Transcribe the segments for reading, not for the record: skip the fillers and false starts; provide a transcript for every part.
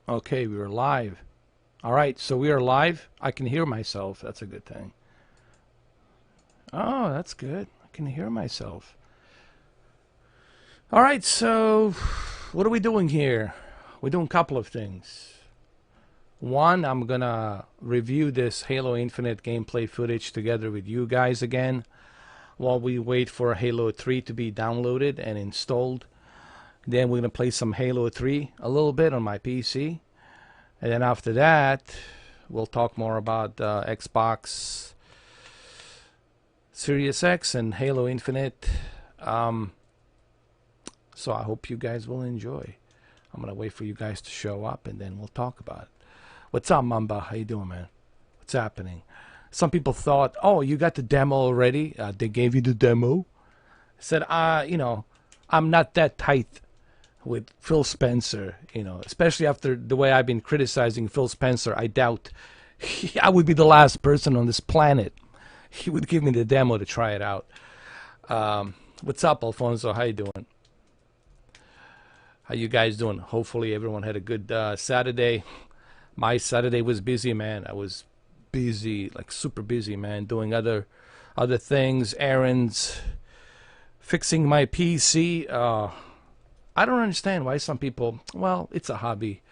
Okay, we are live. All right, so we are live. I can hear myself. That's a good thing. Oh, that's good. I can hear myself. All right, so what are we doing here? We're doing a couple of things. One, I'm going to review this Halo Infinite gameplay footage together with you guys again while we wait for Halo 3 to be downloaded and installed. Then we're going to play some Halo 3 a little bit on my PC. And then after that, we'll talk more about Xbox Series X and Halo Infinite. So I hope you guys will enjoy. I'm going to wait for you guys to show up and then we'll talk about it. What's up, Mamba? How you doing, man? What's happening? Some people thought, oh, you got the demo already? They gave you the demo? I said, you know, I'm not that tight with Phil Spencer, you know, especially after the way I've been criticizing Phil Spencer. I doubt I would be the last person on this planet. He would give me the demo to try it out. What's up, Alfonso? How you doing? How you guys doing? Hopefully everyone had a good Saturday. My Saturday was busy, man. I was busy, like super busy, man, doing other things, errands, fixing my PC. I don't understand why some people, well, it's a hobby,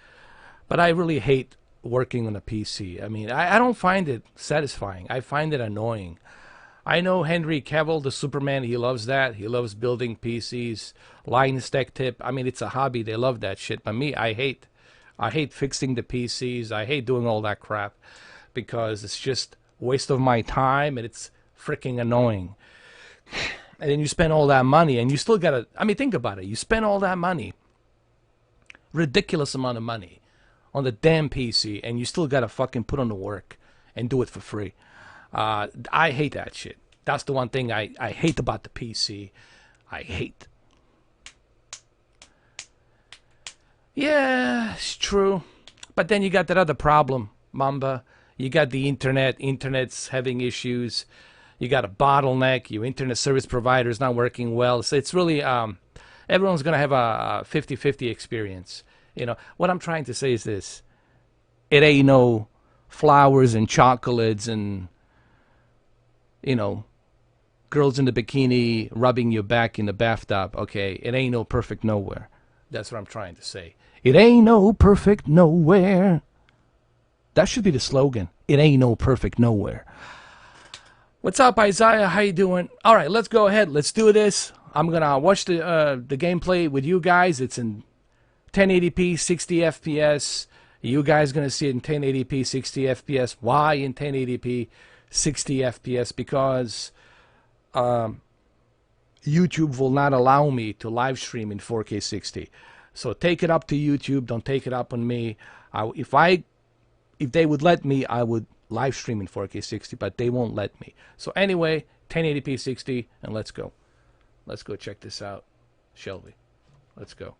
but I really hate working on a PC. I mean, I don't find it satisfying. I find it annoying. I know Henry Cavill, the Superman, he loves that. He loves building PCs, line stack tip. I mean, it's a hobby. They love that shit. But me, I hate fixing the PCs. I hate doing all that crap because it's just a waste of my time and it's freaking annoying. And then you spend all that money and you still gotta, I mean, think about it. You spend all that money, ridiculous amount of money on the damn PC, and you still gotta fucking put on the work and do it for free. I hate that shit. That's the one thing I hate about the PC. I hate. Yeah, it's true. But then you got that other problem, Mamba. You got the internet. Internet's having issues. You got a bottleneck. Your internet service provider is not working well. So it's really, everyone's going to have a 50-50 experience. You know, what I'm trying to say is this. It ain't no flowers and chocolates and, you know, girls in the bikini rubbing your back in the bathtub. Okay, it ain't no perfect nowhere. That's what I'm trying to say. It ain't no perfect nowhere. That should be the slogan. It ain't no perfect nowhere. What's up, Isaiah? How you doing? All right, let's go ahead. Let's do this. I'm going to watch the gameplay with you guys. It's in 1080p, 60 FPS. You guys going to see it in 1080p, 60 FPS. Why in 1080p, 60 FPS? Because YouTube will not allow me to live stream in 4K 60. So take it up to YouTube. Don't take it up on me. If they would let me, I would live stream in 4K 60, but they won't let me. So anyway, 1080p 60, and let's go. Let's go check this out, shall we? Let's go.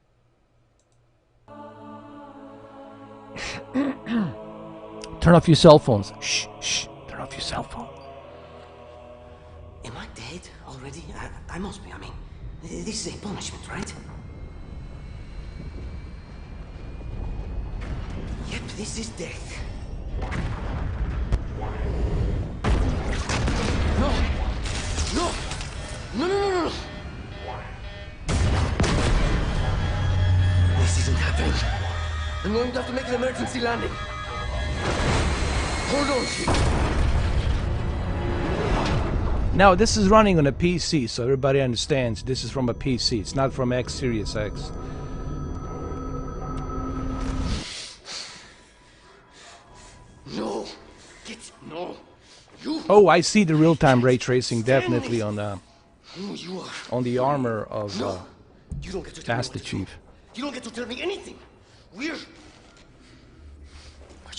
Turn off your cell phones. Shh, shh. Turn off your cell phone. Am I dead already? I must be. I mean, this is a punishment, right? Yep, this is death. No! No! No, no, no, no! This isn't happening. I'm going to have to make an emergency landing. Hold on, shit. Now, this is running on a PC, so everybody understands this is from a PC. It's not from X Series X. No! No! You! Oh, I see the real-time ray tracing definitely on the armor of you don't get to tell Master me Chief. You don't get to tell me anything. Are you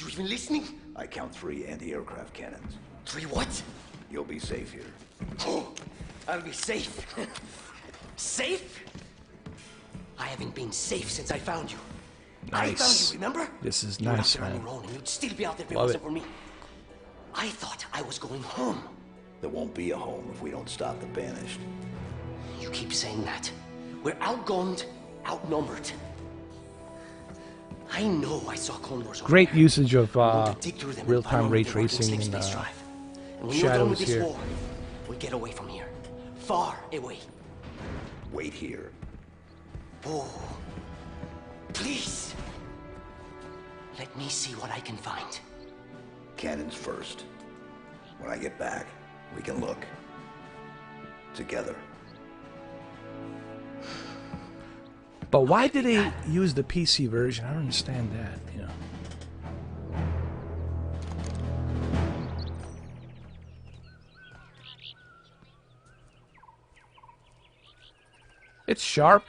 even listening? I count 3 anti-aircraft cannons. 3 what? You'll be safe here. Oh, I'll be safe. Safe? I haven't been safe since I found you. Nice. I found you, remember? This is you were nice, out there on man. your own, and you'd still be out there if it Love wasn't it. for me. I thought I was going home. There won't be a home if we don't stop the banished. You keep saying that. We're outgunned, outnumbered. I know I saw Clone Wars. Great usage of Dig through them and real-time find ray out what tracing Snape's and space drive. And when you're done with shadows this here. war, we get away from here. Far away. Wait here. Oh, please. Let me see what I can find. Cannons first. When I get back, we can look. Together. But why did they use the PC version? I don't understand that, you know. It's sharp.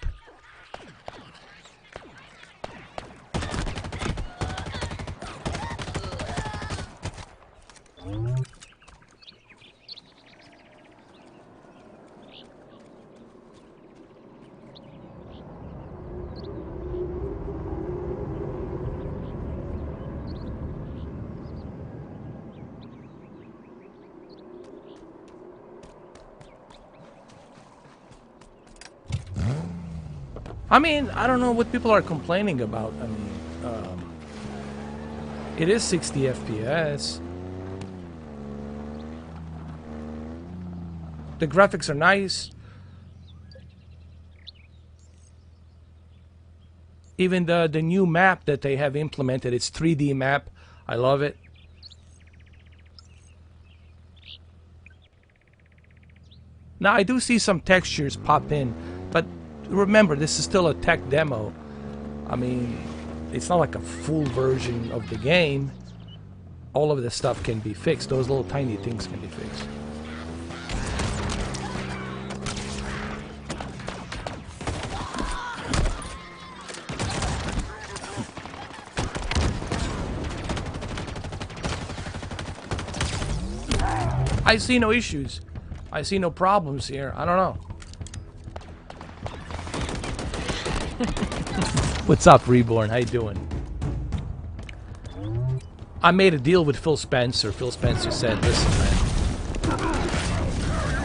I mean, I don't know what people are complaining about. I mean, it is 60 FPS. The graphics are nice. Even the new map that they have implemented, it's 3D map. I love it. Now, I do see some textures pop in, but remember, this is still a tech demo. I mean, it's not like a full version of the game. All of this stuff can be fixed. Those little tiny things can be fixed. I see no issues. I see no problems here. I don't know. What's up, Reborn? How you doing? I made a deal with Phil Spencer. Phil Spencer said, listen, man,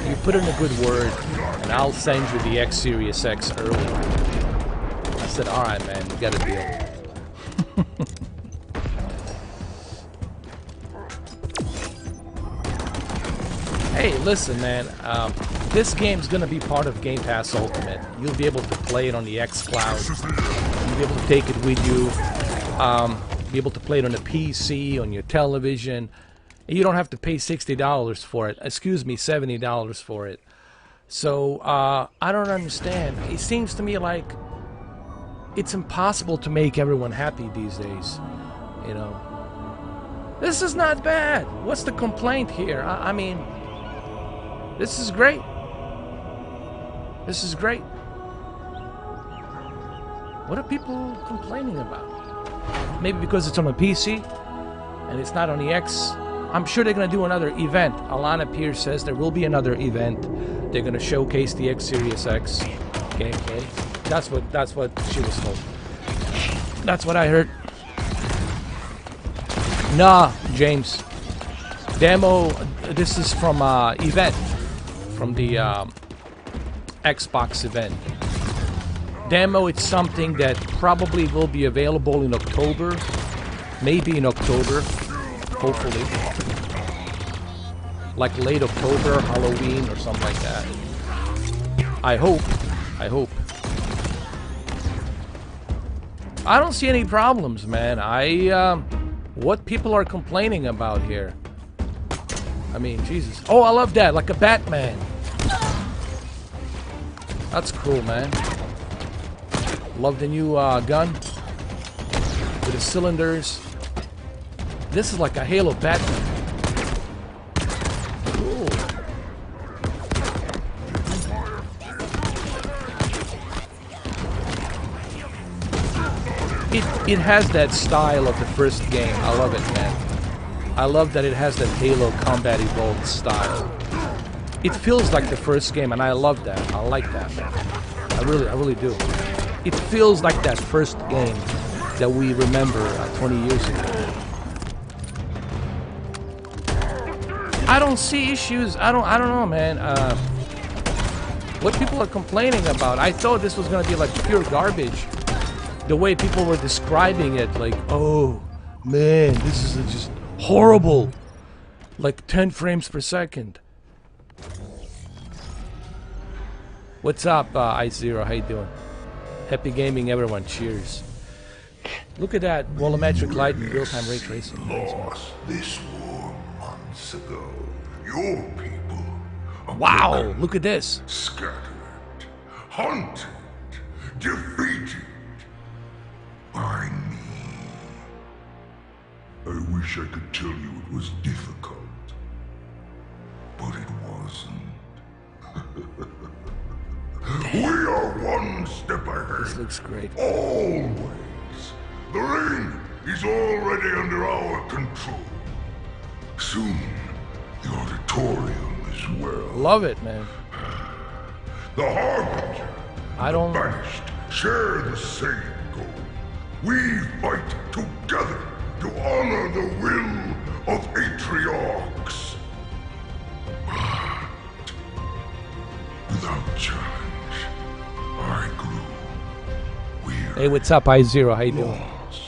you put in a good word, and I'll send you the X Series X early. I said, all right, man, we got a deal. Hey, listen, man. This game's gonna be part of Game Pass Ultimate. You'll be able to play it on the xCloud. You'll be able to take it with you. Be able to play it on a PC, on your television. You don't have to pay $60 for it. Excuse me, $70 for it. So I don't understand. It seems to me like it's impossible to make everyone happy these days. You know, this is not bad. What's the complaint here? I mean, this is great. This is great. What are people complaining about? Maybe because it's on a PC and it's not on the X. I'm sure they're going to do another event. Alana Pierce says there will be another event. They're going to showcase the X Series X gameplay. That's what she was told. That's what I heard. Nah, James. Demo. This is from event, from the Xbox event. Demo. It's something that probably will be available in October, maybe in October, hopefully, like late October, Halloween, or something like that. I hope. I hope. I don't see any problems, man. What people are complaining about here? I mean, Jesus. Oh, I love that, like a Batman. That's cool, man. Love the new gun with the cylinders. This is like a Halo Batman. Cool. It has that style of the first game. I love it, man. I love that it has that Halo Combat Evolved style. It feels like the first game, and I love that. I like that, man. I really do. It feels like that first game that we remember 20 years ago. I don't see issues. I don't know, man. What people are complaining about? I thought this was gonna be like pure garbage. The way people were describing it, like, oh man, this is just horrible. Like 10 frames per second. What's up, I0? How you doing? Happy gaming, everyone. Cheers. Look at that volumetric light and real-time ray tracing. Lost this war months ago. Your people are Wow, look at this. scattered, hunted, defeated by me. I wish I could tell you it was difficult, but it wasn't. We are one step ahead. This looks great. Always. The ring is already under our control. Soon, the auditorium as well. Love it, man. The Harbinger, I don't... banished, share the same goal. We fight together to honor the will of Atriarchs. But without challenge, I grew weary. Hey, what's up, I0? How you doing? Lost.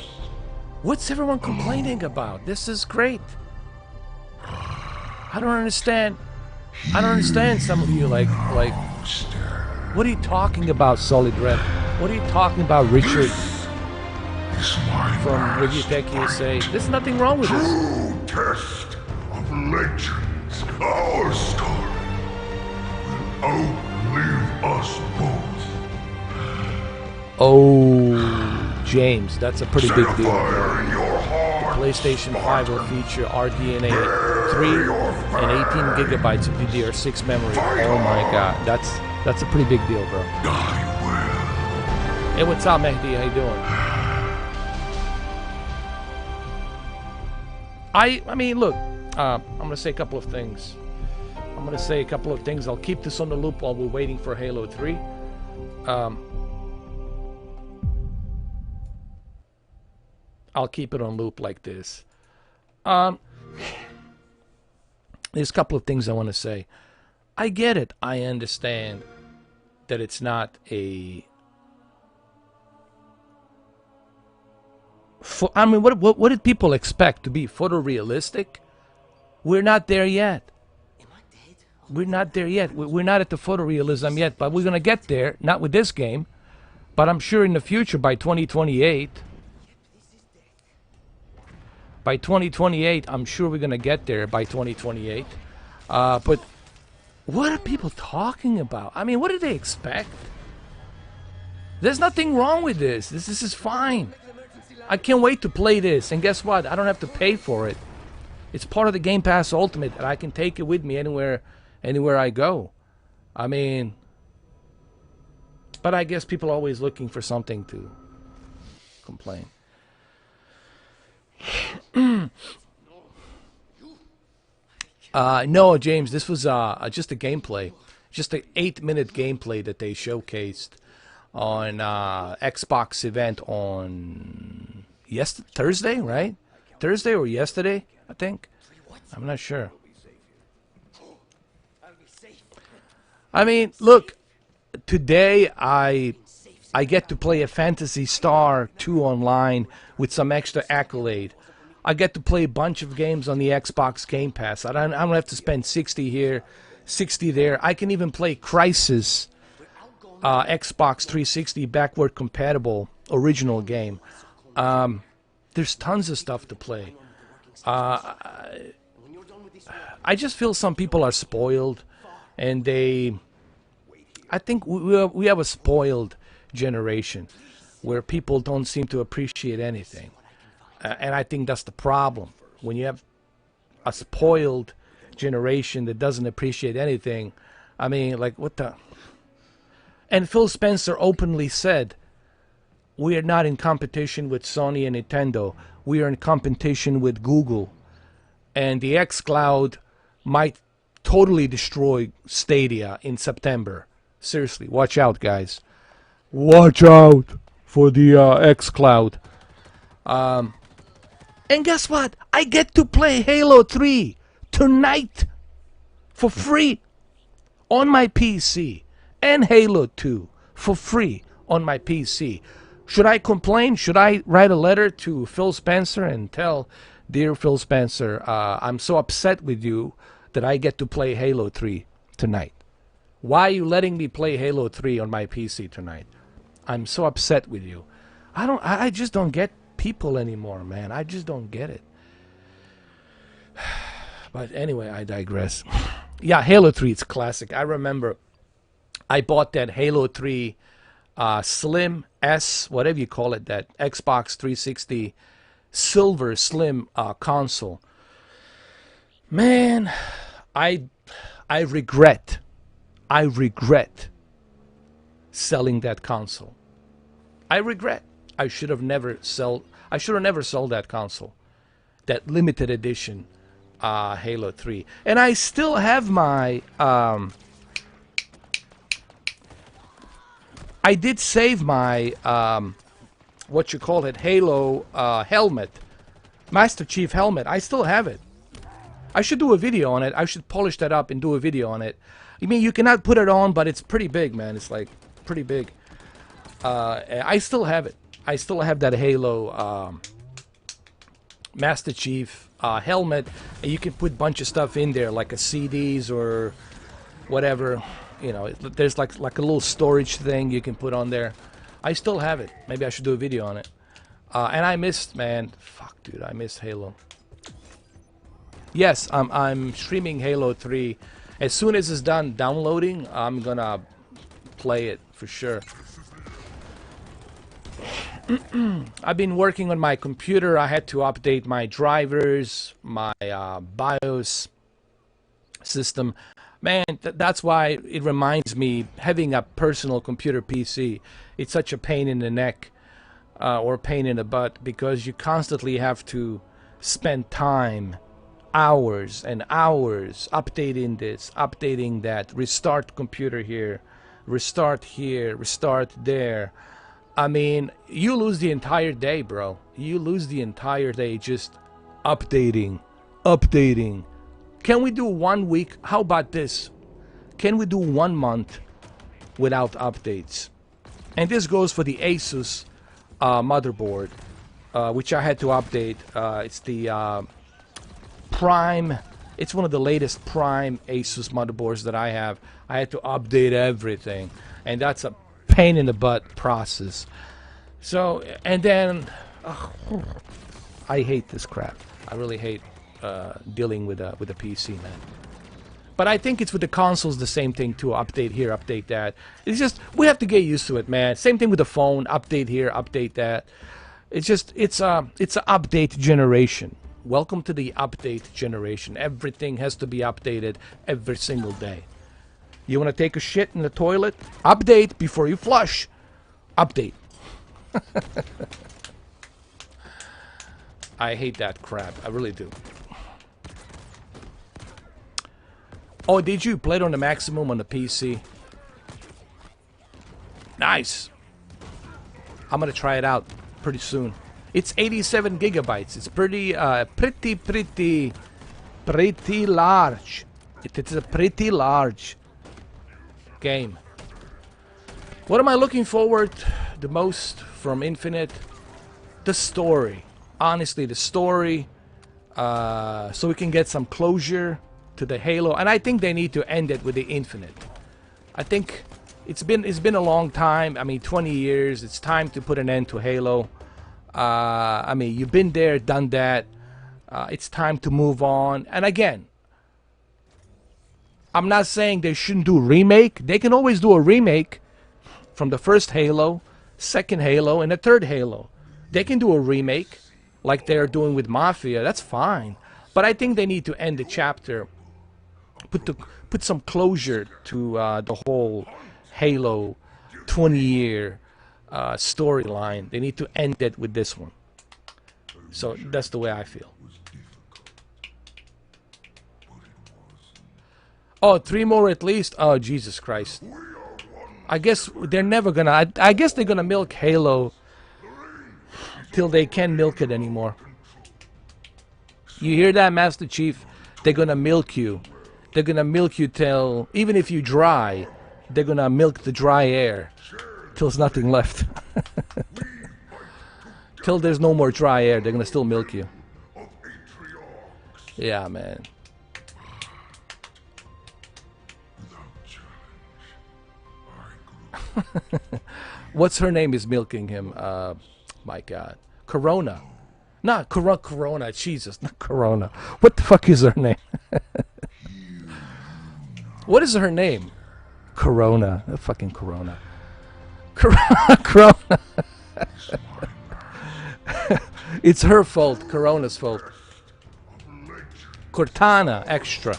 What's everyone complaining about? This is great. I don't understand. I don't understand some of you, like, what are you talking about, Solid Red? What are you talking about, Richard It's my from Review Tech USA? There's nothing wrong with this. true test of legends. Our story will outlive us both. Oh, James, that's a pretty Set big a deal. fire in your heart. PlayStation 5 will feature RDNA 3 and 18 gigabytes of DDR6 memory. Oh my god, that's a pretty big deal, bro. Die well. Hey, what's up, Mehdi? How you doing? I mean, look, I'm gonna say a couple of things. I'll keep this on the loop while we're waiting for Halo 3. I'll keep it on loop like this. There's a couple of things I want to say. I get it. I understand that it's not a... I mean, what did people expect? To be photorealistic? We're not there yet. We're not there yet. We're not at the photorealism yet, but we're going to get there. Not with this game, but I'm sure in the future by 2028... By 2028, I'm sure we're going to get there by 2028. But what are people talking about? I mean, what do they expect? There's nothing wrong with this. This is fine. I can't wait to play this. And guess what? I don't have to pay for it. It's part of the Game Pass Ultimate, and I can take it with me anywhere I go. I mean, but I guess people are always looking for something to complain. No, James, this was just a gameplay. Just an 8-minute gameplay that they showcased on Xbox event on Thursday, right? Thursday or yesterday, I think. I'm not sure. I mean, look, today I get to play a Phantasy Star 2 online with some extra accolade. I get to play a bunch of games on the Xbox Game Pass. I don't have to spend 60 here, 60 there. I can even play Crysis, Xbox 360 backward compatible original game. There's tons of stuff to play. I just feel some people are spoiled, and I think we have a spoiled generation where people don't seem to appreciate anything. And I think that's the problem. When you have a spoiled generation that doesn't appreciate anything, I mean, like, what the... And Phil Spencer openly said, we are not in competition with Sony and Nintendo. We are in competition with Google. And the xCloud might totally destroy Stadia in September. Seriously, watch out, guys. Watch out for the xCloud. And guess what? I get to play Halo 3 tonight for free on my PC. and Halo 2 for free on my PC. Should I complain? Should I write a letter to Phil Spencer and tell, dear Phil Spencer, I'm so upset with you that I get to play Halo 3 tonight. Why are you letting me play Halo 3 on my PC tonight? I'm so upset with you. I just don't get people anymore, man. I just don't get it. But anyway, I digress. Yeah, Halo 3, it's classic. I remember I bought that Halo 3 Slim S, whatever you call it, that Xbox 360 Silver Slim console. Man, I regret selling that console. I regret. I should have never sold that console, that limited edition Halo 3. And I still have my I did save my what you call it, Halo helmet, Master Chief helmet. I still have it. I should do a video on it. I should polish that up and do a video on it. I mean, you cannot put it on, but it's pretty big, man. It's like pretty big. I still have it. I still have that Halo Master Chief helmet. And you can put a bunch of stuff in there, like a CDs or whatever. You know, there's like a little storage thing you can put on there. I still have it. Maybe I should do a video on it. And I missed, man. Fuck, dude, I missed Halo. Yes, I'm streaming Halo 3. As soon as it's done downloading, I'm gonna play it for sure. I've been working on my computer. I had to update my drivers, my BIOS system. Man, that's why it reminds me, having a personal computer PC, it's such a pain in the neck or pain in the butt, because you constantly have to spend time, hours and hours, updating this, updating that, restart computer here, restart there. I mean, you lose the entire day, bro. You lose the entire day just updating. Can we do 1 week? How about this? Can we do 1 month without updates? And this goes for the Asus motherboard, which I had to update. It's the Prime. It's one of the latest Prime Asus motherboards that I have. I had to update everything, and that's a pain in the butt process. So, and then I hate this crap. I really hate dealing with a PC, man. But I think it's with the consoles the same thing too. Update here, update that. It's just, we have to get used to it, man. Same thing with the phone. Update here, update that. It's just, it's a update generation. Welcome to the update generation. Everything has to be updated every single day. You want to take a shit in the toilet? Update before you flush. Update. I hate that crap. I really do. Oh, did you play it on the maximum on the PC? Nice. I'm gonna try it out pretty soon. It's 87 gigabytes. It's pretty large. It's a pretty large game. What am I looking forward the most from Infinite? The story. Honestly, the story. So we can get some closure to the Halo, and I think they need to end it with the Infinite. I think it's been a long time. I mean, 20 years. It's time to put an end to Halo. I mean, you've been there, done that. It's time to move on. And again, I'm not saying they shouldn't do a remake. They can always do a remake from the first Halo, second Halo, and the third Halo. They can do a remake like they're doing with Mafia. That's fine. But I think they need to end the chapter. Put some closure to the whole Halo 20-year storyline. They need to end it with this one. So that's the way I feel. Oh, 3 more at least? Oh, Jesus Christ. I guess they're never gonna... I guess they're gonna milk Halo till they can't milk it anymore. You hear that, Master Chief? They're gonna milk you. They're gonna milk you till... Even if you dry, they're gonna milk the dry air till there's nothing left. Till there's no more dry air, they're gonna still milk you. Yeah, man. What's her name is milking him? My God. Corona. Not Corona. Jesus, not Corona. What the fuck is her name? What is her name? Corona. Fucking Corona. Corona. It's her fault. Corona's fault. Cortana extra.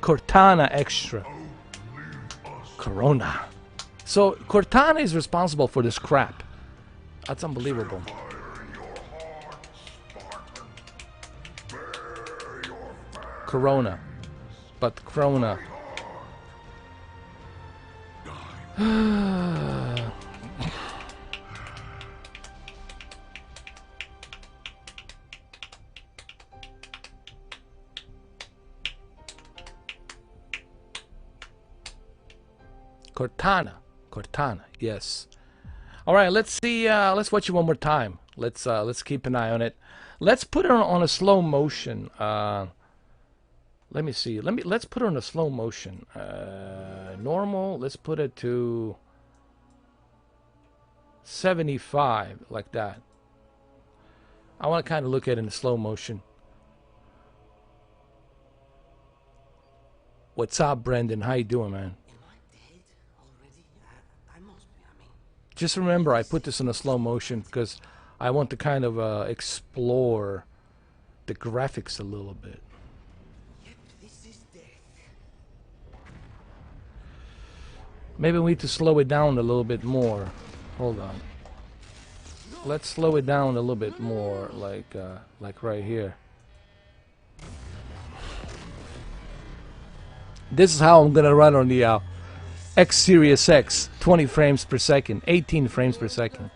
Cortana extra. Corona. So Cortana is responsible for this crap. That's unbelievable. Corona. But Corona. Cortana. Cortana, yes. All right, let's see. Let's watch it one more time. Let's keep an eye on it. Let's put it on a slow motion. Let me see. Let's put it on a slow motion. Normal. Let's put it to 75, like that. I want to kind of look at it in slow motion. What's up, Brendan? How you doing, man? Just remember, I put this in a slow motion because I want to kind of explore the graphics a little bit. Maybe we need to slow it down a little bit more. Hold on. Let's slow it down a little bit more, like right here. This is how I'm gonna run on the X Series X, 20 frames per second, 18 frames per second.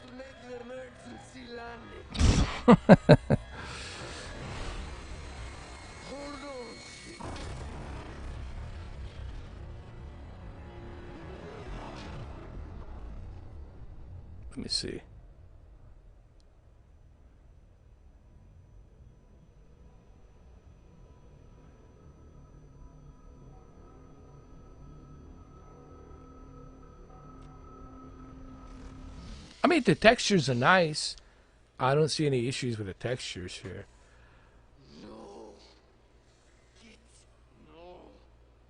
Let me see. I mean, the textures are nice. I don't see any issues with the textures here.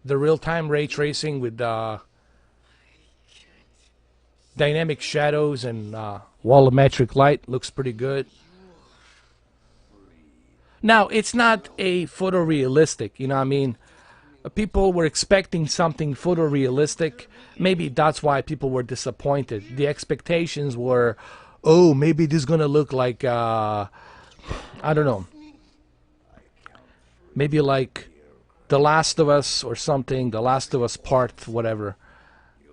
The real-time ray tracing with dynamic shadows and volumetric light looks pretty good. Now, it's not a photorealistic, you know what I mean? People were expecting something photorealistic. Maybe that's why people were disappointed. The expectations were, oh, maybe this is going to look like, I don't know, maybe like The Last of Us or something, The Last of Us Part, whatever.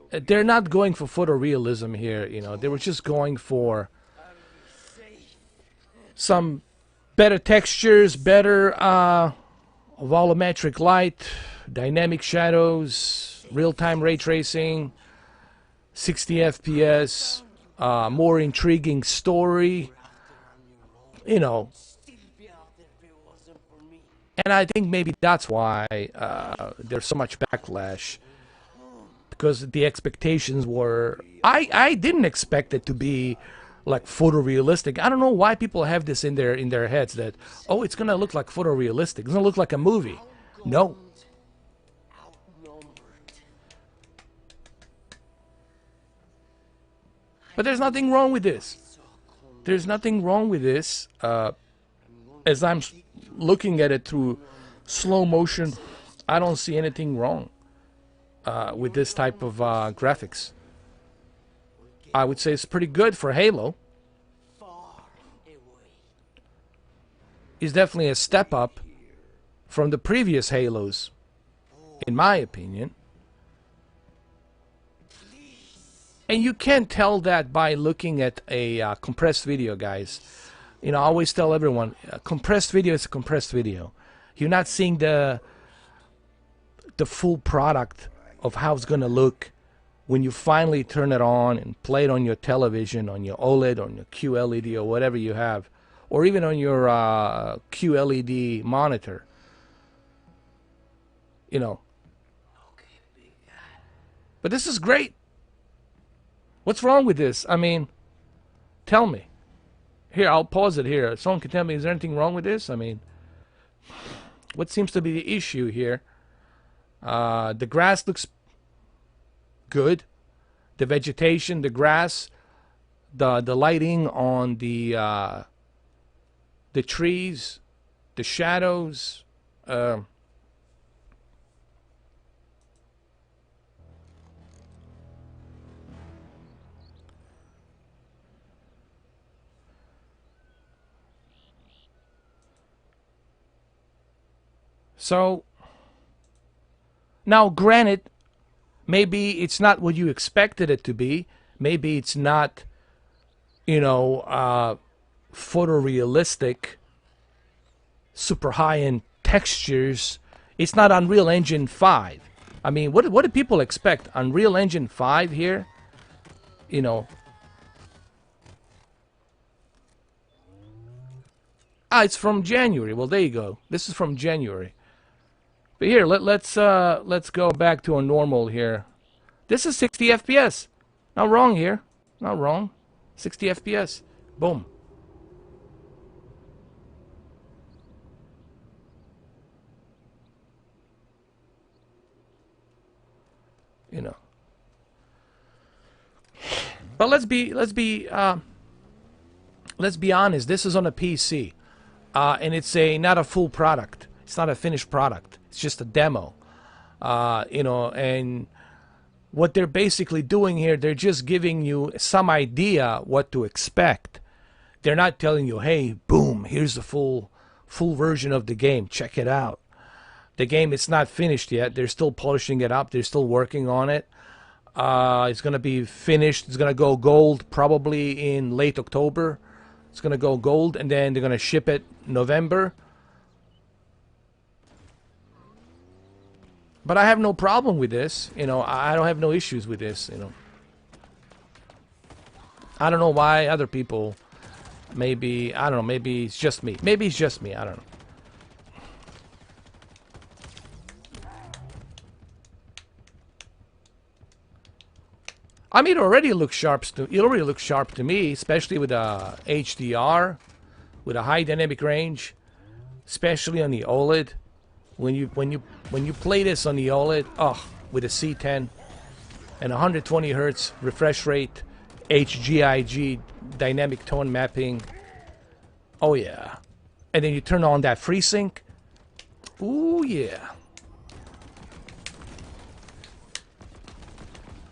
They're not going for photorealism here, you know. They were just going for some better textures, better volumetric light, dynamic shadows, real-time ray tracing, 60 FPS, more intriguing story, you know. And I think maybe that's why there's so much backlash, because the expectations were... I didn't expect it to be like photorealistic. I don't know why people have this in their heads that, oh, it's gonna look like photorealistic. It's gonna look like a movie. No. But there's nothing wrong with this. There's nothing wrong with this. As I'm looking at it through slow motion, I don't see anything wrong with this type of graphics. I would say it's pretty good for Halo. It's definitely a step up from the previous Halos, in my opinion. And you can't tell that by looking at a compressed video, guys. You know, I always tell everyone, a compressed video is a compressed video. You're not seeing the full product of how it's going to look when you finally turn it on and play it on your television, on your OLED, on your QLED, or whatever you have, or even on your QLED monitor, you know. But this is great. What's wrong with this? I mean, tell me. Here, I'll pause it here. Someone can tell me, is there anything wrong with this? I mean, what seems to be the issue here? The grass looks good. The vegetation, the grass, the lighting on the trees, the shadows. So, now granted, maybe it's not what you expected it to be. Maybe it's not, you know, photorealistic, super high-end textures. It's not Unreal Engine 5. I mean, what do people expect? Unreal Engine 5 here? You know. Ah, it's from January. Well, there you go. This is from January. But here, let's go back to a normal here. This is 60 FPS. Not wrong here. Not wrong. 60 FPS. Boom. You know. But let's be honest. This is on a PC, and it's not a full product. It's not a finished product. It's just a demo. You know, and what they're basically doing here, they're just giving you some idea what to expect. They're not telling you, hey, boom, here's the full version of the game. Check it out. The game is not finished yet. They're still polishing it up. They're still working on it. It's going to be finished. It's going to go gold probably in late October. It's going to go gold, and then they're going to ship it November. But I have no problem with this. You know, I don't have no issues with this, you know. I don't know why other people, maybe, I don't know, maybe it's just me. Maybe it's just me, I don't know. I mean, it already looks sharp to me, especially with HDR, with a high dynamic range, especially on the OLED. When you play this on the OLED, with a C10 and 120 Hertz refresh rate, HGIG dynamic tone mapping, oh yeah, and then you turn on that FreeSync, ooh yeah.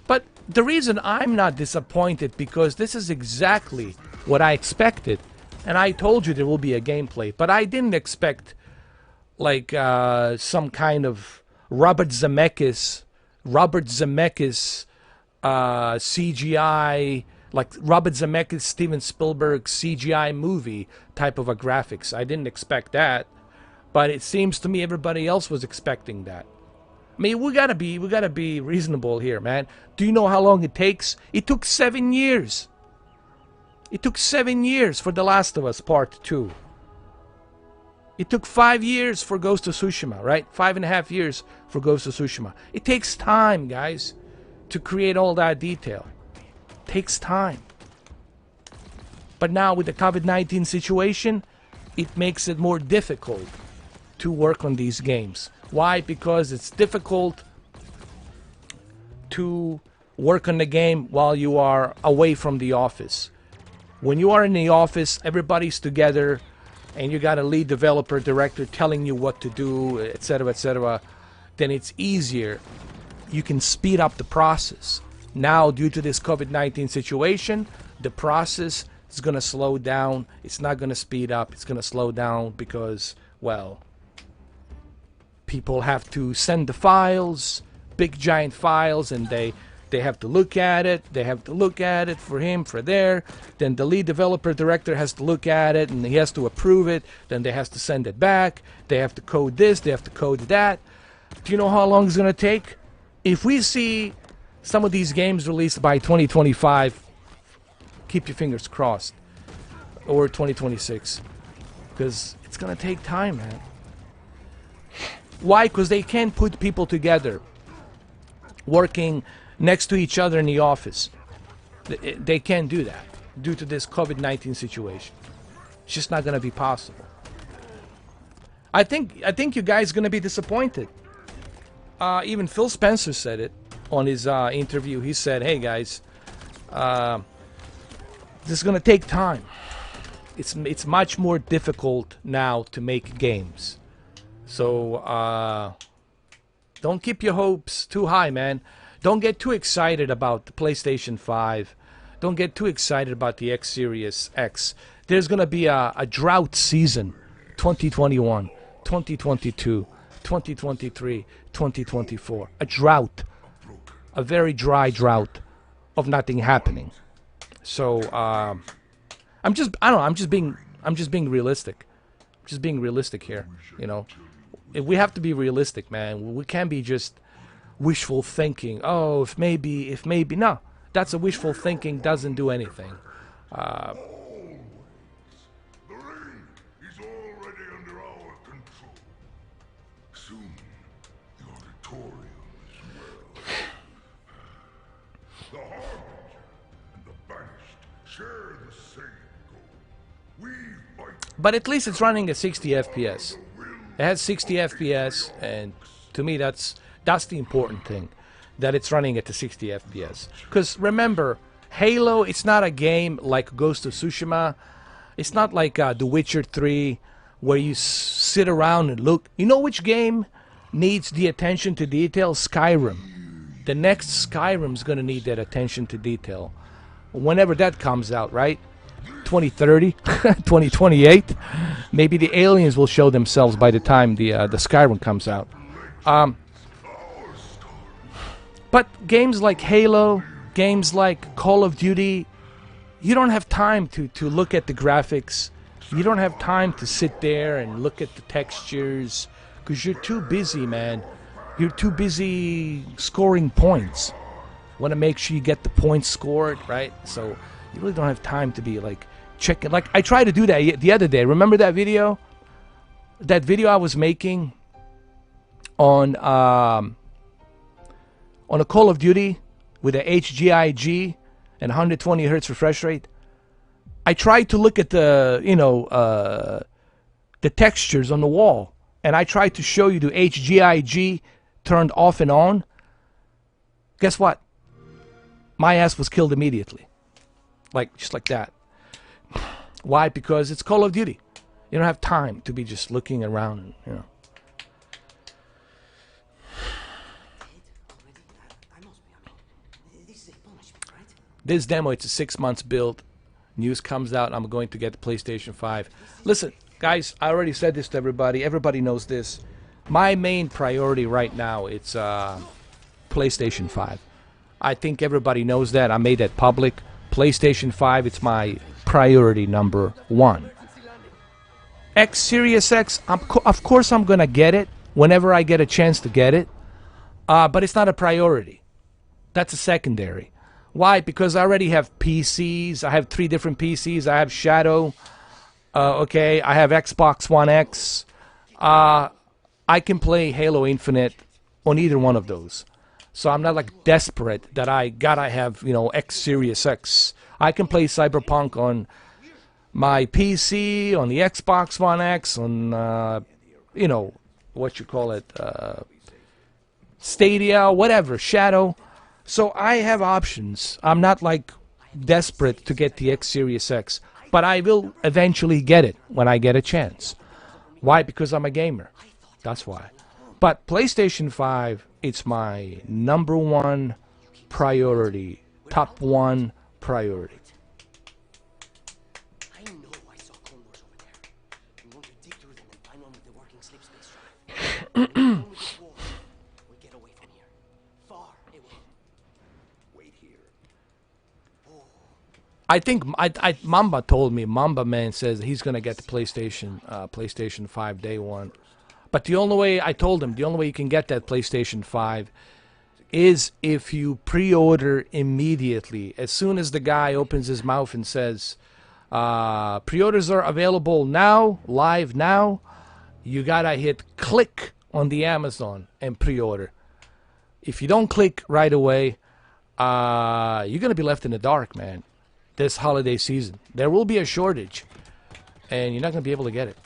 But the reason I'm not disappointed, because this is exactly what I expected, and I told you there will be a gameplay, but I didn't expect like some kind of Robert Zemeckis CGI, like Robert Zemeckis, Steven Spielberg CGI movie type of a graphics. I didn't expect that, but it seems to me everybody else was expecting that. I mean, we gotta be reasonable here, man. Do you know how long it takes? It took 7 years. It took 7 years for The Last of Us Part 2. It took 5 years for Ghost of Tsushima, right? 5.5 years for Ghost of Tsushima. It takes time, guys, to create all that detail. It takes time. But now with the COVID-19 situation, it makes it more difficult to work on these games. Why? Because it's difficult to work on the game while you are away from the office. When you are in the office, everybody's together, and you got a lead developer, director telling you what to do, etc., then it's easier. You can speed up the process. Now, due to this COVID-19 situation, the process is going to slow down. It's not going to speed up. It's going to slow down because, well, people have to send the files, big giant files, and they have to look at it. They have to look at it for him, for there. Then the lead developer director has to look at it, and he has to approve it. Then they have to send it back. They have to code this. They have to code that. Do you know how long it's going to take? If we see some of these games released by 2025, keep your fingers crossed, or 2026, because it's gonna take time, man. Why? Because they can't put people together working next to each other in the office. They can't do that due to this COVID-19 situation. It's just not gonna be possible. I think you guys are gonna be disappointed. Even Phil Spencer said it on his interview. He said, "Hey guys, this is gonna take time. It's much more difficult now to make games. So don't keep your hopes too high, man. Don't get too excited about the PlayStation 5. Don't get too excited about the X Series X. There's gonna be a drought season, 2021, 2022, 2023, 2024. A drought, a very dry drought of nothing happening. So I'm just being realistic. I'm just being realistic here, you know. We have to be realistic, man. We can't be just wishful thinking. Oh, if maybe. No, that's a wishful thinking. Doesn't do anything. The ring is already under our control. Soon, the auditorium as well. The Harbinger and the Banished share the same goal. We fight. But at least it's running at 60 FPS. It has 60 FPS, and to me that's the important thing, that it's running at the 60 FPS. Because remember, Halo, it's not a game like Ghost of Tsushima. It's not like The Witcher 3, where you sit around and look. You know which game needs the attention to detail? Skyrim. The next Skyrim's gonna need that attention to detail. Whenever that comes out, right? 2030, 2028. Maybe the aliens will show themselves by the time the Skyrim comes out. But games like Halo, games like Call of Duty, you don't have time to look at the graphics. You don't have time to sit there and look at the textures, because you're too busy, man. You're too busy scoring points. Want to make sure you get the points scored, right? So you really don't have time to be like checking. Like I tried to do that the other day. Remember that video? That video I was making on a Call of Duty with a HGIG and 120 hertz refresh rate. I tried to look at the the textures on the wall, and I tried to show you the HGIG turned off and on. Guess what? My ass was killed immediately. Like, just like that. Why? Because it's Call of Duty. You don't have time to be just looking around and, you know. This demo, it's a 6 months build. News comes out, I'm going to get the PlayStation 5. Listen, guys, I already said this to everybody. Everybody knows this. My main priority right now, it's PlayStation 5. I think everybody knows that. I made that public. PlayStation 5, it's my priority number one. X Series X, of course I'm going to get it whenever I get a chance to get it. But it's not a priority. That's a secondary. Why? Because I already have PCs. I have 3 different PCs. I have Shadow. Okay, I have Xbox One X. I can play Halo Infinite on either one of those. So I'm not like desperate that I gotta have, you know, X Series X. I can play Cyberpunk on my PC, on the Xbox One X, on, you know, what you call it, Stadia, whatever, Shadow. So I have options. I'm not like desperate to get the X Series X, but I will eventually get it when I get a chance. Why? Because I'm a gamer. That's why. But PlayStation 5, it's my number one priority, top one priority. I know I saw Clone Wars over there. I'm going to dig through them and find one with the working sleep space drive. We get away from here. Far away. Wait here. I think Mamba told me. Mamba man says he's gonna get the PlayStation 5 day one. But the only way I told him, the only way you can get that PlayStation 5 is if you pre-order immediately. As soon as the guy opens his mouth and says, pre-orders are available now, live now, you gotta hit click on the Amazon and pre-order. If you don't click right away, you're gonna be left in the dark, man. This holiday season, there will be a shortage, and you're not gonna be able to get it.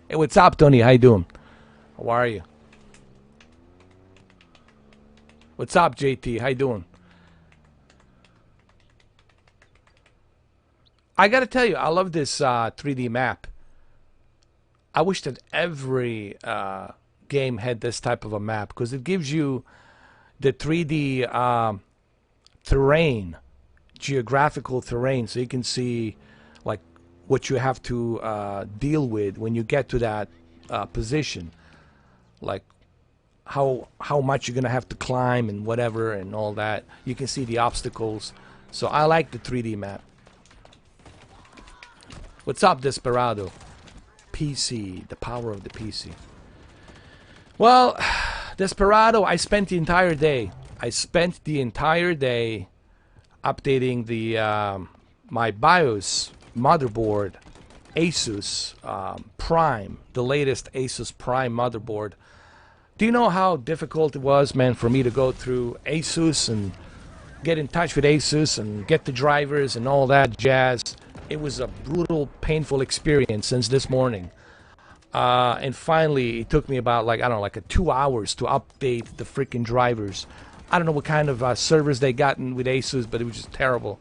Hey, what's up, Tony? How you doing? How are you? What's up, JT? How you doing? I gotta tell you, I love this 3D map. I wish that every game had this type of a map, because it gives you the 3D terrain, geographical terrain, so you can see like what you have to deal with when you get to that position, like how much you're gonna have to climb and whatever and all that. You can see the obstacles. So I like the 3D map. What's up, Desperado? PC, the power of the PC. Well, Desperado, I spent the entire day. Updating the my BIOS motherboard, Asus Prime, the latest Asus Prime motherboard. Do you know how difficult it was, man, for me to go through Asus and get in touch with Asus and get the drivers and all that jazz? It was a brutal, painful experience since this morning. And finally, it took me about, like, I don't know, like 2 hours to update the freaking drivers. I don't know what kind of servers they gotten with Asus, but it was just terrible.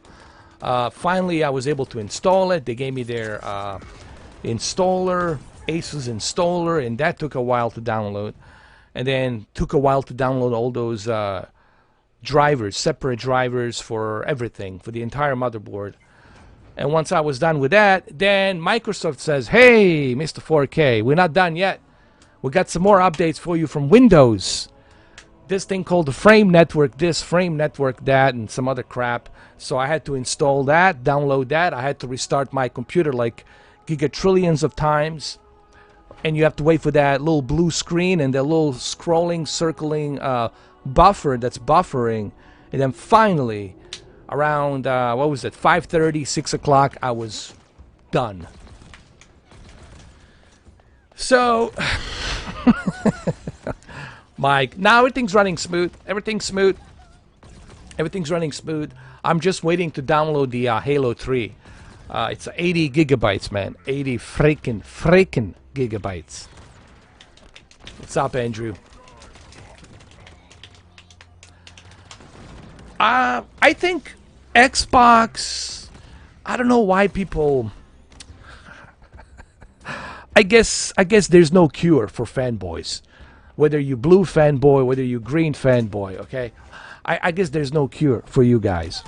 Finally, I was able to install it. They gave me their installer, Asus installer, and that took a while to download. And then took a while to download all those drivers, separate drivers for everything, for the entire motherboard. And once I was done with that, then Microsoft says, hey, Mr. 4K, we're not done yet. We got some more updates for you from Windows. This thing called the Frame Network this, Frame Network that, and some other crap. So I had to install that, download that. I had to restart my computer like gigatrillions of times. And you have to wait for that little blue screen and the little scrolling, circling buffer that's buffering. And then finally, around, what was it, 5:30, 6 o'clock, I was done. So, Mike, now everything's running smooth. Everything's smooth. Everything's running smooth. I'm just waiting to download the Halo 3. It's 80 gigabytes, man. 80 freaking gigabytes. What's up, Andrew? I think Xbox, I don't know why people, I guess there's no cure for fanboys. Whether you blue fanboy, whether you green fanboy, okay? I guess there's no cure for you guys.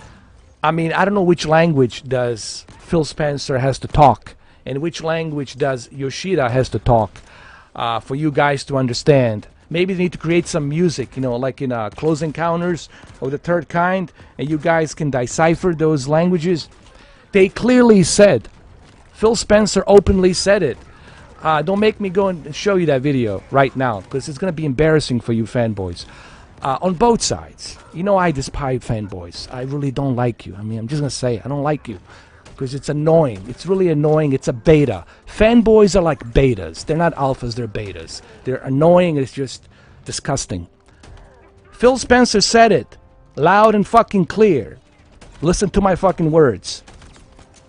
I mean, I don't know which language does Phil Spencer has to talk, and which language does Yoshida has to talk for you guys to understand. Maybe they need to create some music, you know, like in Close Encounters of the Third Kind, and you guys can decipher those languages. They clearly said, Phil Spencer openly said it. Don't make me go and show you that video right now, because it's going to be embarrassing for you fanboys. On both sides. You know, I despise fanboys. I really don't like you. I mean, I'm just going to say, I don't like you. Because it's annoying. It's really annoying. It's a beta. Fanboys are like betas. They're not alphas, they're betas. They're annoying. It's just disgusting. Phil Spencer said it loud and fucking clear. Listen to my fucking words.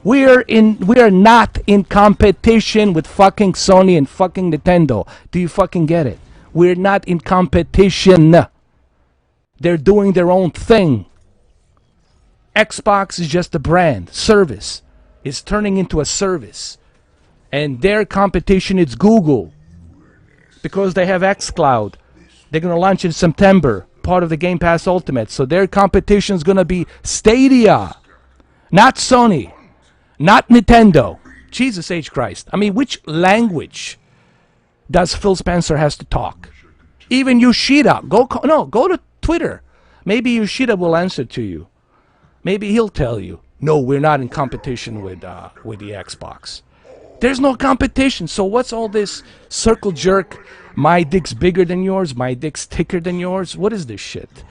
We are not in competition with fucking Sony and fucking Nintendo. Do you fucking get it? We're not in competition. They're doing their own thing. Xbox is just a brand, service. It's turning into a service. And their competition is Google. Because they have xCloud. They're going to launch in September. part of the Game Pass Ultimate. So their competition is going to be Stadia, not Sony, not Nintendo. Jesus H. Christ. I mean, which language does Phil Spencer has to talk? Even Yoshida. Go to Twitter. Maybe Yoshida will answer to you. Maybe he'll tell you, no, we're not in competition with the Xbox. There's no competition. So what's all this circle jerk? My dick's bigger than yours. My dick's thicker than yours. What is this shit?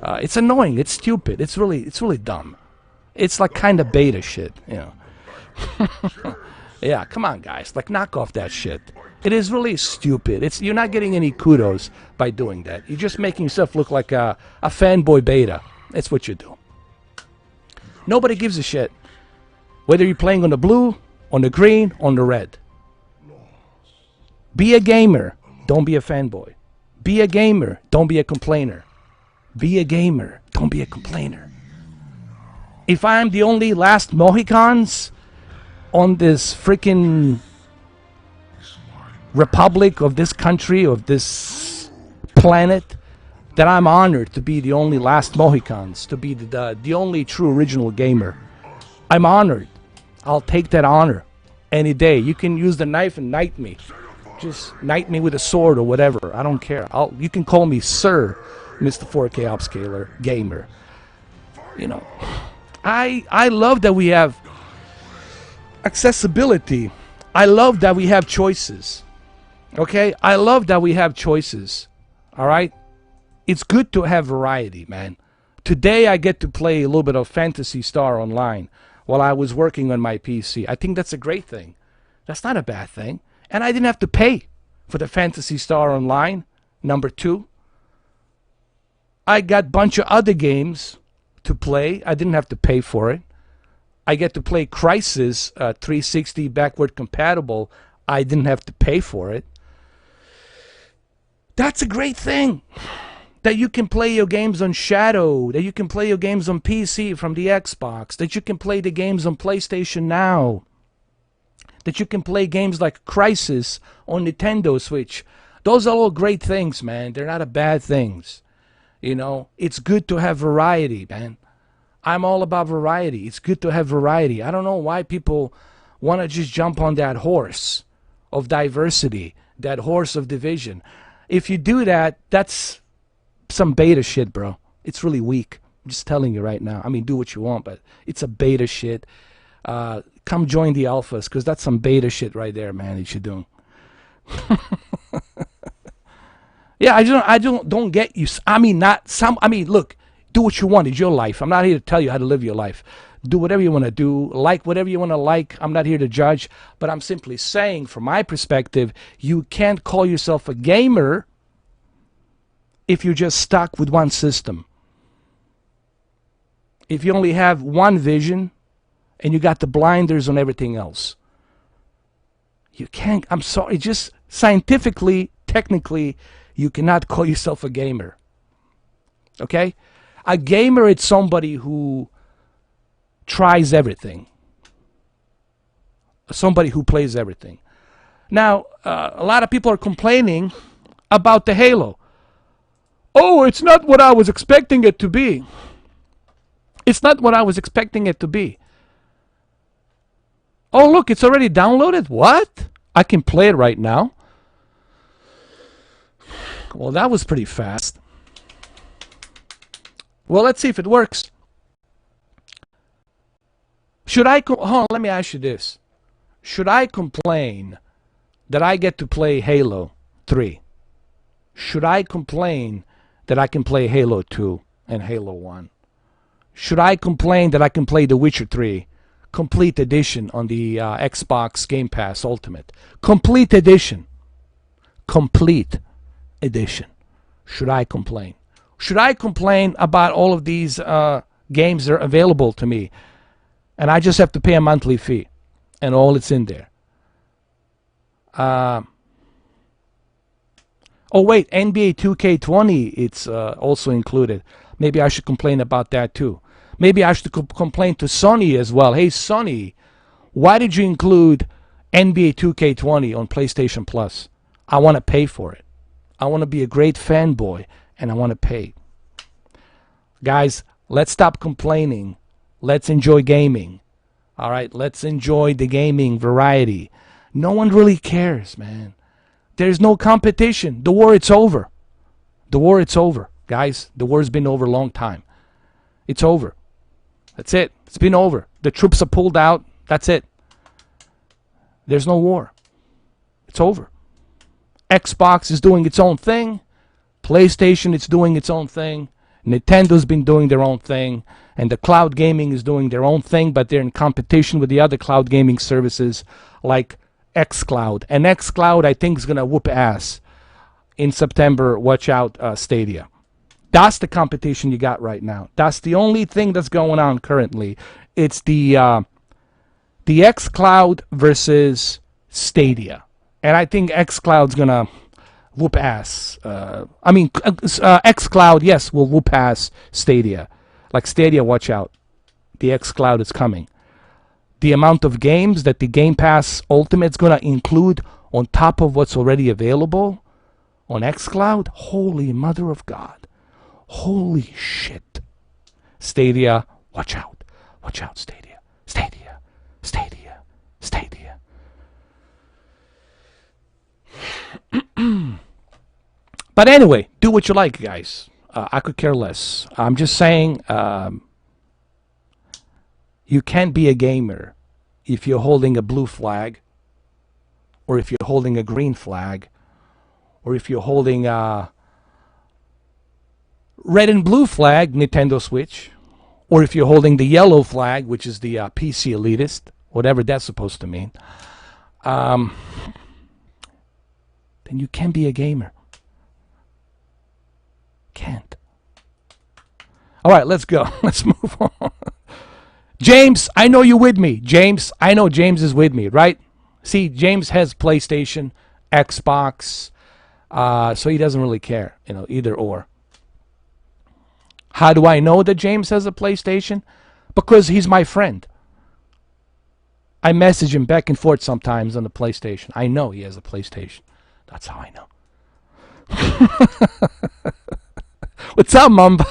It's annoying. It's stupid. It's really dumb. It's like kind of beta shit, you know. Yeah, come on, guys. Like, knock off that shit. It is really stupid. You're not getting any kudos by doing that. You're just making yourself look like a fanboy beta. That's what you do. Nobody gives a shit whether you're playing on the blue, on the green, on the red. Be a gamer. Don't be a fanboy. Be a gamer. Don't be a complainer. Be a gamer. Don't be a complainer. If I'm the only last Mohicans on this freaking republic of this country, of this planet, that I'm honored to be the only last Mohicans, to be the only true original gamer. I'm honored. I'll take that honor any day. You can use the knife and knight me. Just knight me with a sword or whatever. I don't care. You can call me Sir Mr. 4K Upscaler Gamer. You know, I love that we have accessibility. I love that we have choices. Okay? I love that we have choices. All right? It's good to have variety, man. Today I get to play a little bit of Phantasy Star Online while I was working on my PC. I think that's a great thing. That's not a bad thing. And I didn't have to pay for the Phantasy Star Online #2. I got a bunch of other games to play. I didn't have to pay for it. I get to play Crysis 360 backward compatible. I didn't have to pay for it. That's a great thing. That you can play your games on Shadow, that you can play your games on PC from the Xbox, that you can play the games on PlayStation Now, that you can play games like Crysis on Nintendo Switch. Those are all great things, man. They're not bad things. You know, it's good to have variety, man. I'm all about variety. It's good to have variety. I don't know why people want to just jump on that horse of diversity, that horse of division. If you do that, that's some beta shit, bro. It's really weak. I'm just telling you right now. I mean, do what you want, but it's a beta shit. Come join the alphas, because that's some beta shit right there, man, that you're doing. Yeah, I don't get you. I mean, look, do what you want. It's your life. I'm not here to tell you how to live your life. Do whatever you want to do. Like whatever you want to like. I'm not here to judge, but I'm simply saying, from my perspective, you can't call yourself a gamer if you're just stuck with one system. If you only have one vision and you got the blinders on everything else. You can't, I'm sorry, just scientifically, technically, you cannot call yourself a gamer. Okay? A gamer is somebody who tries everything. Somebody who plays everything. Now, a lot of people are complaining about the Halo. Oh, it's not what I was expecting it to be. It's not what I was expecting it to be. Oh, look, it's already downloaded? What? I can play it right now. Well, that was pretty fast. Well, let's see if it works. Hold on, let me ask you this. Should I complain that I get to play Halo 3? Should I complain that I can play Halo 2 and Halo 1? Should I complain that I can play The Witcher 3 Complete Edition on the Xbox Game Pass Ultimate? Complete Edition. Complete Edition. Should I complain? Should I complain about all of these games that are available to me and I just have to pay a monthly fee and all it's in there? Oh wait, NBA 2K20, it's also included. Maybe I should complain about that too. Maybe I should complain to Sony as well. Hey Sony, why did you include NBA 2K20 on PlayStation Plus? I want to pay for it. I want to be a great fanboy and I want to pay. Guys, let's stop complaining. Let's enjoy gaming. All right, let's enjoy the gaming variety. No one really cares, man. There's no competition. The war, it's over. The war, it's over. Guys, the war's been over a long time. It's over. That's it. It's been over. The troops are pulled out. That's it. There's no war. It's over. Xbox is doing its own thing. PlayStation is doing its own thing. Nintendo's been doing their own thing. And the cloud gaming is doing their own thing, but they're in competition with the other cloud gaming services like xCloud. And xCloud, I think, is going to whoop ass in September. Watch out, Stadia. That's the competition you got right now. That's the only thing that's going on currently. It's the xCloud versus Stadia. And I think xCloud's going to whoop ass. xCloud, yes, will whoop ass Stadia. Like Stadia, watch out. The xCloud is coming. The amount of games that the Game Pass Ultimate's going to include on top of what's already available on xCloud, holy mother of God. Holy shit. Stadia, watch out. Watch out, Stadia. Stadia. Stadia. Stadia. But anyway, do what you like, guys. I could care less. I'm just saying, you can't be a gamer if you're holding a blue flag, or if you're holding a green flag, or if you're holding a red and blue flag, Nintendo Switch, or if you're holding the yellow flag, which is the PC elitist, whatever that's supposed to mean, then you can be a gamer. Can't. All right, let's go. Let's move on. James, I know you're with me. James, I know James is with me, right? See, James has PlayStation, Xbox, so he doesn't really care, either or. How do I know that James has a PlayStation? Because he's my friend. I message him back and forth sometimes on the PlayStation. I know he has a PlayStation. That's how I know. What's up, Mamba?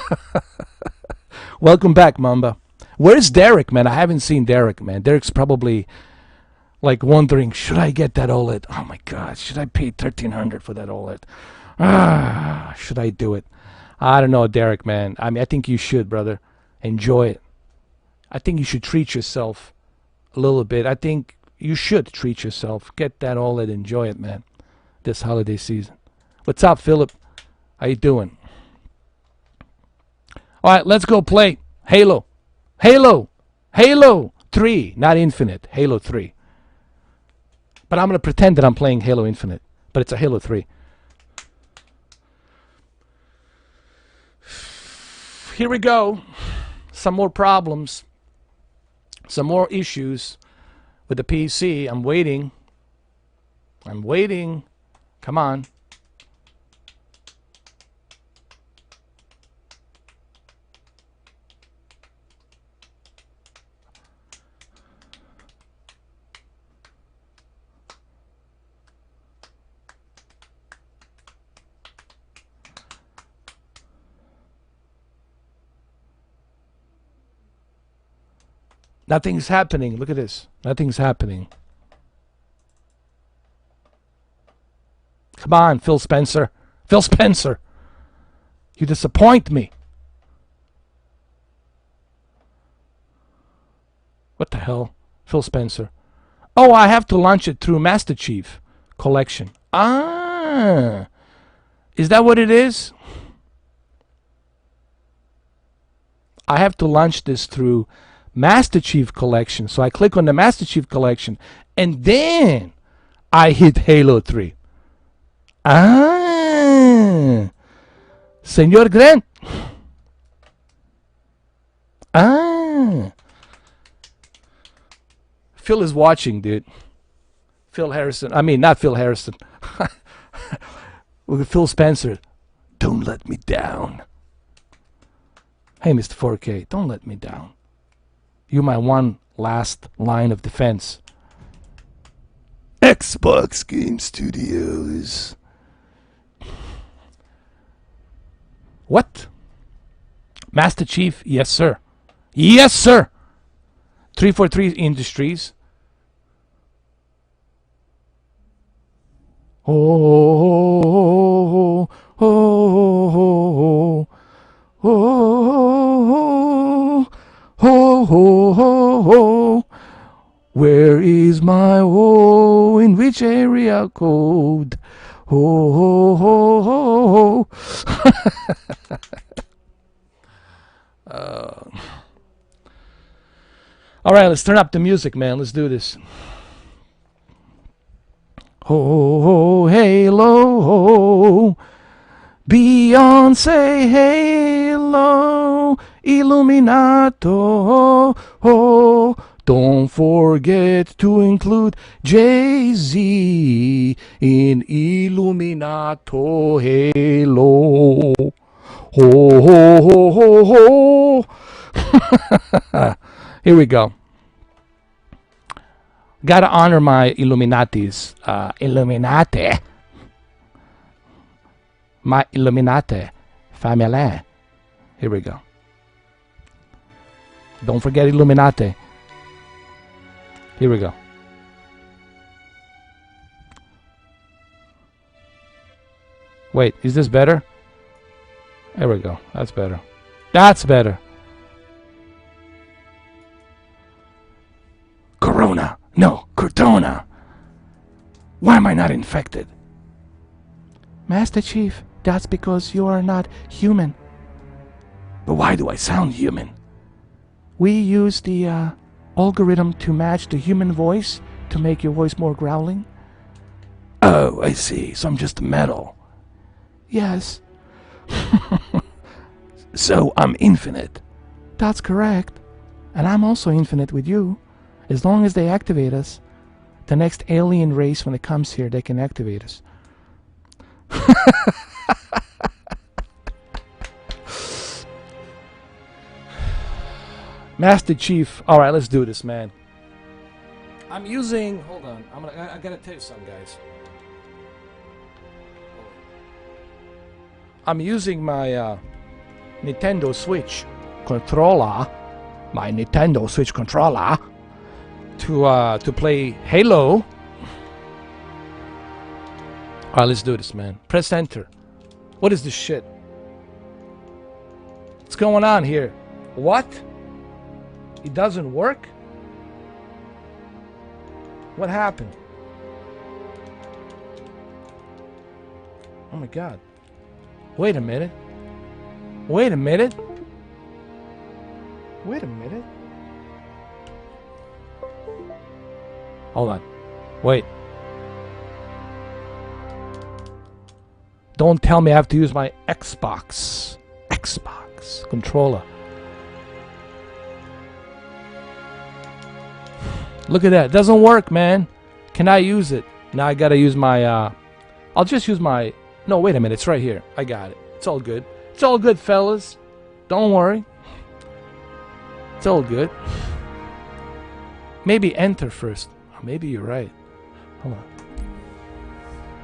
Welcome back, Mamba. Where's Derek, man? I haven't seen Derek, man. Derek's probably like wondering, should I get that OLED? Oh my God, should I pay $1,300 for that OLED? Should I do it? I don't know, Derek, man. I mean, I think you should, brother. Enjoy it. I think you should treat yourself a little bit. I think you should treat yourself. Get that OLED. Enjoy it, man. This holiday season. What's up, Philip? How you doing? All right, let's go play Halo. Halo 3, not Infinite. Halo 3. But I'm going to pretend that I'm playing Halo Infinite. But it's a Halo 3. Here we go. Some more problems. Some more issues with the PC. I'm waiting. Come on. Nothing's happening. Look at this. Nothing's happening. Come on, Phil Spencer. Phil Spencer. You disappoint me. What the hell? Phil Spencer. Oh, I have to launch it through Master Chief Collection. Ah. Is that what it is? I have to launch this through Master Chief Collection. So I click on the Master Chief Collection and then I hit Halo 3. Ah. Senor Grant. Ah. Phil is watching, dude. Phil Harrison. I mean, not Phil Harrison. Phil Spencer. Don't let me down. Hey, Mr. 4K, don't let me down. You're my one last line of defense. Xbox Game Studios. What? Master Chief, yes sir. Yes sir. 343 Industries. Oh, oh, oh, oh, oh, where is my oh? In which area code? Oh, all right, let's turn up the music, man. Let's do this. Oh, Halo, Beyonce, Halo, Illuminato. Oh, don't forget to include Jay-Z in Illuminato Halo. Ho, ho, ho, ho, ho. Here we go. Gotta honor my Illuminatis. Illuminati. My Illuminati family. Here we go. Don't forget Illuminati. Here we go. Wait, is this better? There we go. That's better. That's better. Corona. No, Cortona. Why am I not infected? Master Chief, that's because you are not human. But why do I sound human? We use the algorithm to match the human voice to make your voice more growling. Oh, I see. So I'm just metal. Yes. So I'm infinite. That's correct. And I'm also infinite with you. As long as they activate us, the next alien race, when it comes here, they can activate us. Master Chief. All right, let's do this, man. I'm using. Hold on. I gotta tell you something, guys. I'm using my Nintendo Switch controller. My Nintendo Switch controller. To play Halo. Alright, let's do this, man. Press enter. What is this shit? What's going on here? What? It doesn't work? What happened? Oh my god. Wait a minute. Wait a minute. Wait a minute. Hold on. Wait. Don't tell me I have to use my Xbox controller. Look at that. It doesn't work, man. Can I use it? Now I gotta use my I'll just use my no, wait a minute. It's right here. I got it. It's all good. It's all good, fellas. Don't worry. It's all good. Maybe enter first. Maybe you're right. Hold on.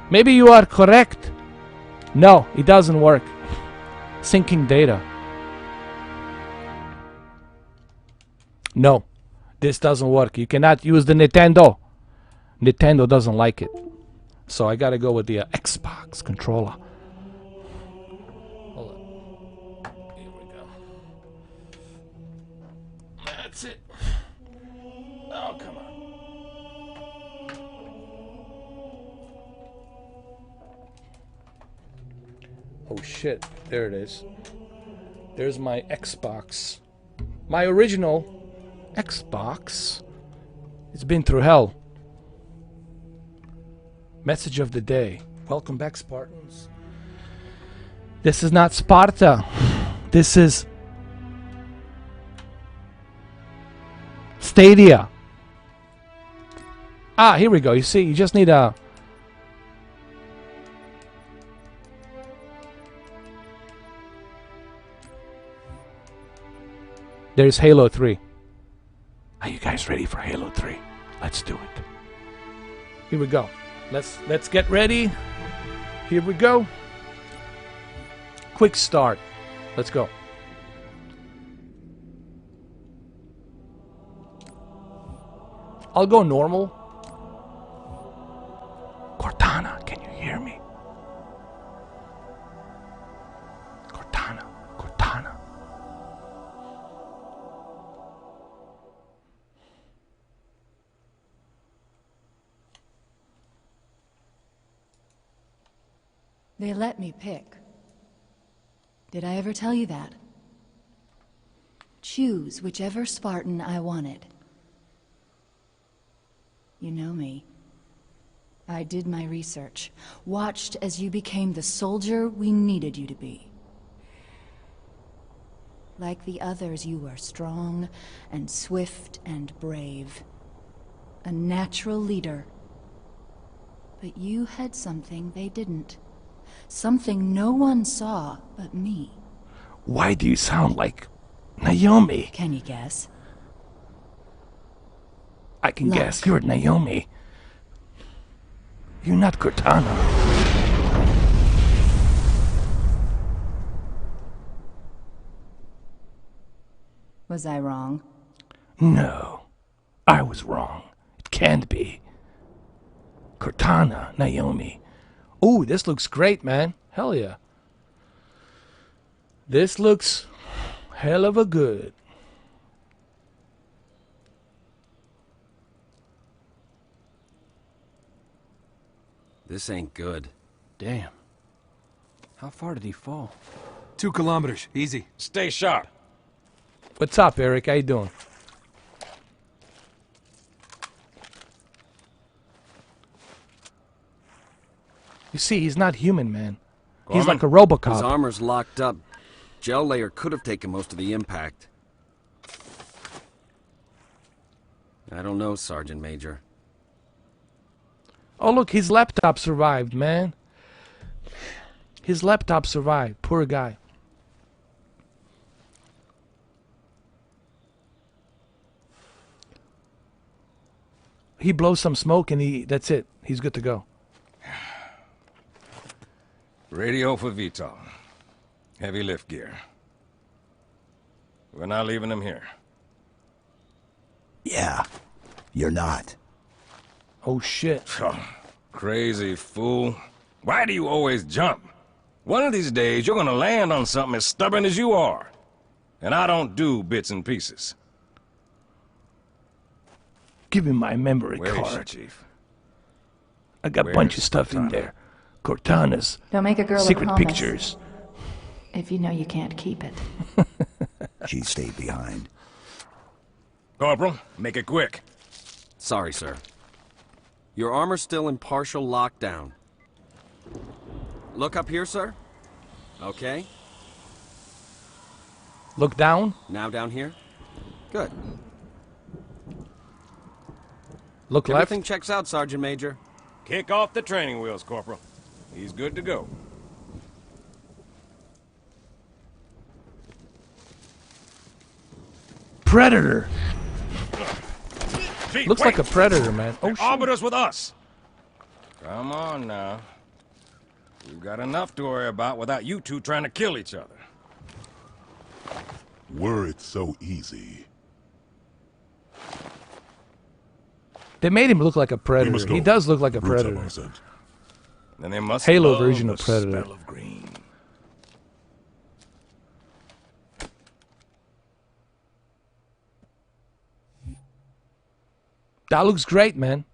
Maybe you are correct. No, it doesn't work. Syncing data. No, this doesn't work. You cannot use the Nintendo. Nintendo doesn't like it. So I gotta go with the Xbox controller. Hold on. Here we go. That's it. Oh, come on. Oh shit, there it is. There's my Xbox. My original Xbox. It's been through hell. Message of the day. Welcome back, Spartans. This is not Sparta. This is Stadia. Ah, here we go. You see, you just need a... There's Halo 3. Are you guys ready for Halo 3? Let's do it. Here we go. Let's get ready. Here we go. Quick start. Let's go. I'll go normal. Cortana, can you hear me? Cortana, Cortana. They let me pick. Did I ever tell you that? Choose whichever Spartan I wanted. You know me. I did my research, watched as you became the soldier we needed you to be. Like the others, you were strong and swift and brave. A natural leader. But you had something they didn't. Something no one saw but me. Why do you sound like Naomi? Can you guess? I can Luck. guess. You're Naomi. You're not Cortana. Was I wrong? No. I was wrong. It can't be. Cortana, Naomi. Ooh, this looks great, man. Hell yeah. This looks hell of a good. This ain't good. Damn. How far did he fall? 2 kilometers. Easy. Stay sharp. What's up, Eric? How you doing? You see, he's not human, man. He's like a His Robocop. armor's locked up. Gel layer could have taken most of the impact. I don't know, Sergeant Major. Oh, look, his laptop survived, man. His laptop survived. Poor guy. He blows some smoke and that's it. He's good to go. Radio for VTOL. Heavy lift gear. We're not leaving him here. Yeah, you're not. Oh, shit. Oh, crazy fool. Why do you always jump? One of these days, you're gonna land on something as stubborn as you are. And I don't do bits and pieces. Give him my memory Where is she, card. Chief? I got a bunch of Where's stuff in Cortana? there. Cortana's Don't make a girl secret a promise pictures. if you know you can't keep it. She stayed behind. Corporal, make it quick. Sorry, sir. Your armor's still in partial lockdown. Look up here, sir. Okay. Look down. Now down here. Good. Look left. Everything checks out, Sergeant Major. Kick off the training wheels, Corporal. He's good to go. Predator. Chief, Looks wait. like a predator, man. Oh, The shit. arbiter's with us. Come on now. We've got enough to worry about without you two trying to kill each other. Were it so easy. They made him look like a We predator. must go. He does look like a Routes have predator. our scent. Then they must Halo love version the of Predator. smell of green. That looks great, man.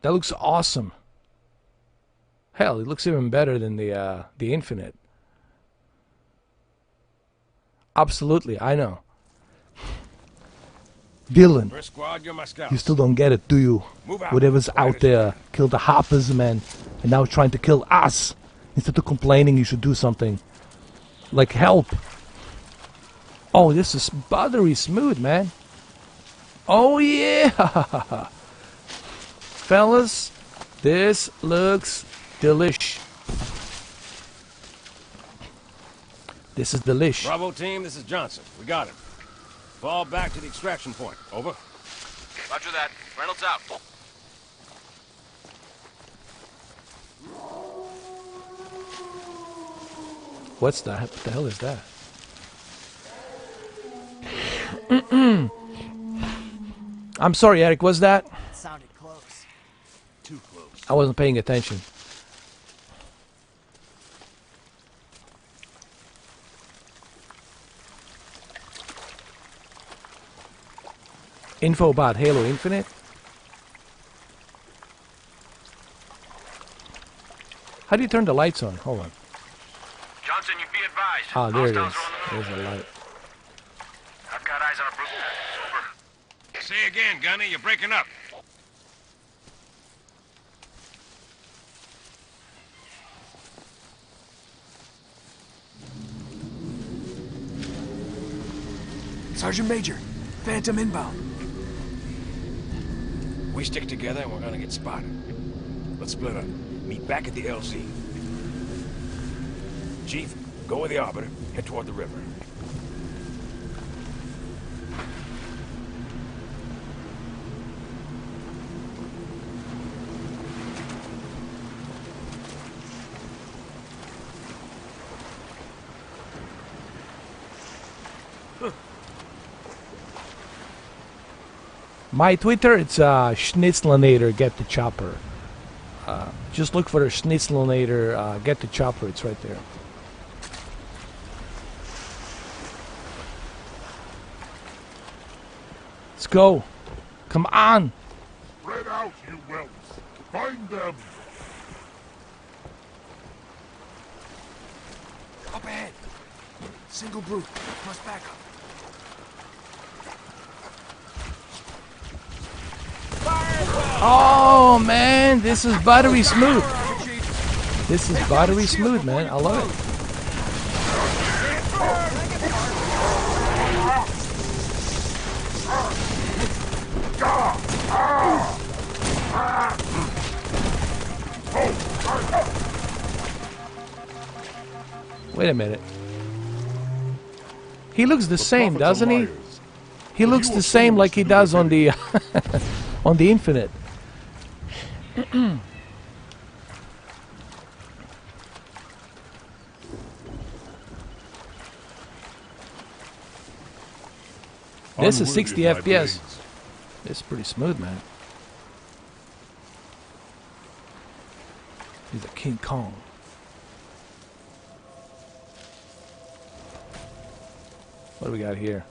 That looks awesome. Hell, it looks even better than the Infinite. Absolutely, I know. Dylan, First squad, you're my scout. you still don't get it, do you? Move out. Whatever's Right out as- there killed the Hoppers, man, and now trying to kill us. Instead of complaining, you should do something. Like help. Oh, this is buttery smooth, man. Oh yeah! Fellas, this looks delish. This is delish. Bravo team, this is Johnson. We got him. Fall back to the extraction point. Over. Roger that. Reynolds out. What's that? What the hell is that? I'm sorry, Eric, was that? Sounded close. Too close. I wasn't paying attention. Info about Halo Infinite? How do you turn the lights on? Hold on. Johnson, you be advised. Ah, there it is. Hostiles are on the move. There's a light. I've got eyes on a brute. Over. Say again, Gunny, you're breaking up. Sergeant Major, Phantom inbound. We stick together and we're gonna get spotted. Let's split up. Meet back at the LZ. Chief, go with the Arbiter. Head toward the river. My Twitter, it's Schnitzlinator, get the chopper. Just look for Schnitzlinator, get the chopper, it's right there. Let's go. Come on. Spread out, you whelps. Find them. Up ahead. Single brute, plus backup. Oh man, this is buttery smooth. This is buttery smooth, man. I love it. Wait a minute. He looks the same, doesn't he? He looks the same like he does on the on the Infinite. This is 60 FPS. This is pretty smooth, man. He's a King Kong. What do we got here?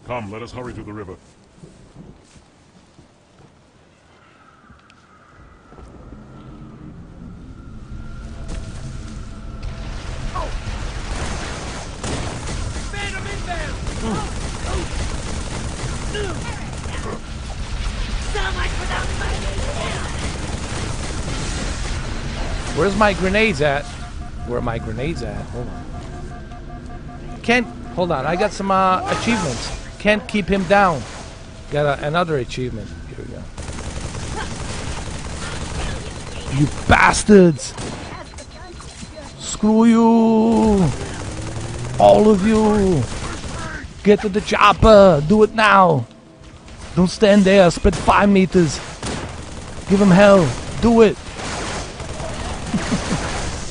Come, let us hurry to the river. Where's my grenades at? Where are my grenades at? Hold on. Can't. Hold on. I got some achievements. Can't keep him down. Got another achievement. Here we go. You bastards! Screw you! All of you! Get to the chopper! Do it now! Don't stand there. Spread 5 meters. Give him hell. Do it.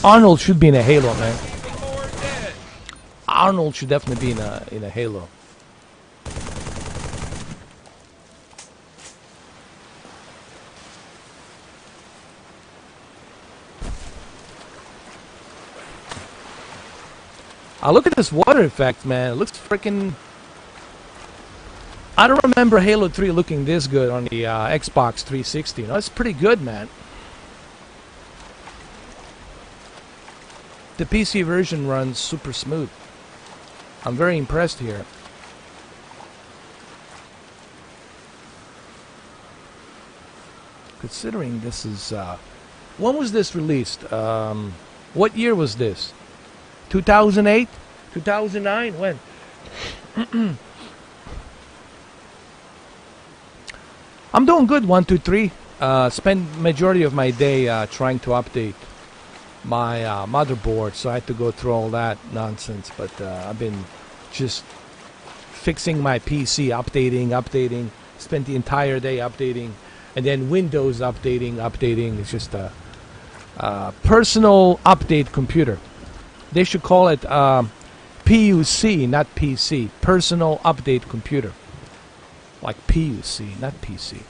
Arnold should be in a Halo, man. Arnold should definitely be in a Halo. Look at this water effect, man. It looks freaking... I don't remember Halo 3 looking this good on the Xbox 360. No, it's pretty good, man. The PC version runs super smooth. I'm very impressed here. Considering this is... when was this released? What year was this? 2008? 2009? When? I'm doing good, 123. Spend majority of my day trying to update my motherboard, so I had to go through all that nonsense. But I've been just fixing my PC, updating. Spent the entire day updating, and then Windows updating. It's just a personal update computer. They should call it PUC, not PC. Personal update computer. Like PUC, not PC.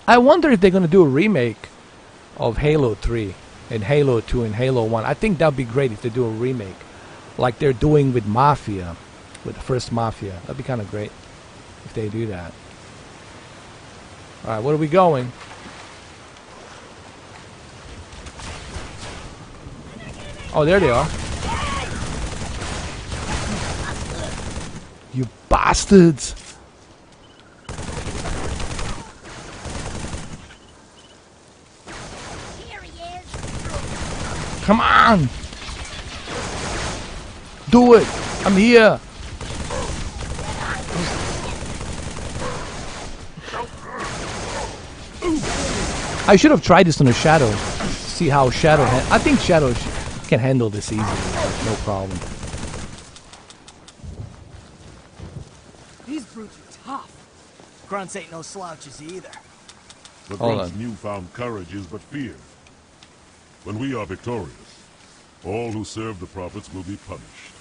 I wonder if they're going to do a remake of Halo 3 and Halo 2 and Halo 1. I think that would be great if they do a remake like they're doing with Mafia, with the first Mafia. That'd be kind of great if they do that. Alright, where are we going? Oh, there they are. You bastards! Come on! Do it! I'm here! I should have tried this on a Shadow. See how Shadow... I think Shadow can handle this easily. Like, no problem. These brutes are tough. Grunts ain't no slouches either. The Hold Grunt's on. newfound courage is but fear. When we are victorious, all who serve the prophets will be punished.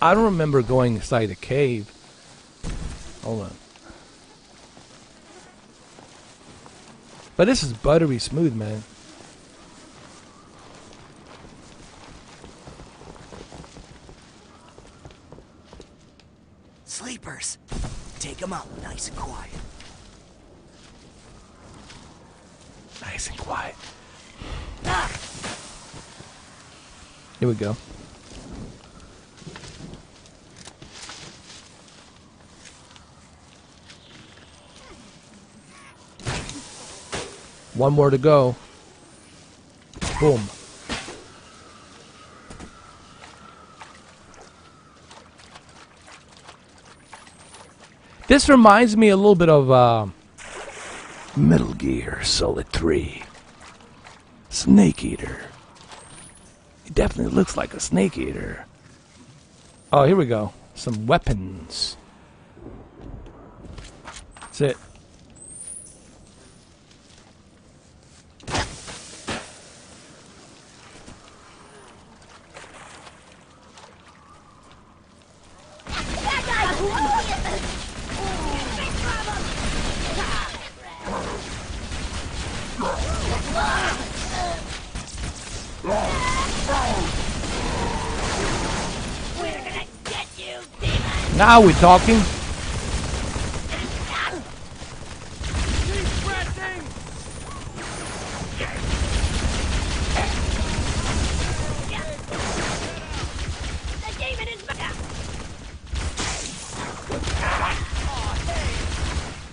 I don't remember going inside a cave. Hold on. But this is buttery smooth, man. Sleepers. Take them out nice and quiet. Nice and quiet. Here we go. One more to go. Boom. This reminds me a little bit of Metal Gear Solid 3. Snake Eater. It definitely looks like a Snake Eater. Oh, here we go. Some weapons. That's it. Now we're talking.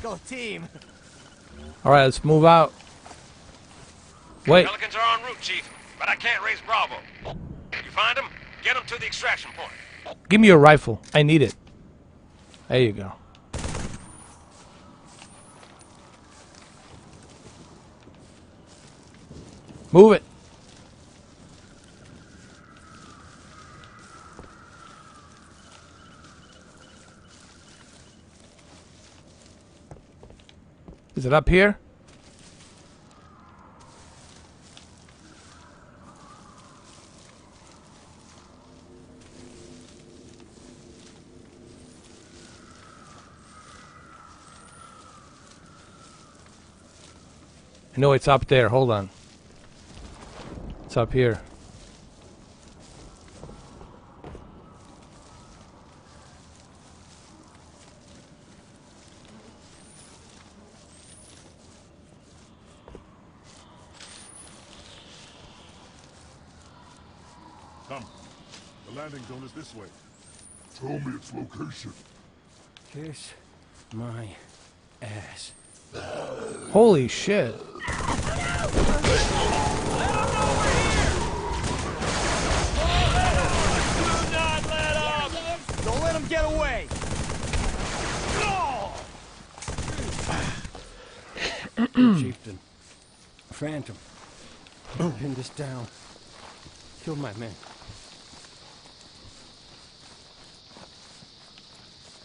Go team. All right, let's move out. Wait. Pelicans are en route, Chief, but I can't raise Bravo. You find them? Get them to the extraction point. Give me your rifle. I need it. There you go. Move it. Is it up here? No, it's up there. Hold on. It's up here. Come. The landing zone is this way. Tell me its location. Kiss my ass. Holy shit. Don't let him get away! Chieftain. Phantom. Pin this down. Killed my men.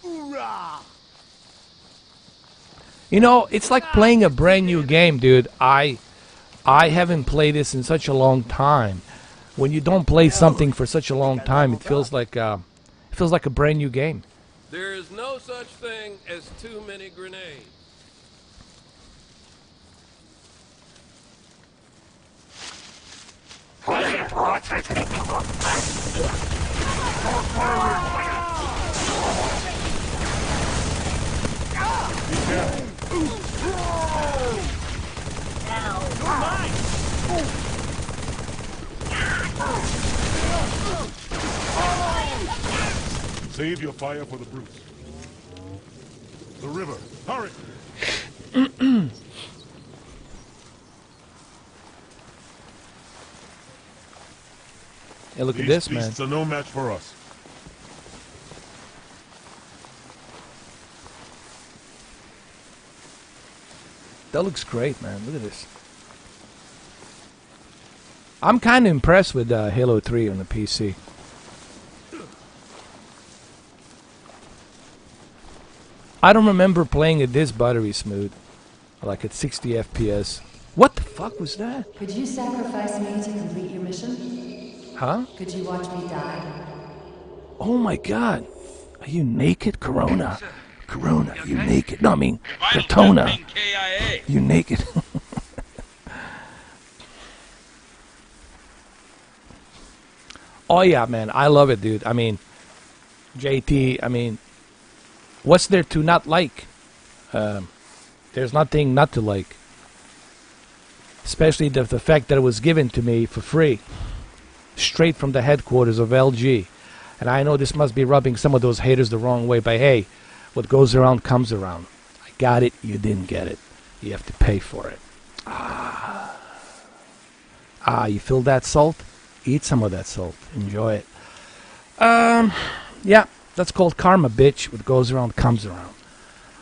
Hoorah! You know, it's like playing a brand new game, dude. I haven't played this in such a long time. When you don't play something for such a long time, it feels like a brand new game. There is no such thing as too many grenades. Save your fire for the brutes. The river. Hurry! Hey, look at These this, man. beasts are no match for us. That looks great, man. Look at this. I'm kind of impressed with Halo 3 on the PC. I don't remember playing it this buttery smooth, like at 60 FPS. What the fuck was that? Could you sacrifice me to complete your mission? Huh? Could you watch me die? Oh my god. Are you naked, Corona? Corona, you naked? No, I mean, Cortona. You naked? Oh yeah, man. I love it, dude. I mean, JT, I mean, what's there to not like? There's nothing not to like. Especially the fact that it was given to me for free. Straight from the headquarters of LG. And I know this must be rubbing some of those haters the wrong way, but hey, what goes around comes around. I got it, you didn't get it. You have to pay for it. You feel that salt? Eat some of that salt. Enjoy it. Yeah, that's called karma, bitch. What goes around comes around.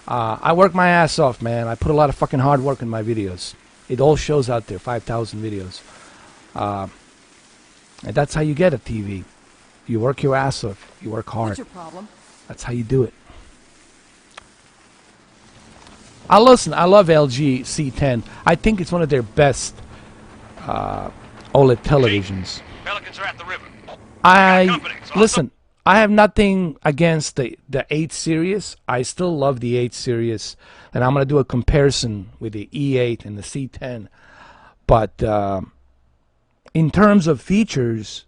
I work my ass off, man. I put a lot of fucking hard work in my videos. It all shows out there, 5,000 videos. And that's how you get a TV. You work your ass off. You work hard. What's your problem? That's how you do it. I love LG C10. I think it's one of their best OLED televisions. Pelicans are at the river. Listen, I have nothing against the 8 series. I still love the 8 series. And I'm going to do a comparison with the E8 and the C10. But in terms of features,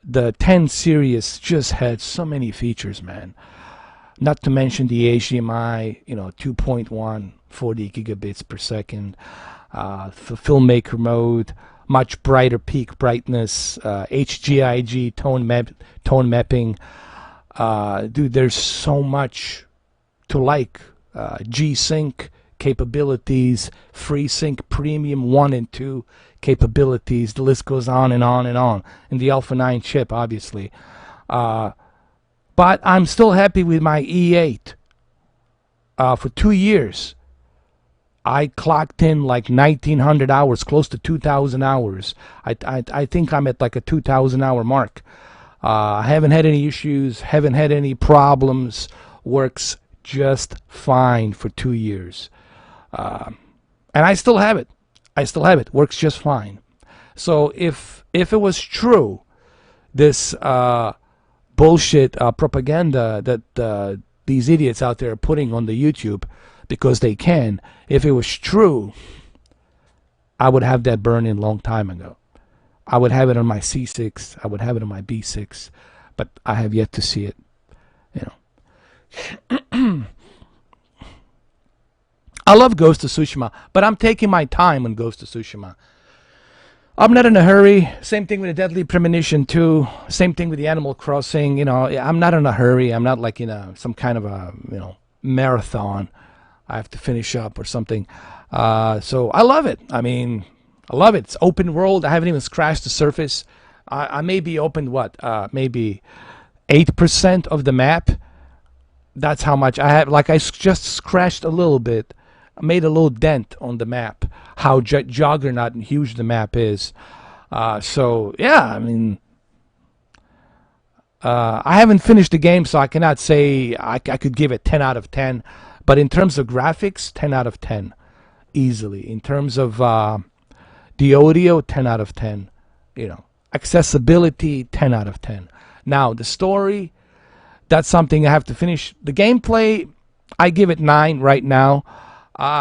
the 10 series just had so many features, man. Not to mention the HDMI, 2.1, 40 gigabits per second, for filmmaker mode, much brighter peak brightness, HGIG tone mapping. Dude, there's so much to like. G-Sync capabilities, FreeSync Premium 1 and 2 capabilities. The list goes on and on and on. And the Alpha 9 chip, obviously. But I'm still happy with my E8. For 2 years, I clocked in like 1,900 hours, close to 2,000 hours. I think I'm at like a 2,000 hour mark. I haven't had any issues, haven't had any problems. Works just fine for 2 years. And I still have it. Works just fine. So if it was true, this bullshit propaganda that these idiots out there are putting on the YouTube because they can, if it was true, I would have that burn in long time ago. I would have it on my C6. I would have it on my B6. But I have yet to see it. I love Ghost of Tsushima, but I'm taking my time on Ghost of Tsushima. I'm not in a hurry. Same thing with the Deadly Premonition 2. Same thing with the Animal Crossing. I'm not in a hurry. I'm not like in some kind of a marathon. I have to finish up or something. So I love it. I mean, I love it. It's open world. I haven't even scratched the surface. I maybe opened maybe 8% of the map. That's how much I have. Like I just scratched a little bit. I made a little dent on the map. How juggernaut and huge the map is. So yeah, I mean, I haven't finished the game, so I cannot say I could give it 10 out of 10. But in terms of graphics, 10 out of 10, easily. In terms of the audio, 10 out of 10. You know, accessibility, 10 out of 10. Now the story, that's something I have to finish. The gameplay, I give it 9 right now.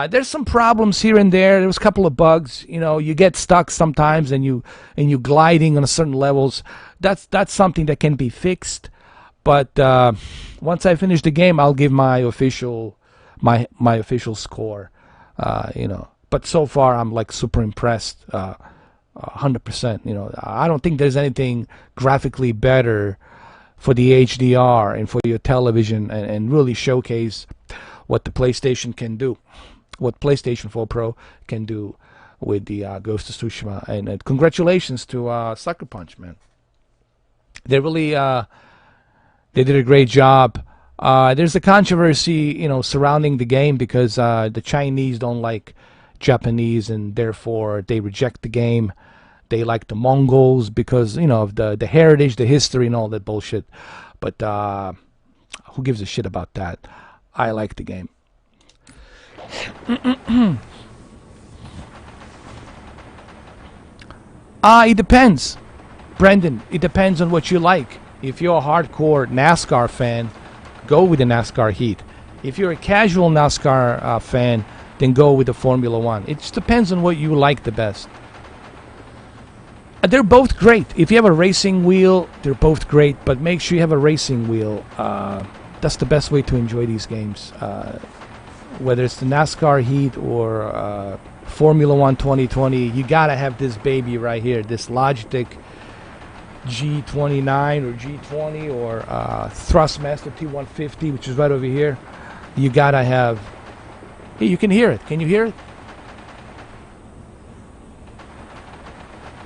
There's some problems here and there. There's a couple of bugs. You know, you get stuck sometimes, and you gliding on certain levels. That's something that can be fixed. But once I finish the game, I'll give my official score. You know, but so far I'm like super impressed. 100%. You know, I don't think there's anything graphically better for the HDR and for your television, and really showcase what the PlayStation can do, what PlayStation 4 Pro can do with the Ghost of Tsushima. And congratulations to Sucker Punch, man. They really they did a great job. There's a controversy, you know, surrounding the game because the Chinese don't like Japanese, and therefore they reject the game. They like the Mongols because, you know, of the heritage, the history, and all that bullshit. But who gives a shit about that? I like the game. It depends, Brendan. It depends on what you like. If you're a hardcore NASCAR fan, go with the NASCAR Heat. If you're a casual NASCAR fan, then go with the Formula One. It just depends on what you like the best. They're both great. If you have a racing wheel, they're both great, but make sure you have a racing wheel. That's the best way to enjoy these games. Whether it's the NASCAR Heat or Formula One 2020, you gotta have this baby right here, this Logitech G29 or G20 or Thrustmaster T150, which is right over here. You gotta have. Hey, you can hear it. Can you hear it?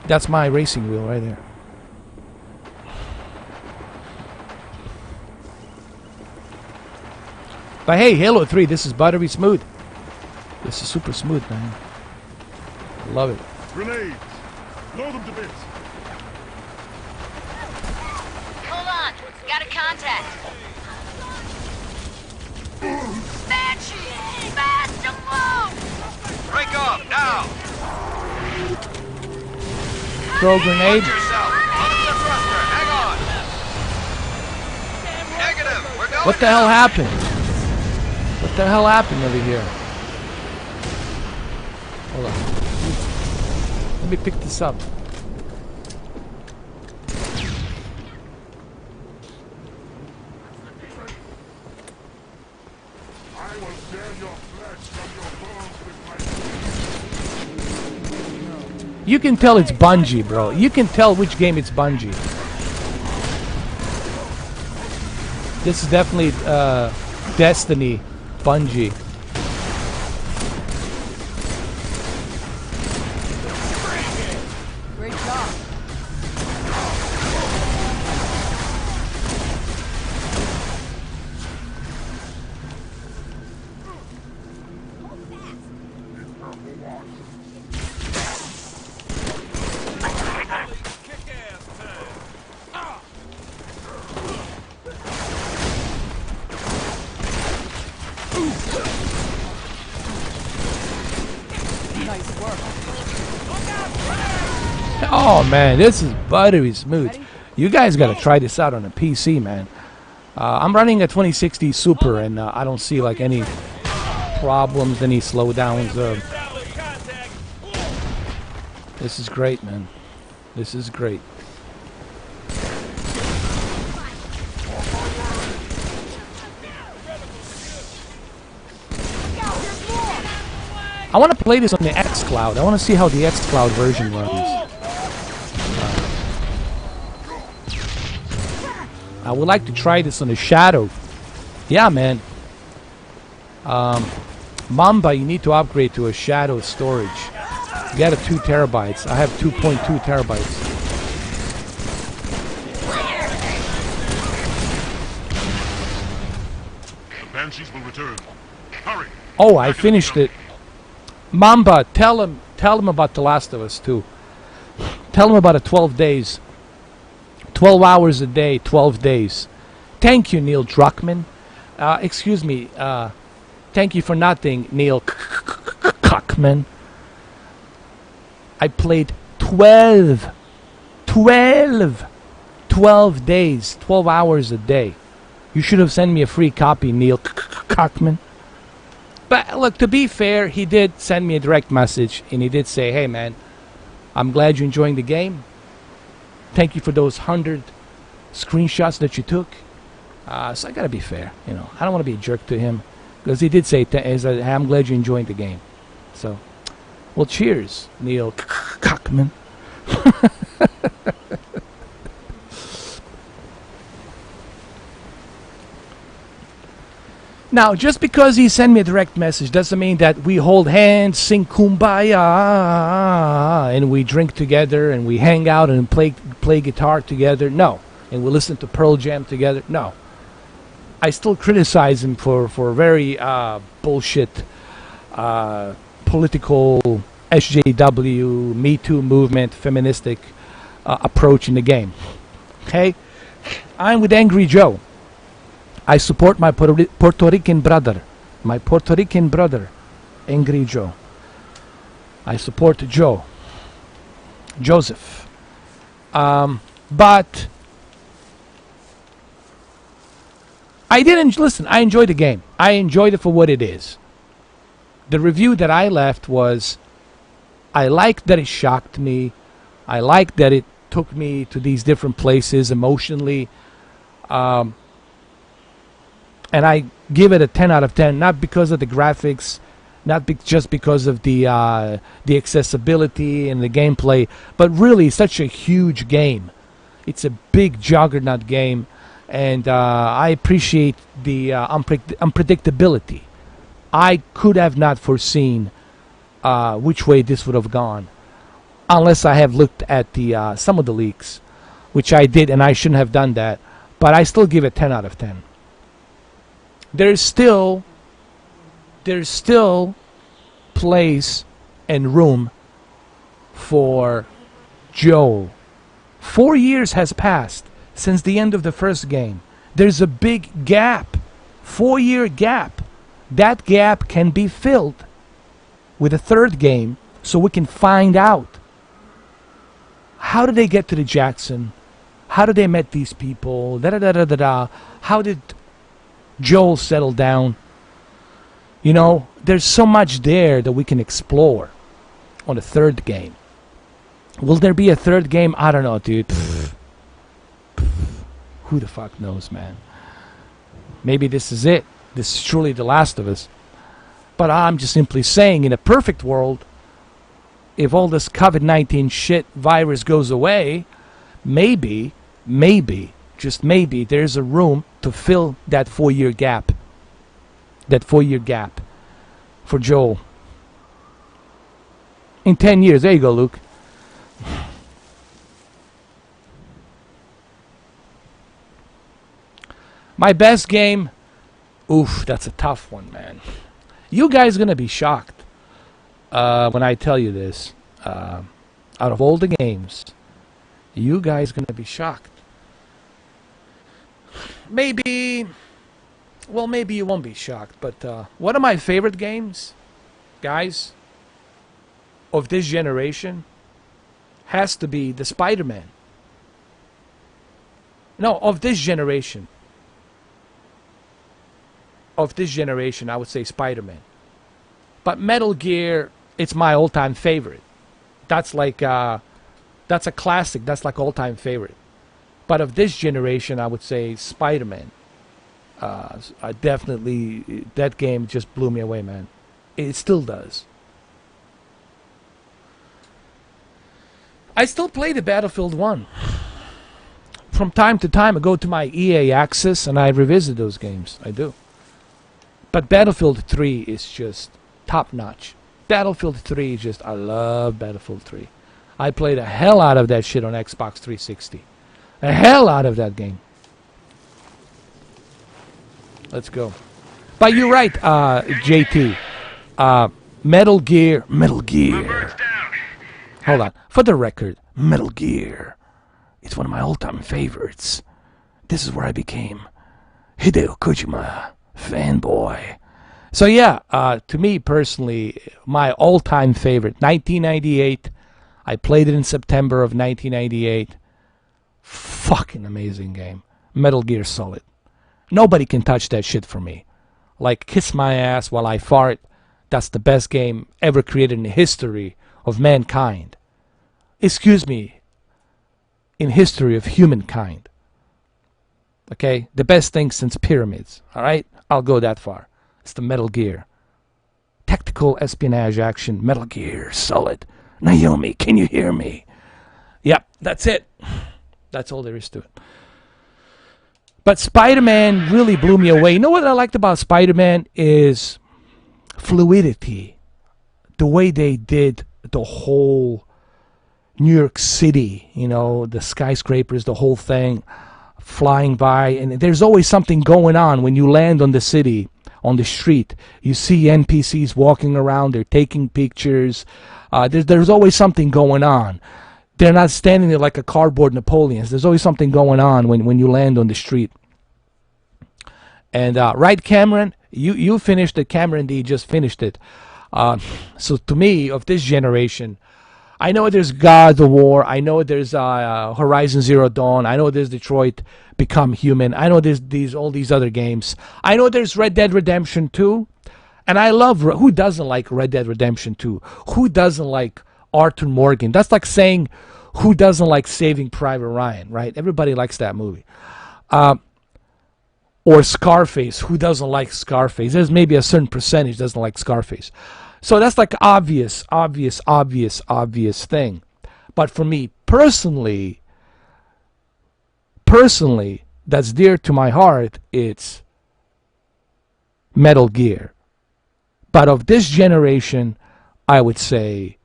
That's my racing wheel right there. But hey, Halo 3, this is buttery smooth. This is super smooth, man. Love it. Grenades! Load them to bits! Hold on, got a contact. Banshee! Fast to move! Break off, now! Throw a grenade. Watch yourself! Hold the thruster, hang on! Negative, we're going What the hell happened? What the hell happened over here? Hold on. Let me pick this up. I will tear your flesh from your bones with my... You can tell it's Bungie, bro. You can tell which game it's Bungie. This is definitely Destiny, Bungie. Great job. Nice work. Oh man, this is buttery smooth. You guys gotta try this out on a PC, man. I'm running a 2060 Super, and I don't see like any problems, any slowdowns. This is great, man. This is great. I want to play this on the xCloud. I want to see how the xCloud version runs. I would like to try this on the Shadow. Yeah, man. Mamba, you need to upgrade to a shadow storage. You got a 2 terabytes. I have 2.2 terabytes. The Banshees will return. Hurry! Oh, I finished it. Mamba, tell him about The Last of Us 2. Tell him about it 12 days. 12 hours a day, 12 days. Thank you, Neil Druckmann. Excuse me. Thank you for nothing, Neil Cockman. I played 12 days, 12 hours a day. You should have sent me a free copy, Neil Cockman. But look, to be fair, he did send me a direct message, and he did say, hey man, I'm glad you're enjoying the game. Thank you for those 100 screenshots that you took. So I gotta be fair, you know. I don't want to be a jerk to him, because he did say, I'm glad you're enjoying the game. So, well, cheers, Neil Cockman. Now, just because he sent me a direct message doesn't mean that we hold hands, sing kumbaya, and we drink together, and we hang out and play guitar together. No. And we listen to Pearl Jam together. No. I still criticize him for very bullshit political SJW, Me Too movement, feministic approach in the game. Okay? I'm with Angry Joe. I support my Puerto Rican brother. My Puerto Rican brother, Angry Joe. I support Joe. Joseph. But I didn't listen. I enjoyed the game. I enjoyed it for what it is. The review that I left was, I liked that it shocked me. I liked that it took me to these different places emotionally. And I give it a 10 out of 10, not because of the graphics, not just because of the accessibility and the gameplay, but really such a huge game. It's a big juggernaut game, and I appreciate the unpredictability. I could have not foreseen which way this would have gone, unless I have looked at the some of the leaks, which I did, and I shouldn't have done that. But I still give it 10 out of 10. There's still place and room for Joel. 4 years has passed since the end of the first game. There's a big gap, 4-year gap. That gap can be filled with a third game, so we can find out how did they get to the Jackson, how did they met these people, how did Joel settle down. You know, there's so much there that we can explore on a third game. Will there be a third game? I don't know, dude. Who the fuck knows, man? Maybe this is it. This is truly The Last of Us. But I'm just simply saying, in a perfect world, if all this COVID-19 shit virus goes away, maybe, just maybe, there's a room to fill that 4-year gap. That 4-year gap for Joel. In 10 years. There you go, Luke. My best game. Oof, that's a tough one, man. You guys gonna be shocked when I tell you this. Out of all the games, you guys gonna be shocked. Maybe you won't be shocked, but one of my favorite games, guys, of this generation has to be the Spider-Man. No, of this generation. Of this generation, I would say Spider-Man. But Metal Gear, it's my all-time favorite. That's like, that's a classic. That's like all-time favorite. But of this generation, I would say Spider-Man. I definitely, that game just blew me away, man. It still does. I still play the Battlefield 1. From time to time, I go to my EA Access and I revisit those games. I do. But Battlefield 3 is just top notch. Battlefield 3 is just, I love Battlefield 3. I played the hell out of that shit on Xbox 360. The hell out of that game. Let's go. But you're right, JT. Metal Gear. Hold on. For the record, Metal Gear. It's one of my all-time favorites. This is where I became Hideo Kojima fanboy. So yeah, to me personally, my all-time favorite, 1998. I played it in September of 1998. Fucking amazing game. Metal Gear Solid. Nobody can touch that shit for me. Like, kiss my ass while I fart. That's the best game ever created in the history of mankind. Excuse me, in history of humankind. Okay? The best thing since pyramids. Alright? I'll go that far. It's the Metal Gear. Tactical espionage action. Metal Gear Solid. Naomi, can you hear me? Yep, that's it. That's all there is to it. But Spider-Man really blew me away. You know what I liked about Spider-Man is fluidity. The way they did the whole New York City, you know, the skyscrapers, the whole thing, flying by. And there's always something going on when you land on the city, on the street. You see NPCs walking around, they're taking pictures. There's always something going on. They're not standing there like a cardboard Napoleons. There's always something going on when you land on the street. And right, Cameron, you finished it. Cameron D just finished it. So to me, of this generation, I know there's God of War. I know there's Horizon Zero Dawn. I know there's Detroit Become Human. I know there's all these other games. I know there's Red Dead Redemption 2. And I love, who doesn't like Red Dead Redemption 2? Who doesn't like Arthur Morgan? That's like saying, who doesn't like Saving Private Ryan, right? Everybody likes that movie. Or Scarface. Who doesn't like Scarface? There's maybe a certain percentage doesn't like Scarface. So that's like obvious thing. But for me personally, that's dear to my heart, it's Metal Gear. But of this generation, I would say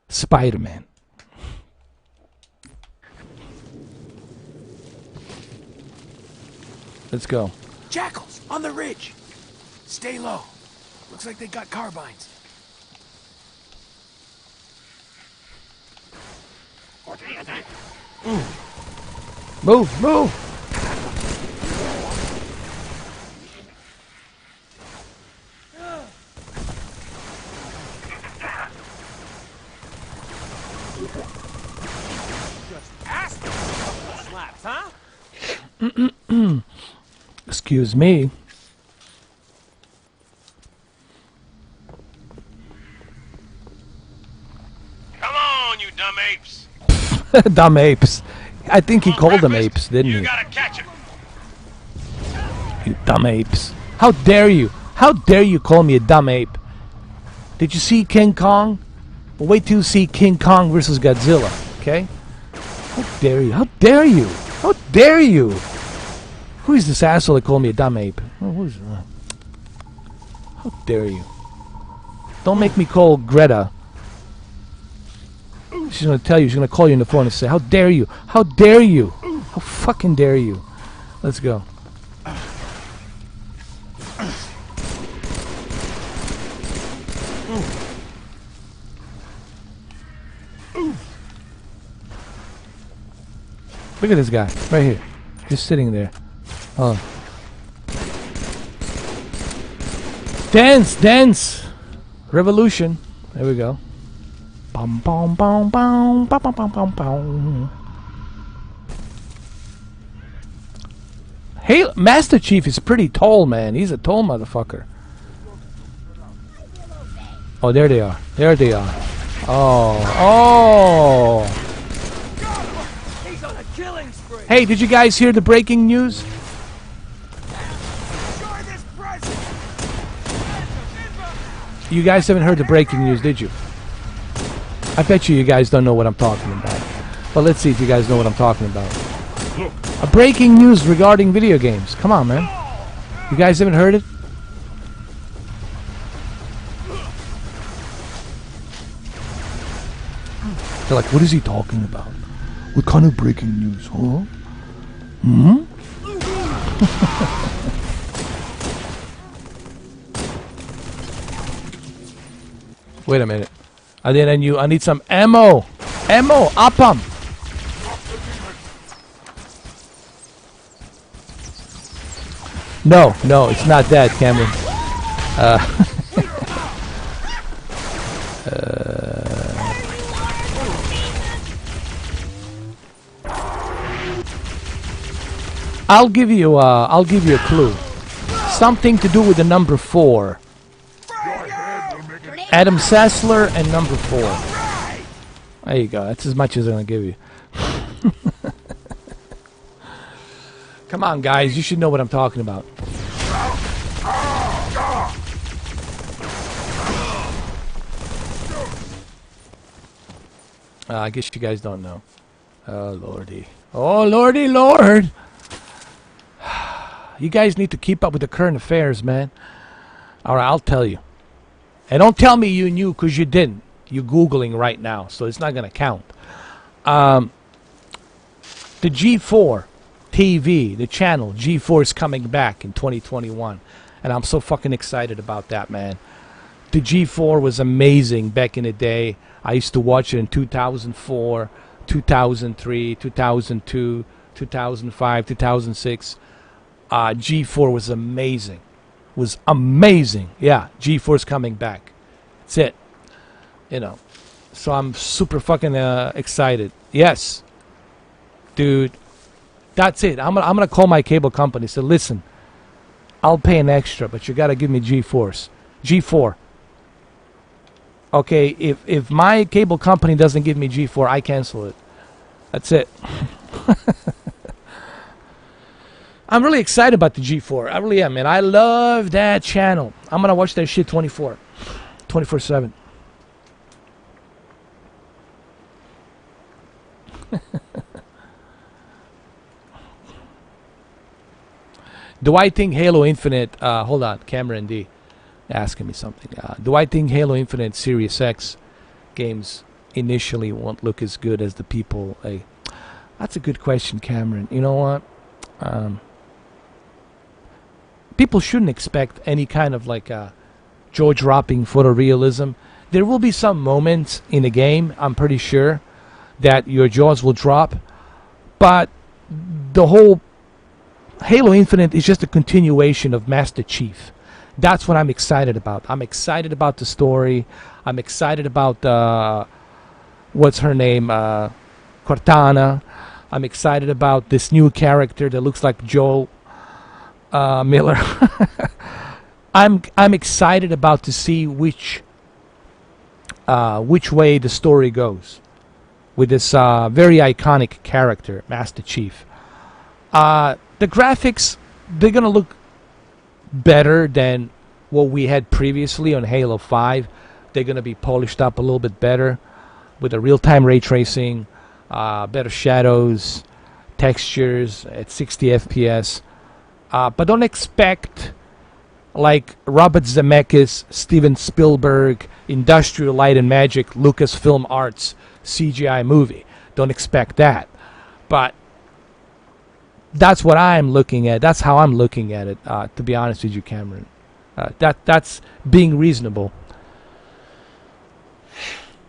Spider-Man. Let's go. Jackals on the ridge. Stay low. Looks like they got carbines. Move. Slaps, huh? Excuse me. Come on, you dumb apes. Dumb apes. I think he called them apes, didn't he? You gotta catch 'em. You dumb apes. How dare you? How dare you call me a dumb ape? Did you see King Kong? Well, wait till you see King Kong versus Godzilla, okay? How dare you? How dare you? How dare you? Who is this asshole that called me a dumb ape? Oh, who is that? How dare you? Don't make me call Greta. She's gonna tell you, she's gonna call you on the phone and say, how dare you? How dare you? How fucking dare you? Let's go. Look at this guy, right here. Just sitting there. Oh. Dance! Revolution. There we go. Bum bum bum bum bum bum bum bum bum. Hey, Master Chief is pretty tall, man. He's a tall motherfucker. Oh, there they are. There they are. Oh. Hey, did you guys hear the breaking news? You guys haven't heard the breaking news, did you? I bet you guys don't know what I'm talking about. But let's see if you guys know what I'm talking about. A breaking news regarding video games. Come on, man. You guys haven't heard it? They're like, what is he talking about? What kind of breaking news, huh? Hmm? Wait a minute. I need some ammo. Ammo, Appam. No, it's not that, Cameron. I'll give you a clue. Something to do with the number 4. Adam Sessler and number 4. There you go. That's as much as I'm gonna give you. Come on, guys. You should know what I'm talking about. I guess you guys don't know. Oh, lordy. Oh, lordy, lord. You guys need to keep up with the current affairs, man. Alright, I'll tell you. And don't tell me you knew, because you didn't. You're Googling right now, so it's not going to count. The G4 TV, the channel, G4 is coming back in 2021. And I'm so fucking excited about that, man. The G4 was amazing back in the day. I used to watch it in 2004, 2003, 2002, 2005, 2006. G4 was amazing. Was amazing. Yeah, G4's coming back. That's it. You know. So I'm super fucking excited. Yes. Dude. That's it. I'm gonna call my cable company. Say, listen, I'll pay an extra, but you gotta give me G4s. G4. Okay, if my cable company doesn't give me G4, I cancel it. That's it. I'm really excited about the G4. I really am, man. I love that channel. I'm going to watch that shit 24/7. Do I think Halo Infinite... hold on, Cameron D. asking me something. Do I think Halo Infinite Series X games initially won't look as good as the people... That's a good question, Cameron. You know what? People shouldn't expect any kind of jaw-dropping photorealism. There will be some moments in the game, I'm pretty sure, that your jaws will drop. But the whole Halo Infinite is just a continuation of Master Chief. That's what I'm excited about. I'm excited about the story. I'm excited about, what's her name, Cortana. I'm excited about this new character that looks like Joel Miller. I'm excited about to see which way the story goes with this very iconic character, Master Chief. The graphics, they're gonna look better than what we had previously on Halo 5. They're gonna be polished up a little bit better with the real-time ray tracing, better shadows, textures at 60 FPS. But don't expect like Robert Zemeckis, Steven Spielberg, Industrial Light and Magic, Lucasfilm Arts CGI movie. Don't expect that. But that's what I'm looking at. That's how I'm looking at it, to be honest with you, Cameron. That's being reasonable.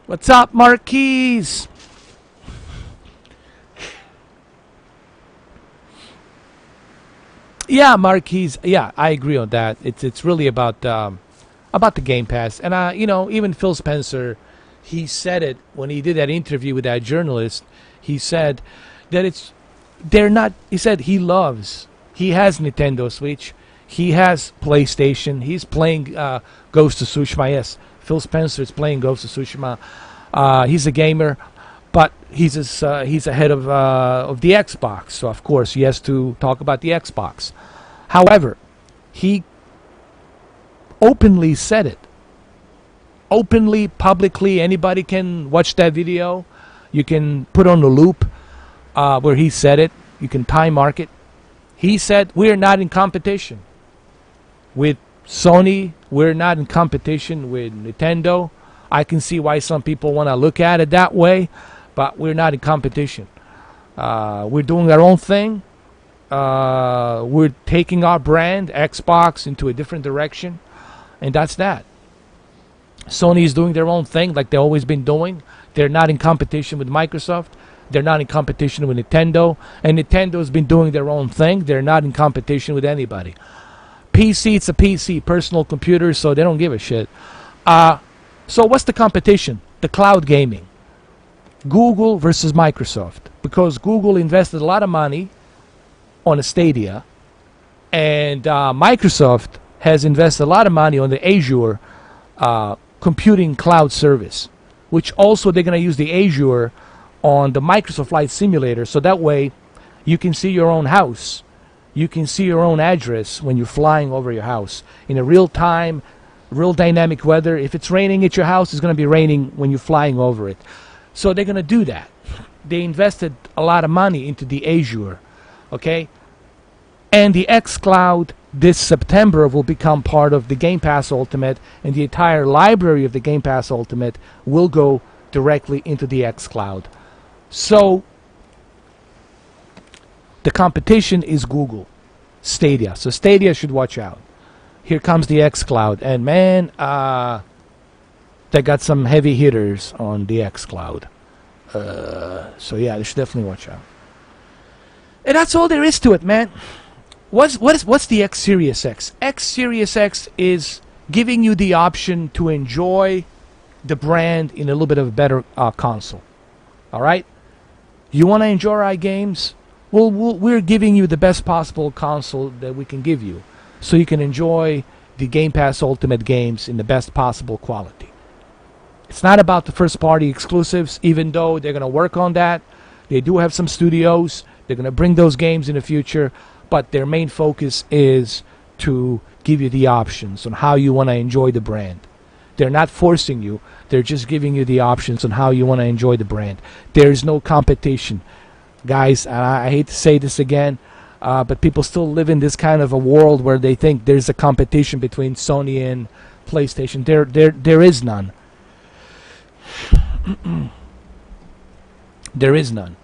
What's up, Marquise? Yeah, Marquise. Yeah, I agree on that. It's really about the Game Pass, and even Phil Spencer, he said it when he did that interview with that journalist. He said that they're not. He said he has Nintendo Switch, he has PlayStation, he's playing Ghost of Tsushima. Yes, Phil Spencer is playing Ghost of Tsushima. He's a gamer, but he's ahead of the Xbox, so of course he has to talk about the Xbox. However, he openly said it. Openly, publicly, anybody can watch that video. You can put on the loop where he said it. You can time mark it. He said, we're not in competition with Sony. We're not in competition with Nintendo. I can see why some people want to look at it that way, but we're not in competition. We're doing our own thing. We're taking our brand, Xbox, into a different direction, and that's that. Sony is doing their own thing like they've always been doing. They're not in competition with Microsoft. They're not in competition with Nintendo. And Nintendo's been doing their own thing. They're not in competition with anybody. PC, it's a PC, personal computer, so they don't give a shit. So what's the competition? The cloud gaming. Google versus Microsoft. Because Google invested a lot of money on a Stadia, and Microsoft has invested a lot of money on the Azure computing cloud service, which also they're going to use the Azure on the Microsoft Flight Simulator, so that way you can see your own house. You can see your own address when you're flying over your house in a real time, real dynamic weather. If it's raining at your house, it's going to be raining when you're flying over it. So they're going to do that. They invested a lot of money into the Azure, okay? And the xCloud this September will become part of the Game Pass Ultimate, and the entire library of the Game Pass Ultimate will go directly into the xCloud. So the competition is Google, Stadia. So Stadia should watch out. Here comes the xCloud, and man, they got some heavy hitters on the xCloud. So yeah, they should definitely watch out. And that's all there is to it, man. What's the X Series X? X Series X is giving you the option to enjoy the brand in a little bit of a better console. All right? You want to enjoy our games? Well, we're giving you the best possible console that we can give you, so you can enjoy the Game Pass Ultimate games in the best possible quality. It's not about the first-party exclusives, even though they're going to work on that. They do have some studios. They're going to bring those games in the future. But their main focus is to give you the options on how you want to enjoy the brand. They're not forcing you. They're just giving you the options on how you want to enjoy the brand. There's no competition. Guys, I hate to say this again, but people still live in this kind of a world where they think there's a competition between Sony and PlayStation. There is none. There is none.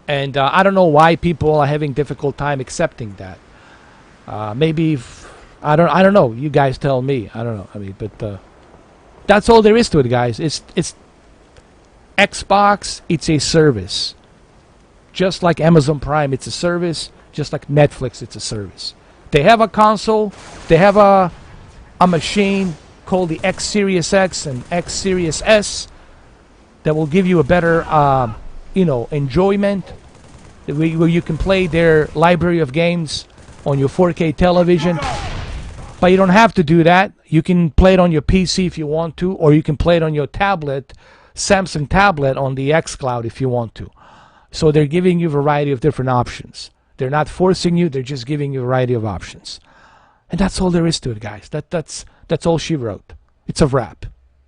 And I don't know why people are having difficult time accepting that. Maybe I don't know. You guys tell me. I don't know. I mean, but that's all there is to it, guys. It's Xbox. It's a service. Just like Amazon Prime, it's a service. Just like Netflix, it's a service. They have a console. They have a machine called the X Series X and X Series S that will give you a better enjoyment, where you can play their library of games on your 4K television. But you don't have to do that. You can play it on your PC if you want to, or you can play it on your tablet, Samsung tablet, on the xCloud if you want to. So they're giving you a variety of different options. They're not forcing you, they're just giving you a variety of options. And that's all there is to it, guys. That's all she wrote. It's a wrap.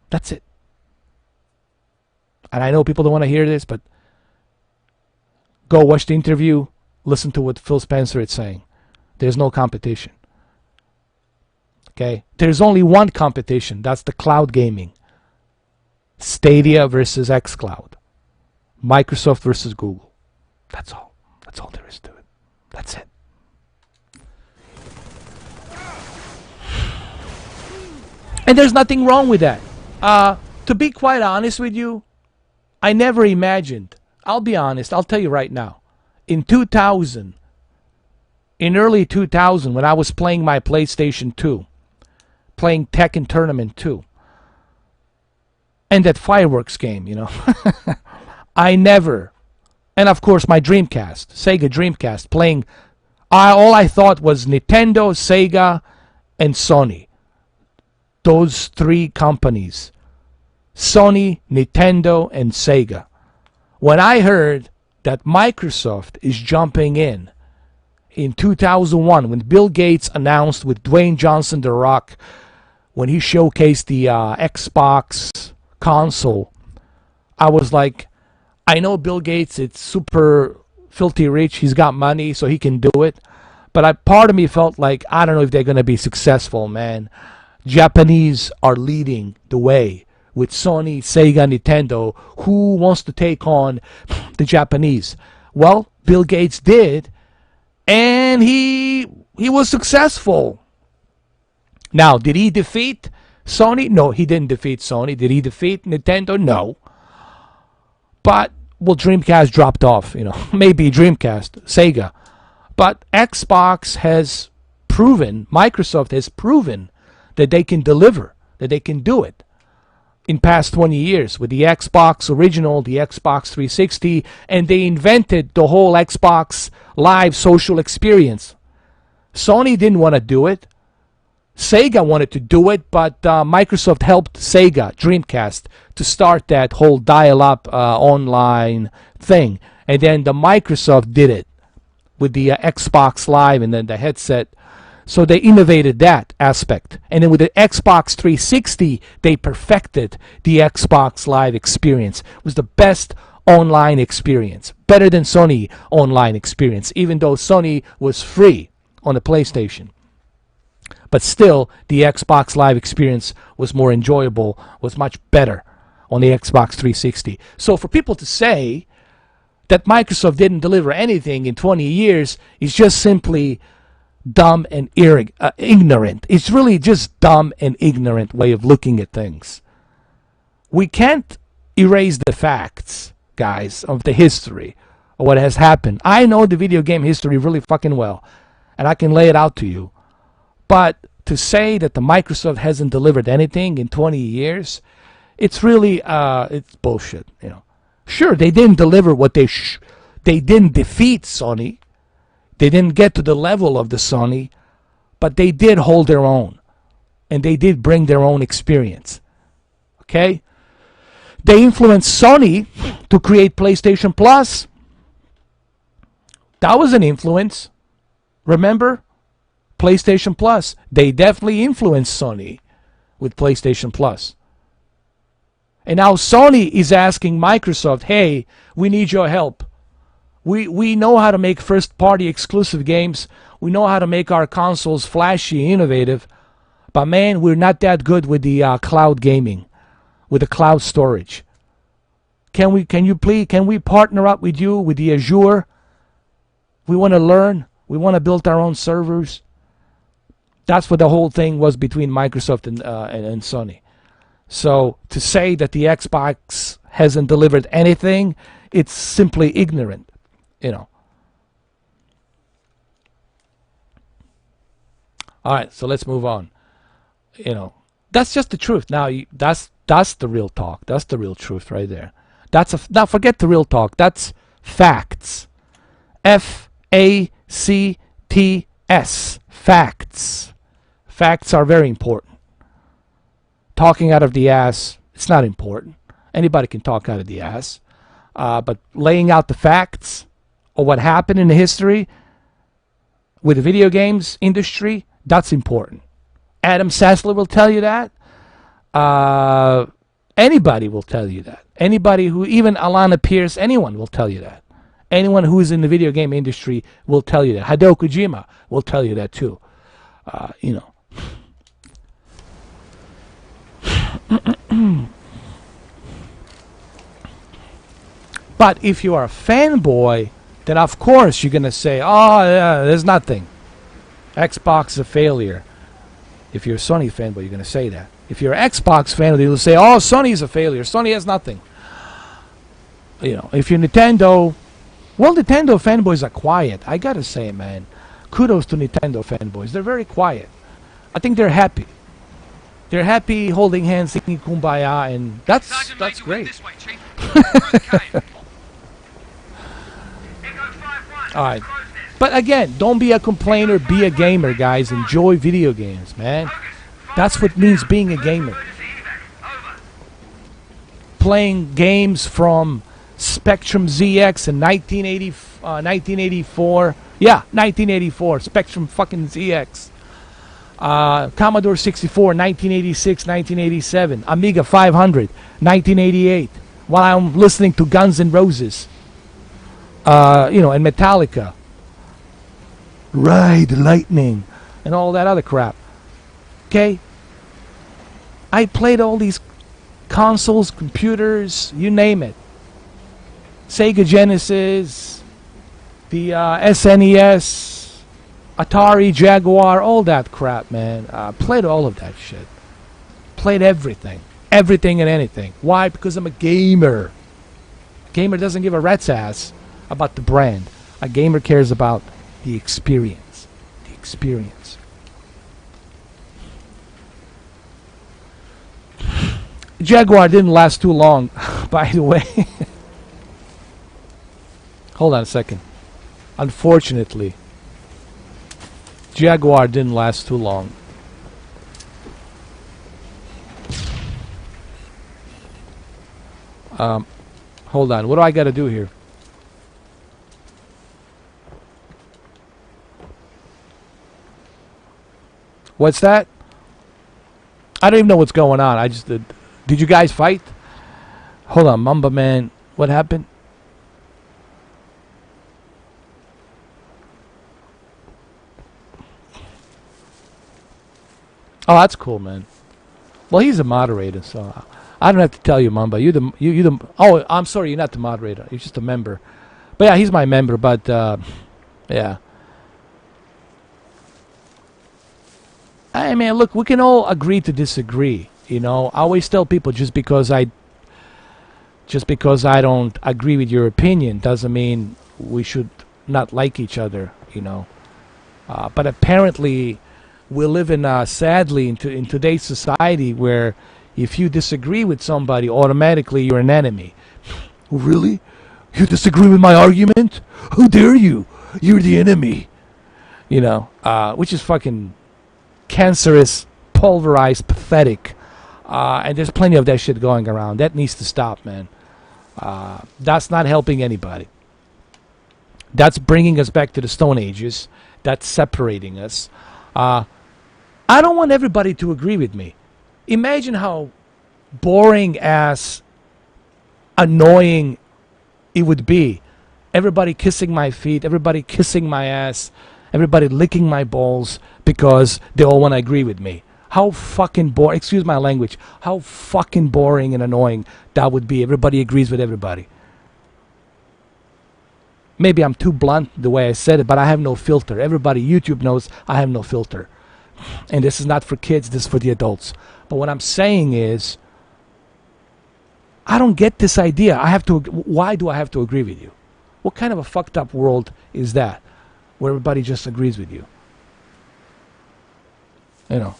That's it. And I know people don't want to hear this, but go watch the interview, listen to what Phil Spencer is saying. There's no competition. Okay? There's only one competition. That's the cloud gaming. Stadia versus xCloud. Microsoft versus Google. That's all. That's all there is to it. That's it. And there's nothing wrong with that. To be quite honest with you, I never imagined. I'll be honest. I'll tell you right now. In early 2000, when I was playing my PlayStation 2, playing Tekken Tournament 2, and that fireworks game, I never, and of course my Dreamcast, Sega Dreamcast, playing, all I thought was Nintendo, Sega, and Sony. Those three companies. Sony, Nintendo, and Sega. When I heard that Microsoft is jumping in 2001, when Bill Gates announced with Dwayne Johnson, The Rock, when he showcased the Xbox console, I was like, I know Bill Gates, it's super filthy rich, he's got money, so he can do it. But part of me felt like, I don't know if they're going to be successful, man. Japanese are leading the way with Sony, Sega, Nintendo. Who wants to take on the Japanese? Well, Bill Gates did, and he was successful. Now, did he defeat Sony? No, he didn't defeat Sony. Did he defeat Nintendo? No. But, well, Dreamcast dropped off, maybe Dreamcast, Sega. But Xbox has proven, Microsoft has proven that they can deliver, that they can do it in past 20 years with the Xbox original, the Xbox 360, and they invented the whole Xbox Live social experience. Sony didn't want to do it. Sega wanted to do it, but Microsoft helped Sega, Dreamcast, to start that whole dial-up online thing. And then the Microsoft did it with the Xbox Live and then the headset. So they innovated that aspect. And then with the Xbox 360, they perfected the Xbox Live experience. It was the best online experience. Better than Sony online experience, even though Sony was free on the PlayStation. But still, the Xbox Live experience was more enjoyable, was much better on the Xbox 360. So for people to say that Microsoft didn't deliver anything in 20 years is just simply dumb and ignorant. It's really just dumb and ignorant way of looking at things. We can't erase the facts, guys, of the history of what has happened. I know the video game history really fucking well, and I can lay it out to you. But to say that the Microsoft hasn't delivered anything in 20 years, it's really it's bullshit. Sure, they didn't deliver what they didn't defeat Sony. They didn't get to the level of the Sony, but they did hold their own, and they did bring their own experience. Okay, they influenced Sony to create PlayStation Plus. That was an influence. Remember? PlayStation Plus. They definitely influenced Sony with PlayStation Plus. And now Sony is asking Microsoft, hey, we need your help. We know how to make first-party exclusive games. We know how to make our consoles flashy, innovative. But man, we're not that good with the cloud gaming, with the cloud storage. Can we partner up with you with the Azure? We want to learn. We want to build our own servers. That's what the whole thing was between Microsoft and Sony. So to say that the Xbox hasn't delivered anything, it's simply ignorant, All right, so let's move on. That's just the truth. Now that's the real talk. That's the real truth right there. Now forget the real talk. That's facts. F-A-C-T-S. Facts. Facts are very important. Talking out of the ass, it's not important. Anybody can talk out of the ass. But laying out the facts of what happened in the history with the video games industry, that's important. Adam Sessler will tell you that. Anybody will tell you that. Anybody who, even Alana Pierce, anyone will tell you that. Anyone who is in the video game industry will tell you that. Hideo Kojima will tell you that too. But if you are a fanboy, then of course you're going to say, oh, yeah, there's nothing. Xbox is a failure. If you're a Sony fanboy, you're going to say that. If you're an Xbox fanboy, you'll say, oh, Sony's a failure. Sony has nothing. If you're Nintendo, well, Nintendo fanboys are quiet. I got to say, man, kudos to Nintendo fanboys. They're very quiet. I think they're happy. They're happy holding hands, singing Kumbaya, and that's great. All right. But again, don't be a complainer, be a gamer, guys. Enjoy video games, man. That's what means being a gamer. Playing games from Spectrum ZX in 1984. Yeah, 1984. Spectrum fucking ZX. Commodore 64, 1986, 1987. Amiga 500, 1988. While I'm listening to Guns N' Roses. And Metallica. Ride Lightning. And all that other crap. Okay? I played all these consoles, computers, you name it. Sega Genesis, the SNES, Atari, Jaguar, all that crap, man. Played all of that shit. Played everything. Everything and anything. Why? Because I'm a gamer. A gamer doesn't give a rat's ass about the brand. A gamer cares about the experience. The experience. Jaguar didn't last too long, by the way. Hold on a second. Unfortunately, Jaguar didn't last too long. Hold on. What do I got to do here? What's that? I don't even know what's going on. I just did you guys fight? Hold on, Mamba Man. What happened? Oh, that's cool, man. Well, he's a moderator, so I don't have to tell you, Mamba. You the. Oh, I'm sorry, you're not the moderator. You're just a member. But yeah, he's my member. But yeah. I mean, look, we can all agree to disagree. You know, I always tell people just because I don't agree with your opinion doesn't mean we should not like each other. You know, but apparently we live in sadly in today's society where if you disagree with somebody, automatically you're an enemy. Really? You disagree with my argument? How dare you? You're the enemy. You know, which is fucking cancerous, pulverized, pathetic. And there's plenty of that shit going around. That needs to stop, man. That's not helping anybody. That's bringing us back to the Stone Ages. That's separating us. I don't want everybody to agree with me. Imagine how boring ass annoying it would be. Everybody kissing my feet, everybody kissing my ass, everybody licking my balls because they all want to agree with me. How fucking boring, excuse my language, how fucking boring and annoying that would be. Everybody agrees with everybody. Maybe I'm too blunt the way I said it, but I have no filter. Everybody, YouTube knows I have no filter. And this is not for kids, this is for the adults. But what I'm saying is, I don't get this idea. Why do I have to agree with you? What kind of a fucked up world is that? Where everybody just agrees with you. You know.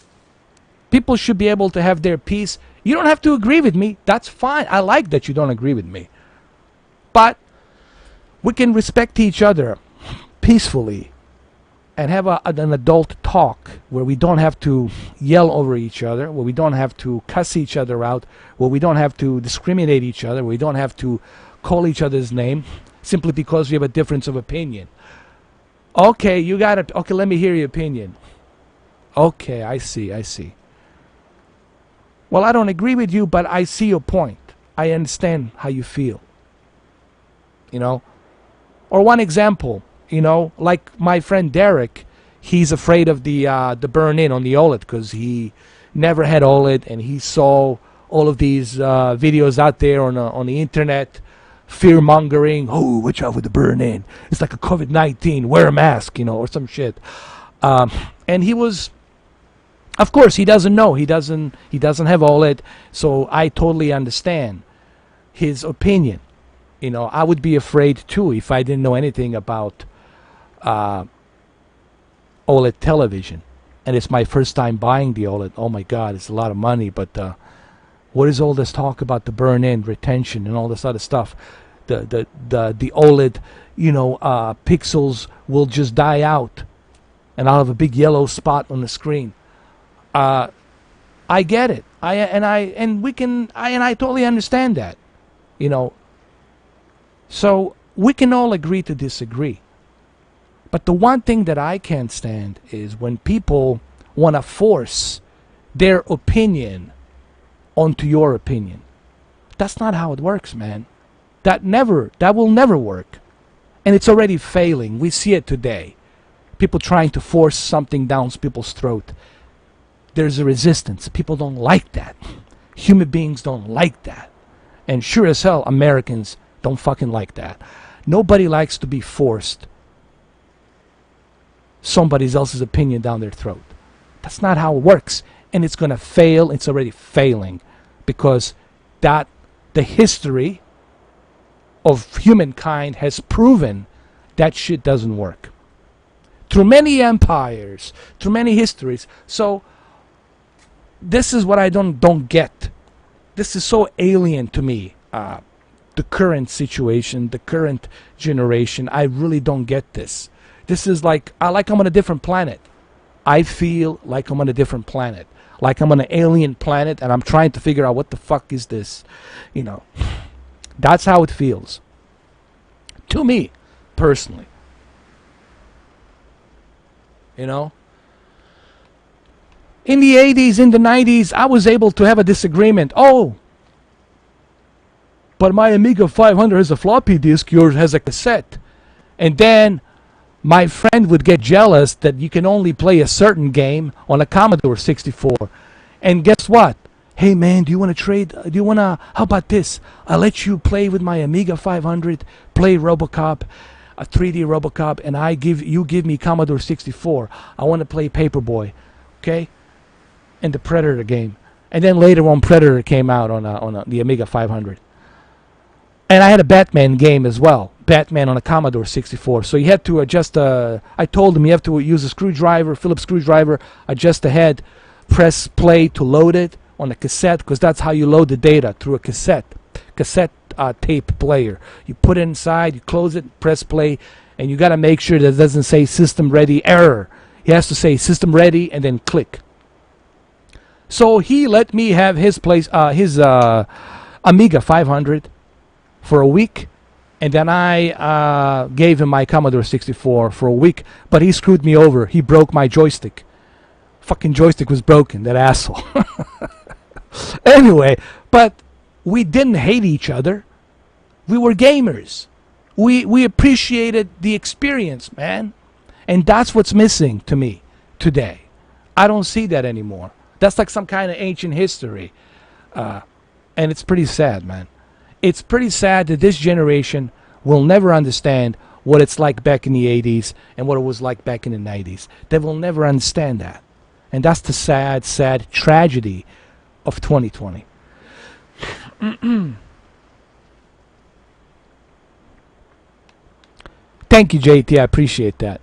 People should be able to have their peace. You don't have to agree with me. That's fine. I like that you don't agree with me. But we can respect each other peacefully and have an adult talk where we don't have to yell over each other, where we don't have to cuss each other out, where we don't have to discriminate each other, where we don't have to call each other's name simply because we have a difference of opinion. Okay, you got it. Okay, let me hear your opinion. Okay, I see. Well, I don't agree with you, but I see your point. I understand how you feel. You know? Or one example, you know, like my friend Derek, he's afraid of the burn-in on the OLED because he never had OLED and he saw all of these videos out there on the internet, fear-mongering. Oh, watch out with the burn-in. It's like a COVID-19, wear a mask, you know, or some shit. And he was... Of course, he doesn't know. He doesn't have OLED, so I totally understand his opinion. You know, I would be afraid too if I didn't know anything about OLED television. And it's my first time buying the OLED. Oh my God, it's a lot of money. But what is all this talk about the burn-in, retention, and all this other stuff? The OLED, you know, pixels will just die out, and I'll have a big yellow spot on the screen. I get it. I totally understand that. You know. So we can all agree to disagree. But the one thing that I can't stand is when people want to force their opinion onto your opinion. That's not how it works, man. That will never work. And it's already failing. We see it today. People trying to force something down people's throat. There's a resistance. People don't like that. Human beings don't like that. And sure as hell, Americans don't fucking like that. Nobody likes to be forced somebody else's opinion down their throat. That's not how it works. And it's going to fail. It's already failing. Because the history of humankind has proven that shit doesn't work. Through many empires, through many histories. So, this is what I don't get. This is so alien to me. The current situation, the current generation. I really don't get this. This is like I'm on a different planet. I feel like I'm on a different planet. Like I'm on an alien planet and I'm trying to figure out what the fuck is this. You know. That's how it feels. To me, personally. You know? In the 80s, in the 90s, I was able to have a disagreement. Oh, but my Amiga 500 has a floppy disk, yours has a cassette. And then my friend would get jealous that you can only play a certain game on a Commodore 64. And guess what? Hey man, do you want to trade? Do you want to, how about this? I'll let you play with my Amiga 500, play RoboCop, a 3D RoboCop, and you give me Commodore 64. I want to play Paperboy, okay? And the Predator game. And then later on, Predator came out on the Amiga 500. And I had a Batman game as well. Batman on a Commodore 64. So you had to adjust, I told him you have to use a screwdriver, Phillips screwdriver, adjust the head, press play to load it on a cassette, because that's how you load the data, through a cassette tape player. You put it inside, you close it, press play, and you got to make sure that it doesn't say system ready error. It has to say system ready and then click. So he let me have his Amiga 500 for a week, and then I gave him my Commodore 64 for a week, but he screwed me over. He broke my joystick. Fucking joystick was broken, that asshole. Anyway, but we didn't hate each other. We were gamers. We appreciated the experience, man. And that's what's missing to me today. I don't see that anymore. That's like some kind of ancient history. And it's pretty sad, man. It's pretty sad that this generation will never understand what it's like back in the 80s and what it was like back in the 90s. They will never understand that. And that's the sad, sad tragedy of 2020. Thank you, JT. I appreciate that.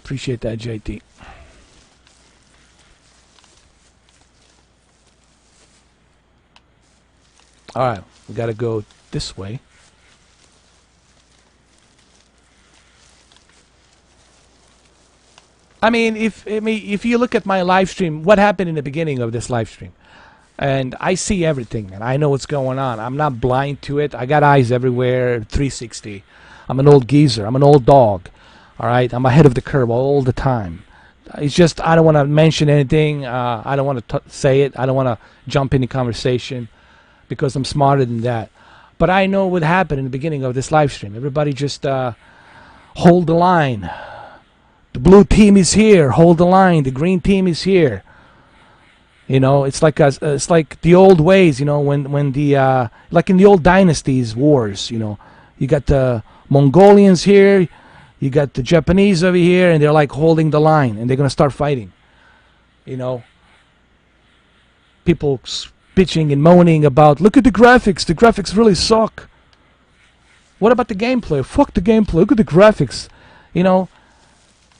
Appreciate that, JT. All right, we got to go this way. I mean, if you look at my live stream, what happened in the beginning of this live stream? And I see everything, and I know what's going on. I'm not blind to it. I got eyes everywhere, 360. I'm an old geezer. I'm an old dog. All right? I'm ahead of the curve all the time. It's just I don't want to mention anything. I don't want to say it. I don't want to jump into conversation because I'm smarter than that. But I know what happened in the beginning of this live stream. Everybody just hold the line. The blue team is here. Hold the line. The green team is here. You know, it's like the old ways. You know, when the like in the old dynasties wars. You know, you got the Mongolians here, you got the Japanese over here, and they're like holding the line, and they're gonna start fighting. You know, people bitching and moaning about, look at the graphics. The graphics really suck. What about the gameplay? Fuck the gameplay. Look at the graphics. You know.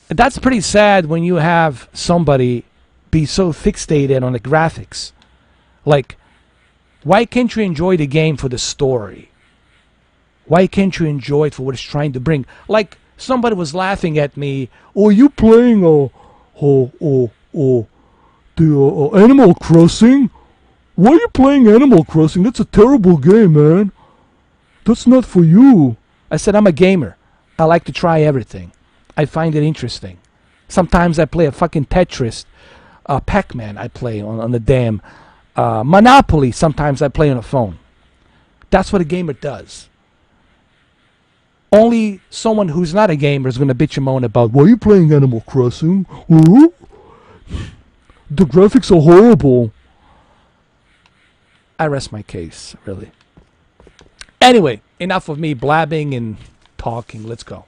That's pretty sad when you have somebody be so fixated on the graphics. Like, why can't you enjoy the game for the story? Why can't you enjoy it for what it's trying to bring? Like, somebody was laughing at me. Oh, you playing the Animal Crossing? Why are you playing Animal Crossing? That's a terrible game, man. That's not for you. I said, I'm a gamer. I like to try everything. I find it interesting. Sometimes I play a fucking Tetris. Pac-Man I play on the damn. Monopoly sometimes I play on a phone. That's what a gamer does. Only someone who's not a gamer is going to bitch and moan about, why are you playing Animal Crossing? The graphics are horrible. I rest my case, really. Anyway, enough of me blabbing and talking. Let's go.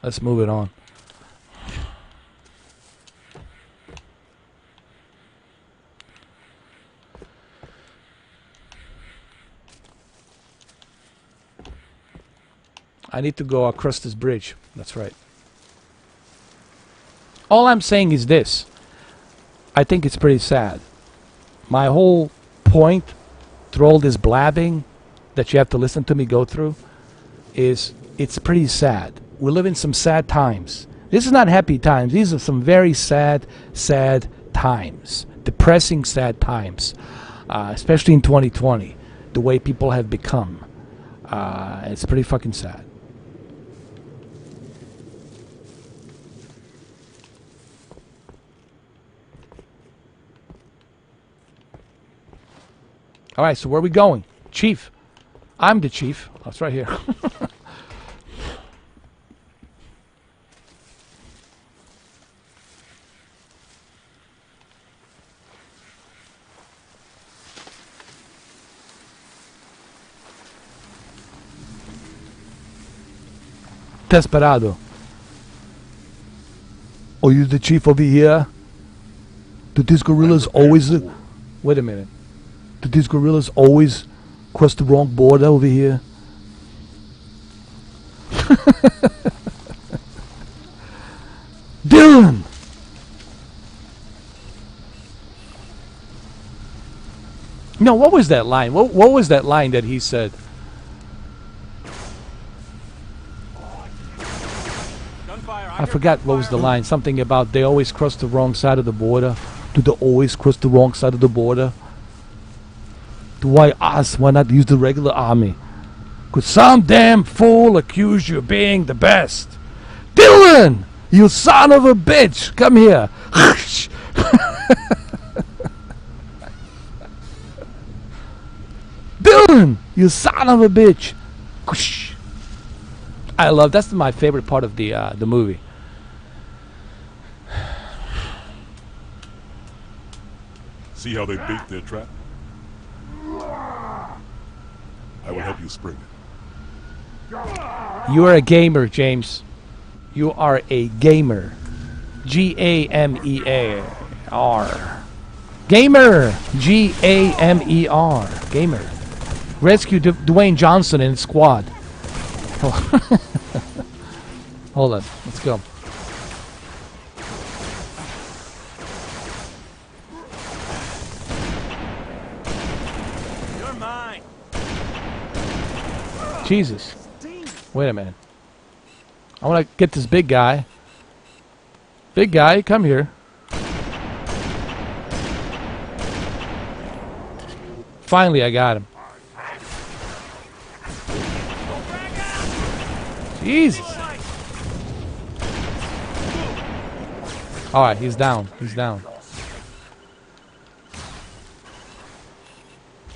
Let's move it on. I need to go across this bridge. That's right. All I'm saying is this. I think it's pretty sad. My whole point through all this blabbing that you have to listen to me go through is it's pretty sad. We live in some sad times. This is not happy times. These are some very sad, sad times. Depressing, sad times. Especially in 2020. The way people have become. It's pretty fucking sad. All right, so where are we going? Chief. I'm the chief. Oh, it's right here. Desperado. Are you the chief over here? Do these gorillas always... Wait a minute. Do these gorillas always cross the wrong border over here? Dylan! No, what was that line? What was that line that he said? I forgot what was the line. Something about they always cross the wrong side of the border. Do they always cross the wrong side of the border? Why us? Why not use the regular army? Could some damn fool accuse you of being the best? Dylan! You son of a bitch! Come here! Dylan! You son of a bitch! I love, that's my favorite part of the movie. See how they bait their trap? I will help you spring it. You are a gamer, James. You are a gamer. G-A-M-E-R. Gamer! G-A-M-E-R. Gamer. Rescue Dwayne Johnson and his squad. Hold on. Let's go. Jesus. Wait a minute. I want to get this big guy. Big guy, come here. Finally, I got him. Jesus. Alright, he's down. He's down.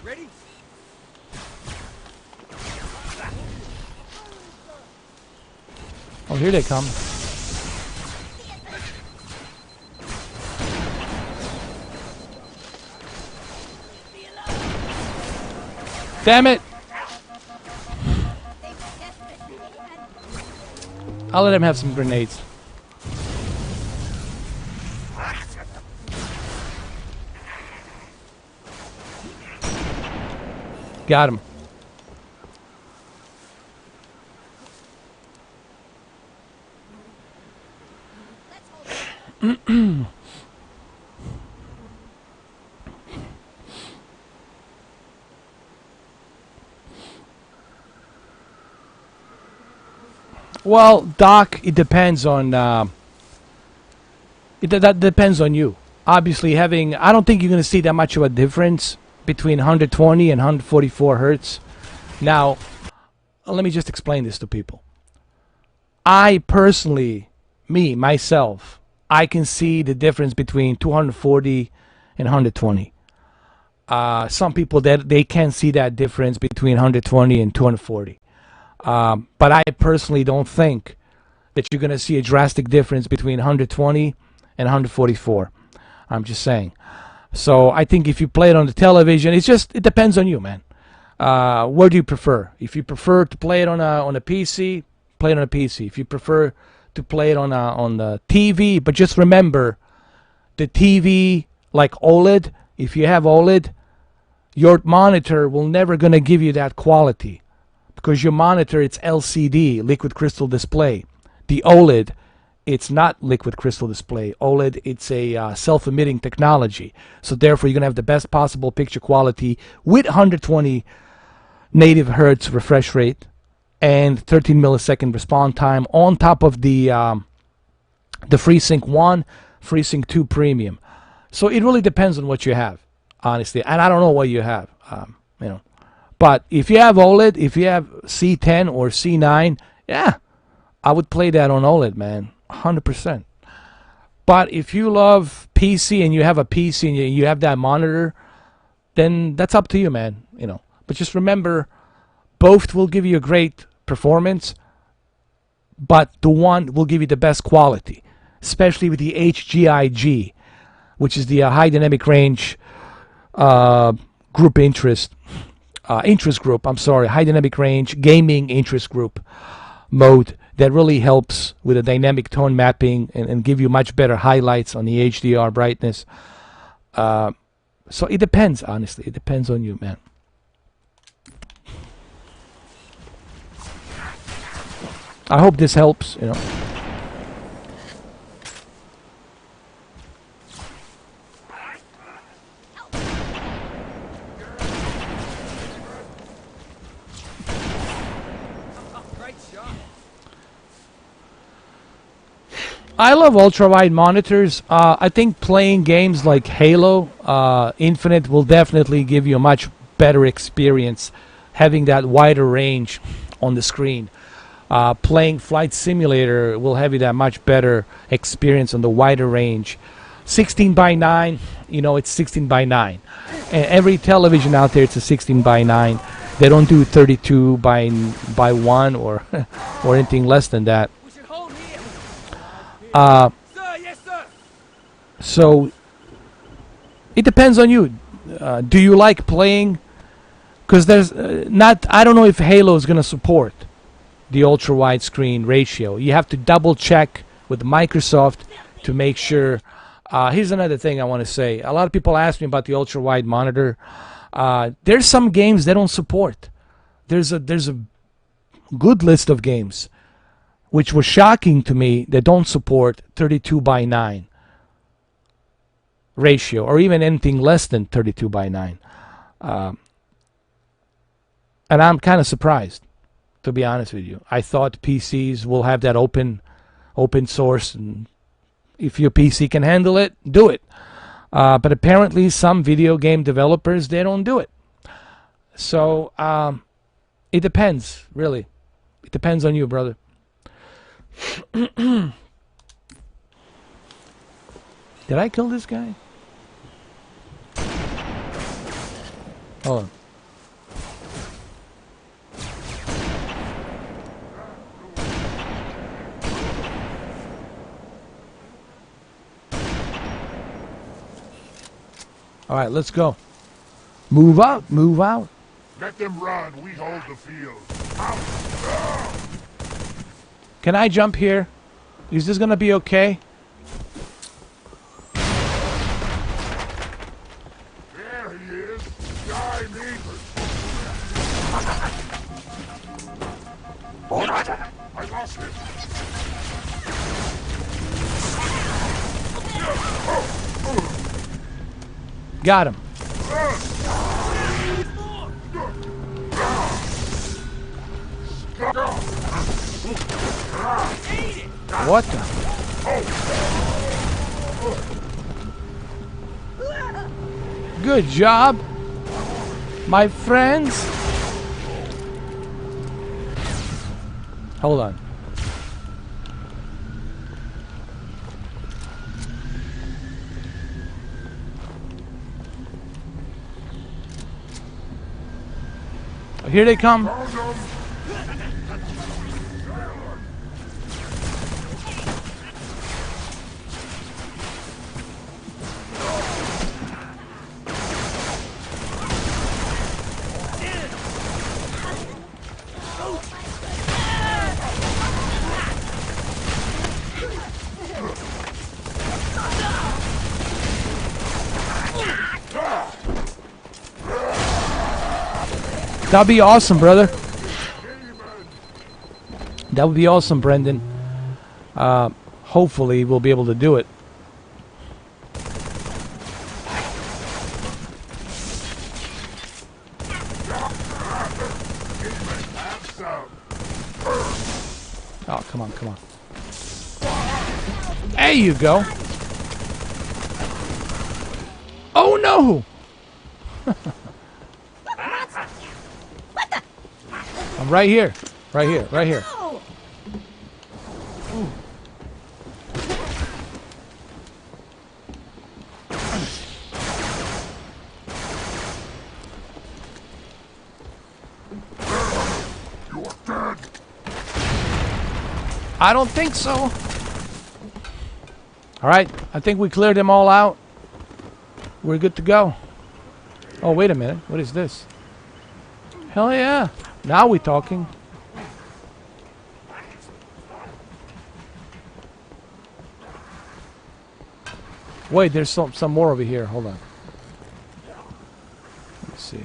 Ready? Oh, here they come. Damn it! I'll let him have some grenades. Got him. Well, Doc, it depends on that depends on you. Obviously, I don't think you're going to see that much of a difference between 120 and 144 hertz. Now, let me just explain this to people. I personally, myself, I can see the difference between 240 and 120. Some people that they can't see that difference between 120 and 240. But I personally don't think that you're going to see a drastic difference between 120 and 144. I'm just saying. So I think if you play it on the television, it depends on you, man. Where do you prefer? If you prefer to play it on a PC, play it on a PC. If you prefer to play it on the TV, but just remember, the TV, like OLED, if you have OLED, your monitor will never gonna give you that quality, because your monitor, it's LCD, liquid crystal display. The OLED, it's not liquid crystal display. OLED, it's a self-emitting technology. So therefore, you're gonna have the best possible picture quality with 120 native hertz refresh rate and 13 millisecond response time on top of the FreeSync 1, FreeSync 2 Premium. So it really depends on what you have, honestly. And I don't know what you have, you know. But if you have OLED, if you have C10 or C9, yeah, I would play that on OLED, man, 100%. But if you love PC and you have a PC and you have that monitor, then that's up to you, man, you know. But just remember, both will give you a great performance, but the one will give you the best quality, especially with the HGIG, which is the high dynamic range group interest group. I'm sorry, high dynamic range gaming interest group mode that really helps with the dynamic tone mapping and give you much better highlights on the HDR brightness. So it depends, honestly. It depends on you, man. I hope this helps, you know. I love ultra-wide monitors. I think playing games like Halo Infinite will definitely give you a much better experience having that wider range on the screen. Playing Flight Simulator will have you that much better experience on the wider range. 16 by 9, you know, it's 16 by 9. And every television out there, it's a 16 by 9. They don't do 32 by 1 or or anything less than that. So it depends on you. Do you like playing? Because there's not. I don't know if Halo is gonna support the ultra widescreen ratio. You have to double check with Microsoft to make sure. Here's another thing I want to say. A lot of people ask me about the ultra wide monitor. There's some games they don't support. There's a good list of games, which was shocking to me, that don't support 32 by 9 ratio, or even anything less than 32 by 9. And I'm kind of surprised, to be honest with you. I thought PCs will have that open source, and if your PC can handle it, do it. But apparently some video game developers, they don't do it. So it depends, really. It depends on you, brother. Did I kill this guy? Hold on. All right, let's go. Move out, move out. Let them run. We hold the field. Out. Can I jump here? Is this gonna be okay? There he is. Die me. I lost him. Got him. What the? Good job, my friends. Hold on. Here they come. That'd be awesome, brother. That would be awesome, Brendan. Hopefully we'll be able to do it. Oh, come on, come on. There you go. Oh no! I'm right here. Right here, right here. I don't think so. Alright, I think we cleared them all out. We're good to go. Oh, wait a minute. What is this? Hell yeah. Now we're talking. Wait, there's some more over here. Hold on. Let's see.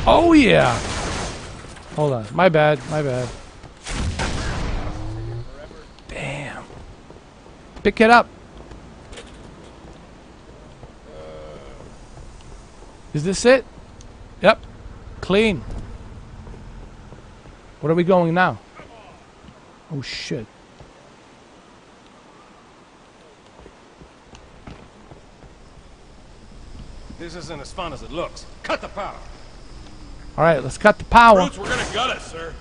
Oh yeah. Hold on. My bad. My bad. Damn. Pick it up. Is this it? Yep. Clean. What are we going now? Oh shit. This isn't as fun as it looks. Cut the power. All right, let's cut the power. Roots, we're gonna gut it, sir.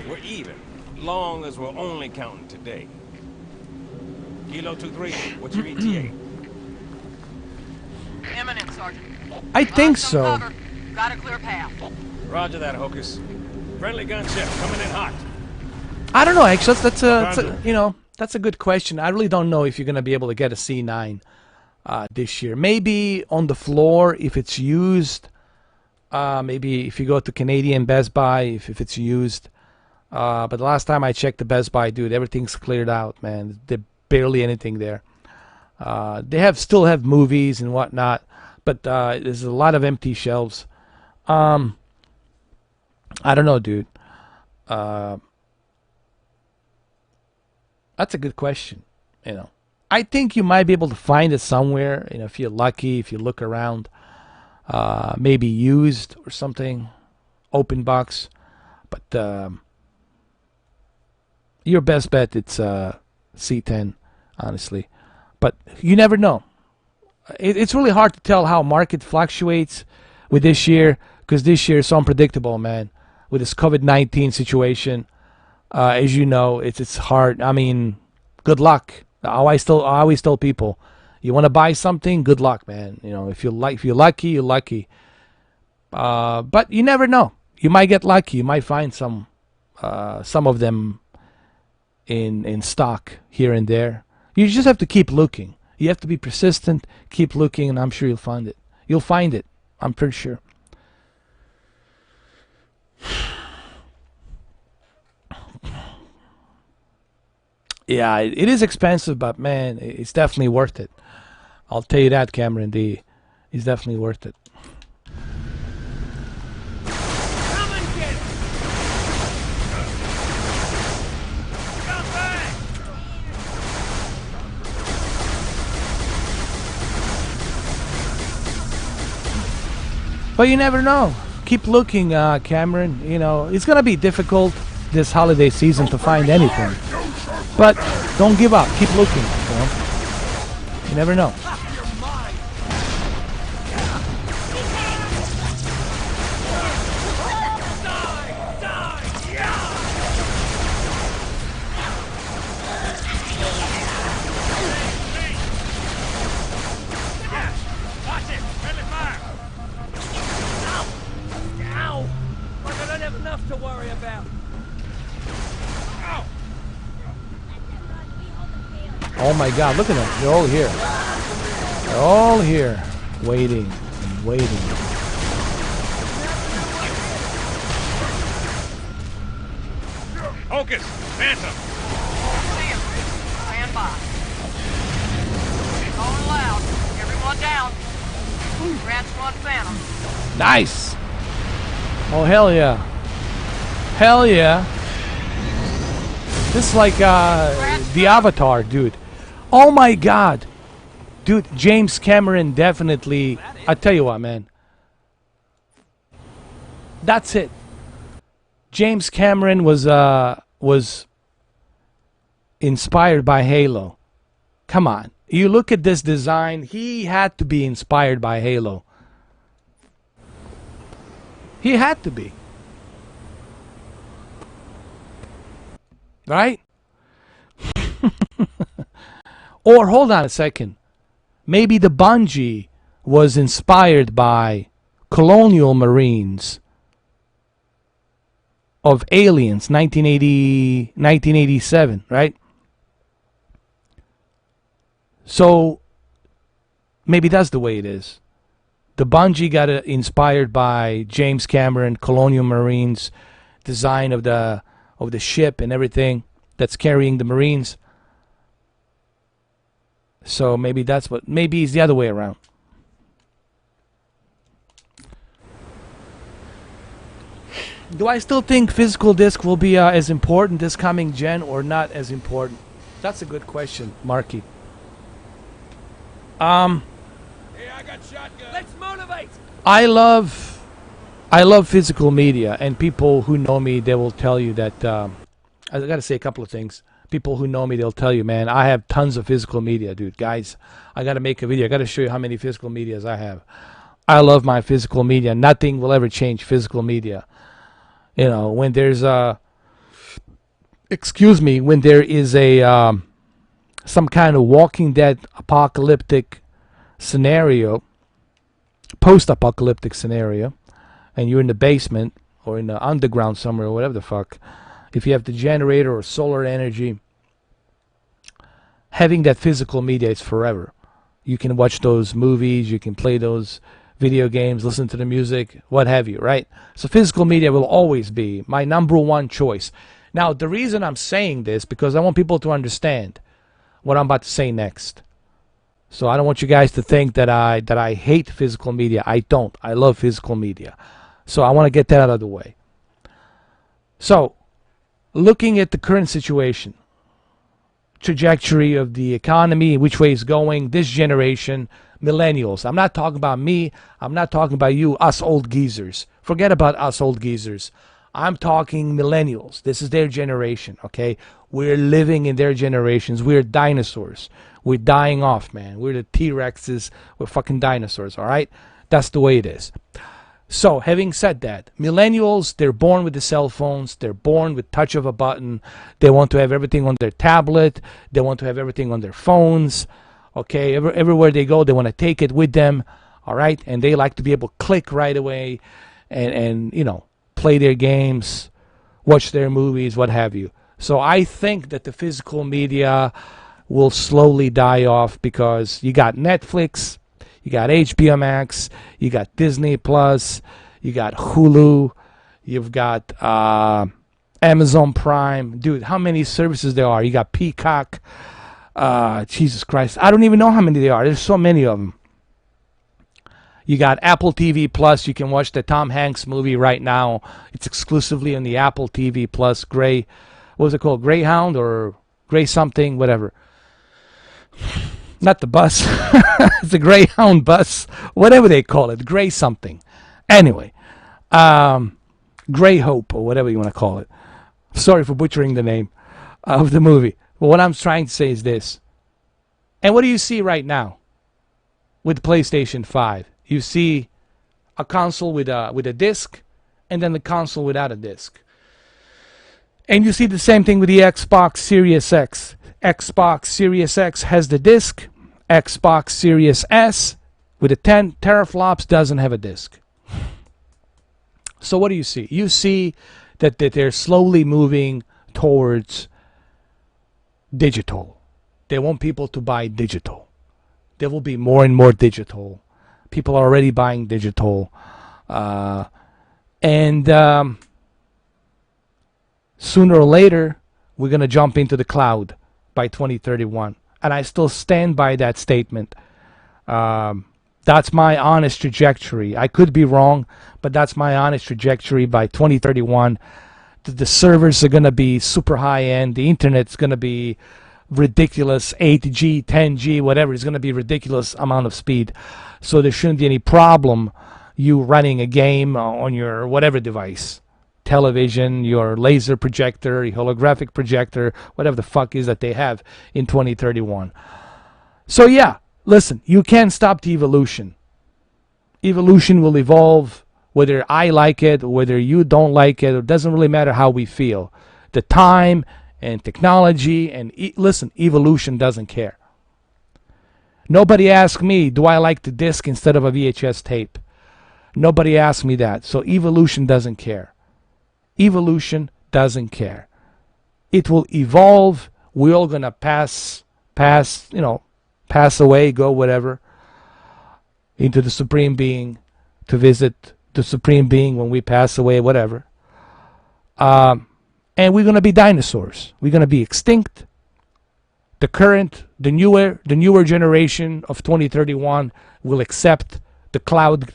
We're even, long as we're only counting today. Kilo 2-3, what's your ETA? Imminent, Sergeant. I think so. Cover. Got a clear path. Roger that, Hocus. Friendly gunship coming in hot. I don't know, actually. That's a, you know, that's a good question. I really don't know if you're gonna be able to get a C9 this year. Maybe on the floor if it's used. Maybe if you go to Canadian Best Buy, if it's used. But the last time I checked the Best Buy, dude, everything's cleared out, man. There's barely anything there. They still have movies and whatnot, but there's a lot of empty shelves. I don't know, dude. That's a good question. You know, I think you might be able to find it somewhere. You know, if you're lucky, if you look around, maybe used or something, open box. But your best bet it's C10, honestly. But you never know. It's really hard to tell how market fluctuates with this year because this year is so unpredictable, man. With this COVID-19 situation. As you know, it's hard. I mean, good luck. I always tell people, you want to buy something, good luck, man. You know, if you're lucky, you're lucky. But you never know. You might get lucky. You might find some of them in stock here and there. You just have to keep looking. You have to be persistent. Keep looking, and I'm sure you'll find it. You'll find it. I'm pretty sure. Yeah, it is expensive, but man, it's definitely worth it. I'll tell you that, Cameron. It's definitely worth it. Come and get it. Come back. But you never know. Keep looking, Cameron. You know, it's gonna be difficult this holiday season to find anything. But don't give up. Keep looking. You know? You never know. Watch it. Friendly fire. Ow. Like I don't have enough to worry about. Oh my God! Look at them. They're all here. They're all here, waiting, and waiting. Hocus! Phantom! See him. Stand by. Going loud. Everyone down. Rats run Phantom. Nice! Oh, hell yeah. Hell yeah. This is like the Avatar, dude. Oh my god. Dude, James Cameron definitely... I tell you what, man. That's it. James Cameron was inspired by Halo. Come on. You look at this design, he had to be inspired by Halo. He had to be. Right? Or hold on a second. Maybe the Bungie was inspired by colonial marines of Aliens, 1987, right? So maybe that's the way it is. The Bungie got inspired by James Cameron, colonial marines, design of the ship and everything that's carrying the marines. So maybe that's what. Maybe it's the other way around. Do I still think physical disc will be as important this coming gen or not as important? That's a good question, Marky. Hey, I got shotgun. Let's motivate. I love physical media, and people who know me, they will tell you that. I got to say a couple of things. People who know me, they'll tell you, man, I have tons of physical media, dude. Guys, I got to make a video. I got to show you how many physical medias I have. I love my physical media. Nothing will ever change physical media. You know, when there's a, when there is a, some kind of Walking Dead apocalyptic scenario, post-apocalyptic scenario, and you're in the basement or in the underground somewhere or whatever the fuck, if you have the generator or solar energy, having that physical media is forever. You can watch those movies, you can play those video games, listen to the music, what have you, right? So physical media will always be my number one choice. Now, the reason I'm saying this, because I want people to understand what I'm about to say next. So I don't want you guys to think that I hate physical media. I don't. I love physical media. So I want to get that out of the way. So, looking at the current situation, trajectory of the economy, which way it's going, this generation, millennials. I'm not talking about me. I'm not talking about you, us old geezers. Forget about us old geezers. I'm talking millennials. This is their generation, okay? We're living in their generations. We're dinosaurs. We're dying off, man. We're the T-Rexes. We're fucking dinosaurs, all right? That's the way it is. So, having said that, millennials, they're born with the cell phones. They're born with touch of a button. They want to have everything on their tablet. They want to have everything on their phones. Okay, everywhere they go, they want to take it with them. All right, and they like to be able to click right away and you know, play their games, watch their movies, what have you. So I think that the physical media will slowly die off because you got Netflix, you got HBO Max, you got Disney Plus, you got Hulu, you've got Amazon Prime. Dude, how many services there are? You got Peacock. Jesus Christ. I don't even know how many there are. There's so many of them. You got Apple TV Plus. You can watch the Tom Hanks movie right now. It's exclusively on the Apple TV Plus. What was it called? Greyhound or Grey something, whatever. Not the bus. It's a Greyhound bus. Whatever they call it. Grey something. Anyway. Grey Hope or whatever you want to call it. Sorry for butchering the name of the movie. But what I'm trying to say is this. And what do you see right now with PlayStation 5? You see a console with a disc and then the console without a disc. And you see the same thing with the Xbox Series X. Xbox Series X has the disc. Xbox Series S with the 10 teraflops doesn't have a disc. So what do you see? You see that they're slowly moving towards digital. They want people to buy digital. There will be more and more digital. People are already buying digital. And sooner or later, we're going to jump into the cloud by 2031. And I still stand by that statement. That's my honest trajectory. I could be wrong, but that's my honest trajectory. By 2031, the servers are going to be super high-end. The internet's going to be ridiculous, 8G, 10G, whatever. It's going to be ridiculous amount of speed. So there shouldn't be any problem you running a game on your whatever device. Television, your laser projector, your holographic projector, whatever the fuck is that they have in 2031. So yeah, listen, you can't stop the evolution. Evolution will evolve whether I like it or whether you don't like it. It doesn't really matter how we feel. The time and technology and listen, evolution doesn't care. Nobody asked me, do I like the disc instead of a VHS tape? Nobody asked me that. So evolution doesn't care. Evolution doesn't care. It will evolve. We're all gonna pass away, go whatever, into the Supreme Being, to visit the Supreme Being when we pass away, whatever. And we're gonna be dinosaurs. We're gonna be extinct. The newer generation of 2031 will accept the cloud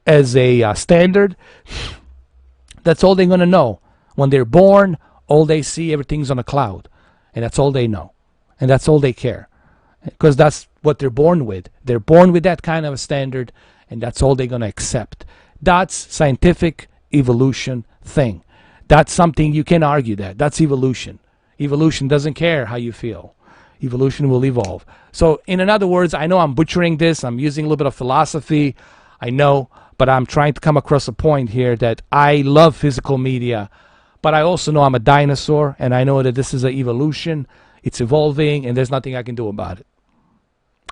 as a standard. That's all they're going to know. When they're born, all they see, everything's on a cloud. And that's all they know. And that's all they care. Because that's what they're born with. They're born with that kind of a standard, and that's all they're going to accept. That's scientific evolution thing. That's something you can argue that. That's evolution. Evolution doesn't care how you feel. Evolution will evolve. So in other words, I know I'm butchering this. I'm using a little bit of philosophy. I know. But I'm trying to come across a point here that I love physical media, but I also know I'm a dinosaur, and I know that this is an evolution. It's evolving, and there's nothing I can do about it.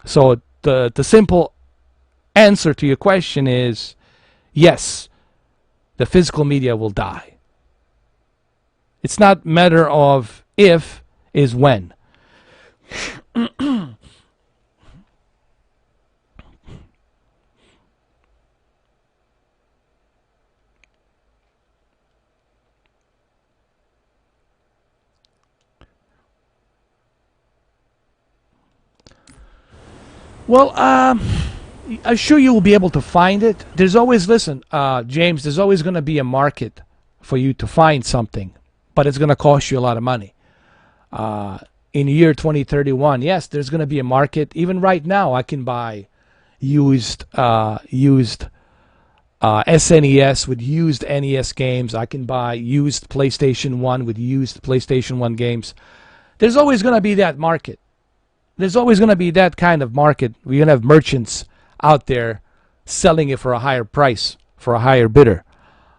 So the simple answer to your question is, yes, the physical media will die. It's not a matter of if, is when. Well, I'm sure you will be able to find it. There's always, listen, James, there's always going to be a market for you to find something, but it's going to cost you a lot of money. In the year 2031, yes, there's going to be a market. Even right now, I can buy used SNES with used NES games. I can buy used PlayStation 1 with used PlayStation 1 games. There's always going to be that market. There's always going to be that kind of market. We're going to have merchants out there selling it for a higher price, for a higher bidder.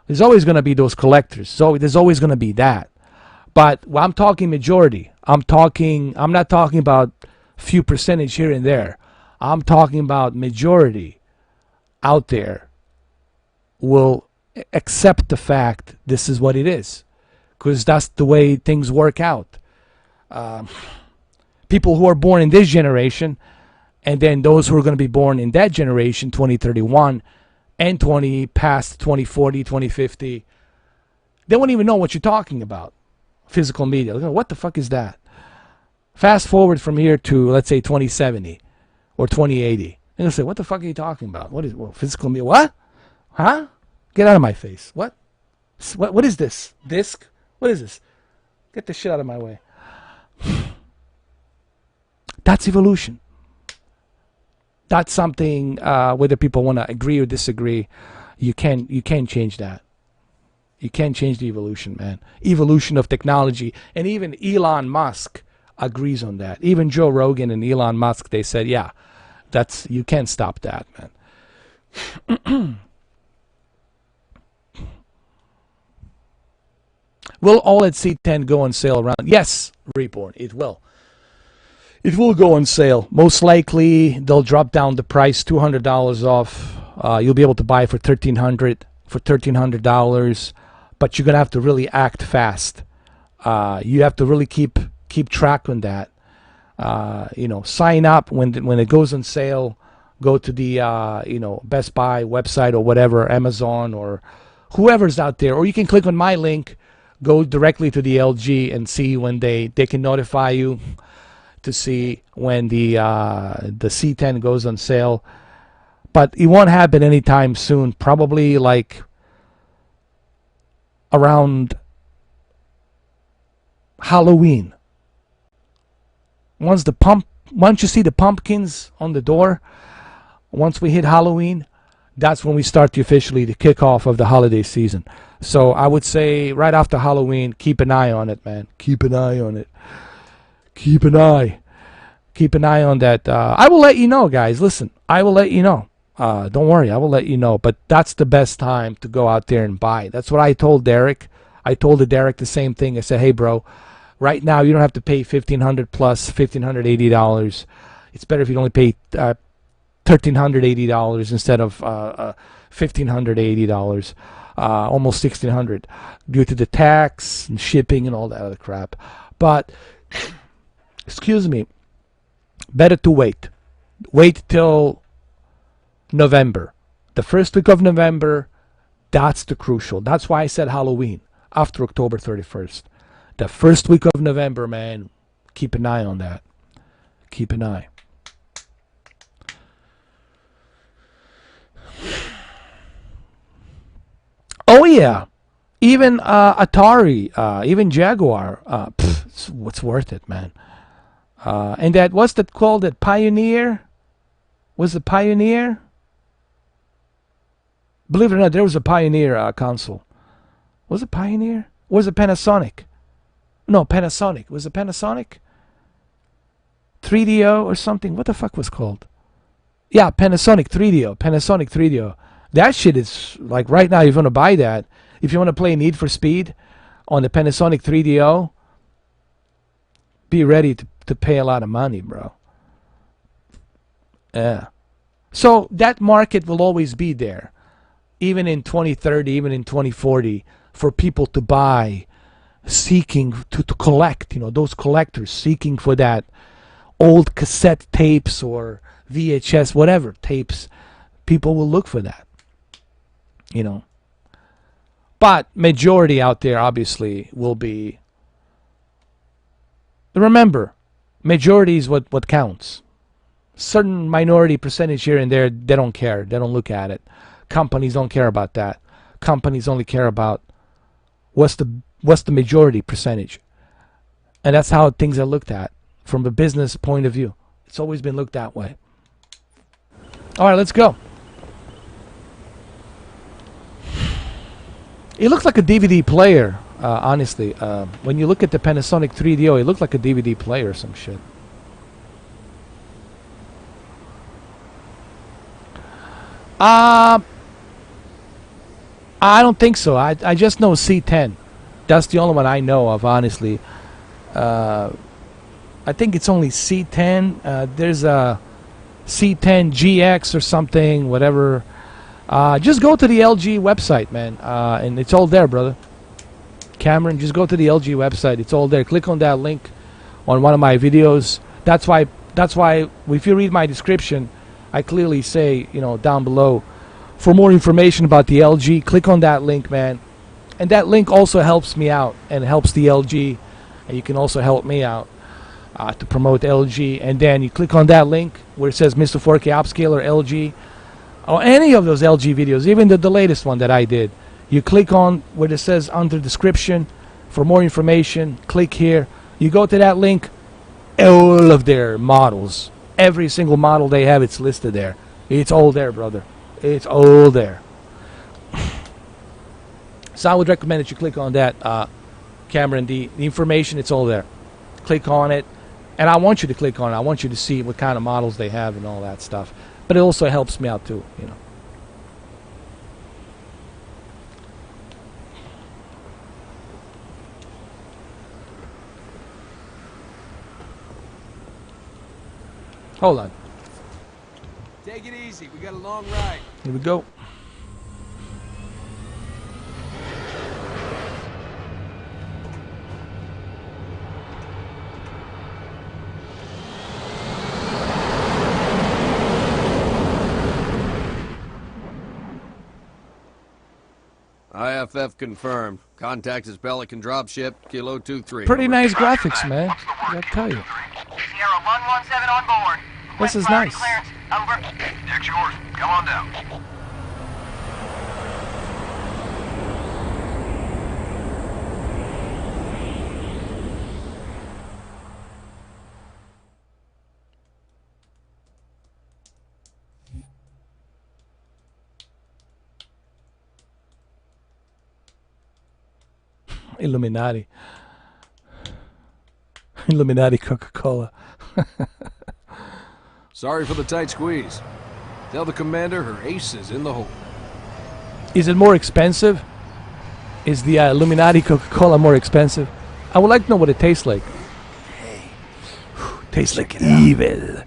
There's always going to be those collectors. So there's always going to be that. But I'm talking majority. I'm not talking about few percentage here and there. I'm talking about majority out there will accept the fact this is what it is, because that's the way things work out. People who are born in this generation, and then those who are going to be born in that generation, 2031 and 2040, 2050, they won't even know what you're talking about. Physical media. They're going, what the fuck is that? Fast forward from here to, let's say, 2070 or 2080. They're going to say, what the fuck are you talking about? What is physical media? What? Huh? Get out of my face. What is this? Disc? What is this? Get the shit out of my way. That's evolution. That's something, whether people want to agree or disagree, you can't change that. You can't change the evolution, man. Evolution of technology. And even Elon Musk agrees on that. Even Joe Rogan and Elon Musk, they said, yeah, you can't stop that, man. Will OLED C10 go on sale around? Yes, Reborn, it will. It will go on sale. Most likely, they'll drop down the price, $200 off. You'll be able to buy it for $1,300, but you're gonna have to really act fast. You have to really keep track on that. Sign up when it goes on sale. go to the Best Buy website or whatever, Amazon or whoever's out there, or you can click on my link, go directly to the LG and see when they can notify you to see when the C10 goes on sale. But it won't happen anytime soon, probably like around Halloween. Once you see the pumpkins on the door, once we hit Halloween, that's when we start the kickoff of the holiday season. So I would say right after Halloween, keep an eye on it, man. Keep an eye on it. Keep an eye on that. I will let you know, guys. Listen, I will let you know. Don't worry, I will let you know. But that's the best time to go out there and buy. That's what I told Derek. I told Derek the same thing. I said, hey, bro, right now you don't have to pay $1,500 plus $1,580. It's better if you only pay $1,380 instead of $1,580, almost $1,600, due to the tax and shipping and all that other crap. But excuse me, better to wait. Wait till November. The first week of November, that's the crucial. That's why I said Halloween, after October 31st. The first week of November, man, keep an eye on that. Keep an eye. Oh, yeah. Even Atari, even Jaguar, it's worth it, man. And that, what's that called? That Pioneer? Was it Pioneer? Believe it or not, there was a Pioneer console. Was it Pioneer? Or was it Panasonic? No, Panasonic. Was it Panasonic? 3DO or something? What the fuck was it called? Yeah, Panasonic 3DO. Panasonic 3DO. That shit is, like, right now, if you want to buy that, if you want to play Need for Speed on the Panasonic 3DO, be ready to pay a lot of money, bro. Yeah. So that market will always be there, even in 2030, even in 2040, for people to buy, seeking to collect, those collectors seeking for that old cassette tapes or VHS, whatever tapes. People will look for that, But majority out there, obviously, will be. Remember, majority is what counts. Certain minority percentage here and there, they don't care. They don't look at it. Companies don't care about that. Companies only care about what's the majority percentage. And that's how things are looked at from a business point of view. It's always been looked that way. All right, let's go. It looks like a DVD player, honestly. When you look at the Panasonic 3DO, it looks like a DVD player or some shit. I don't think so. I just know C10. That's the only one I know of, honestly. I think it's only C10. There's a C10 GX or something, whatever. Just go to the LG website, man, and it's all there, brother. Cameron, just go to the LG website. It's all there. Click on that link on one of my videos. That's why if you read my description, I clearly say, down below, for more information about the LG, click on that link, man. And that link also helps me out and helps the LG. And you can also help me out to promote LG. And then you click on that link where it says Mr. 4K Upscaler LG, or any of those LG videos, even the latest one that I did. You click on where it says under description for more information. Click here. You go to that link. All of their models, every single model they have, it's listed there. It's all there, brother. It's all there. So I would recommend that you click on that, Cameron. The information, it's all there. Click on it. And I want you to click on it. I want you to see what kind of models they have and all that stuff. But it also helps me out too, Hold on. Take it easy. We got a long ride. Here we go. FF confirmed. Contact is Pelican dropship, Kilo 23. Pretty nice graphics, man. I gotta tell you. Sierra 117 on board. This is nice. Clearance. Over. Deck's yours. Come on down. Illuminati. Illuminati Coca-Cola. Sorry for the tight squeeze. Tell the commander her ace is in the hole. Is it more expensive? Is the Illuminati Coca-Cola more expensive? I would like to know what it tastes like. Hey. Tastes like evil.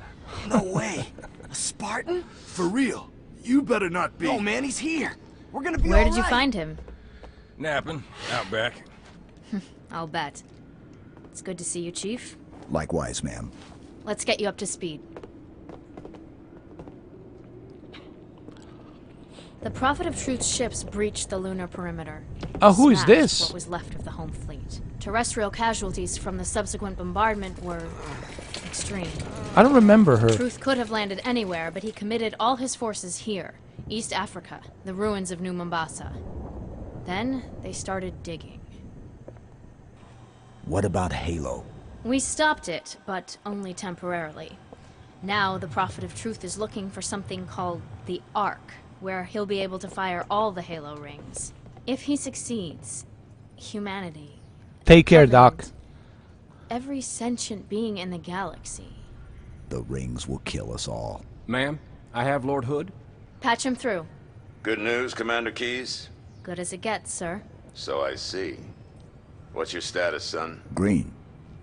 No way. A Spartan? For real. You better not be. No, man, he's here. We're gonna be Where all did you right. find him? Napping. Out back. I'll bet. It's good to see you, Chief. Likewise, ma'am. Let's get you up to speed. The Prophet of Truth's ships breached the lunar perimeter. Who is Smashed this? What was left of the home fleet. Terrestrial casualties from the subsequent bombardment were extreme. I don't remember her. Truth could have landed anywhere, but he committed all his forces here, East Africa, the ruins of New Mombasa. Then they started digging. What about Halo? We stopped it, but only temporarily. Now the Prophet of Truth is looking for something called the Ark, where he'll be able to fire all the Halo rings. If he succeeds, humanity... Take care, Doc. Every sentient being in the galaxy. The rings will kill us all. Ma'am, I have Lord Hood. Patch him through. Good news, Commander Keyes? Good as it gets, sir. So I see. What's your status, son? Green,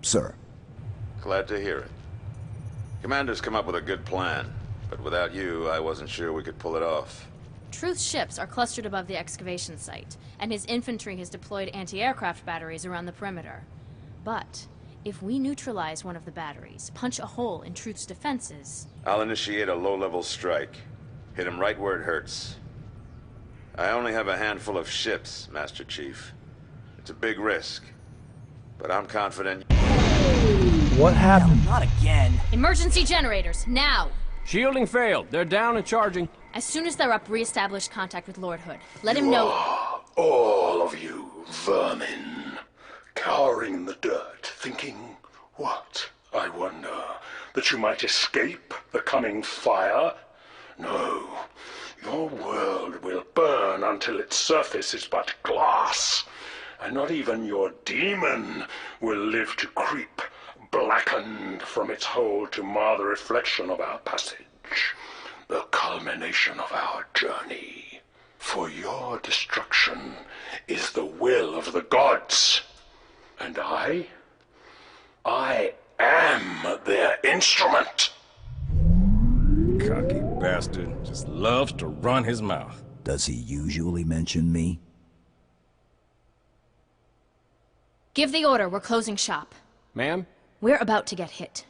sir. Glad to hear it. Commander's come up with a good plan, but without you, I wasn't sure we could pull it off. Truth's ships are clustered above the excavation site, and his infantry has deployed anti-aircraft batteries around the perimeter. But if we neutralize one of the batteries, punch a hole in Truth's defenses... I'll initiate a low-level strike. Hit him right where it hurts. I only have a handful of ships, Master Chief. It's a big risk, but I'm confident... What happened? Not again. Emergency generators, now! Shielding failed. They're down and charging. As soon as they're up, re-establish contact with Lord Hood. Let him know... All of you vermin, cowering in the dirt, thinking, what, I wonder, that you might escape the coming fire? No, your world will burn until its surface is but glass, and not even your demon will live to creep, blackened from its hole to mar the reflection of our passage, the culmination of our journey. For your destruction is the will of the gods, and I am their instrument. Cocky bastard just loves to run his mouth. Does he usually mention me? Give the order, we're closing shop. Ma'am? We're about to get hit.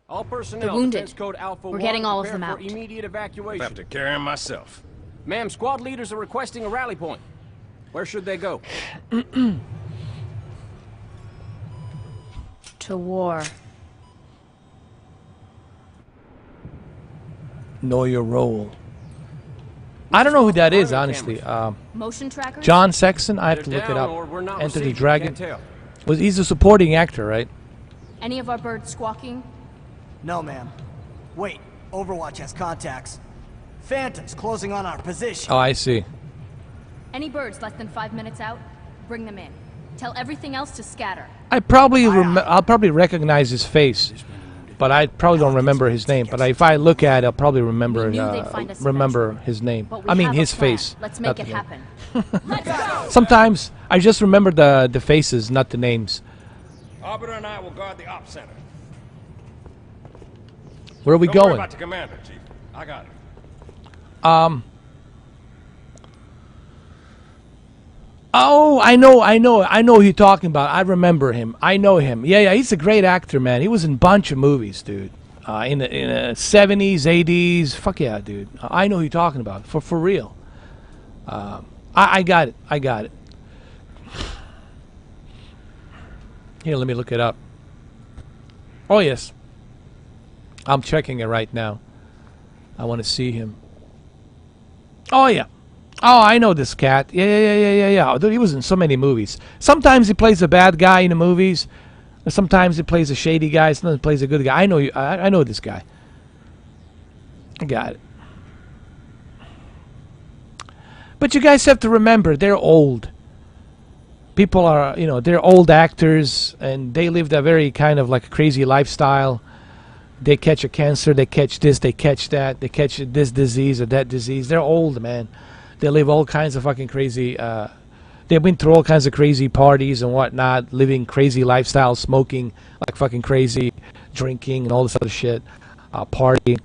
All personnel, The wounded. defense code Alpha We're 1, getting all of prepare them for out. Immediate evacuation. I have to carry him myself. Ma'am, squad leaders are requesting a rally point. Where should they go? To war. Know your role. I don't know who that is, honestly. Motion trackers? John Sexton? I have to They're look it down, up. or we're not Enter the receiving. Dragon. Can't tell. He's a supporting actor, right? Any of our birds squawking? No, ma'am. Wait, Overwatch has contacts. Phantoms closing on our position. Oh, I see. Any birds less than 5 minutes out? Bring them in. Tell everything else to scatter. I'll probably recognize his face, but I probably don't remember his name. But if I look at it, I'll probably remember his name. I mean his face. Let's not make it the name. happen. Let's go! Sometimes I just remember the faces, not the names. Arbiter and I will guard the op center. Where are we Don't worry going? about the commander, Chief. I got it. Oh, I know who you're talking about. I remember him. I know him. Yeah, he's a great actor, man. He was in a bunch of movies, dude. In the 70s, 80s. Fuck yeah, dude. I know who you're talking about. For real. I got it. I got it. Here, let me look it up. Oh, yes. I'm checking it right now. I want to see him. Oh, yeah. Oh, I know this cat. Yeah. Dude, he was in so many movies. Sometimes he plays a bad guy in the movies. Sometimes he plays a shady guy. Sometimes he plays a good guy. I know you. I know this guy. I got it. But you guys have to remember, they're old. People are, they're old actors, and they lived a very kind of like crazy lifestyle. They catch a cancer, they catch this, they catch that, they catch this disease or that disease. They're old, man. They live all kinds of fucking crazy, they've been through all kinds of crazy parties and whatnot, living crazy lifestyles, smoking like fucking crazy, drinking and all this other shit, partying,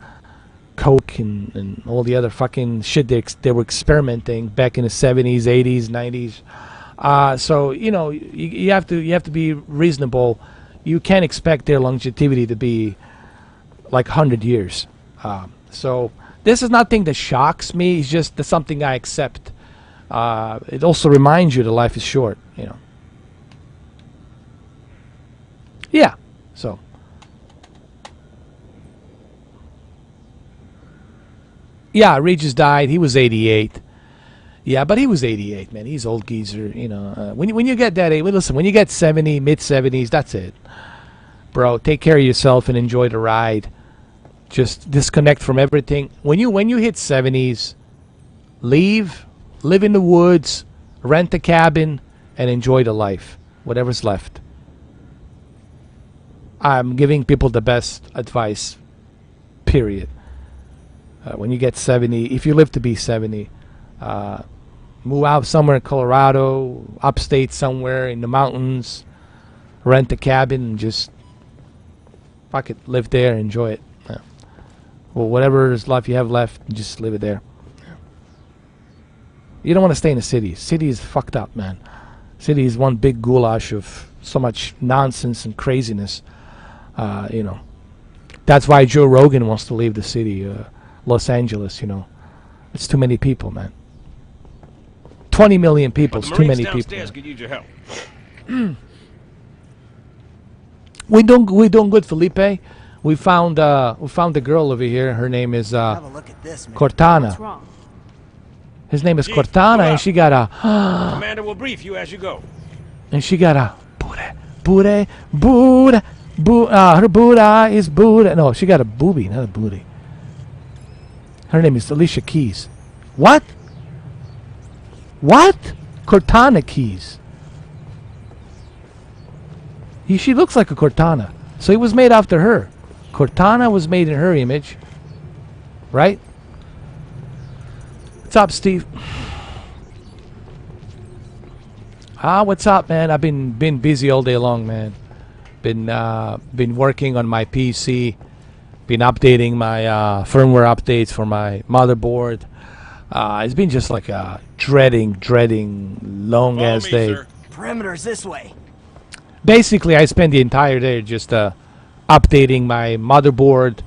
coke and all the other fucking shit they were experimenting back in the 70s, 80s, 90s. So, you have to be reasonable. You can't expect their longevity to be like 100 years. So this is nothing that shocks me. It's just something I accept. It also reminds you that life is short, Yeah, so. Yeah, Regis died. He was 88. Yeah, but he was 88, man. He's old geezer, When you get that age, listen, when you get 70, mid-70s, that's it. Bro, take care of yourself and enjoy the ride. Just disconnect from everything. When you hit 70s, live in the woods, rent a cabin, and enjoy the life, whatever's left. I'm giving people the best advice, period. When you get 70, if you live to be 70, move out somewhere in Colorado, upstate somewhere in the mountains, rent a cabin, and just fuck it, live there, enjoy it. Yeah. Well, whatever life you have left, just live it there. Yeah. You don't want to stay in the city. City is fucked up, man. City is one big goulash of so much nonsense and craziness. That's why Joe Rogan wants to leave the city. Los Angeles, it's too many people, man. 20 million people, it's too many people. Could use your help. We doing good, Felipe. We found a girl over here. Her name is Have a look at this, man. Cortana. What's wrong? His name is Cortana, and she got a. Commander will brief you as you go. And she got a Buddha. Her Buddha is Buddha. No, she got a booby, not a booty. Her name is Alicia Keys. What? Cortana Keys. She looks like a Cortana. So it was made after her. Cortana was made in her image. Right? What's up, Steve? What's up, man? I've been busy all day long, man. Been working on my PC. Been updating my firmware updates for my motherboard. It's been just like a dreading, long ass day. Sir. Perimeter's this way. Basically, I spend the entire day just updating my motherboard,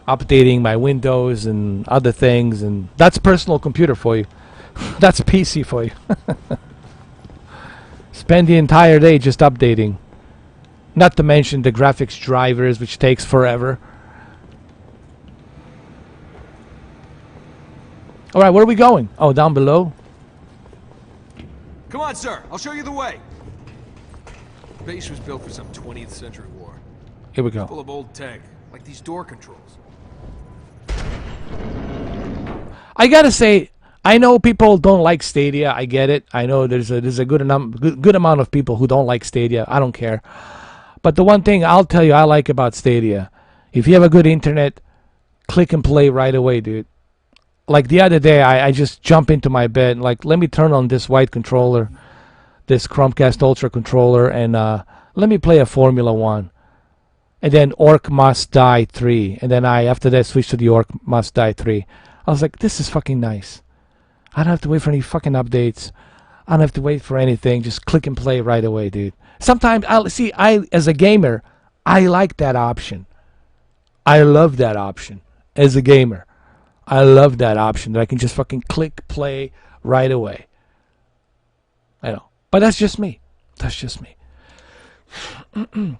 updating my Windows and other things, and that's personal computer for you. That's PC for you. Spend the entire day just updating. Not to mention the graphics drivers, which takes forever. All right, where are we going? Oh, down below. Come on, sir. I'll show you the way. The base was built for some 20th century war. Here we go. Full of old tech, like these door controls. I gotta say, I know people don't like Stadia. I get it. I know there's a good amount of people who don't like Stadia. I don't care. But the one thing I'll tell you I like about Stadia, if you have a good internet, click and play right away, dude. Like the other day, I just jump into my bed and like, let me turn on this white controller, this Chromecast Ultra controller, and let me play a Formula 1. And then Orc Must Die 3. And then after that, switched to the Orc Must Die 3. I was like, this is fucking nice. I don't have to wait for any fucking updates. I don't have to wait for anything. Just click and play right away, dude. Sometimes, as a gamer, I like that option. I love that option as a gamer. I love that option that I can just fucking click play right away. But that's just me. That's just me.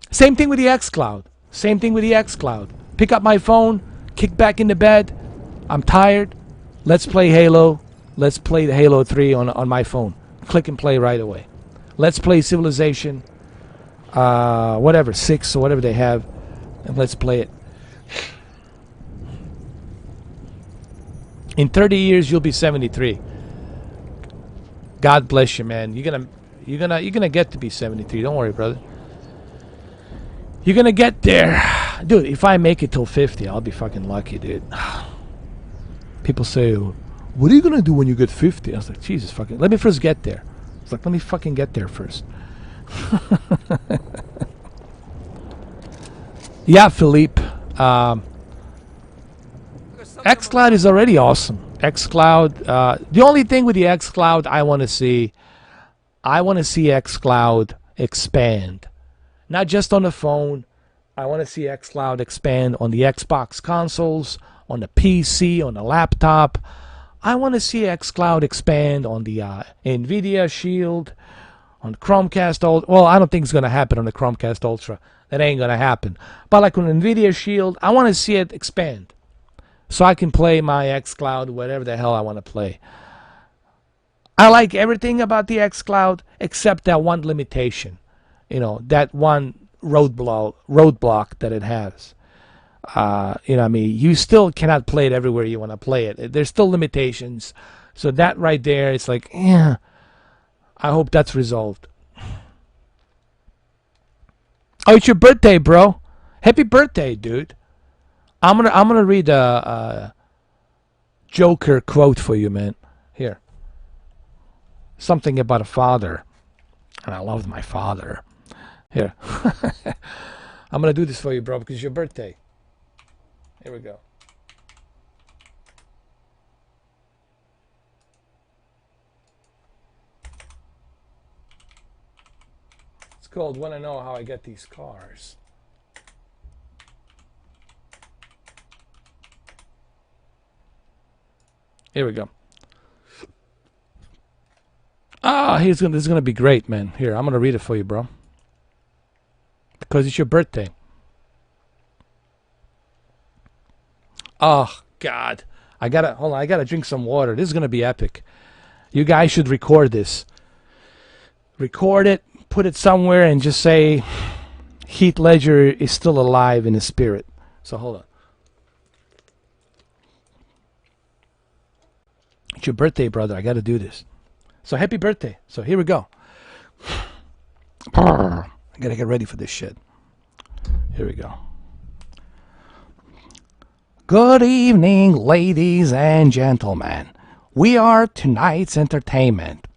Same thing with the xCloud. Same thing with the xCloud. Pick up my phone, kick back into bed. I'm tired. Let's play Halo. Let's play the Halo 3 on my phone. Click and play right away. Let's play Civilization, whatever, 6 or whatever they have, and let's play it. In 30 years, you'll be 73. God bless you, man. You're gonna get to be 73. Don't worry, brother. You're gonna get there, dude. If I make it till 50, I'll be fucking lucky, dude. People say, "What are you gonna do when you get 50?" I was like, Jesus fucking. Let me first get there. It's like, let me fucking get there first. Yeah, Philippe. xCloud is already awesome. xCloud. The only thing with the xCloud I want to see xCloud expand. Not just on the phone. I want to see xCloud expand on the Xbox consoles, on the PC, on the laptop. I want to see xCloud expand on the NVIDIA Shield, on the Chromecast Ultra. Well, I don't think it's going to happen on the Chromecast Ultra. That ain't going to happen. But like on NVIDIA Shield, I want to see it expand. So I can play my xCloud, whatever the hell I want to play. I like everything about the xCloud except that one limitation. You know, that one roadblock that it has. You know what I mean? You still cannot play it everywhere you want to play it. There's still limitations. So that right there, it's like, yeah, I hope that's resolved. Oh, it's your birthday, bro. Happy birthday, dude. I'm gonna read a Joker quote for you, man. Here. Something about a father. And I love my father. Here. I'm gonna do this for you, bro, because it's your birthday. Here we go. It's called "Wanna Know How I Get These Cars." Here we go. This is gonna be great, man. Here, I'm gonna read it for you, bro. Because it's your birthday. Oh God, hold on. I gotta drink some water. This is gonna be epic. You guys should record this. Record it, put it somewhere, and just say Heath Ledger is still alive in his spirit. So hold on. It's your birthday, brother. I gotta do this. So happy birthday. So here we go. I gotta get ready for this shit. Here we go. Good evening, ladies and gentlemen. We are tonight's entertainment.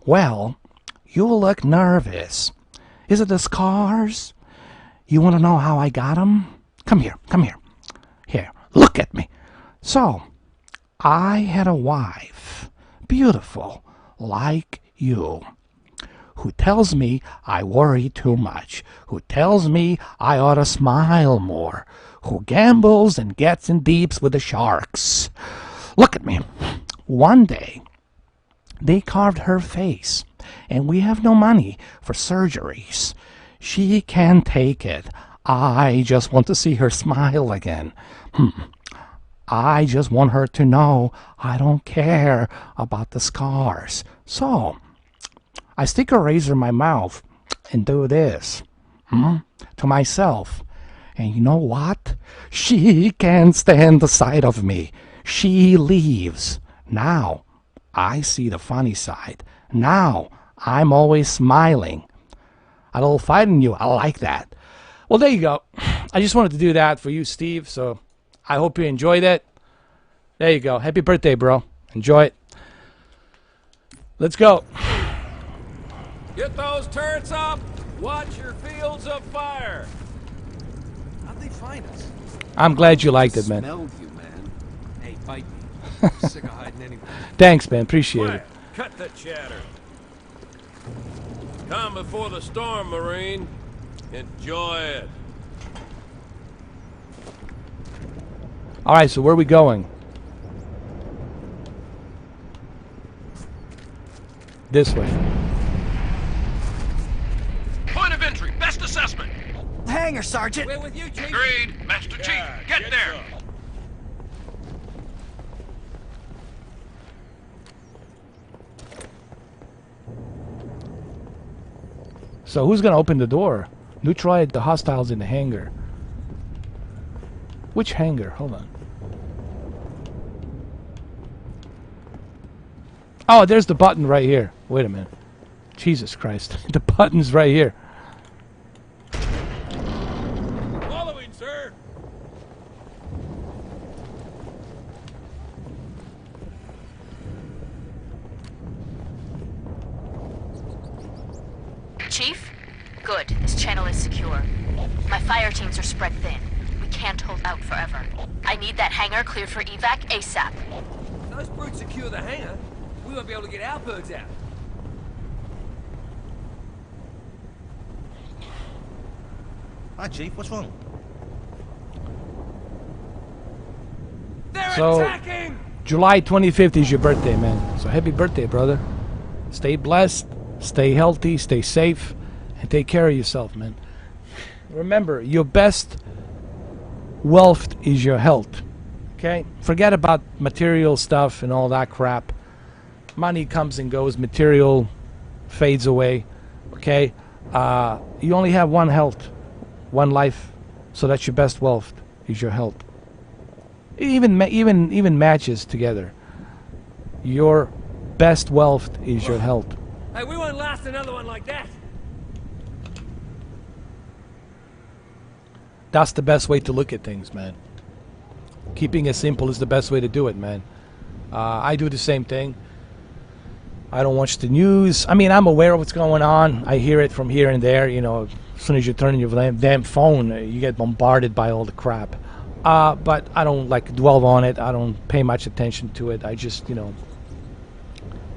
Well, you look nervous. Is it the scars? You want to know how I got them? Come here, come here. Here, look at me. So, I had a wife, beautiful, like you, who tells me I worry too much, who tells me I ought to smile more, who gambles and gets in deeps with the sharks. Look at me. One day, they carved her face, and we have no money for surgeries. She can't take it. I just want to see her smile again. I just want her to know I don't care about the scars. So, I stick a razor in my mouth and do this to myself. And you know what? She can't stand the sight of me. She leaves. Now, I see the funny side. Now, I'm always smiling. A little fight in you. I like that. Well, there you go. I just wanted to do that for you, Steve. So, I hope you enjoyed it. There you go. Happy birthday, bro. Enjoy it. Let's go. Get those turrets up. Watch your fields of fire. How'd they find us? I'm glad you liked it, man. Smelled you, man. Hey, bite me. I'm sick of hiding anyway. Thanks, man. Appreciate it. Cut the chatter. Calm before the storm, Marine. Enjoy it. All right, so where are we going? This way. Point of entry, best assessment. Hangar, Sergeant. We're with you, Chief. Agreed. Master Chief, get there. So who's gonna open the door? Neutralize the hostiles in the hangar. Which hangar? Hold on. Oh, there's the button right here. Wait a minute. Jesus Christ. The button's right here. Following, sir. Chief? Good. This channel is secure. My fire teams are spread thin. We can't hold out forever. I need that hangar cleared for evac ASAP. Those brutes secure the hangar. We won't be able to get our birds out. Hi, Chief. What's wrong? They're So, attacking! July 25th is your birthday, man. So happy birthday, brother. Stay blessed, stay healthy, stay safe, and take care of yourself, man. Remember, your best wealth is your health. Okay? Forget about material stuff and all that crap. Money comes and goes, material fades away. Okay? You only have one health, one life, so that's your best wealth is your health. Even matches together. Your best wealth is your health. Hey, we won't last another one like that. That's the best way to look at things, man. Keeping it simple is the best way to do it, man. I do the same thing. I don't watch the news. I mean, I'm aware of what's going on. I hear it from here and there. You know, as soon as you turn on your damn phone, you get bombarded by all the crap. But I don't like dwell on it. I don't pay much attention to it. I just, you know,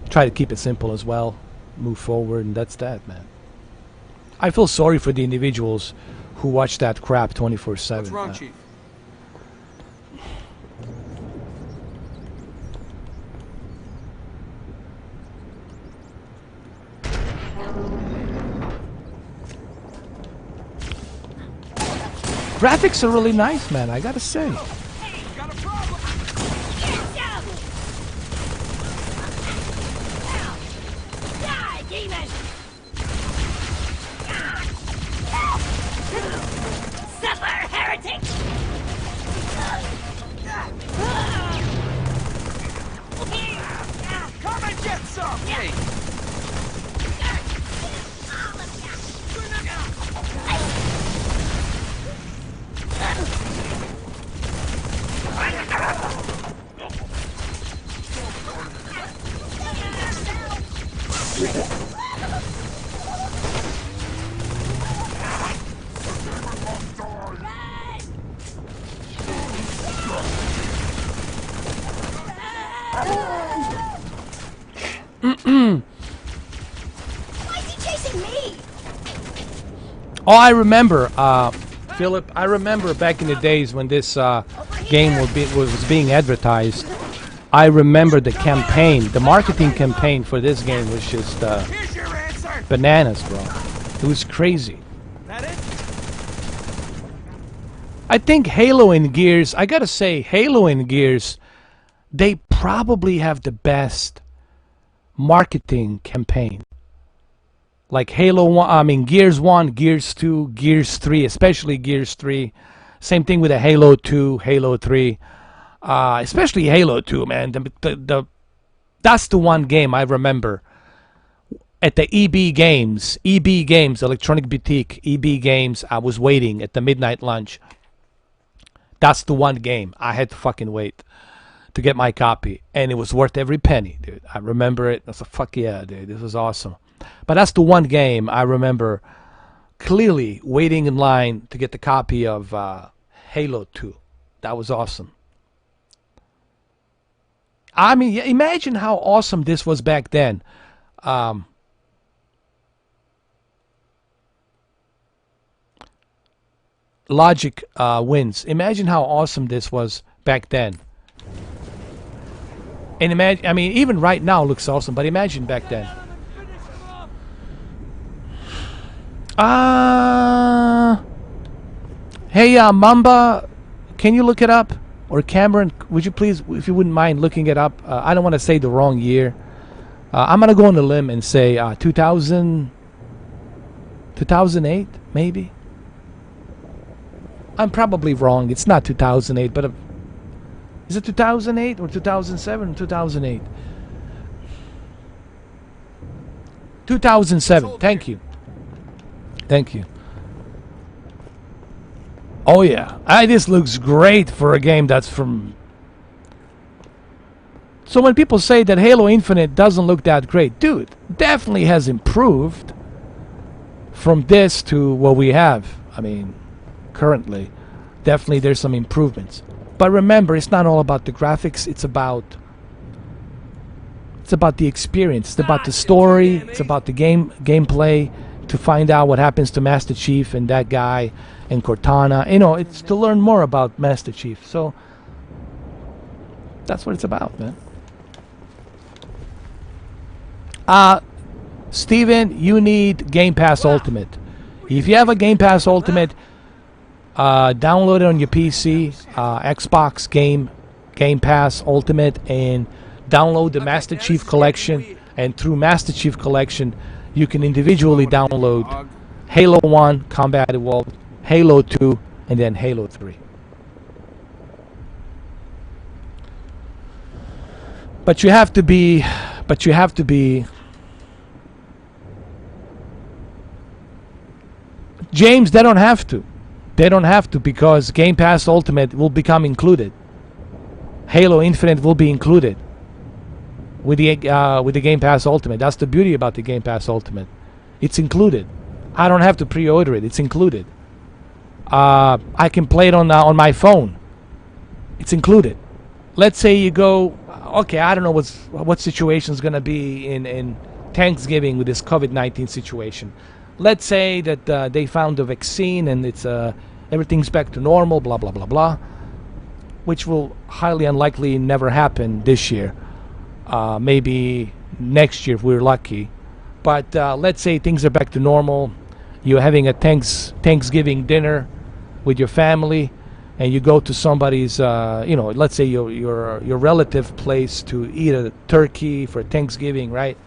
try to keep it simple as well. Move forward, and that's that, man. I feel sorry for the individuals who watch that crap 24/7. What's wrong, Chief? Graphics are really nice, man. I gotta say. Settler heretic! Come and get some! Hey. Why is he chasing me? Oh, I remember, Philip. I remember back in the days when this game was being advertised. I remember the campaign, the marketing campaign for this game was just bananas, bro. It was crazy. I think Halo and Gears, I gotta say, Halo and Gears, they probably have the best marketing campaign. Like Halo 1, I mean Gears 1, Gears 2, Gears 3, especially Gears 3. Same thing with the Halo 2, Halo 3. Especially Halo 2, man. That's the one game I remember. At the EB Games, Electronic Boutique, EB Games, I was waiting at the midnight lunch. That's the one game I had to fucking wait to get my copy. And it was worth every penny, dude. I remember it. I was like, fuck yeah, dude. This was awesome. But that's the one game I remember clearly waiting in line to get the copy of Halo 2. That was awesome. I mean, imagine how awesome this was back then. Logic wins. Imagine how awesome this was back then. And imagine, I mean, even right now looks awesome, but imagine back then. Hey, Mamba, can you look it up? Or Cameron, would you please, if you wouldn't mind looking it up? I don't want to say the wrong year. I'm going to go on a limb and say 2008, maybe? I'm probably wrong. It's not 2008, but is it 2008 or 2007 or 2008? 2007. Thank you. Thank you. Oh yeah, this looks great for a game that's from... So when people say that Halo Infinite doesn't look that great, dude, definitely has improved from this to what we have. I mean, currently, definitely there's some improvements. But remember, it's not all about the graphics. It's about the experience. It's about the story. It's about the gameplay. To find out what happens to Master Chief and that guy and Cortana. You know, it's to learn more about Master Chief. So that's what it's about, man. Steven, you need Game Pass Ultimate. If you have a Game Pass Ultimate, download it on your PC, Xbox Game Pass Ultimate, and download the Master Chief Collection. And through Master Chief Collection, you can individually download Halo 1, Combat Evolved, Halo 2, and then Halo 3. But you have to be... James, they don't have to. They don't have to, because Game Pass Ultimate will become included. Halo Infinite will be included with the Game Pass Ultimate. That's the beauty about the Game Pass Ultimate. It's included. I don't have to pre-order it. It's included. I can play it on my phone. It's included. Let's say you go, okay, I don't know what situation's gonna be in Thanksgiving with this COVID-19 situation. Let's say that they found a vaccine and it's everything's back to normal, blah blah blah blah, which will highly unlikely never happen this year. Maybe next year if we're lucky. But let's say things are back to normal. You're having a Thanksgiving dinner with your family, and you go to somebody's, let's say your relative place to eat a turkey for Thanksgiving, right?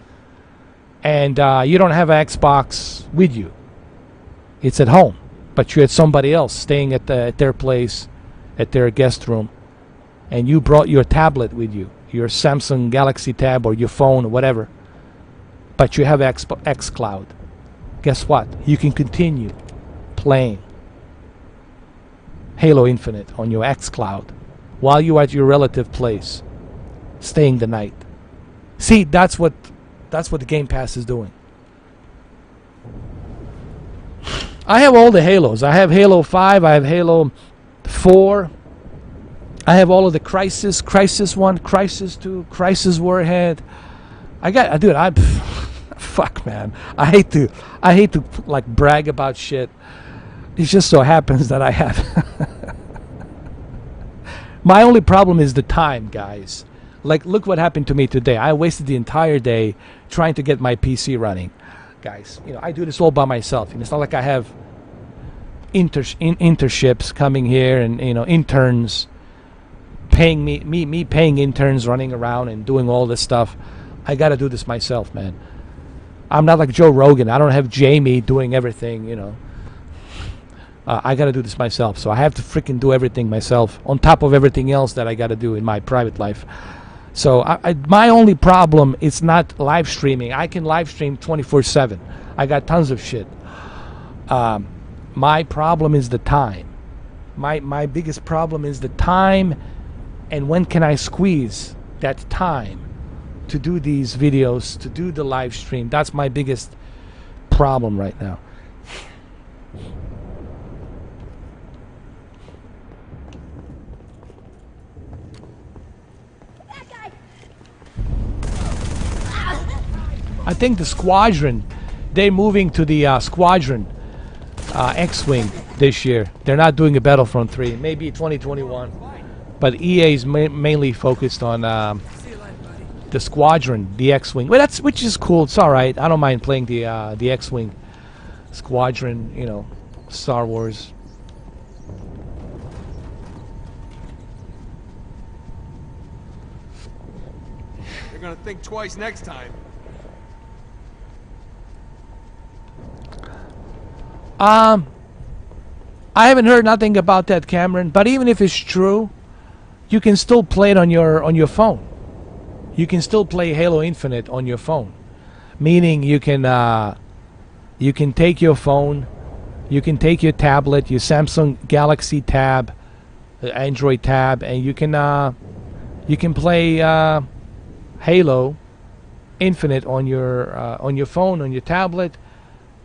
And you don't have an Xbox with you. It's at home, but you're at somebody else staying at their place, at their guest room, and you brought your tablet with you, your Samsung Galaxy Tab or your phone or whatever, but you have xCloud. Guess what? You can continue playing Halo Infinite on your xCloud while you're at your relative place, staying the night. See, that's what the Game Pass is doing. I have all the Halos. I have Halo 5, I have Halo 4, I have all of the Crisis 1, Crisis 2, Crisis Warhead. Fuck, man. I hate to like brag about shit. It just so happens that I have. My only problem is the time, guys. Like, look what happened to me today. I wasted the entire day trying to get my PC running. Guys, I do this all by myself. It's not like I have internships coming here and, interns paying me paying interns running around and doing all this stuff. I got to do this myself, man. I'm not like Joe Rogan. I don't have Jamie doing everything, I got to do this myself. So I have to freaking do everything myself on top of everything else that I got to do in my private life. So my only problem is not live streaming. I can live stream 24/7. I got tons of shit. My problem is the time. My biggest problem is the time, and when can I squeeze that time to do these videos, to do the live stream. That's my biggest problem right now. I think the Squadron, they're moving to the Squadron X-Wing this year. They're not doing a Battlefront 3, maybe 2021. But EA is mainly focused on the Squadron, the X-Wing. Well, which is cool. It's all right. I don't mind playing the X-Wing. Squadron, you know, Star Wars. You're gonna think twice next time. I haven't heard nothing about that, Cameron. But even if it's true, you can still play it on your phone. You can still play Halo Infinite on your phone, meaning you can take your phone, you can take your tablet, your Samsung Galaxy Tab, Android Tab, and you can play Halo Infinite on your phone, on your tablet,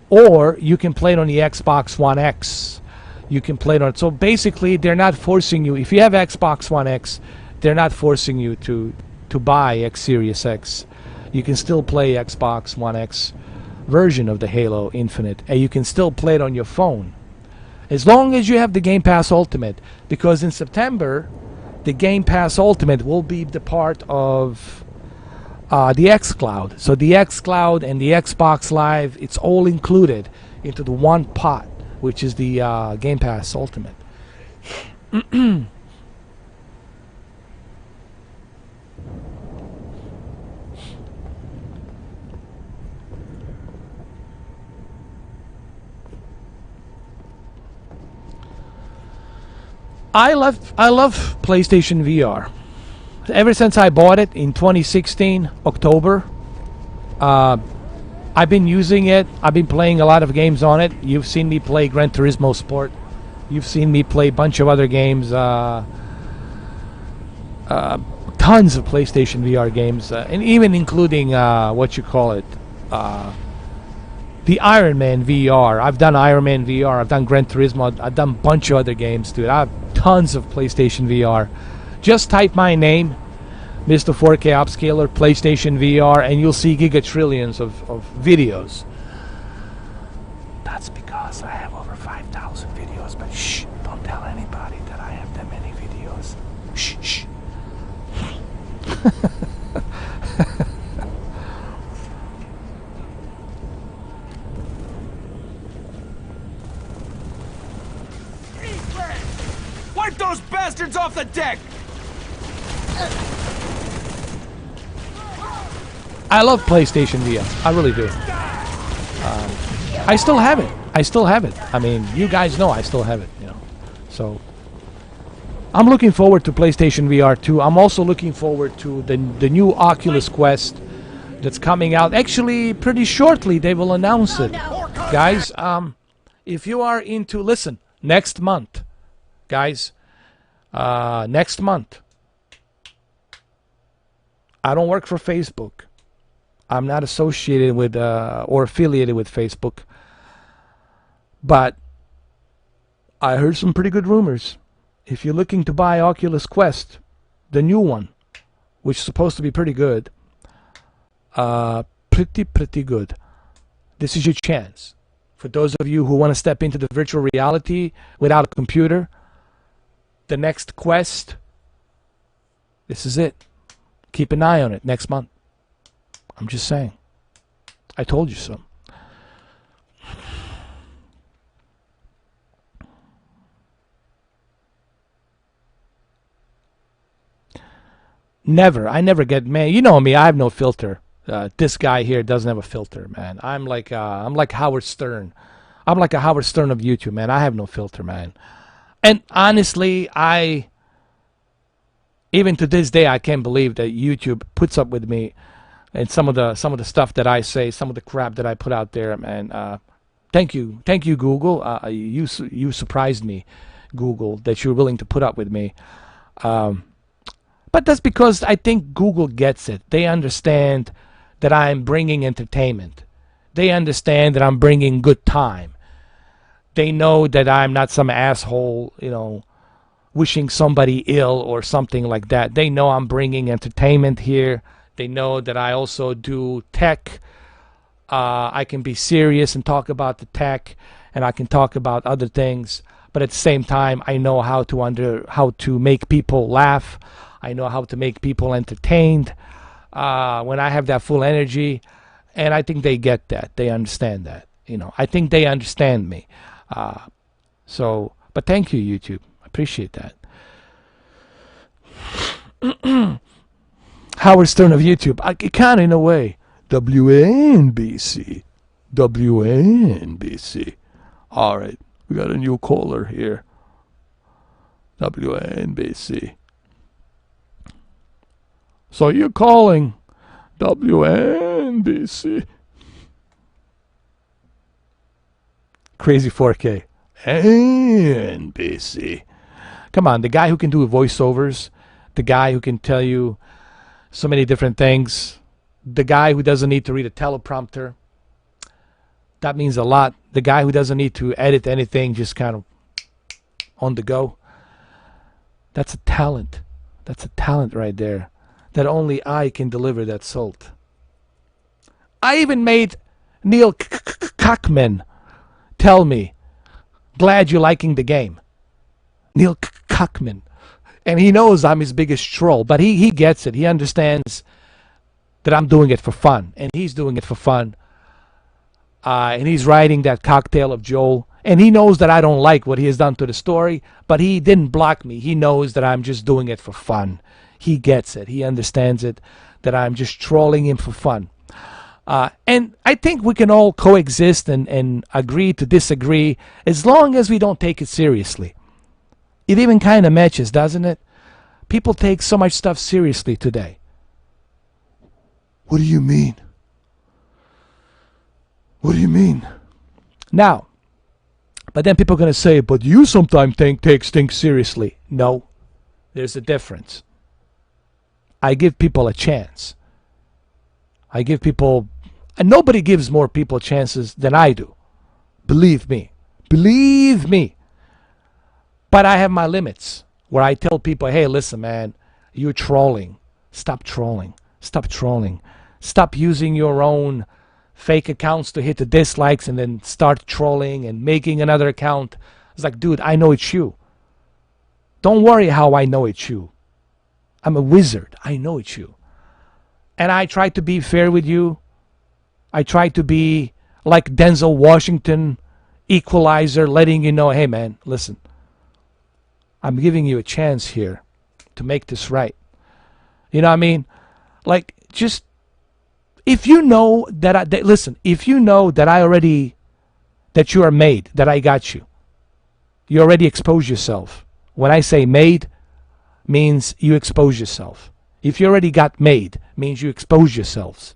or you can play it on the Xbox One X. You can play it on. So basically, they're not forcing you. If you have Xbox One X, they're not forcing you to buy X Series X. You can still play Xbox One X version of the Halo Infinite, and you can still play it on your phone, as long as you have the Game Pass Ultimate. Because in September, the Game Pass Ultimate will be the part of the xCloud. So the xCloud and the Xbox Live, it's all included into the one pot, which is the Game Pass Ultimate. I love PlayStation VR. Ever since I bought it in 2016 October, I've been using it. I've been playing a lot of games on it. You've seen me play Gran Turismo Sport. You've seen me play a bunch of other games. Tons of PlayStation VR games, and even including the Iron Man VR. I've done Iron Man VR. I've done Gran Turismo. I've done a bunch of other games, dude. I have tons of PlayStation VR. Just type my name, Mr. 4K Upscaler, PlayStation VR, and you'll see gigatrillions of videos. That's because I have over 5,000 videos, but shh, don't tell anybody that I have that many videos. Shh, shh. Wipe those bastards off the deck! I love PlayStation VR. I really do. I still have it. I mean, you guys know I still have it, you know. So I'm looking forward to PlayStation VR 2. I'm also looking forward to the new Oculus Quest that's coming out. Actually, pretty shortly they will announce it. Guys, if you are into, listen, next month, guys, next month, I don't work for Facebook. I'm not associated with or affiliated with Facebook. But I heard some pretty good rumors. If you're looking to buy Oculus Quest, the new one, which is supposed to be pretty good, pretty good, this is your chance. For those of you who want to step into the virtual reality without a computer, the next Quest, this is it. Keep an eye on it next month. I'm just saying. I told you so. I never get, man. You know me. I have no filter. This guy here doesn't have a filter, man. I'm like Howard Stern. I'm like a Howard Stern of YouTube, man. I have no filter, man. And honestly, even to this day, I can't believe that YouTube puts up with me and some of the stuff that I say, some of the crap that I put out there, man. Thank you, Google. You surprised me, Google, that you're willing to put up with me. But that's because I think Google gets it. They understand that I'm bringing entertainment. They understand that I'm bringing good time. They know that I'm not some asshole, you know, wishing somebody ill or something like that. They know I'm bringing entertainment here. They know that I also do tech. I can be serious and talk about the tech, and I can talk about other things. But at the same time, I know how to make people laugh. I know how to make people entertained when I have that full energy. And I think they get that. They understand that. You know, I think they understand me. So, but thank you, YouTube. I appreciate that. Howard Stern of YouTube. I can in a way. WNBC. WNBC. All right. We got a new caller here. WNBC. So you're calling WNBC. Crazy 4K. NBC. Come on, the guy who can do voiceovers, the guy who can tell you so many different things, the guy who doesn't need to read a teleprompter. That means a lot. The guy who doesn't need to edit anything, just kind of on the go. That's a talent. That's a talent right there. That only I can deliver that salt. I even made Neil Cockman tell me, glad you're liking the game. Neil Cockman. And he knows I'm his biggest troll, but he gets it. He understands that I'm doing it for fun, and he's doing it for fun. And he's writing that cocktail of Joel, and he knows that I don't like what he has done to the story, but he didn't block me. He knows that I'm just doing it for fun. He gets it. He understands it, that I'm just trolling him for fun. And I think we can all coexist and agree to disagree as long as we don't take it seriously. It even kind of matches, doesn't it? People take so much stuff seriously today. What do you mean? What do you mean? Now, but then people are going to say, but you sometimes take things seriously. No, there's a difference. I give people a chance. I give people, and nobody gives more people chances than I do. Believe me. Believe me. But I have my limits where I tell people, hey, listen, man, you're trolling. Stop trolling. Stop trolling. Stop using your own fake accounts to hit the dislikes and then start trolling and making another account. It's like, dude, I know it's you. Don't worry how I know it's you. I'm a wizard. I know it's you. And I try to be fair with you. I try to be like Denzel Washington, equalizer, letting you know, hey, man, listen. I'm giving you a chance here to make this right. You know what I mean? Like, just, if you know that listen, if you know that that you are made, that I got you, you already expose yourself. When I say made, means you expose yourself. If you already got made, means you expose yourselves.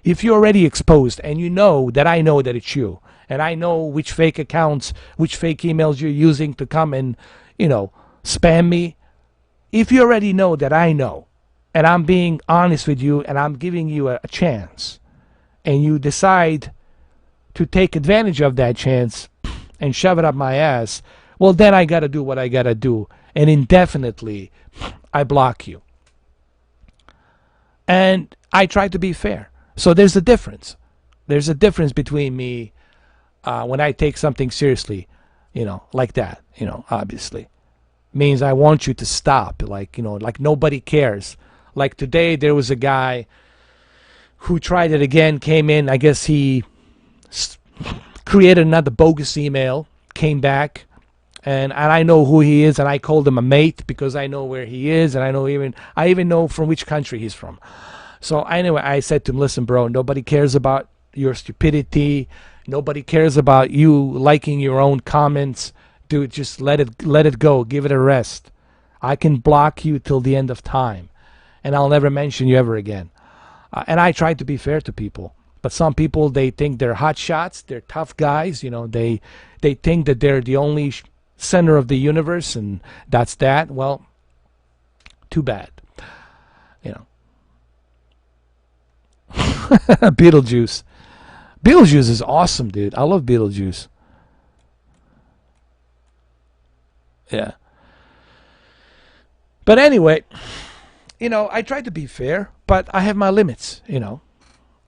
If you're already exposed and you know that I know that it's you, and I know which fake accounts, which fake emails you're using to come and, you know, spam me. If you already know that I know, and I'm being honest with you, and I'm giving you a chance, and you decide to take advantage of that chance and shove it up my ass, well, then I got to do what I got to do. And indefinitely, I block you. And I try to be fair. So there's a difference. There's a difference between me when I take something seriously, you know, like that, you know, obviously. Means I want you to stop, like, you know, like nobody cares. Like today there was a guy who tried it again, came in, I guess he created another bogus email, came back, and I know who he is, and I called him a mate because I know where he is, and I even know from which country he's from. So anyway, I said to him, listen, bro, nobody cares about your stupidity. Nobody cares about you liking your own comments. Dude, just let it go. Give it a rest. I can block you till the end of time, and I'll never mention you ever again. And I try to be fair to people. But some people, they think they're hot shots. They're tough guys. You know, they think that they're the only center of the universe, and that's that. Well, too bad. You know. Beetlejuice. Beetlejuice is awesome, dude. I love Beetlejuice. Yeah. But anyway, you know, I try to be fair, but I have my limits, you know.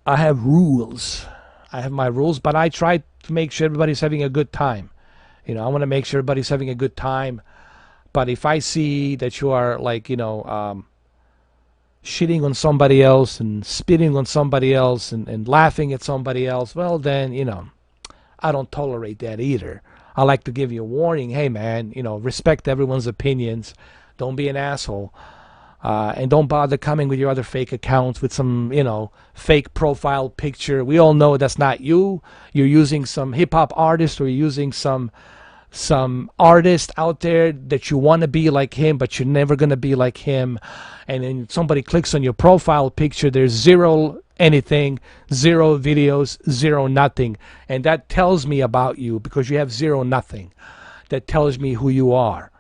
I have rules. I have my rules, but I try to make sure everybody's having a good time. You know, I want to make sure everybody's having a good time. But if I see that you are, like, you know, shitting on somebody else and spitting on somebody else and laughing at somebody else, well, then, you know, I don't tolerate that either. I like to give you a warning. Hey, man, you know, respect everyone's opinions. Don't be an asshole. And don't bother coming with your other fake accounts with some, you know, fake profile picture. We all know that's not you. You're using some hip-hop artist, or you're using some artist out there that you want to be like him, but you're never going to be like him. And then somebody clicks on your profile picture, there's zero anything, zero videos, zero nothing. And that tells me about you, because you have zero nothing. That tells me who you are.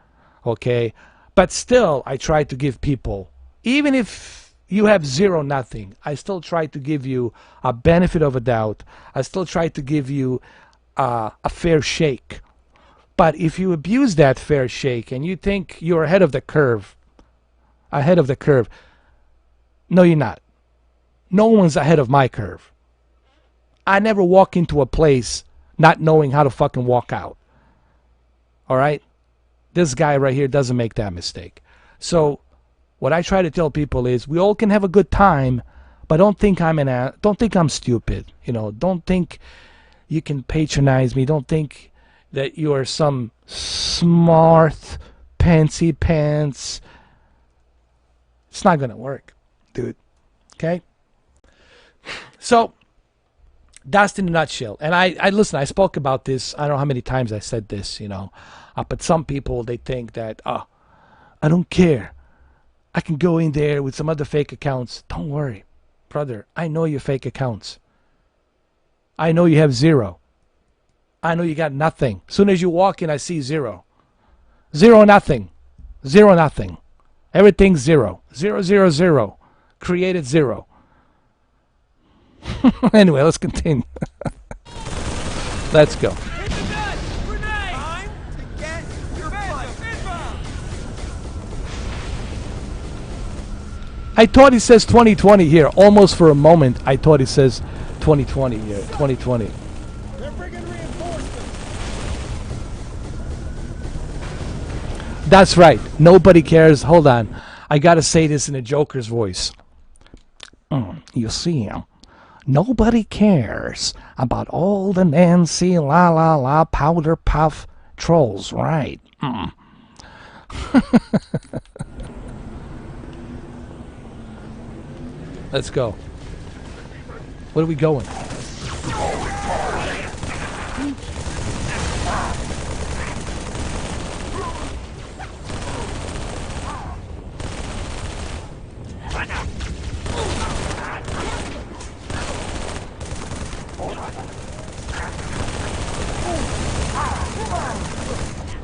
Okay? But still, I try to give people, even if you have zero nothing, I still try to give you a benefit of a doubt. I still try to give you a fair shake. But if you abuse that fair shake and you think you're ahead of the curve, no, you're not. No one's ahead of my curve. I never walk into a place not knowing how to fucking walk out. All right? This guy right here doesn't make that mistake. So what I try to tell people is, we all can have a good time, but don't think I'm stupid. You know, don't think you can patronize me. Don't think that you are some smart pantsy pants. It's not gonna work, dude. Okay? So that's in a nutshell. And I listen, I spoke about this. I don't know how many times I said this, you know. But some people, they think that, I don't care. I can go in there with some other fake accounts. Don't worry, brother. I know your fake accounts. I know you have zero. I know you got nothing. As soon as you walk in, I see zero. Zero, nothing. Zero, nothing. Everything's zero. 0, 0, 0. Created zero. Anyway, let's continue. Let's go. I thought it says 2020 here. Almost for a moment, I thought it says 2020 here. 2020. That's right. Nobody cares. Hold on. I got to say this in a Joker's voice. You see, nobody cares about all the Nancy la la la powder puff trolls, right? Let's go. Where are we going?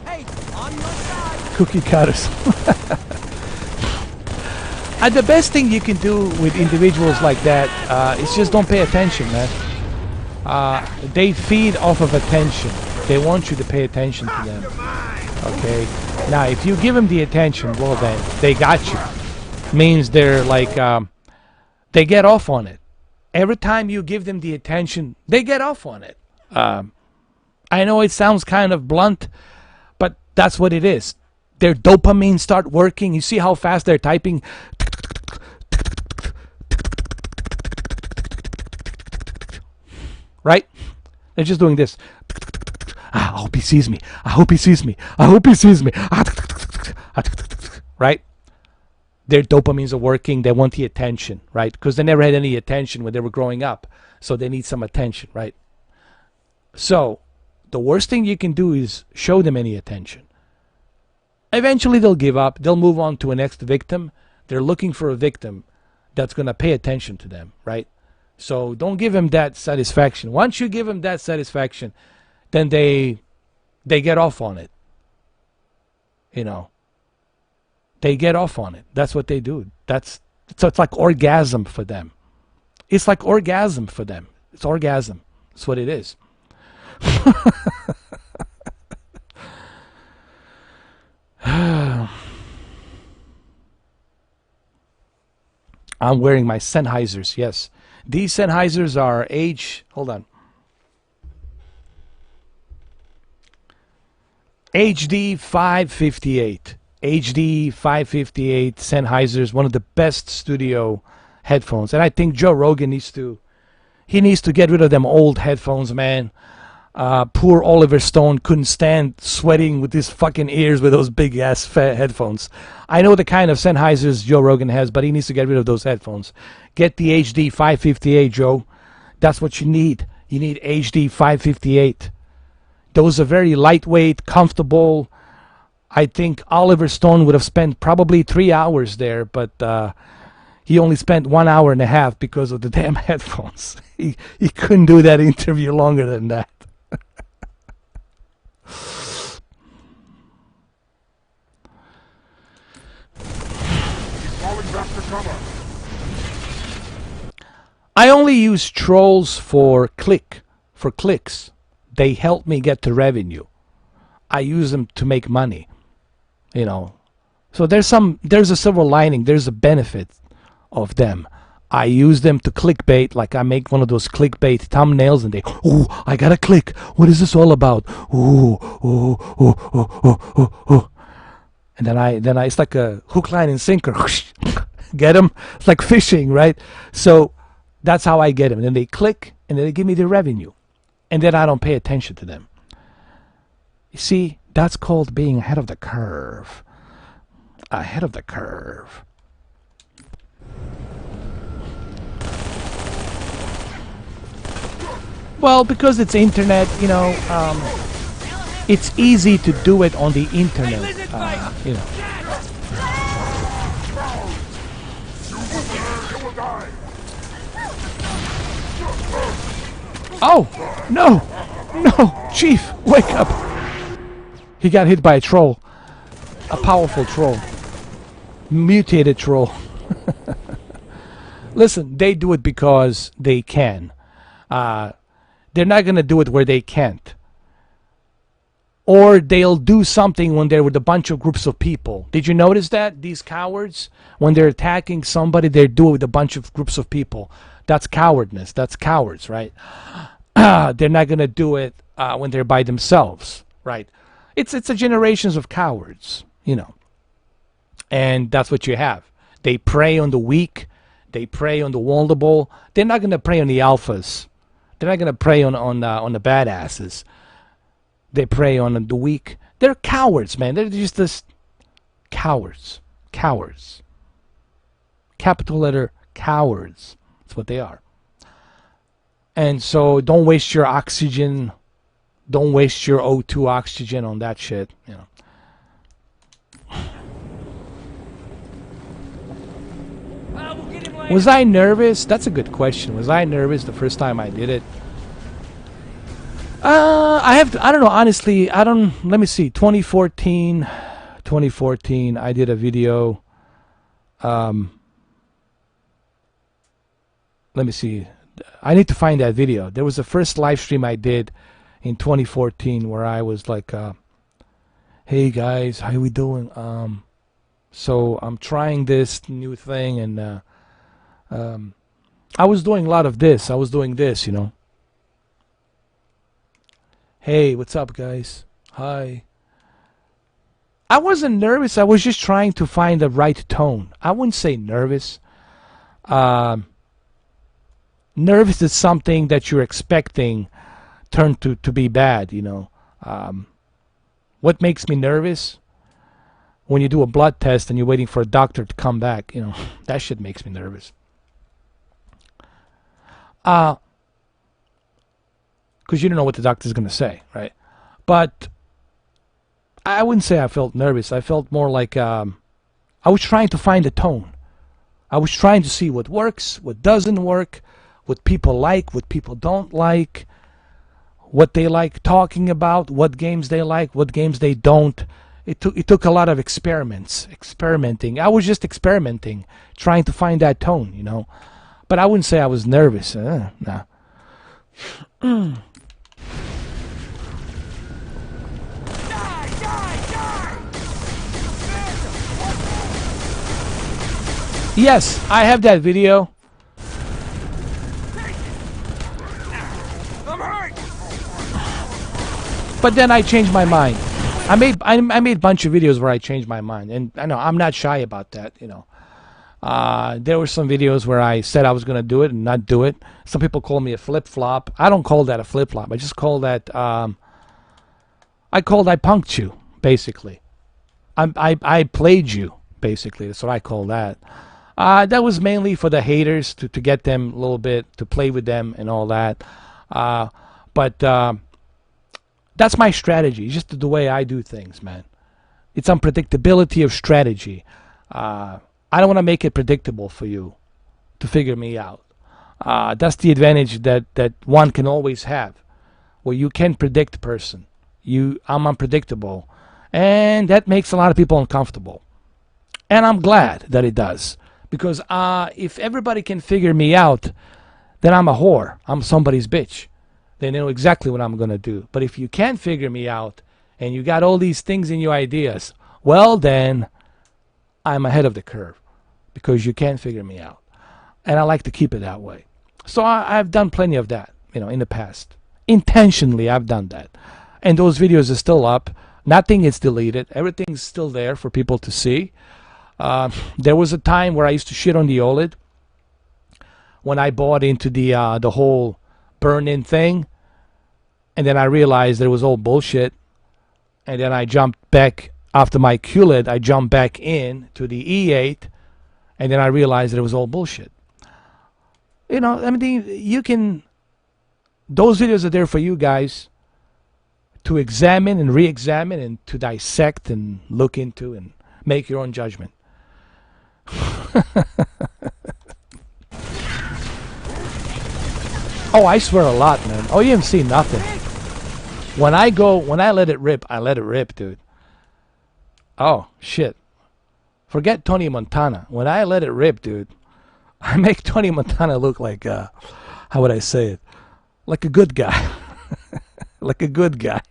Hey, on your side. Cookie cutters. And the best thing you can do with individuals like that is just don't pay attention, man. They feed off of attention. They want you to pay attention to them. Okay? Now, if you give them the attention, well then, they got you. Means they're like, they get off on it. Every time you give them the attention, they get off on it. I know it sounds kind of blunt, but that's what it is. Their dopamine start working. You see how fast they're typing? Right? They're just doing this. I hope he sees me. I hope he sees me. I hope he sees me. Right? Their dopamines are working. They want the attention, right? Because they never had any attention when they were growing up. So they need some attention, right? So the worst thing you can do is show them any attention. Eventually they'll give up. They'll move on to a next victim. They're looking for a victim that's going to pay attention to them, right? So don't give them that satisfaction. Once you give them that satisfaction, then they get off on it. You know, they get off on it. That's what they do. So it's like orgasm for them. It's like orgasm for them. It's orgasm. That's what it is. I'm wearing my Sennheisers, yes. These Sennheisers are hold on. HD 558. HD 558 Sennheisers, one of the best studio headphones. And I think Joe Rogan needs to get rid of them old headphones, man. Poor Oliver Stone couldn't stand sweating with his fucking ears with those big ass headphones. I know the kind of Sennheisers Joe Rogan has, but he needs to get rid of those headphones. Get the HD 558, Joe. That's what you need. You need HD 558. Those are very lightweight, comfortable. I think Oliver Stone would have spent probably 3 hours there, but he only spent 1 hour and a half because of the damn headphones. He couldn't do that interview longer than that. I only use trolls for clicks. They help me get to revenue. I use them to make money, you know. So there's a silver lining. There's a benefit of them. I use them to clickbait, like I make one of those clickbait thumbnails, and they, ooh, I gotta click. What is this all about? Ooh, ooh, ooh, ooh, ooh, ooh, ooh. And then I, it's like a hook, line, and sinker. Get them? It's like fishing, right? So that's how I get them. And then they click, and then they give me the revenue. And then I don't pay attention to them. You see, that's called being ahead of the curve. Ahead of the curve. Well, because it's internet, you know, it's easy to do it on the internet, you know. Oh, no, no, Chief, wake up. He got hit by a troll, a powerful troll, mutated troll. Listen, they do it because they can. They're not going to do it where they can't. Or they'll do something when they're with a bunch of groups of people. Did you notice that? These cowards, when they're attacking somebody, they do it with a bunch of groups of people. That's cowardness. That's cowards, right? They're not going to do it when they're by themselves, right? It's a generations of cowards, you know. And that's what you have. They prey on the weak. They prey on the vulnerable. They're not going to prey on the alphas. They're not going to prey on the badasses. They prey on the weak. They're cowards, man. They're just this cowards. Cowards. Capital letter cowards. That's what they are. And so don't waste your oxygen. Don't waste your O2 oxygen on that shit, you know. Was I nervous? That's a good question. Was I nervous the first time I did it? I don't know, honestly. Let me see. 2014, I did a video. Let me see. I need to find that video. There was the first live stream I did in 2014 where I was like, hey guys, how we doing? So I'm trying this new thing, and I was doing a lot of this. I was doing this, you know. Hey, what's up, guys? Hi. I wasn't nervous. I was just trying to find the right tone. I wouldn't say nervous. Nervous is something that you're expecting turned to be bad, you know. What makes me nervous? When you do a blood test and you're waiting for a doctor to come back, you know, that shit makes me nervous. Because you don't know what the doctor's going to say, right? But I wouldn't say I felt nervous. I felt more like I was trying to find a tone. I was trying to see what works, what doesn't work, what people like, what people don't like, what they like talking about, what games they like, what games they don't. It took a lot of experimenting. I was just experimenting, trying to find that tone, you know. But I wouldn't say I was nervous. Nah. Yes, I have that video. But then I changed my mind. I made a bunch of videos where I changed my mind, and I know I'm not shy about that, you know. There were some videos where I said I was going to do it and not do it. Some people call me a flip-flop. I don't call that a flip-flop. I just call that, I punked you, basically. I played you, basically. That's what I call that. That was mainly for the haters, to get them a little bit, to play with them and all that. But that's my strategy, just the way I do things, man. It's unpredictability of strategy. I don't want to make it predictable for you to figure me out. That's the advantage that one can always have, where you can predict a person. I'm unpredictable, and that makes a lot of people uncomfortable. And I'm glad that it does, because if everybody can figure me out, then I'm a whore. I'm somebody's bitch. They know exactly what I'm going to do. But if you can't figure me out, and you got all these things in your ideas, well then, I'm ahead of the curve, because you can't figure me out. And I like to keep it that way. So I've done plenty of that, in the past. Intentionally, I've done that. And those videos are still up. Nothing is deleted. Everything's still there for people to see. There was a time where I used to shit on the OLED when I bought into the whole burn-in thing. And then I realized that it was all bullshit. And then I jumped back, after my QLED, I jumped back in to the E8. And then I realized that it was all bullshit. I mean, you can... Those videos are there for you guys to examine and re-examine and to dissect and look into and make your own judgment. Oh, I swear a lot, man. Oh, you haven't seen nothing. When I let it rip, I let it rip, dude. Oh, shit. Forget Tony Montana. When I let it rip, dude, I make Tony Montana look like, how would I say it? Like a good guy. Like a good guy.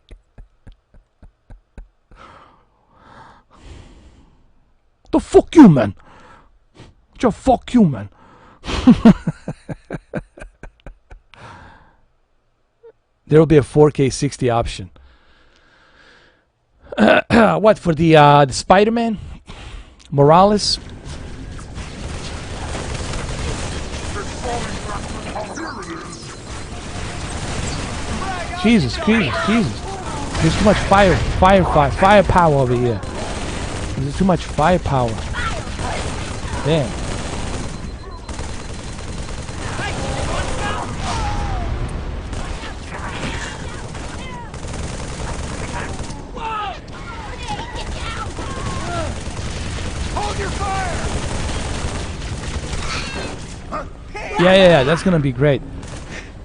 The fuck you, man. Just fuck you, man. There will be a 4K 60 option. What, for the Spider-Man? Morales? Jesus. There's too much firepower over here. There's too much firepower. Damn. Yeah, that's gonna be great.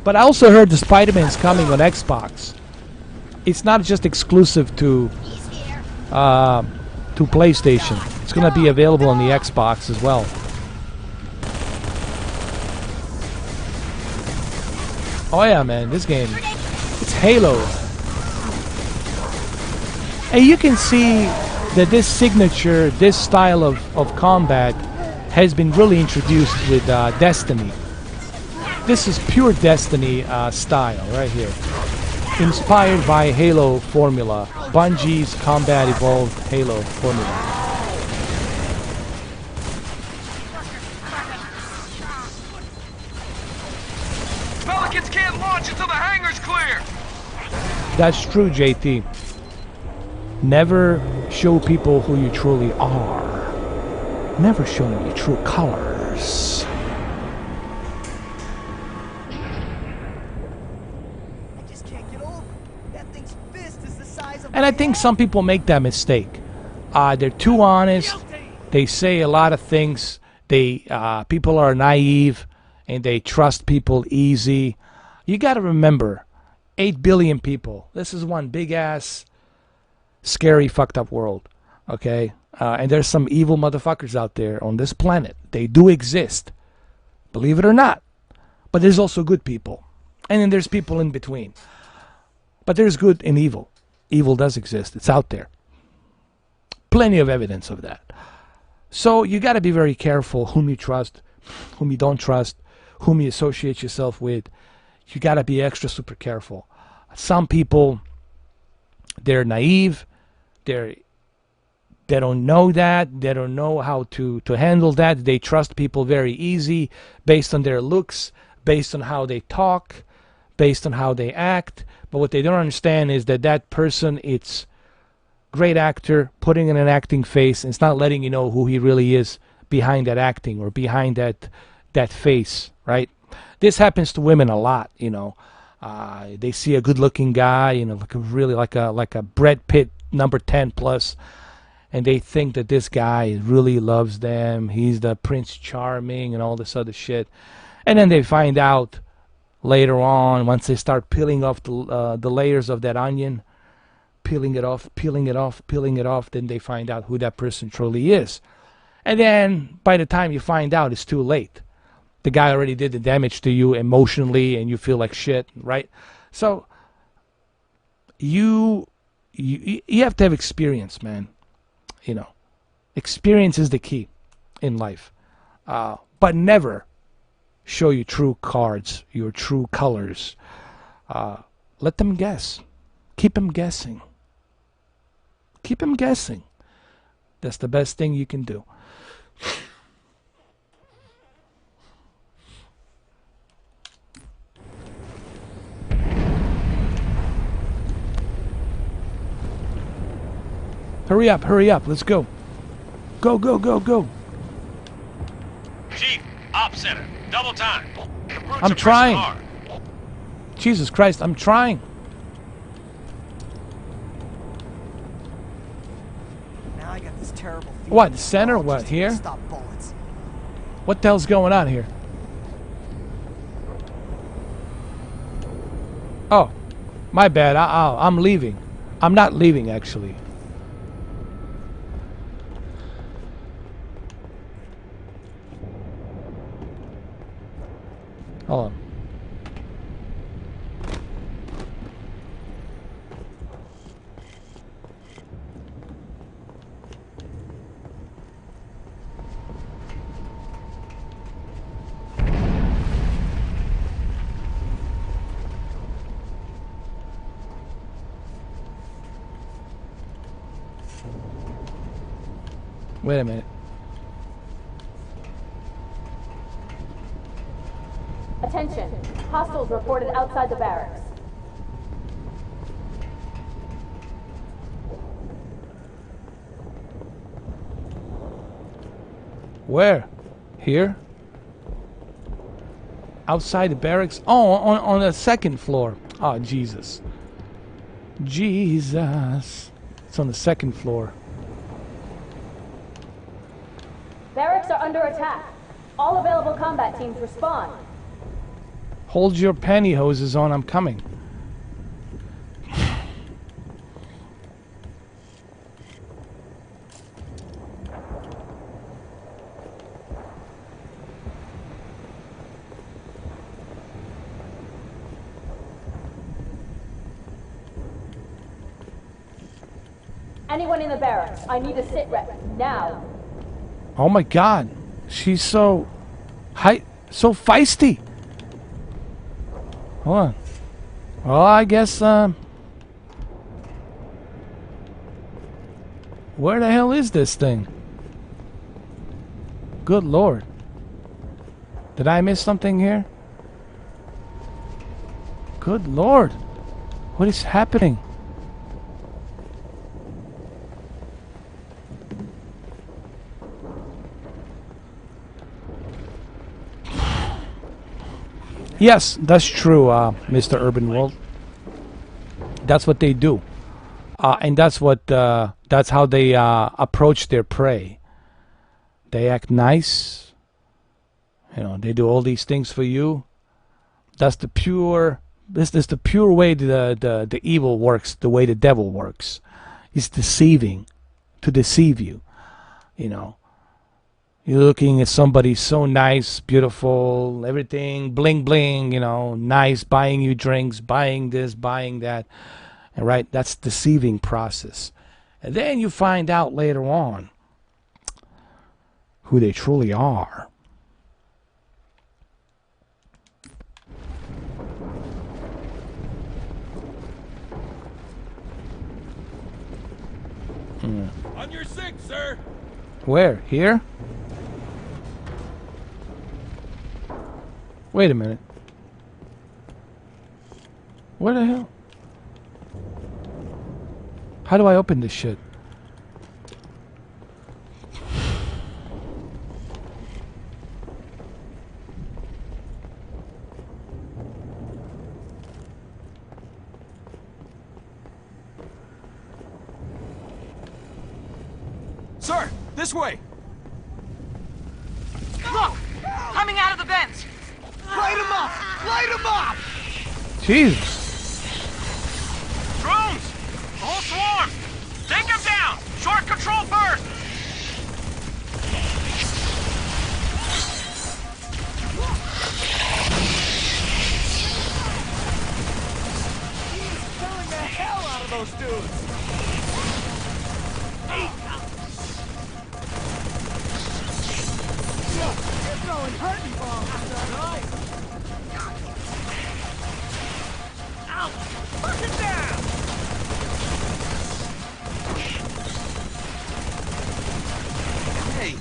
But I also heard the Spider-Man's coming on Xbox. It's not just exclusive to PlayStation. It's gonna be available on the Xbox as well. Oh yeah, man, this game, it's Halo. And you can see that this signature, this style of combat has been really introduced with Destiny. This is pure Destiny style right here. Inspired by Halo formula. Bungie's Combat Evolved Halo formula. Pelicans can't launch until the hangar's clear! That's true, JT. Never show people who you truly are. Never show them your true colors. And I think some people make that mistake. They're too honest. They say a lot of things. People are naive and they trust people easy. You got to remember, 8 billion people. This is one big ass, scary, fucked up world. Okay? And there's some evil motherfuckers out there on this planet. They do exist. Believe it or not. But there's also good people. And then there's people in between. But there's good and evil. Evil does exist. It's out there. Plenty of evidence of that. So you got to be very careful whom you trust, whom you don't trust, whom you associate yourself with. You got to be extra super careful. Some people, they're naive. They're They don't know that. They don't know how to handle that. They trust people very easy based on their looks, based on how they talk, based on how they act. But what they don't understand is that that person, it's great actor putting in an acting face, and it's not letting you know who he really is behind that acting or behind that face, right? This happens to women a lot, you know. They see a good-looking guy, you know, like a Brad Pitt number 10 plus, and they think that this guy really loves them. He's the Prince Charming and all this other shit. And then they find out later on, once they start peeling off the layers of that onion, peeling it off, then they find out who that person truly is. And then by the time you find out, it's too late. The guy already did the damage to you emotionally, and you feel like shit, right? So you have to have experience, man. You know, experience is the key in life. But never show your true cards, your true colors. Let them guess. Keep them guessing. Keep them guessing. That's the best thing you can do. Hurry up, let's go. Go. Chief, op center, double time. The brutes I'm are trying. hard. Jesus Christ, I'm trying. Now I got this terrible feeling. What, center? What, here? Stop bullets. What the hell's going on here? Oh, my bad. I'm leaving. I'm not leaving, actually. Hold on. Wait a minute. Attention. Hostiles reported outside the barracks. Where? Here? Outside the barracks? Oh, on the second floor. Oh, Jesus. Jesus. It's on the second floor. Barracks are under attack. All available combat teams respond. Hold your pantyhoses on, I'm coming. Anyone in the barracks, I need a sit rep now. Oh my God. She's so so feisty. Hold on. Well, I guess, where the hell is this thing? Good Lord. Did I miss something here? Good Lord. What is happening? Yes, that's true, Mr. Urban World. That's what they do, and that's how they approach their prey. They act nice. You know, they do all these things for you. That's the pure. This is the pure way the evil works. The way the devil works, he's deceiving, to deceive you. You know. You're looking at somebody so nice, beautiful, everything, bling bling, you know, nice, buying you drinks, buying this, buying that. And right, that's deceiving process. And then you find out later on who they truly are. On your six, sir. Where? Here? Wait a minute. What the hell? How do I open this shit? Sir, this way. Look! Coming out of the vents! Light him up! Light him up! Jesus. Drones! The whole swarm! Take him down! Short control first! He's killing the hell out of those dudes! You're throwing hurting bombs, son. Ow! Push it down! Hey.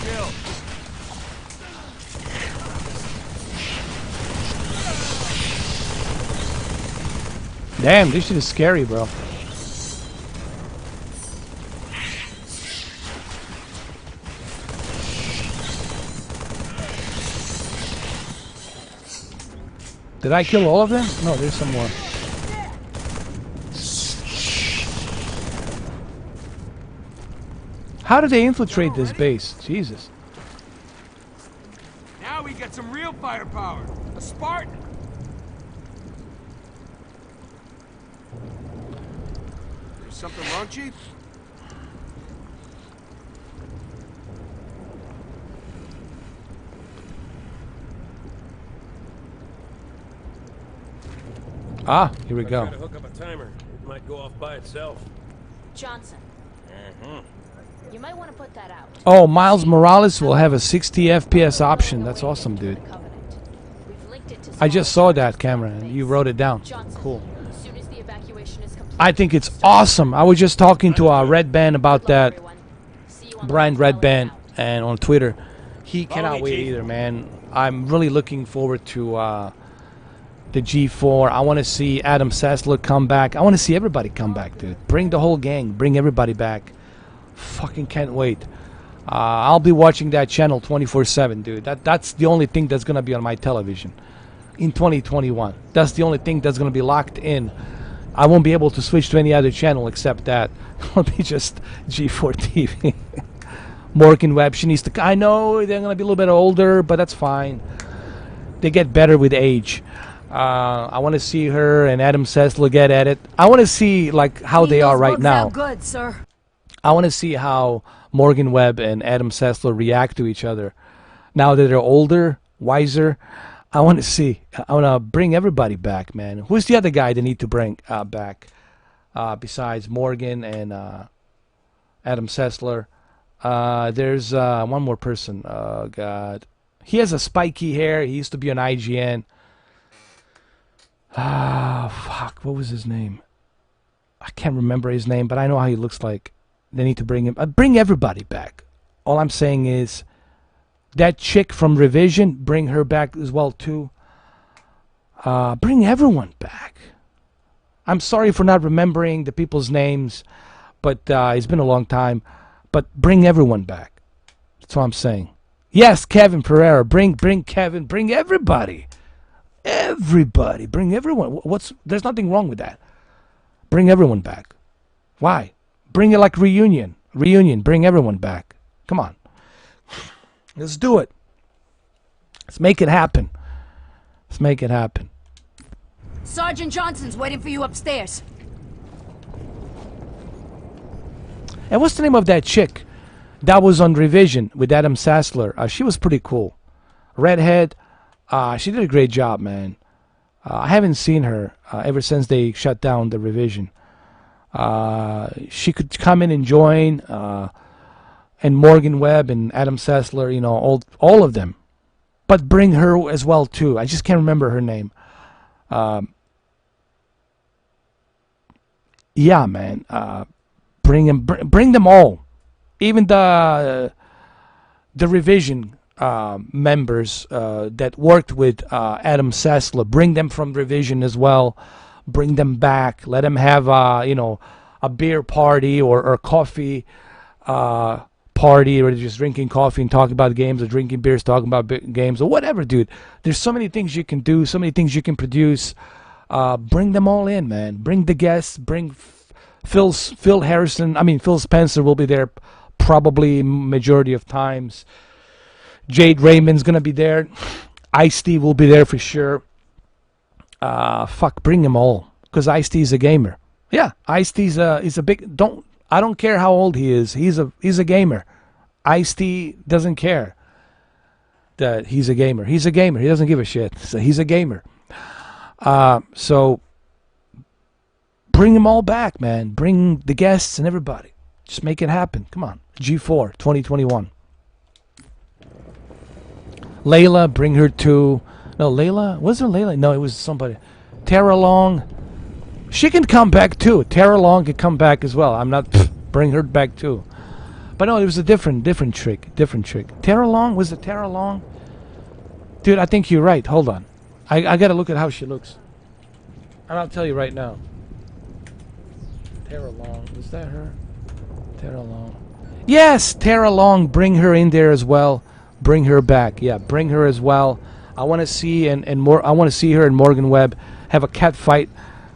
Kill. Damn, this shit is scary, bro. Did I kill all of them? No, there's some more. How did they infiltrate this base? Jesus. Now we get some real firepower. A Spartan. There's something wrong, Chief? Ah, here we If I go. try to hook up a timer, it might go off by itself. Johnson, you might want to put that out. Oh, Miles Morales will have a 60 FPS option. That's awesome, dude. I just saw that, Cameron. You wrote it down. Cool. I think it's awesome. I was just talking to Red Band about that. Brian Red Band, and on Twitter. He cannot wait either, man. I'm really looking forward to the G4. I want to see Adam Sessler come back. I want to see everybody come back, dude. Bring the whole gang. Bring everybody back. Fucking can't wait. I'll be watching that channel 24/7, dude. That's the only thing that's gonna be on my television in 2021. That's the only thing that's gonna be locked in. I won't be able to switch to any other channel except that. It'll be just G4 TV. Morgan Webb, she needs to. I know they're gonna be a little bit older, but that's fine. They get better with age. I want to see her and Adam Sessler get at it. I want to see like how they are right now. Good, sir. I want to see how Morgan Webb and Adam Sessler react to each other now that they're older, wiser. I want to see. I want to bring everybody back, man. Who's the other guy they need to bring back besides Morgan and Adam Sessler? There's one more person. Oh, God. He has a spiky hair. He used to be on IGN. Fuck. What was his name? I can't remember his name, but I know how he looks like. They need to bring him. Bring everybody back. All I'm saying is that chick from Revision, bring her back as well, too. Bring everyone back. I'm sorry for not remembering the people's names, but it's been a long time. But bring everyone back. That's all I'm saying. Yes, Kevin Pereira. Bring Kevin. Bring everybody. Everybody. Bring everyone. There's nothing wrong with that. Bring everyone back. Why? Bring it like reunion. Reunion. Bring everyone back. Come on. Let's do it. Let's make it happen. Let's make it happen. Sergeant Johnson's waiting for you upstairs. And what's the name of that chick that was on Revision with Adam Sessler? She was pretty cool. Redhead. She did a great job, man. I haven't seen her ever since they shut down the Revision. She could come in and join. And Morgan Webb and Adam Sessler, you know, all of them. But bring her as well, too. I just can't remember her name. Yeah, man. Bring them all. Even the revision members that worked with Adam Sessler, bring them from revision as well. Bring them back. Let them have a beer party or coffee party, or just drinking coffee and talking about games, or drinking beers, talking about games, or whatever, dude. There's so many things you can do, so many things you can produce. Bring them all in, man. Bring the guests. Bring Phil Spencer will be there probably majority of times. Jade Raymond's gonna be there. Ice-T will be there for sure. Bring them all, because Ice-T is a gamer. Yeah, Ice-T is a big. I don't care how old he is. He's a gamer. Ice-T doesn't care that he's a gamer. He's a gamer. He doesn't give a shit. So he's a gamer. So bring them all back, man. Bring the guests and everybody. Just make it happen. Come on. G4 2021. Layla, bring her to. No, Layla? Wasn't Layla? No, it was somebody. Tara Long. She can come back too. Tara Long can come back as well. I'm not. Bring her back too. But no, it was a different trick. Different trick. Tara Long? Was it Tara Long? Dude, I think you're right. Hold on. I gotta look at how she looks. And I'll tell you right now. Tara Long. Was that her? Tara Long. Yes, Tara Long. Bring her in there as well. Bring her back. Yeah, bring her as well. I want to see more. I want to see her and Morgan Webb have a cat fight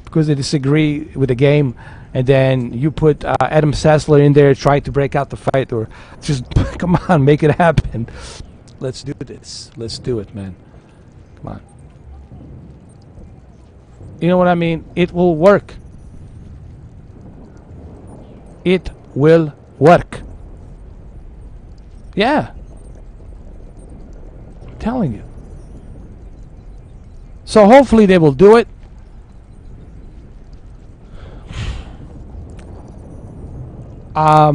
because they disagree with the game, and then you put Adam Sessler in there, try to break out the fight, or just come on, make it happen. Let's do this. Let's do it, man. Come on. You know what I mean? It will work. It will work. Yeah. I'm telling you. So hopefully they will do it. I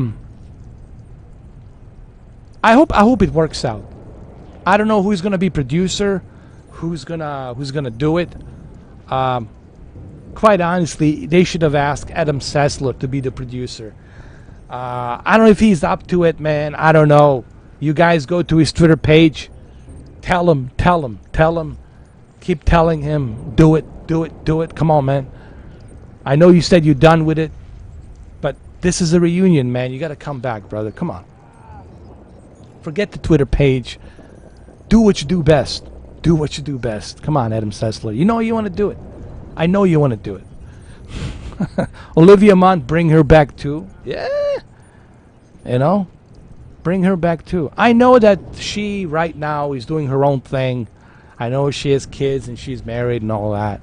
hope it works out. I don't know who's gonna be producer, who's gonna do it. Quite honestly, they should have asked Adam Sessler to be the producer. I don't know if he's up to it, man. I don't know. You guys go to his Twitter page. Tell him. Keep telling him. Do it. Come on, man. I know you said you're done with it, but this is a reunion, man. You got to come back, brother. Come on. Forget the Twitter page. Do what you do best. Do what you do best. Come on, Adam Sessler. You know you want to do it. I know you want to do it. Olivia Munn, bring her back too. Yeah. You know? Bring her back too. I know that she right now is doing her own thing. I know she has kids and she's married and all that.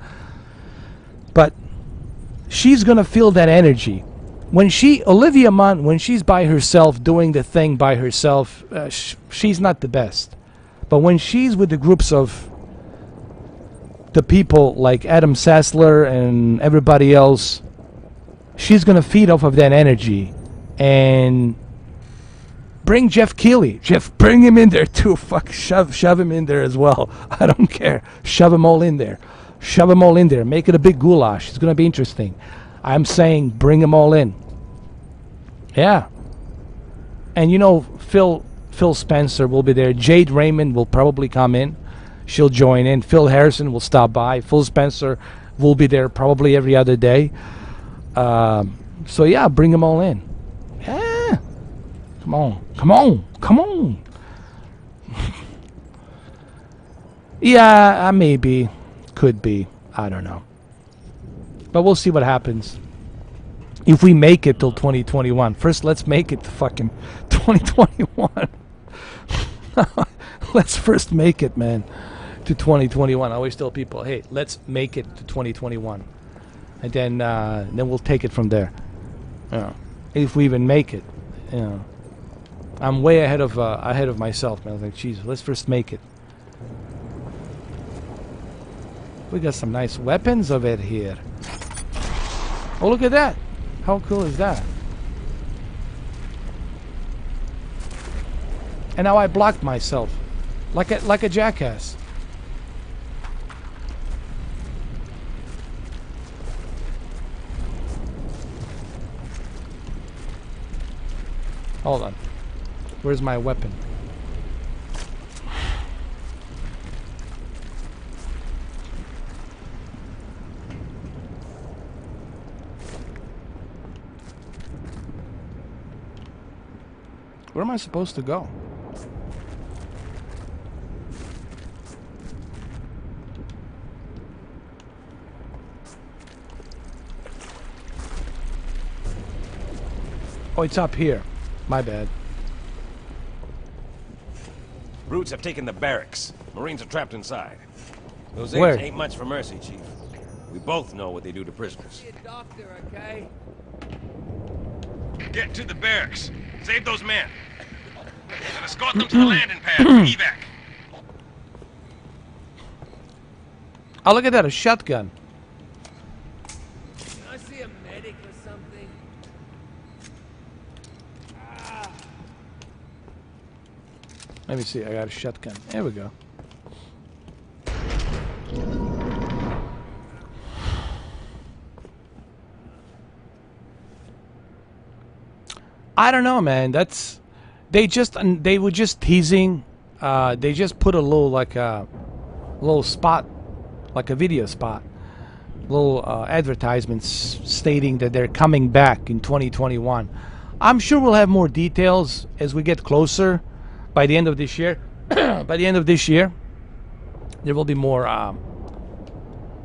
But she's going to feel that energy. Olivia Munn, when she's by herself doing the thing by herself, she's not the best. But when she's with the groups of the people like Adam Sessler and everybody else, she's going to feed off of that energy. And bring Jeff Keighley. Bring him in there too. Shove him in there as well. I don't care. Shove them all in there. Shove them all in there. Make it a big goulash. It's going to be interesting. I'm saying bring them all in. Yeah. And you know, Phil Spencer will be there. Jade Raymond will probably come in. She'll join in. Phil Harrison will stop by. Phil Spencer will be there probably every other day. So yeah, bring them all in. Yeah. Come on. Yeah, maybe. Could be. I don't know. But we'll see what happens. If we make it till 2021. First, let's make it to fucking 2021. Let's first make it, man, to 2021. I always tell people, hey, let's make it to 2021. And then we'll take it from there. You know, if we even make it. You know. I'm way ahead of myself, man. I was like, geez, let's first make it. We got some nice weapons of it here. Oh, look at that. How cool is that? And now I blocked myself. Like a jackass. Hold on. Where's my weapon? Where am I supposed to go? Oh, it's up here. My bad. Brutes have taken the barracks. Marines are trapped inside. Those Where? apes ain't much for mercy, Chief. We both know what they do to prisoners. Doctor, okay? Get to the barracks. Save those men. And escort them to the landing pad for evac. Oh, look at that, a shotgun. Can I see a medic or something? Let me see, I got a shotgun. There we go. I don't know, man. That's they were just teasing. They just put a little little spot, like a video spot, little advertisements stating that they're coming back in 2021. I'm sure we'll have more details as we get closer. By the end of this year, by the end of this year, there will be more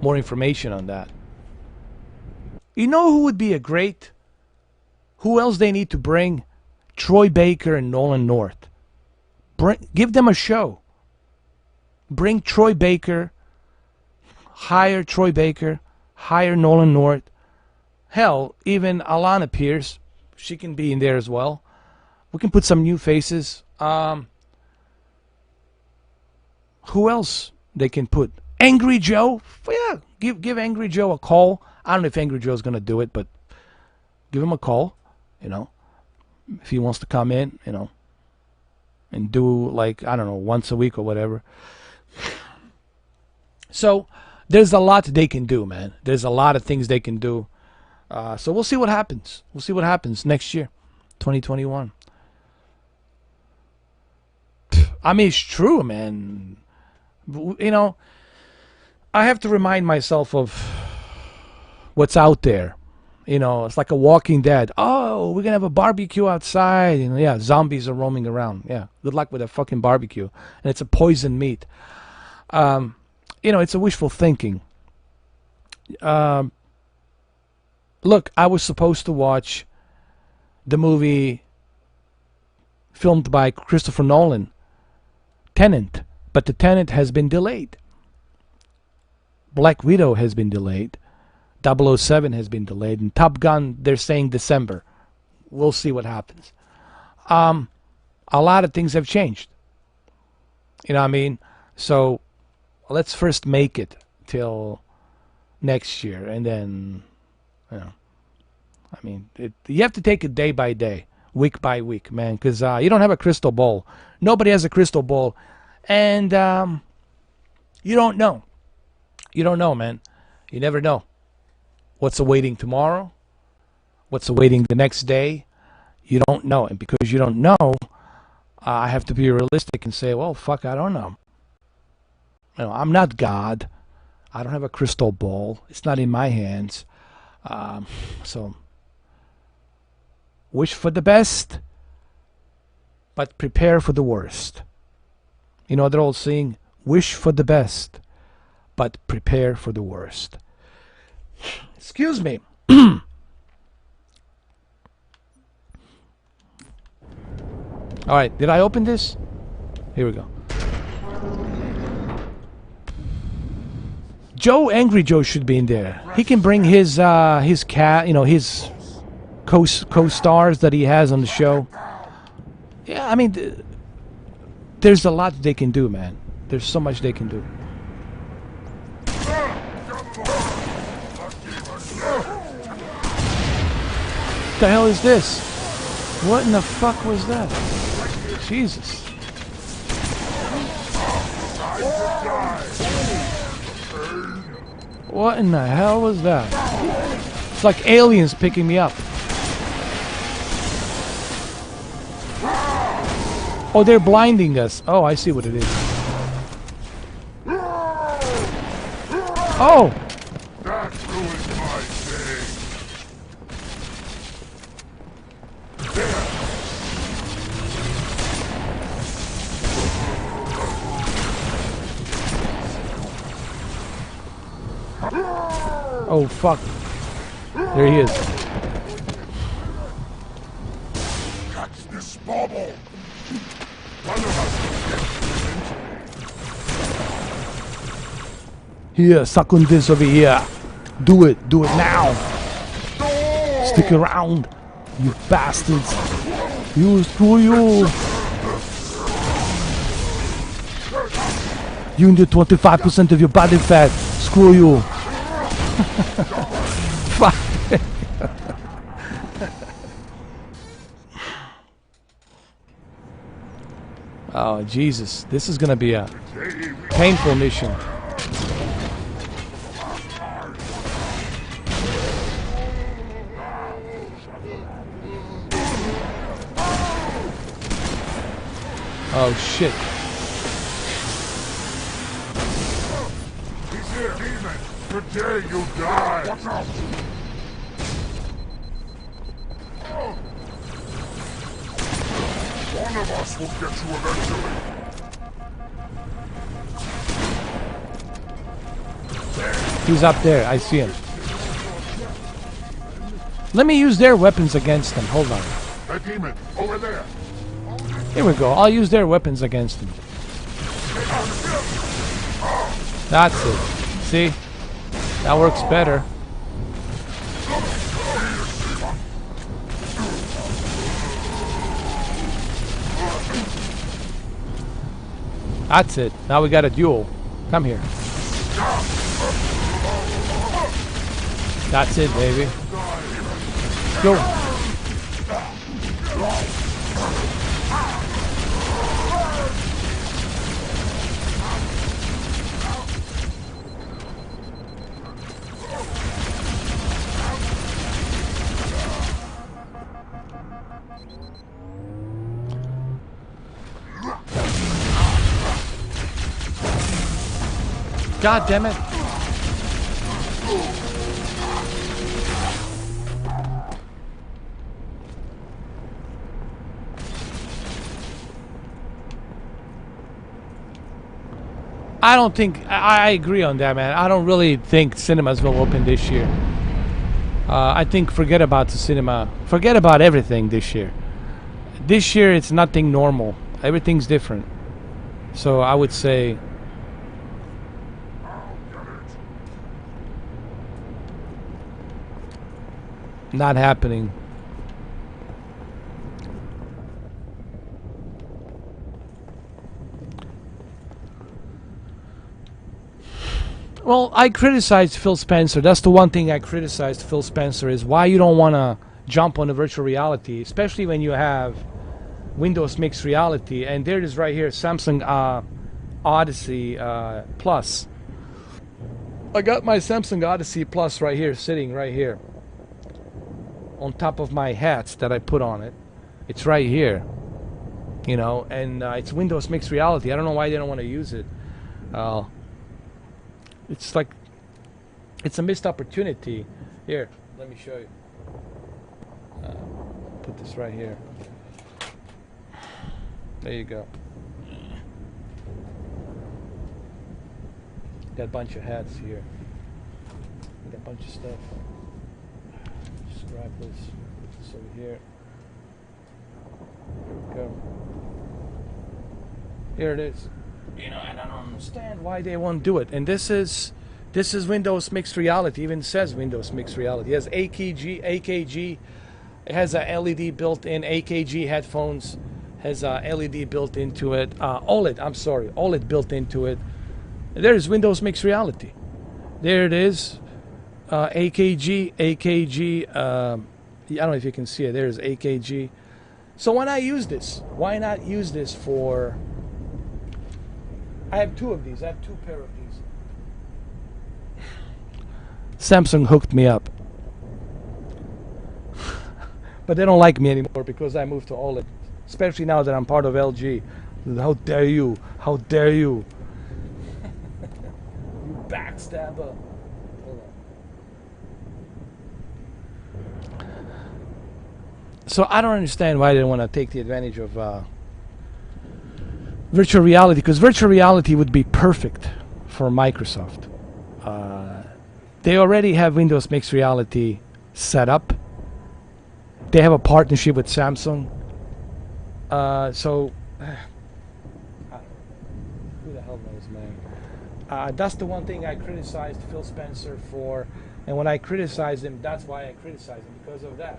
information on that. You know who would be a great? Who else they need to bring? Troy Baker and Nolan North. Give them a show. Bring Troy Baker. Hire Troy Baker. Hire Nolan North. Hell, even Alana Pierce. She can be in there as well. We can put some new faces. Who else they can put? Angry Joe? Yeah, give Angry Joe a call. I don't know if Angry Joe's gonna do it, but give him a call. You know, if he wants to come in, you know, and do like, I don't know, once a week or whatever. So there's a lot they can do, man. There's a lot of things they can do. So we'll see what happens. We'll see what happens next year, 2021. I mean, it's true, man. You know, I have to remind myself of what's out there. You know, it's like a Walking Dead. Oh, we're going to have a barbecue outside. You know, yeah, zombies are roaming around. Yeah, good luck with a fucking barbecue. And it's a poison meat. You know, it's a wishful thinking. Look, I was supposed to watch the movie filmed by Christopher Nolan, Tenet, but the Tenet has been delayed. Black Widow has been delayed. 007 has been delayed, and Top Gun, they're saying December. We'll see what happens. A lot of things have changed. You know what I mean? So let's first make it till next year, and then, you know, I mean, you have to take it day by day, week by week, man, because you don't have a crystal ball. Nobody has a crystal ball, and you don't know. You don't know, man. You never know what's awaiting tomorrow, what's awaiting the next day. You don't know, and because you don't know, I have to be realistic and say, well, fuck, I don't know. You know, I'm not God. I don't have a crystal ball. It's not in my hands. So, wish for the best, but prepare for the worst. You know, they're all saying, wish for the best, but prepare for the worst. Excuse me. All right, did I open this? Here we go. Angry Joe should be in there. He can bring his cat, you know, his co-stars that he has on the show. Yeah, I mean, there's a lot they can do, man. There's so much they can do. What the hell is this? What in the fuck was that? Jesus. What in the hell was that? It's like aliens picking me up. Oh, they're blinding us. Oh, I see what it is. Oh! That ruined my day. Oh, fuck. There he is. Catch this bauble. Here, suck on this over here. Do it now. Stick around, you bastards. You, screw you. You need 25% of your body fat. Screw you. Fuck. Oh, Jesus. This is gonna be a painful mission. Oh, shit. He's here, demon. Today you die. Watch out. One of us will get you eventually. He's up there. I see him. Let me use their weapons against them. Hold on. That demon, over there. Here we go. I'll use their weapons against them. That's it. See? That works better. That's it. Now we got a duel. Come here. That's it, baby. Go. God damn it. I don't think, I agree on that, man. I don't really think cinemas will open this year. I think forget about the cinema. Forget about everything this year. This year it's nothing normal. Everything's different. So I would say not happening. Well, I criticized Phil Spencer. That's the one thing I criticized Phil Spencer is why you don't want to jump on the virtual reality, especially when you have Windows Mixed Reality. And there it is right here, Samsung Odyssey Plus. I got my Samsung Odyssey Plus right here, sitting right here on top of my hats that I put on it. It's right here, you know, and it's Windows Mixed Reality. I don't know why they don't want to use it. It's like, it's a missed opportunity. Here, let me show you. Put this right here. There you go. Got a bunch of hats here. Got a bunch of stuff. Just grab this. Put this over here. Here we go. Here it is. You know, and I don't understand why they won't do it. And this is Windows Mixed Reality. It even says Windows Mixed Reality. It has AKG. It has a LED built in. AKG headphones has a LED built into it. OLED built into it. There's Windows Mixed Reality. There it is. AKG. I don't know if you can see it. There's AKG. So why not use this? Why not use this for... I have two of these. I have two pair of these. Samsung hooked me up. But they don't like me anymore because I moved to OLED. especially now that I'm part of LG. How dare you? How dare you? You backstabber. So I don't understand why they want to take the advantage of virtual reality, because virtual reality would be perfect for Microsoft. They already have Windows Mixed Reality set up. They have a partnership with Samsung. So who the hell knows, man? That's the one thing I criticized Phil Spencer for. And when I criticized him, that's why I criticized him, because of that.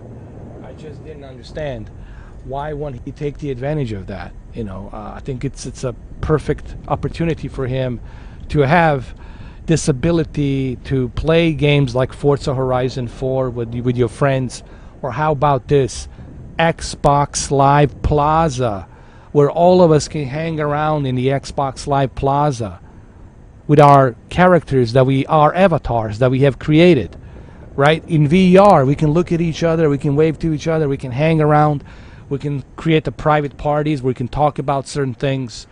I just didn't understand why won't he take the advantage of that. You know, I think it's a perfect opportunity for him to have this ability to play games like Forza Horizon 4 with your friends, or how about this Xbox Live Plaza, where all of us can hang around in the Xbox Live Plaza with our characters our avatars that we have created, right? In VR, we can look at each other, we can wave to each other, we can hang around, we can create the private parties where we can talk about certain things.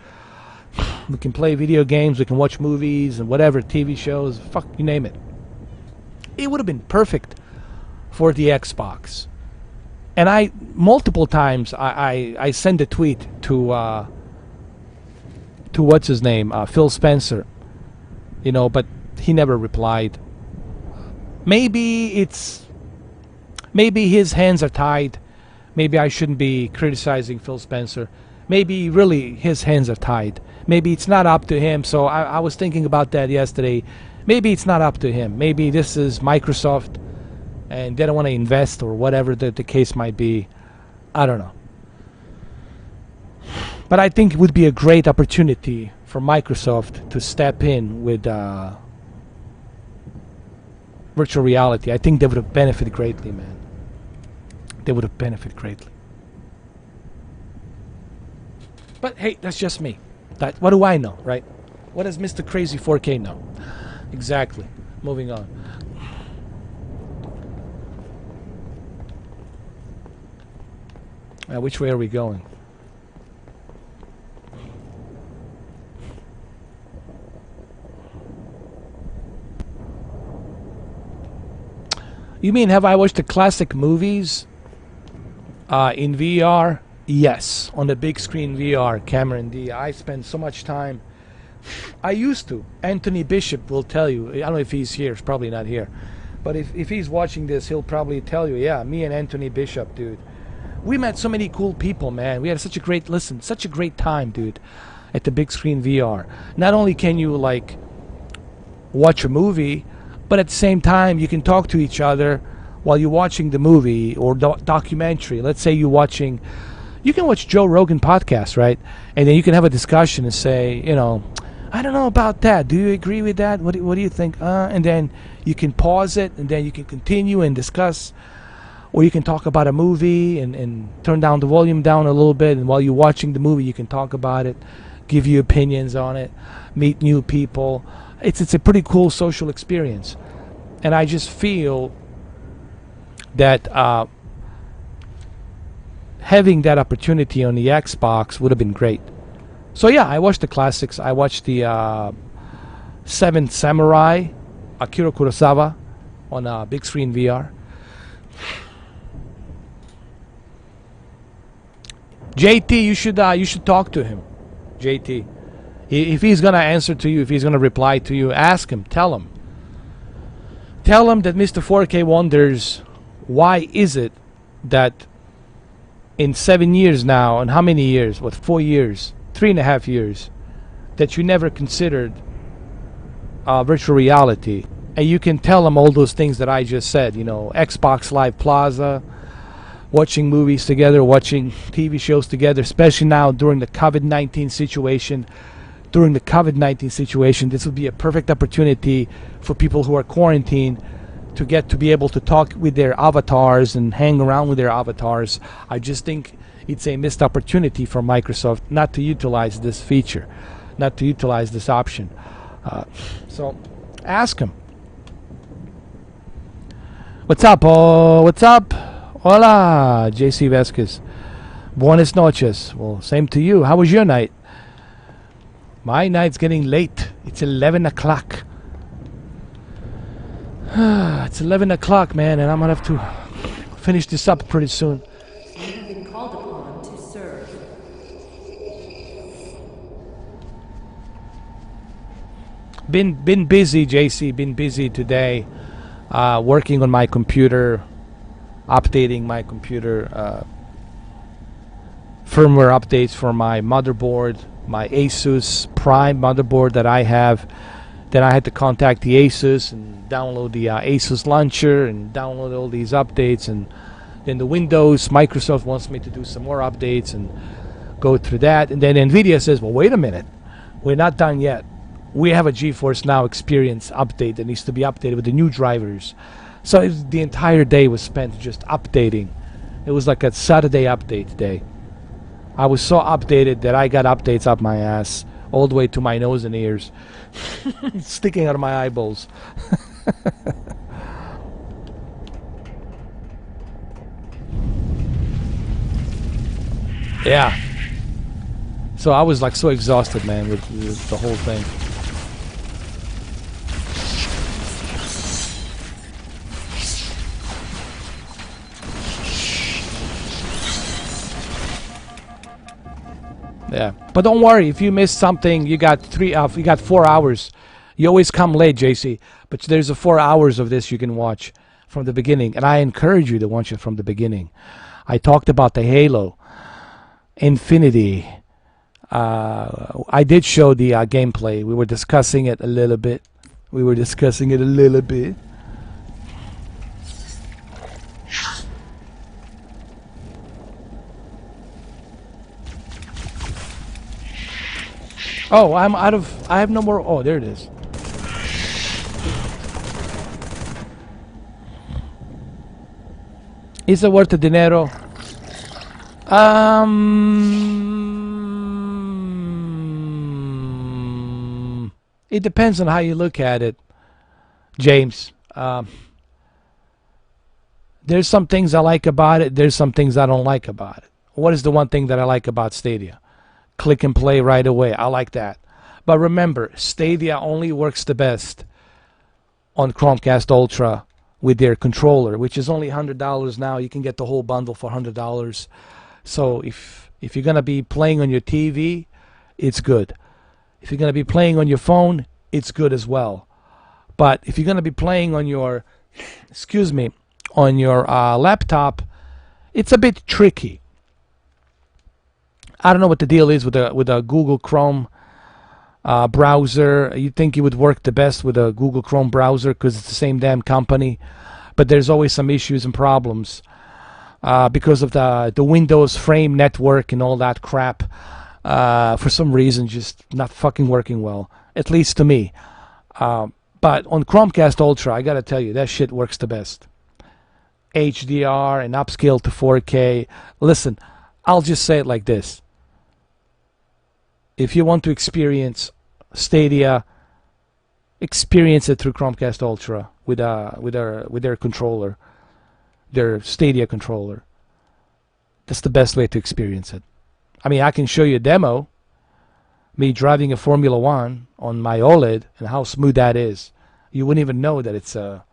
We can play video games, we can watch movies and whatever, TV shows, fuck, you name it. It would have been perfect for the Xbox. And I, multiple times, I sent a tweet to what's his name, Phil Spencer, you know, but he never replied. Maybe his hands are tied. Maybe I shouldn't be criticizing Phil Spencer. Maybe really his hands are tied. Maybe it's not up to him. So I was thinking about that yesterday. Maybe it's not up to him. Maybe this is Microsoft and they don't want to invest, or whatever the case might be. I don't know. But I think it would be a great opportunity for Microsoft to step in with virtual reality. I think they would have benefited greatly, man. They would have benefited greatly. But hey, that's just me. What do I know, right? What does Mr. Crazy 4K know? Exactly. Moving on. Which way are we going? You mean, have I watched the classic movies in VR? Yes, on the big screen VR, Cameron D. I spend so much time. I used to. Anthony Bishop will tell you. I don't know if he's here. He's probably not here. But if he's watching this, he'll probably tell you, yeah, me and Anthony Bishop, dude. We met so many cool people, man. We had such a great time, dude, at the big screen VR. Not only can you, like, watch a movie, but at the same time, you can talk to each other while you're watching the movie or documentary. Let's say you're watching... You can watch Joe Rogan podcast, right? And then you can have a discussion and say, you know, I don't know about that. Do you agree with that? What do you think? And then you can pause it, and then you can continue and discuss. Or you can talk about a movie and turn down the volume down a little bit. And while you're watching the movie, you can talk about it, give your opinions on it, meet new people. It's a pretty cool social experience. And I just feel that having that opportunity on the Xbox would have been great. So yeah, I watched the classics. I watched the Seventh Samurai, Akira Kurosawa, on big screen VR. JT, you should talk to him. JT, if he's gonna answer to you, if he's gonna reply to you, ask him. Tell him that Mr. 4K wonders why is it that in 7 years now, and how many years? What, 4 years, 3.5 years, that you never considered virtual reality, and you can tell him all those things that I just said. You know, Xbox Live Plaza, watching movies together, watching TV shows together, especially now during the COVID-19 situation. During the COVID-19 situation, this would be a perfect opportunity for people who are quarantined to get to be able to talk with their avatars and hang around with their avatars. I just think it's a missed opportunity for Microsoft not to utilize this feature, not to utilize this option. So ask him. What's up? Oh, what's up? Hola, JC Vasquez. Buenas noches. Well, same to you. How was your night? My night's getting late. It's 11 o'clock. It's 11 o'clock, man, and I'm gonna have to finish this up pretty soon. You have been called upon to serve. Been busy, JC. Been busy today, working on my computer, updating my computer, firmware updates for my motherboard, my Asus Prime motherboard that I have. Then I had to contact the Asus and download the Asus launcher and download all these updates. And then the Windows, Microsoft wants me to do some more updates and go through that. And then NVIDIA says, well, wait a minute. We're not done yet. We have a GeForce Now Experience update that needs to be updated with the new drivers. So the entire day was spent just updating. It was like a Saturday update day. I was so updated that I got updates up my ass all the way to my nose and ears. Sticking out of my eyeballs. Yeah. So I was like so exhausted, man, with the whole thing. Yeah, but don't worry. If you missed something, you got 4 hours. You always come late, JC. But there's 4 hours of this you can watch from the beginning, and I encourage you to watch it from the beginning. I talked about the Halo Infinity. I did show the gameplay. We were discussing it a little bit. Oh, I'm out of... I have no more... Oh, there it is. Is it worth the dinero? It depends on how you look at it, James. There's some things I like about it. There's some things I don't like about it. What is the one thing that I like about Stadia? Click and play right away. I like that. But remember, Stadia only works the best on Chromecast Ultra with their controller, which is only $100 now. You can get the whole bundle for $100. So if you're going to be playing on your TV, it's good. If you're going to be playing on your phone, it's good as well. But if you're going to be playing on your, on your laptop, it's a bit tricky. I don't know what the deal is with a Google Chrome browser. You'd think it would work the best with a Google Chrome browser because it's the same damn company. But there's always some issues and problems because of the Windows frame network and all that crap. For some reason, just not fucking working well, at least to me. But on Chromecast Ultra, I gotta tell you, that shit works the best. HDR and upscale to 4K. Listen, I'll just say it like this. If you want to experience Stadia, experience it through Chromecast Ultra with their controller, their Stadia controller. That's the best way to experience it. I mean, I can show you a demo, me driving a Formula One on my OLED, and how smooth that is. You wouldn't even know that it's a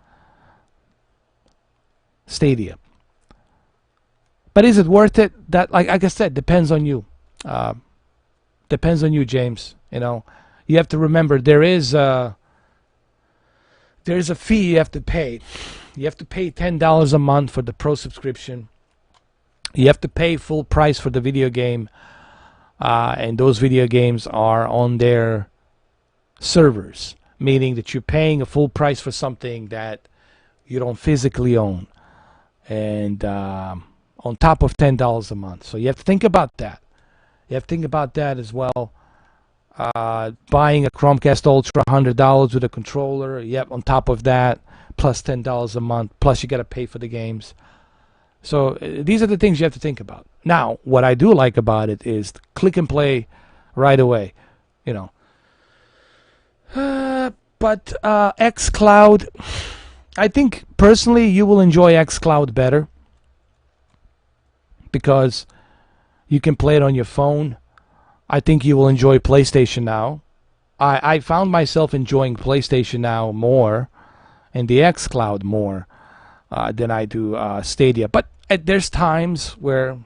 Stadia. But is it worth it? That, like I said, depends on you. Depends on you, James. You know, you have to remember there is a fee you have to pay. You have to pay $10 a month for the Pro subscription. You have to pay full price for the video game, and those video games are on their servers, meaning that you're paying a full price for something that you don't physically own, and on top of $10 a month. So you have to think about that. You have to think about that as well. Buying a Chromecast Ultra, $100 with a controller. Yep, on top of that, plus $10 a month. Plus you got to pay for the games. So these are the things you have to think about. Now, what I do like about it is click and play right away. You know. But xCloud, I think personally you will enjoy xCloud better because You can play it on your phone. I think you will enjoy PlayStation Now. I found myself enjoying PlayStation Now more and the xCloud more than I do Stadia. But there's times where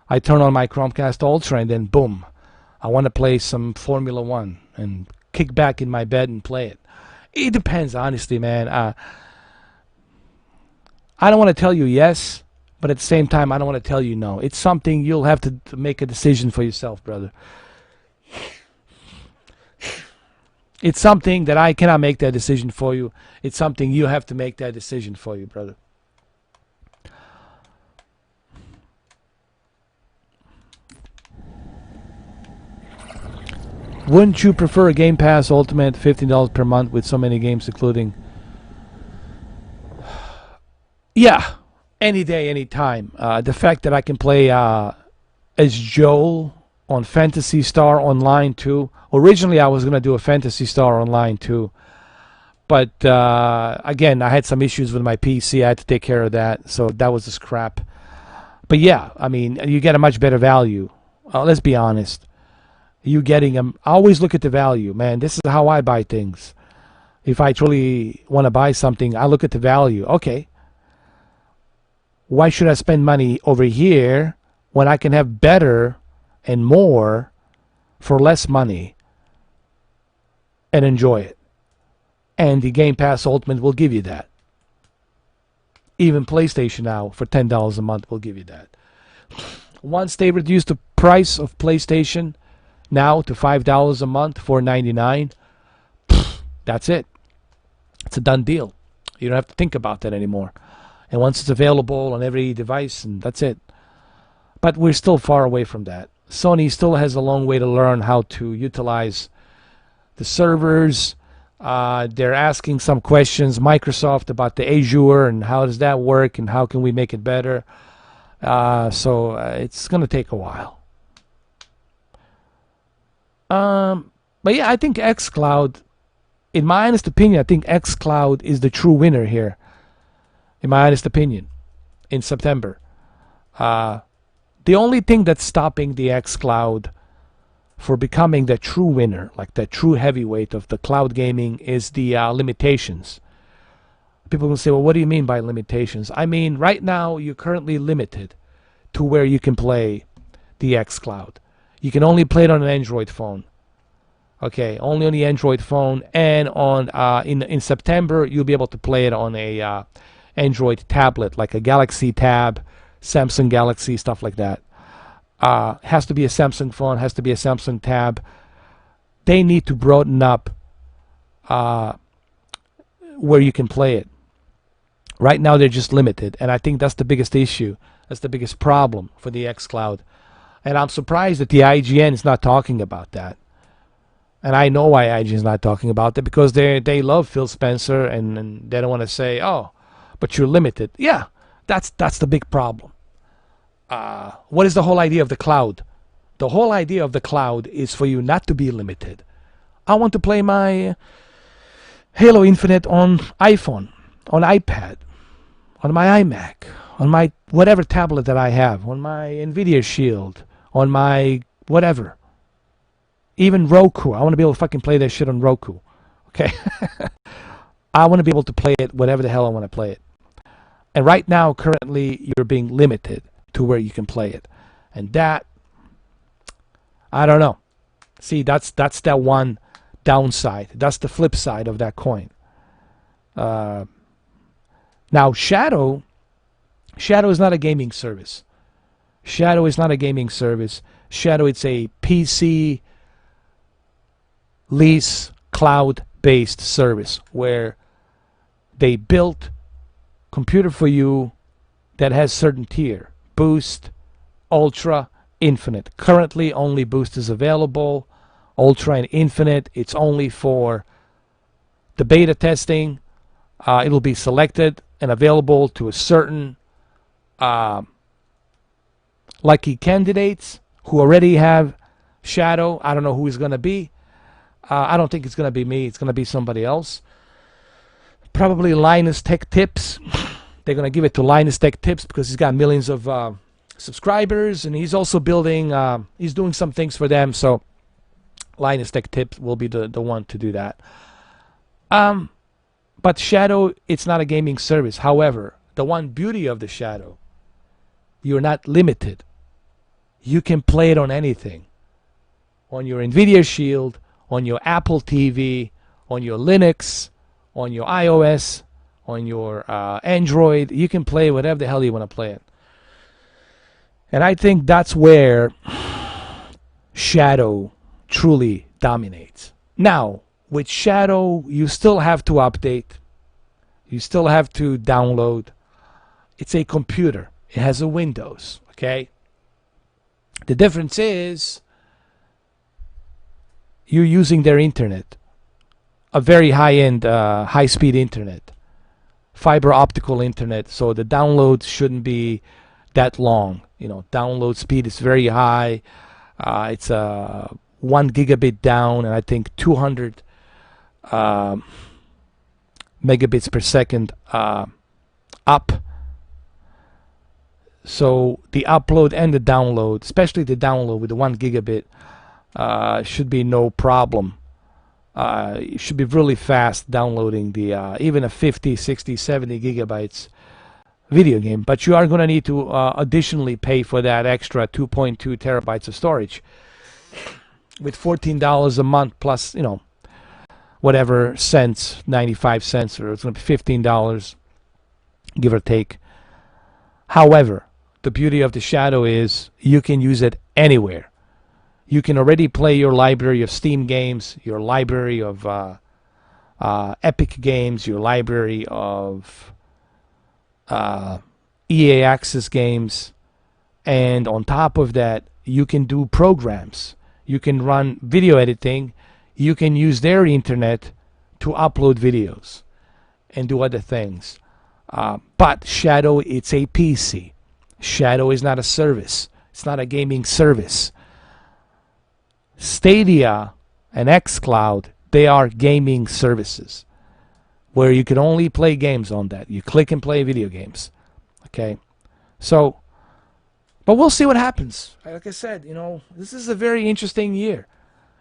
I turn on my Chromecast Ultra and then boom, I want to play some Formula One and kick back in my bed and play it. It depends, honestly, man. I don't want to tell you yes, but at the same time, I don't want to tell you no. It's something you'll have to make a decision for yourself, brother. It's something that I cannot make that decision for you. It's something you have to make that decision for you, brother. Wouldn't you prefer a Game Pass Ultimate $15 per month with so many games including? Yeah, any day, any time. The fact that I can play as Joel on Phantasy Star Online 2. Originally, I was going to do a Phantasy Star Online 2. But, again, I had some issues with my PC. I had to take care of that. So that was just crap. But, yeah, I mean, you get a much better value. Let's be honest. You getting them. I always look at the value, man. This is how I buy things. If I truly want to buy something, I look at the value. Okay. Why should I spend money over here when I can have better and more for less money and enjoy it? And the Game Pass Ultimate will give you that. Even PlayStation Now for $10 a month will give you that. Once they reduce the price of PlayStation Now to $5 a month, $4.99, that's it. It's a done deal. You don't have to think about that anymore. And once it's available on every device, and that's it. But we're still far away from that. Sony still has a long way to learn how to utilize the servers. They're asking some questions, Microsoft, about the Azure and how does that work and how can we make it better. So it's going to take a while. But yeah, I think xCloud, in my honest opinion, I think xCloud is the true winner here. In my honest opinion, in September. The only thing that's stopping the xCloud for becoming the true winner, like the true heavyweight of the cloud gaming, is the limitations. People will say, well, what do you mean by limitations? I mean, right now, you're currently limited to where you can play the xCloud. You can only play it on an Android phone. Okay, only on the Android phone, and on in September, you'll be able to play it on a Android tablet, like a Galaxy Tab, Samsung Galaxy, stuff like that. Has to be a Samsung phone, has to be a Samsung Tab. They need to broaden up where you can play it. Right now, they're just limited, and I think that's the biggest issue. That's the biggest problem for the xCloud. And I'm surprised that the IGN is not talking about that. And I know why IGN is not talking about it, because they love Phil Spencer, and they don't want to say, oh, but you're limited. Yeah, that's the big problem. What is the whole idea of the cloud? The whole idea of the cloud is for you not to be limited. I want to play my Halo Infinite on iPhone, on iPad, on my iMac, on my whatever tablet that I have, on my NVIDIA Shield, on my whatever. Even Roku. I want to be able to fucking play that shit on Roku. Okay? I want to be able to play it whatever the hell I want to play it. And right now, currently, you're being limited to where you can play it. And that, I don't know. See, that's that one downside. That's the flip side of that coin. Now, Shadow is not a gaming service. Shadow is not a gaming service. Shadow, it's a PC lease cloud-based service where they built computer for you that has certain tier. Boost, Ultra, Infinite. Currently, only Boost is available. Ultra and Infinite, it's only for the beta testing. It'll be selected and available to a certain lucky candidates who already have Shadow. I don't know who it's going to be. I don't think it's going to be me. It's going to be somebody else. Probably Linus Tech Tips. They're going to give it to Linus Tech Tips because he's got millions of subscribers, and he's also building. He's doing some things for them. So Linus Tech Tips will be the one to do that. But Shadow, it's not a gaming service. However, the one beauty of the Shadow, you're not limited. You can play it on anything. On your NVIDIA Shield, on your Apple TV, on your Linux, on your iOS, on your Android. You can play whatever the hell you want to play it. And I think that's where Shadow truly dominates. Now, with Shadow, you still have to update. You still have to download. It's a computer. It has a Windows, okay? The difference is you're using their internet, a very high-end, high-speed internet, fiber optical internet, so the download shouldn't be that long. You know, download speed is very high. It's 1 gigabit down, and I think 200 megabits per second up. So the upload and the download, especially the download with the 1 gigabit, should be no problem. It should be really fast downloading the even a 50, 60, 70 gigabytes video game. But you are going to need to additionally pay for that extra 2.2 terabytes of storage with $14 a month plus, you know, whatever cents, 95 cents, or it's going to be $15, give or take. However, the beauty of the Shadow is you can use it anywhere. You can already play your library of Steam games, your library of Epic games, your library of EA Access games, and on top of that, you can do programs. You can run video editing. You can use their internet to upload videos and do other things. But Shadow, it's a PC. Shadow is not a service. It's not a gaming service. Stadia and xCloud, they are gaming services where you can only play games on that. You click and play video games. Okay? So, but we'll see what happens. Like I said, you know, this is a very interesting year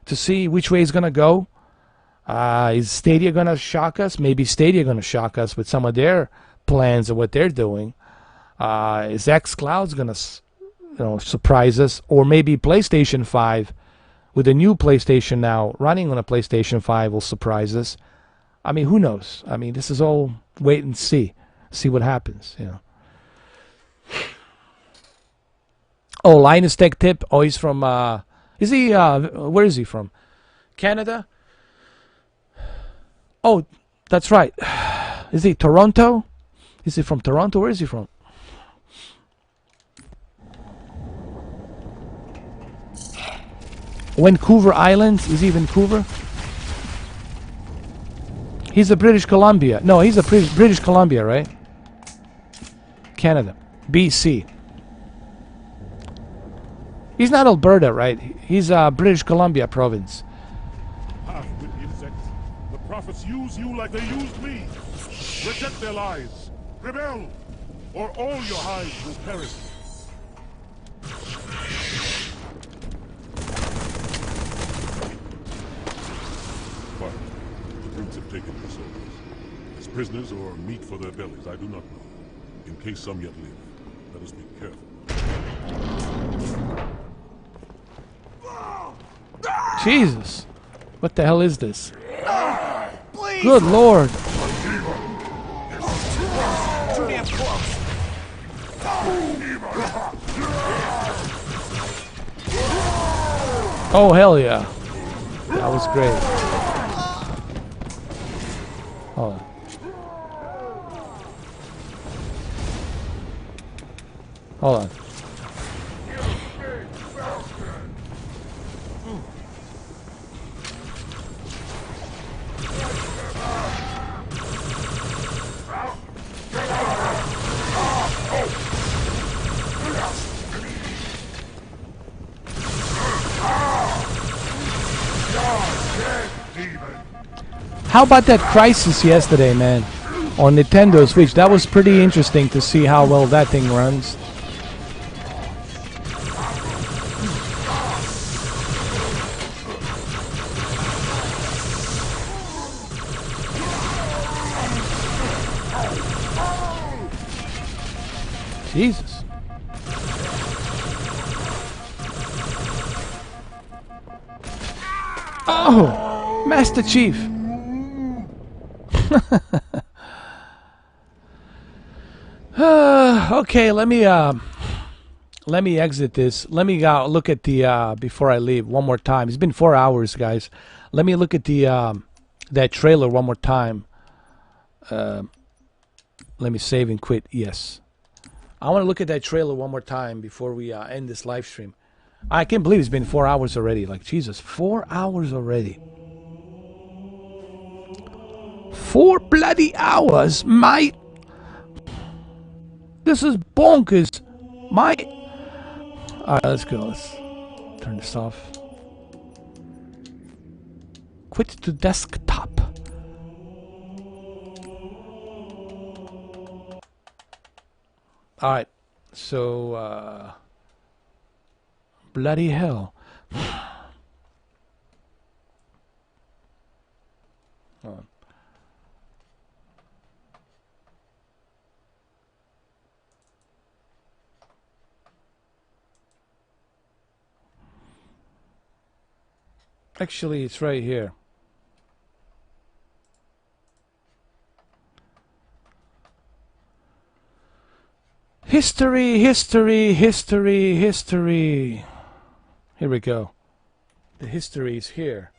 to see which way it's going to go. Is Stadia going to shock us? Maybe Stadia going to shock us with some of their plans of what they're doing. Is xCloud's going to, you know, surprise us? Or maybe PlayStation 5 with a new PlayStation now running on a PlayStation 5 will surprise us. I mean, who knows? I mean, this is all wait and see what happens, you know. Oh, Linus Tech Tip. Oh, he's from, is he, where is he from? Canada? Oh, that's right. Is he Toronto? Is he from Toronto? Where is he from? Vancouver Islands? Is he Vancouver? He's a British Columbia. No, he's a British Columbia, right? Canada. BC. He's not Alberta, right? He's British Columbia province. Half-wit insects. The prophets use you like they used me. Reject their lies. Rebel, or all your hides will perish. Quiet. The brutes have taken the soldiers. As prisoners or meat for their bellies, I do not know. In case some yet live, let us be careful. Jesus. What the hell is this? Please. Good Lord. Too damn close. Oh, hell yeah. That was great. Hold on. Hold on. How about that Crisis yesterday, man? On Nintendo Switch. That was pretty interesting to see how well that thing runs. Jesus. Oh, Master Chief. Okay, let me exit this. Let me look at the before I leave one more time. It's been 4 hours, guys. Let me look at the that trailer one more time. Let me save and quit. Yes, I want to look at that trailer one more time before we end this live stream. I can't believe it's been 4 hours already. Like, Jesus, 4 hours already. 4 bloody hours, mate. This is bonkers, mate. All right, let's go. Let's turn this off. Quit to desktop. All right, so bloody hell. Hold on. Actually, it's right here. History, history, history, history. Here we go. The history is here.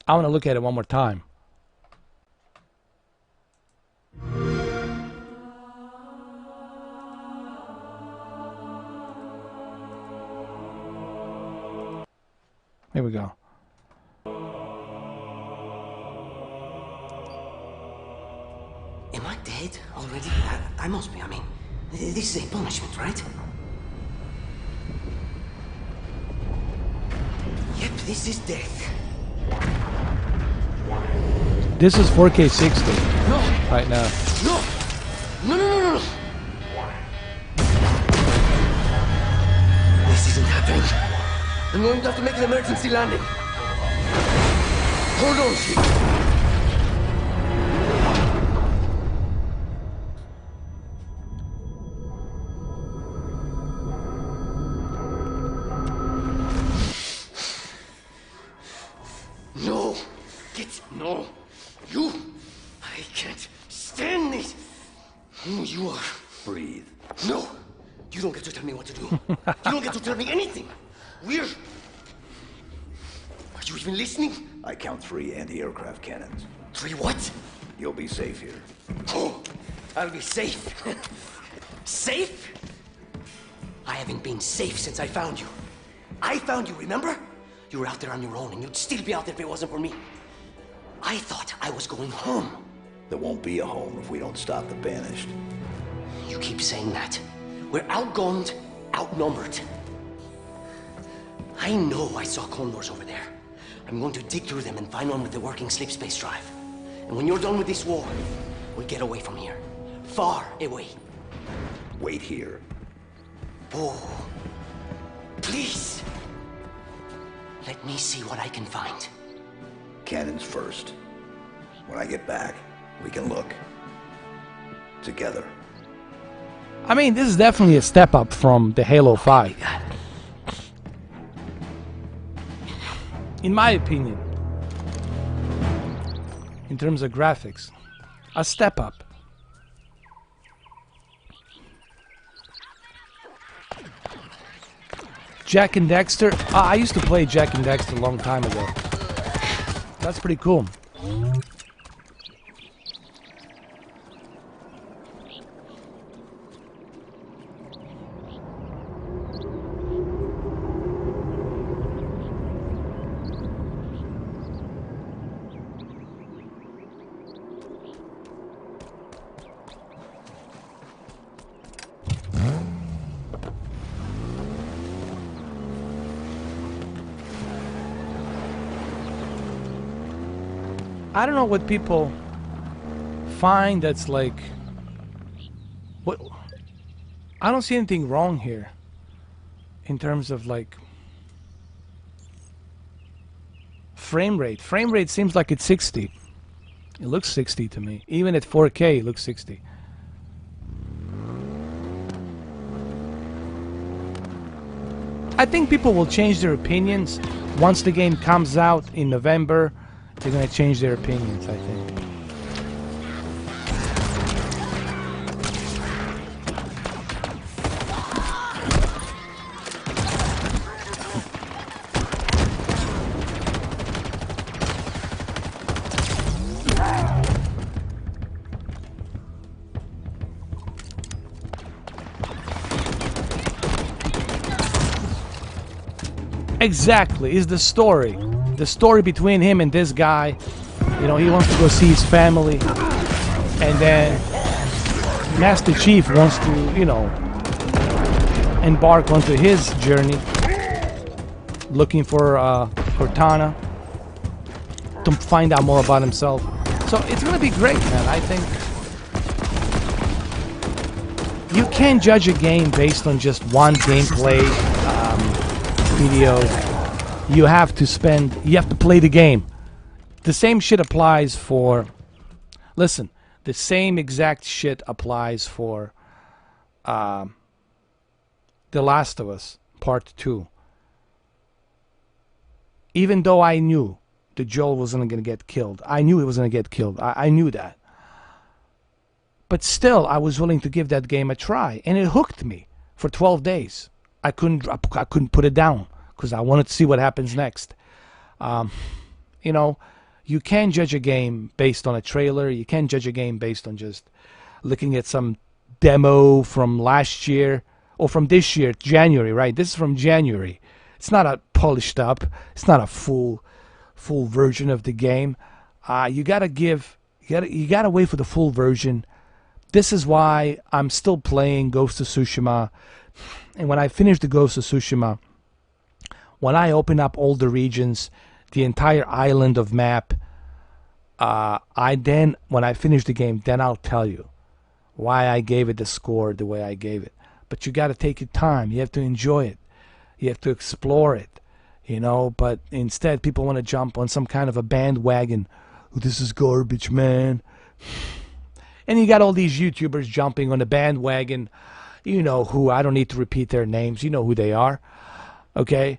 I want to look at it one more time. Here we go. Am I dead already? I must be. I mean, this is a punishment, right? Yep, this is death. This is 4K 60 right now. No! No, no, no, no! This isn't happening. I'm going to have to make an emergency landing. Hold on, Chief. No! No! You! I can't stand this! Who you are? Breathe. No! You don't get to tell me what to do. You don't get to tell me anything. We're... Are you even listening? I count 3 anti-aircraft cannons. 3 what? You'll be safe here. Oh, I'll be safe. Safe? I haven't been safe since I found you. I found you, remember? You were out there on your own, and you'd still be out there if it wasn't for me. I thought I was going home. There won't be a home if we don't stop the Banished. You keep saying that. We're outgunned, outnumbered. I know I saw condors over there. I'm going to dig through them and find one with the working sleep space drive. And when you're done with this war, we'll get away from here. Far away. Wait here. Oh, please. Let me see what I can find. Cannons first. When I get back, we can look. Together. I mean, this is definitely a step up from the Halo 5. In my opinion. In terms of graphics. A step up. Jack and Dexter. I used to play Jack and Dexter a long time ago. That's pretty cool. I don't know what people find that's like... What? I don't see anything wrong here. In terms of like... Frame rate. Frame rate seems like it's 60. It looks 60 to me. Even at 4K, it looks 60. I think people will change their opinions once the game comes out in November. They're gonna change their opinions, I think. Exactly, is the story. The story between him and this guy. You know, he wants to go see his family. And then Master Chief wants to, you know, embark onto his journey. Looking for Cortana. To find out more about himself. So it's going to be great, man. I think you can't judge a game based on just one gameplay video. You have to play the game. The same shit applies for, listen, the same exact shit applies for The Last of Us Part 2. Even though I knew that Joel wasn't going to get killed. I knew he was going to get killed. I knew that. But still, I was willing to give that game a try. And it hooked me for 12 days. I couldn't put it down because I wanted to see what happens next. You know, you can't judge a game based on a trailer. You can't judge a game based on just looking at some demo from last year or from this year, January, right? This is from January. It's not a polished up. It's not a full version of the game. You gotta wait for the full version. This is why I'm still playing Ghost of Tsushima. And when I finish the Ghost of Tsushima, when I open up all the regions, the entire island of map, when I finish the game, then I'll tell you why I gave it the score the way I gave it. But you got to take your time. You have to enjoy it. You have to explore it, you know. But instead, people want to jump on some kind of a bandwagon. Oh, this is garbage, man. And you got all these YouTubers jumping on the bandwagon. You know who. I don't need to repeat their names. You know who they are. Okay?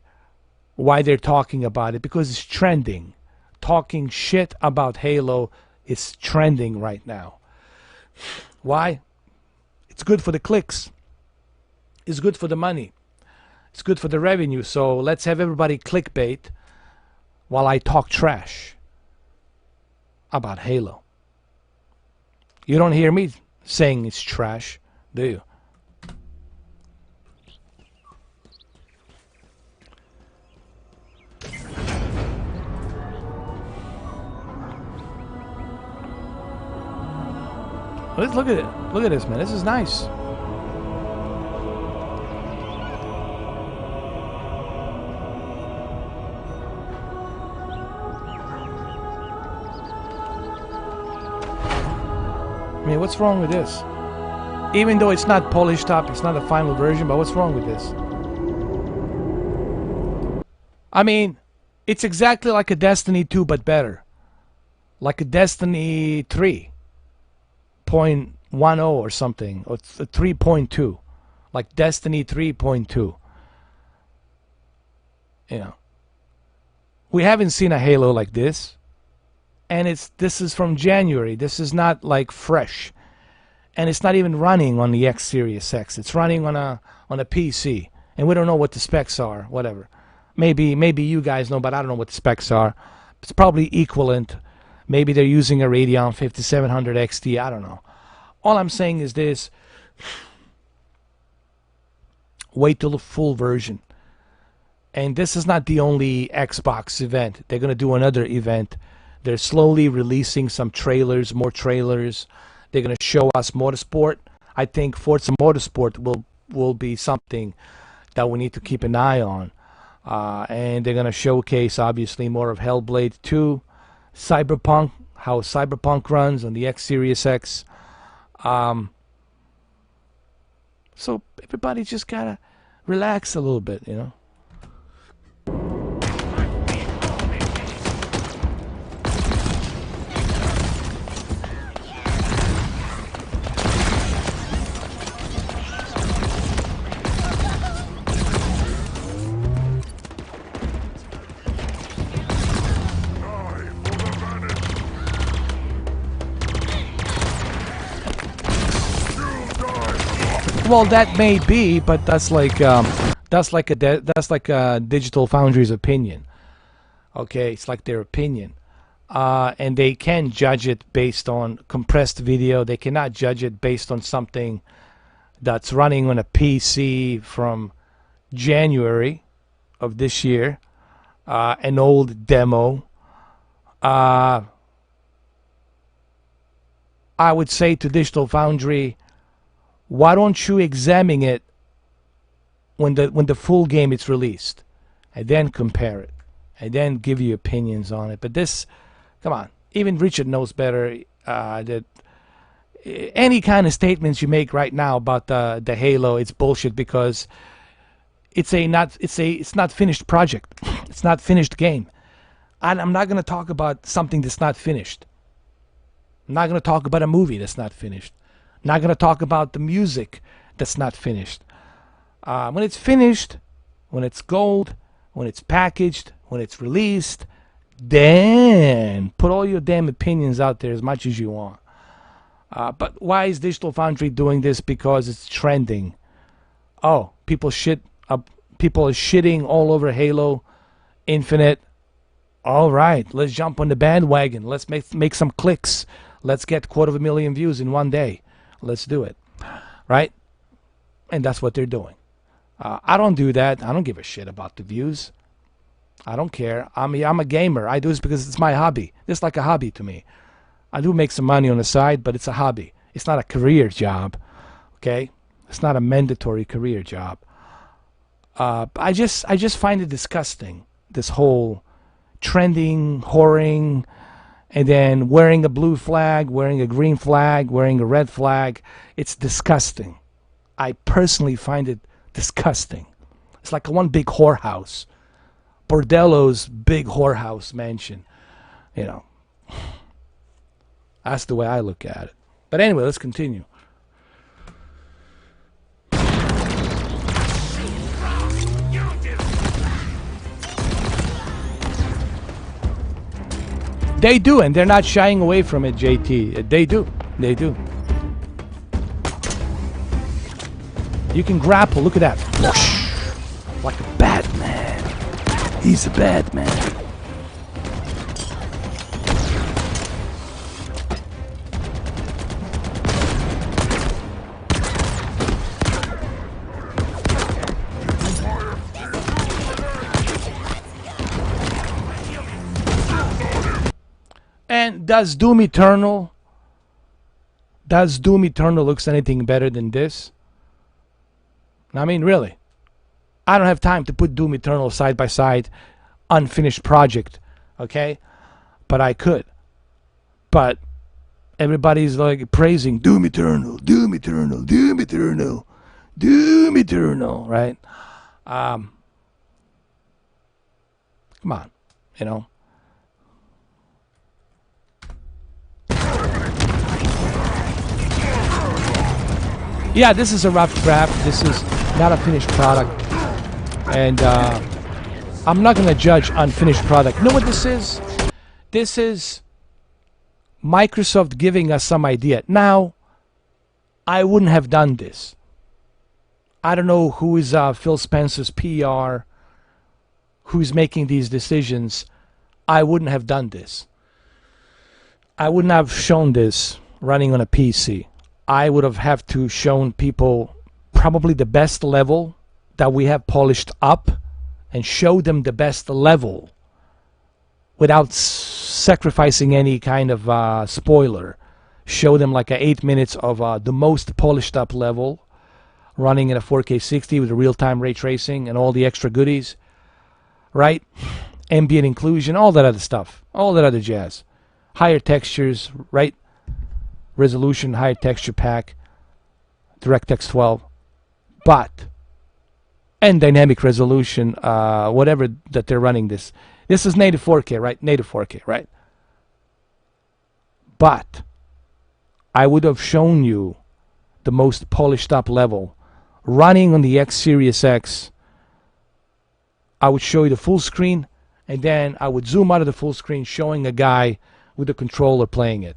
Why they're talking about it. Because it's trending. Talking shit about Halo is trending right now. Why? It's good for the clicks. It's good for the money. It's good for the revenue. So let's have everybody clickbait while I talk trash about Halo. You don't hear me saying it's trash, do you? Let's look at it. Look at this, man. This is nice. I mean, what's wrong with this? Even though it's not polished up, it's not a final version, but what's wrong with this? I mean, it's exactly like a Destiny 2, but better. Like a Destiny 3.10 or something, or 3.2. Like Destiny 3.2. You know. We haven't seen a Halo like this. And this is from January. This is not like fresh. And it's not even running on the X Series X. It's running on a PC. And we don't know what the specs are, whatever. Maybe you guys know, but I don't know what the specs are. It's probably equivalent. Maybe they're using a Radeon 5700 XT. I don't know. All I'm saying is this. Wait till the full version. And this is not the only Xbox event. They're going to do another event. They're slowly releasing some trailers, more trailers. They're going to show us Motorsport. I think Forza Motorsport will be something that we need to keep an eye on. And they're going to showcase, obviously, more of Hellblade 2, Cyberpunk, how Cyberpunk runs on the X Series X. So everybody just got to relax a little bit, you know. Well, that may be, but that's like a Digital Foundry's opinion. Okay, it's like their opinion, and they can judge it based on compressed video. They cannot judge it based on something that's running on a PC from January of this year, an old demo. I would say to Digital Foundry, why don't you examine it when the full game is released, and then compare it, and then give you opinions on it. But this, come on, even Richard knows better that any kind of statements you make right now about the Halo, it's bullshit, because it's not finished project. It's not finished game. And I'm not going to talk about something that's not finished. I'm not going to talk about a movie that's not finished. I'm not going to talk about the music that's not finished. When it's finished, when it's gold, when it's packaged, when it's released, then put all your damn opinions out there as much as you want. But why is Digital Foundry doing this? Because it's trending. Oh, people are shitting all over Halo Infinite. All right, let's jump on the bandwagon. Let's make some clicks. Let's get 250,000 views in one day. Let's do it, right? And that's what they're doing. I don't do that. I don't give a shit about the views. I don't care. I'm a gamer. I do this because it's my hobby. It's like a hobby to me. I do make some money on the side, but it's a hobby. It's not a career job, okay? It's not a mandatory career job. I just find it disgusting, this whole trending, whoring, and then wearing a blue flag, wearing a green flag, wearing a red flag. It's disgusting. I personally find it disgusting. It's like one big whorehouse. Bordello's big whorehouse mansion. You know. That's the way I look at it. But anyway, let's continue. They do, and they're not shying away from it, JT. They do. They do. You can grapple. Look at that. Whoosh. Like a Batman. He's a Batman. And does Doom Eternal looks anything better than this? I mean, really. I don't have time to put Doom Eternal side by side, unfinished project, okay? But I could. But everybody's like praising Doom Eternal, Doom Eternal, Doom Eternal, Doom Eternal, right? Come on, you know. Yeah, this is a rough draft. This is not a finished product. And I'm not going to judge unfinished product. You know what this is? This is Microsoft giving us some idea. Now, I wouldn't have done this. I don't know who is Phil Spencer's PR, who's making these decisions. I wouldn't have done this. I wouldn't have shown this running on a PC. I would have to shown people probably the best level that we have polished up and show them the best level without sacrificing any kind of spoiler. Show them like 8 minutes of the most polished up level running in a 4K 60 with real-time ray tracing and all the extra goodies, right? Ambient inclusion, all that other stuff, all that other jazz. Higher textures, right? Resolution, higher texture pack, DirectX 12, and dynamic resolution, whatever that they're running this. This is native 4K, right? Native 4K, right? But I would have shown you the most polished up level running on the X Series X. I would show you the full screen, and then I would zoom out of the full screen showing a guy with a controller playing it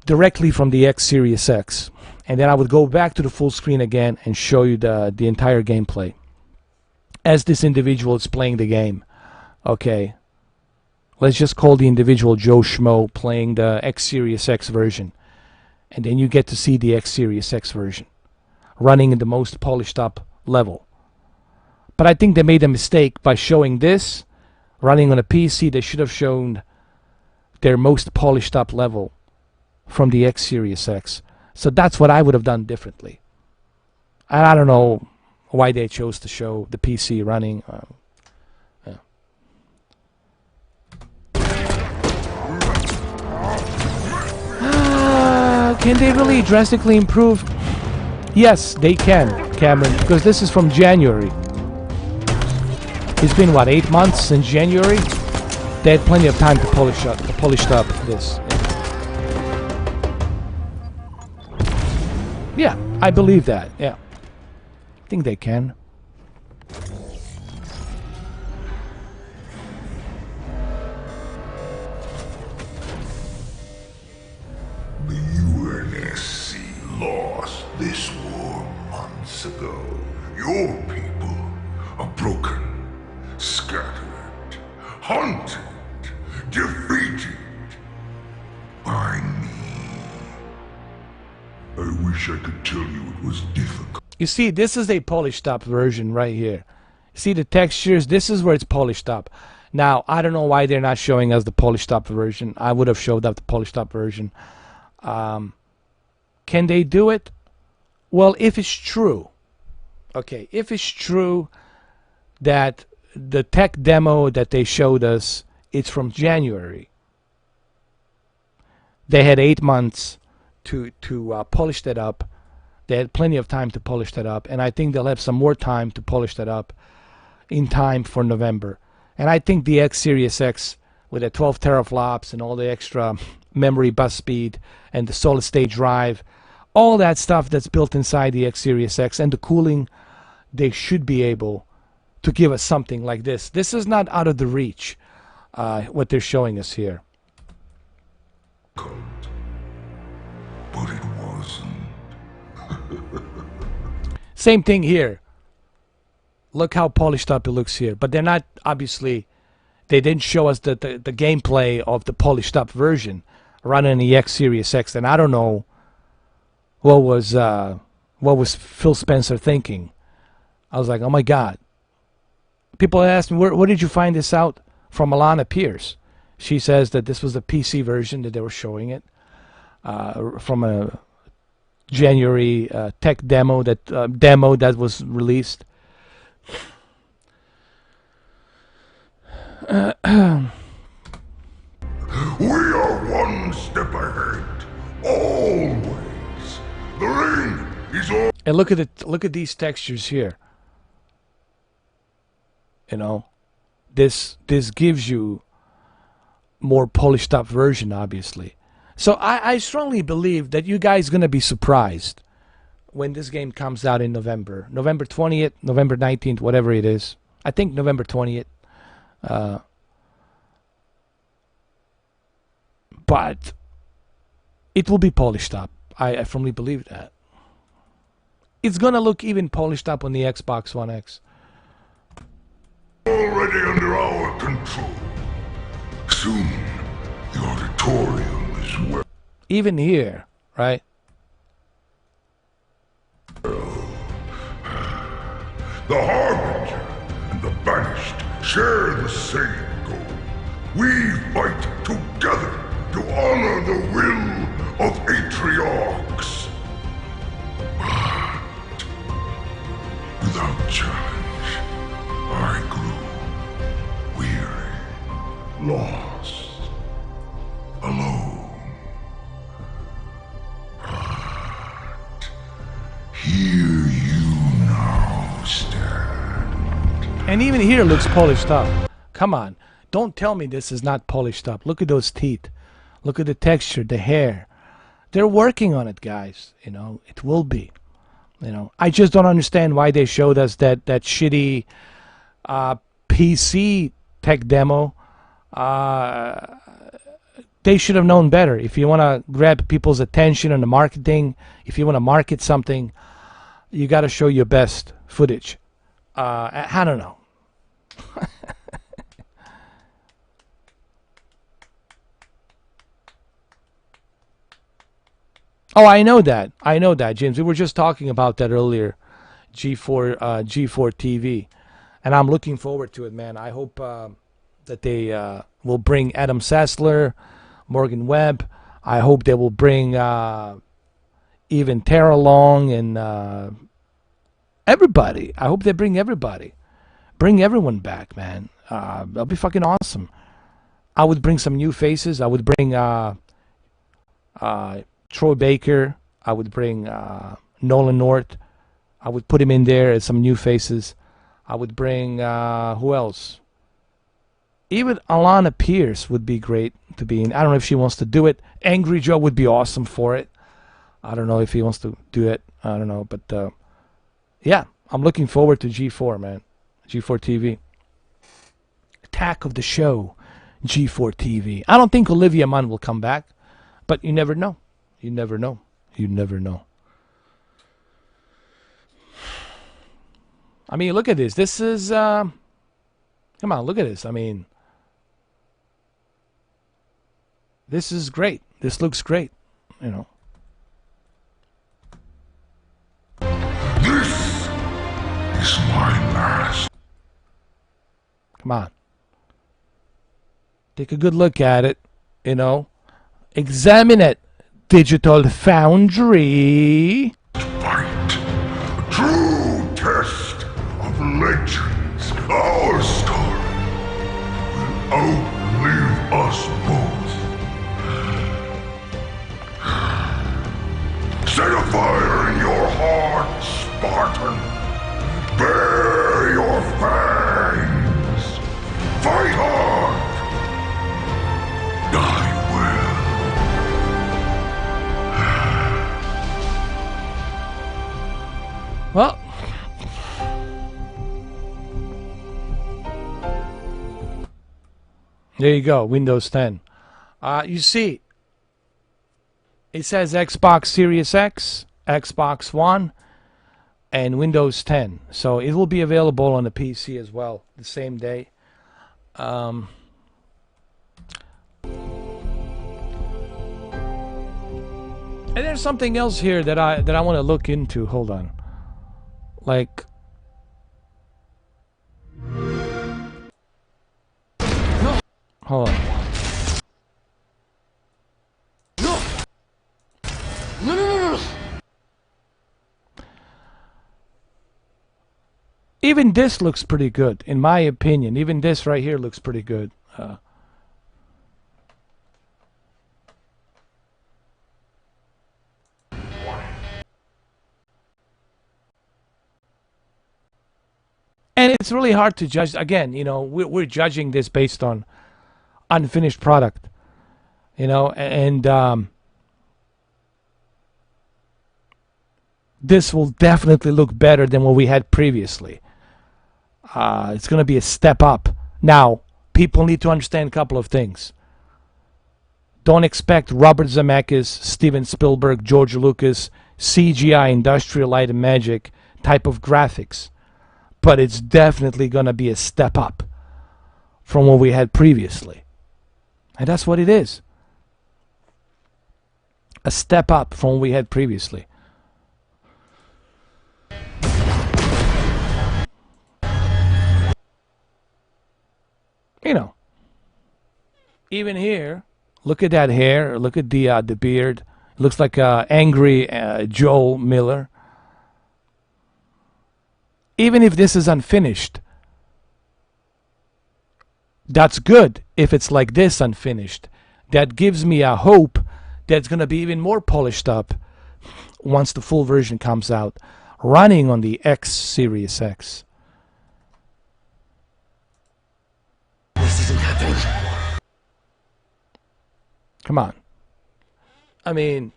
directly from the X Series X. and then I would go back to the full screen again and show you the entire gameplay as this individual is playing the game. Okay, let's just call the individual Joe Schmo playing the X Series X version, and then you get to see the X Series X version running in the most polished up level. But I think they made a mistake by showing this running on a PC. They should have shown their most polished up level from the X Series X. So that's what I would have done differently. And I don't know why they chose to show the PC running. Yeah. Can they really drastically improve? Yes, they can, Cameron, because this is from January. It's been, what, 8 months since January? They had plenty of time to polish up this. Yeah, I believe that, yeah. I think they can. The UNSC lost this war months ago. Your people are broken, scattered, hunted, defeated by me. I wish I could tell you it was difficult. You see, this is a polished up version right here. See the textures? This is where it's polished up. Now, I don't know why they're not showing us the polished up version. I would have showed up the polished up version. Can they do it? Well, if it's true, okay, if it's true that the tech demo that they showed us, it's from January. They had 8 months to polish that up. They had plenty of time to polish that up, and I think they'll have some more time to polish that up in time for November. And I think the X Series X with the 12 teraflops and all the extra memory bus speed and the solid state drive, all that stuff that's built inside the X Series X and the cooling, they should be able to give us something like this. This is not out of the reach, what they're showing us here. But it wasn't. Same thing here. Look how polished up it looks here. But they're not, obviously, they didn't show us the gameplay of the polished up version running the X Series X. And I don't know what was Phil Spencer thinking. I was like, oh my God. People asked me, where did you find this out? From Alana Pierce. She says that this was the PC version that they were showing it. From a January tech demo that was released. We are one step ahead, always. The ring is all. And look at these textures here. You know, this gives you more polished up version, obviously. So I strongly believe that you guys are gonna be surprised when this game comes out in November, November 20th, November 19th, whatever it is. I think November 20th. But it will be polished up. I firmly believe that. It's gonna look even polished up on the Xbox One X. Already under our control. Soon, the auditorium is well. Even here, right? The Harbinger and the Banished share the same goal. We fight together to honor the will of Atriarchs. But without challenge, I grew weary, lost, alone. But here you now stand. And even here looks polished up. Come on. Don't tell me this is not polished up. Look at those teeth. Look at the texture, the hair. They're working on it, guys. You know, it will be. You know, I just don't understand why they showed us that shitty PC tech demo. they should have known better. If you want to grab people's attention on the marketing, if you want to market something, you got to show your best footage. I don't know. Oh, I know that. I know that, James. We were just talking about that earlier. G4 TV, and I'm looking forward to it, man. I hope that they will bring Adam Sessler, Morgan Webb. I hope they will bring even Tara Long and everybody. I hope they bring everybody. Bring everyone back, man. That'll be fucking awesome. I would bring some new faces. I would bring Troy Baker. I would bring Nolan North. I would put him in there as some new faces. I would bring, who else? Even Alana Pierce would be great to be in. I don't know if she wants to do it. Angry Joe would be awesome for it. I don't know if he wants to do it. I don't know. But, yeah, I'm looking forward to G4, man. G4 TV. Attack of the Show, G4 TV. I don't think Olivia Munn will come back, but you never know. You never know. You never know. I mean, look at this. This is, come on, look at this. I mean, this is great. This looks great, you know. This is my last. Come on. Take a good look at it, you know. Examine it, Digital Foundry. True test of legends. Our story will outlive us both. Set a fire in your heart, Spartan. Bare your fangs. Fight hard. Die well. Well, there you go, Windows 10. You see, it says Xbox Series X, Xbox One, and Windows 10. So it will be available on the PC as well the same day. And there's something else here that I want to look into. Hold on. Like, hold on. No. Even this looks pretty good, in my opinion. Even this right here looks pretty good. And it's really hard to judge. Again, you know, we're judging this based on unfinished product. You know, and this will definitely look better than what we had previously. It's going to be a step up. Now, people need to understand a couple of things. Don't expect Robert Zemeckis, Steven Spielberg, George Lucas, CGI, Industrial Light and Magic type of graphics. But it's definitely going to be a step up from what we had previously. And that's what it is. A step up from what we had previously. You know, even here, look at that hair. Look at the beard. It looks like angry Joel Miller. Even if this is unfinished, that's good if it's like this unfinished. That gives me a hope that it's going to be even more polished up once the full version comes out, running on the X Series X. This isn't happening. Come on. I mean,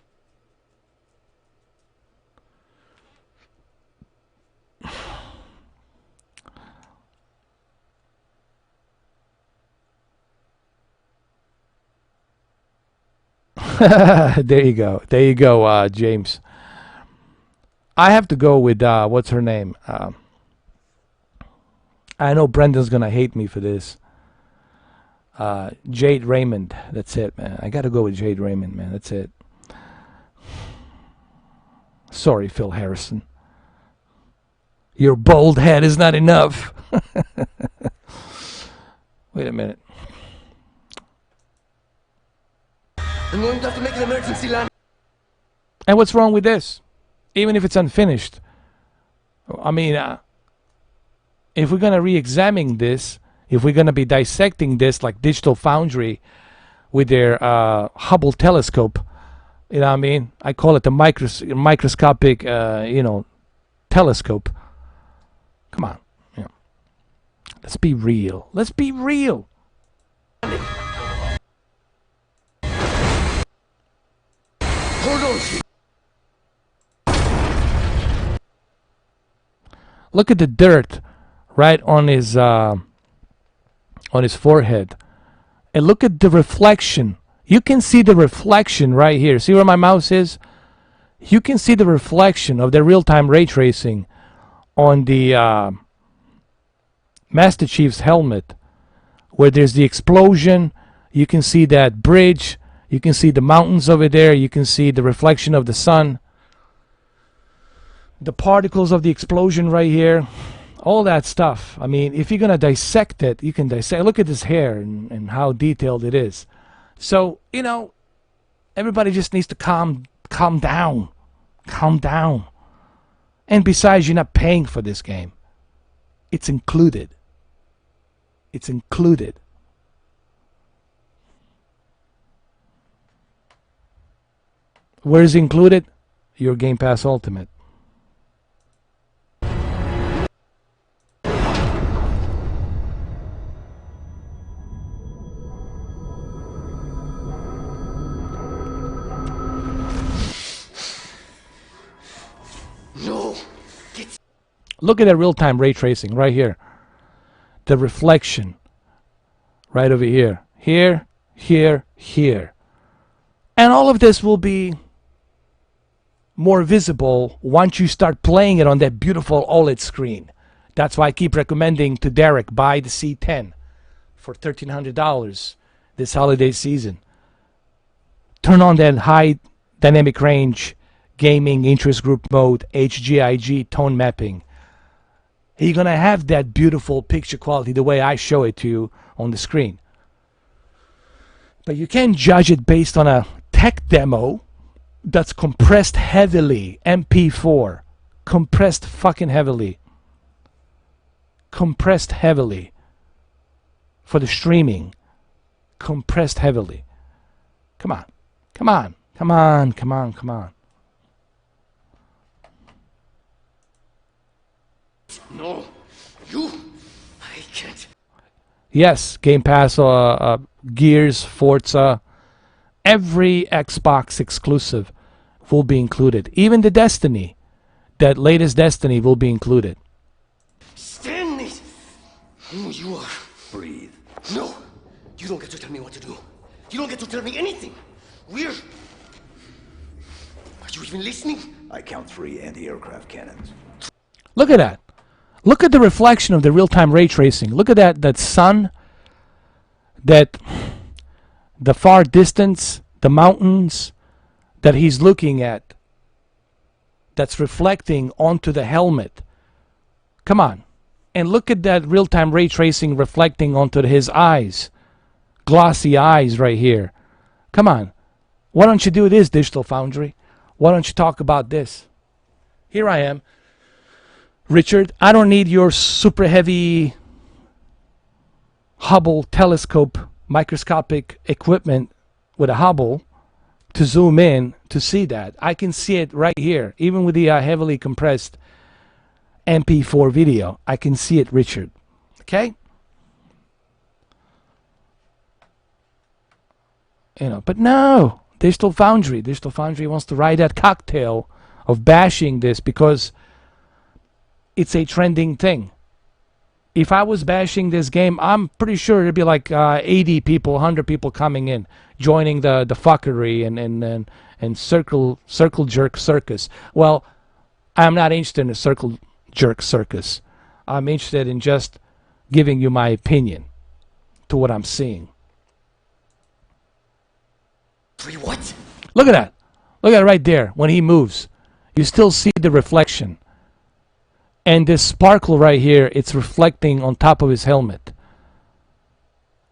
There you go. There you go, James. I have to go with, what's her name? I know Brendan's going to hate me for this. Jade Raymond. That's it, man. I got to go with Jade Raymond, man. That's it. Sorry, Phil Harrison. Your bald head is not enough. Wait a minute. I'm going to have to make an emergency land. And what's wrong with this? Even if it's unfinished. I mean, if we're going to re-examine this, if we're going to be dissecting this like Digital Foundry with their Hubble telescope, you know what I mean? I call it the microscopic, telescope. Come on. You know. Let's be real. Let's be real. Hold on. Look at the dirt right on his forehead. And look at the reflection. You can see the reflection right here. See where my mouse is? You can see the reflection of the real-time ray tracing on the Master Chief's helmet, where there's the explosion. You can see that bridge. You can see the mountains over there. You can see the reflection of the sun. The particles of the explosion right here. All that stuff. I mean, if you're going to dissect it, you can dissect. Look at his hair and how detailed it is. So, everybody just needs to calm down. Calm down. And besides, you're not paying for this game. It's included. It's included. Where is it included? Your Game Pass Ultimate. No. Look at that real-time ray tracing right here. The reflection right over here. Here, here, here. And all of this will be more visible once you start playing it on that beautiful OLED screen. That's why I keep recommending to Derek, buy the C10 for $1,300 this holiday season. Turn on that high dynamic range gaming interest group mode, HGIG tone mapping. You're going to have that beautiful picture quality the way I show it to you on the screen. But you can't judge it based on a tech demo that's compressed heavily, MP4, compressed fucking heavily, compressed heavily for the streaming, compressed heavily. Come on, come on, come on, come on, come on. No, you, I can't. Yes, Game Pass, Gears, Forza, every Xbox exclusive will be included. Even the Destiny, that latest Destiny will be included. Stanley! Who you are. Breathe. No! You don't get to tell me what to do. You don't get to tell me anything. We're... Are you even listening? I count 3 anti-aircraft cannons. Look at that. Look at the reflection of the real-time ray tracing. Look at that sun, the far distance, the mountains that he's looking at, that's reflecting onto the helmet. Come on. And look at that real-time ray tracing reflecting onto his eyes. Glossy eyes right here. Come on. Why don't you do this, Digital Foundry? Why don't you talk about this? Here I am. Richard, I don't need your super heavy Hubble telescope microscopic equipment with a Hubble to zoom in to see that. I can see it right here, even with the heavily compressed MP4 video. I can see it, Richard. Okay? But no, Digital Foundry wants to ride that cocktail of bashing this because it's a trending thing. If I was bashing this game, I'm pretty sure it'd be like 80 people, 100 people coming in, joining the fuckery and circle jerk circus. Well, I'm not interested in a circle jerk circus. I'm interested in just giving you my opinion to what I'm seeing. What? Look at that. Look at it right there. When he moves, you still see the reflection. And this sparkle right here, it's reflecting on top of his helmet.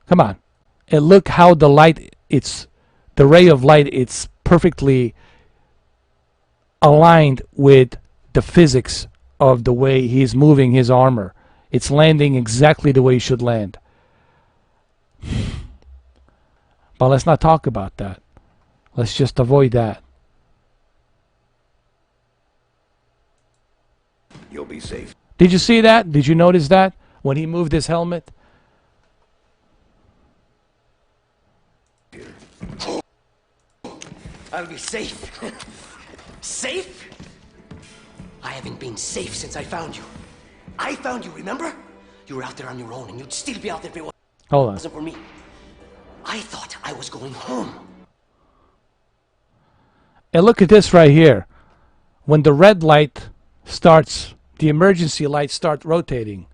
Come on. And look how the light, the ray of light, it's perfectly aligned with the physics of the way he's moving his armor. It's landing exactly the way it should land. But let's not talk about that. Let's just avoid that. You'll be safe. Did you see that? Did you notice that when he moved his helmet? I'll be safe. Safe? I haven't been safe since I found you. I found you, remember? You were out there on your own, and you'd still be out there if it wasn't for me. I thought I was going home. And look at this right here. When the red light starts, the emergency lights start rotating.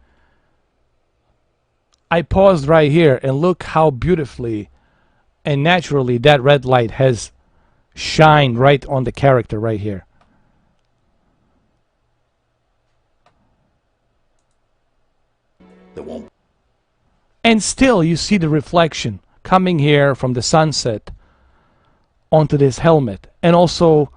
I paused right here and look how beautifully and naturally that red light has shined right on the character right here. That won't. And still you see the reflection coming here from the sunset onto this helmet, and also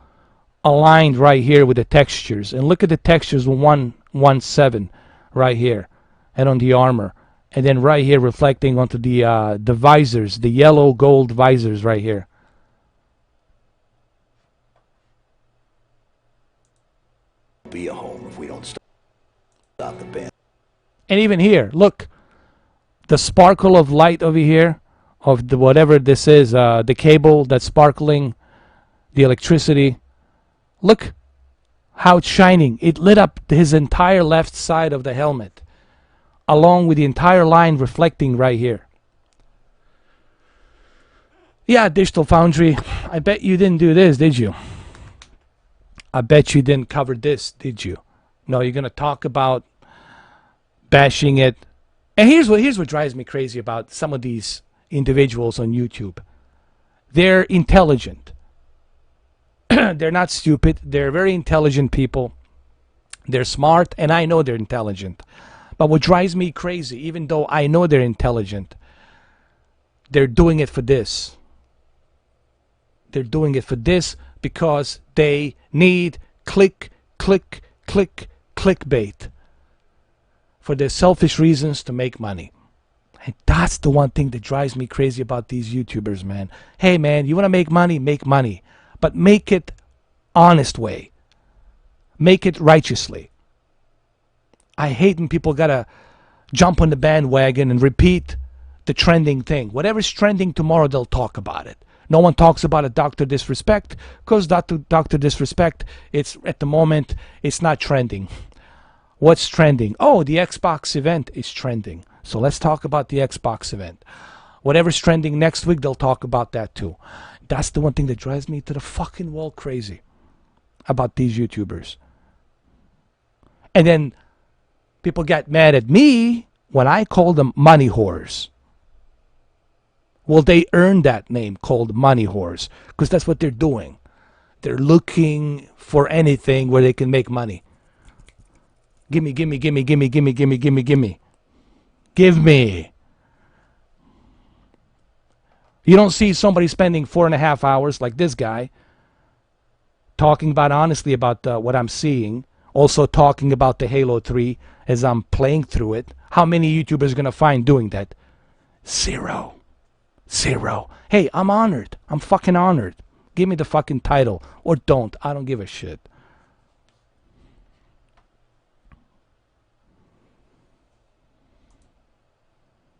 aligned right here with the textures. And look at the textures 117 right here and on the armor, and then right here reflecting onto the visors, the yellow gold visors right here. Be a home if we don't stop the band. And even here, look, the sparkle of light over here, of the whatever this is, the cable that's sparkling, the electricity. Look how it's shining. It lit up his entire left side of the helmet, along with the entire line reflecting right here. Yeah, Digital Foundry, I bet you didn't do this, did you? I bet you didn't cover this, did you? No, you're going to talk about bashing it. And here's what drives me crazy about some of these individuals on YouTube. They're intelligent. They're not stupid. They're very intelligent people. They're smart, and I know they're intelligent. But what drives me crazy, even though I know they're intelligent, they're doing it for this. They're doing it for this because they need clickbait for their selfish reasons to make money. And that's the one thing that drives me crazy about these YouTubers, man. Hey, man, you want to make money? Make money. But make it honest way. Make it righteously. I hate when people got to jump on the bandwagon and repeat the trending thing. Whatever's trending tomorrow, they'll talk about it. No one talks about a Dr. Disrespect because Dr. Disrespect, it's at the moment, it's not trending. What's trending? Oh, the Xbox event is trending. So let's talk about the Xbox event. Whatever's trending next week, they'll talk about that too. That's the one thing that drives me to the fucking wall crazy about these YouTubers. And then people get mad at me when I call them money whores. Well, they earned that name called money whores because that's what they're doing. They're looking for anything where they can make money. Gimme, gimme, gimme, gimme, gimme, gimme, gimme, gimme. Give me. You don't see somebody spending 4.5 hours like this guy talking about honestly about what I'm seeing. Also talking about the Halo 3 as I'm playing through it. How many YouTubers are going to find doing that? Zero. Hey, I'm honored. I'm fucking honored. Give me the fucking title. Or don't. I don't give a shit.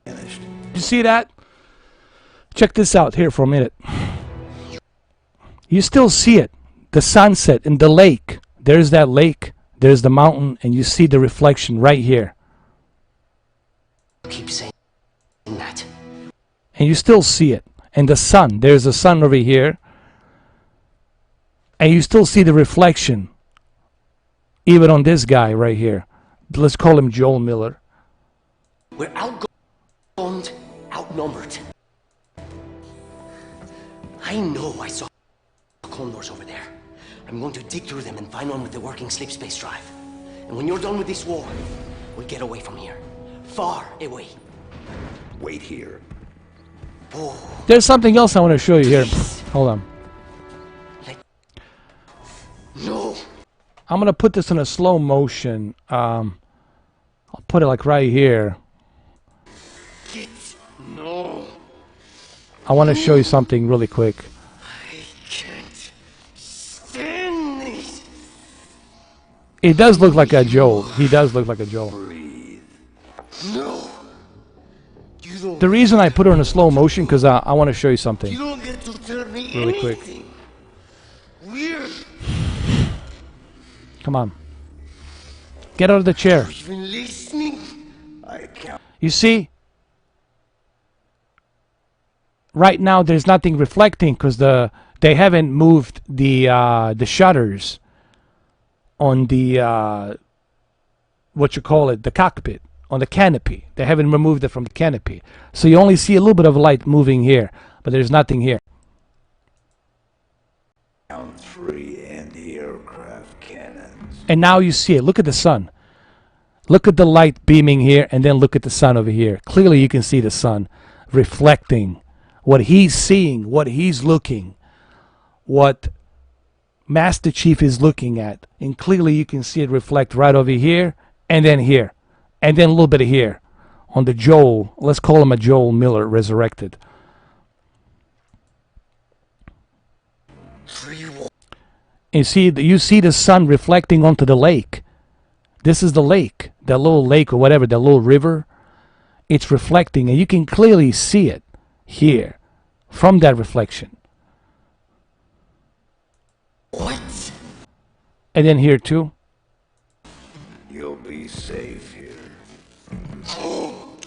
You see that? Check this out here for a minute. You still see it. The sunset in the lake. There's that lake. There's the mountain. And you see the reflection right here. keep saying that. And you still see it. And the sun, there's a sun over here. And you still see the reflection. Even on this guy right here. Let's call him Joel Miller. We're outgunned, outnumbered. I know I saw condors over there. I'm going to dig through them and find one with the working sleep space drive. And when you're done with this war, we'll get away from here. Far away. Wait here. Oh. There's something else I want to show you here. Hold on. No. I'm going to put this in a slow motion. I'll put it like right here. No. I want to show you something really quick. I can't stand this. It does look like a Joel. He does look like a Joel. No. You don't. The reason I put it in a slow motion because I want to show you something. You don't get to tell me really quick. Weird. Come on. Get out of the chair. Even listening? I can't. You see? Right now there's nothing reflecting because they haven't moved the shutters on the what you call it, the cockpit, on the canopy. They haven't removed it from the canopy. So you only see a little bit of light moving here, but there's nothing here. Round 3 anti-aircraft cannons. And now you see it. Look at the sun. Look at the light beaming here, and then look at the sun over here. Clearly you can see the sun reflecting what he's seeing, what he's looking, what Master Chief is looking at. And clearly you can see it reflect right over here, and then here, and then a little bit of here on the Joel. Let's call him a Joel Miller resurrected. And you see the sun reflecting onto the lake. This is the lake, the little lake or whatever, the little river. It's reflecting, and you can clearly see it here from that reflection. What? And then here too. You'll be safe here. Oh,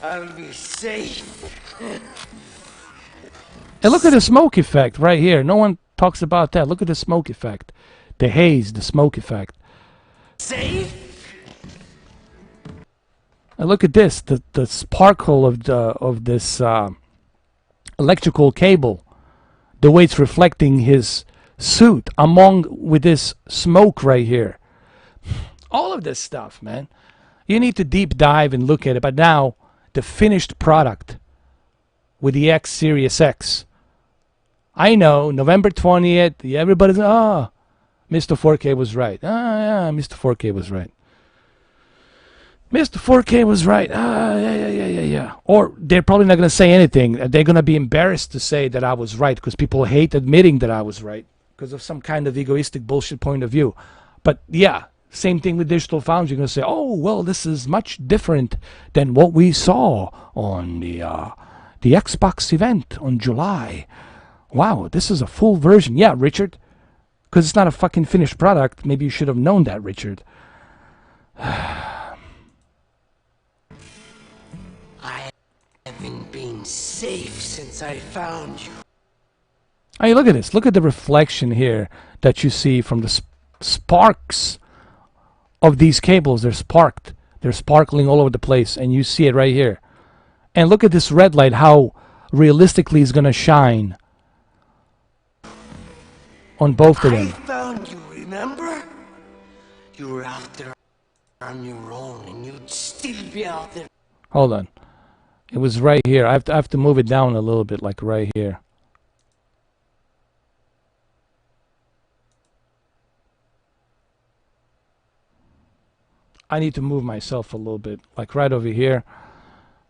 I'll be safe. And look at the smoke effect right here. No one talks about that. Look at the smoke effect. The haze, the smoke effect. Safe? And look at this, the sparkle of this electrical cable. The way it's reflecting his suit with this smoke right here. All of this stuff, man. You need to deep dive and look at it. But now, the finished product with the X Series X. I know, November 20th, everybody's, Mr. 4K was right. Yeah, Mr. 4K was right. Mr. 4K was right. Yeah. Or they're probably not going to say anything. They're going to be embarrassed to say that I was right because people hate admitting that I was right because of some kind of egoistic bullshit point of view. But yeah, same thing with Digital Foundry. You're going to say, oh, well, this is much different than what we saw on the Xbox event on July. Wow, this is a full version. Yeah, Richard. Because it's not a fucking finished product. Maybe you should have known that, Richard. I haven't been safe since I found you. Hey, look at this. Look at the reflection here that you see from the sparks of these cables. They're sparked. They're sparkling all over the place. And you see it right here. And look at this red light, how realistically it's going to shine on both of them. I found you, remember? You were out there on your own, and you'd still be out there. Hold on. It was right here. I have to move it down a little bit, like right here. I need to move myself a little bit, like right over here,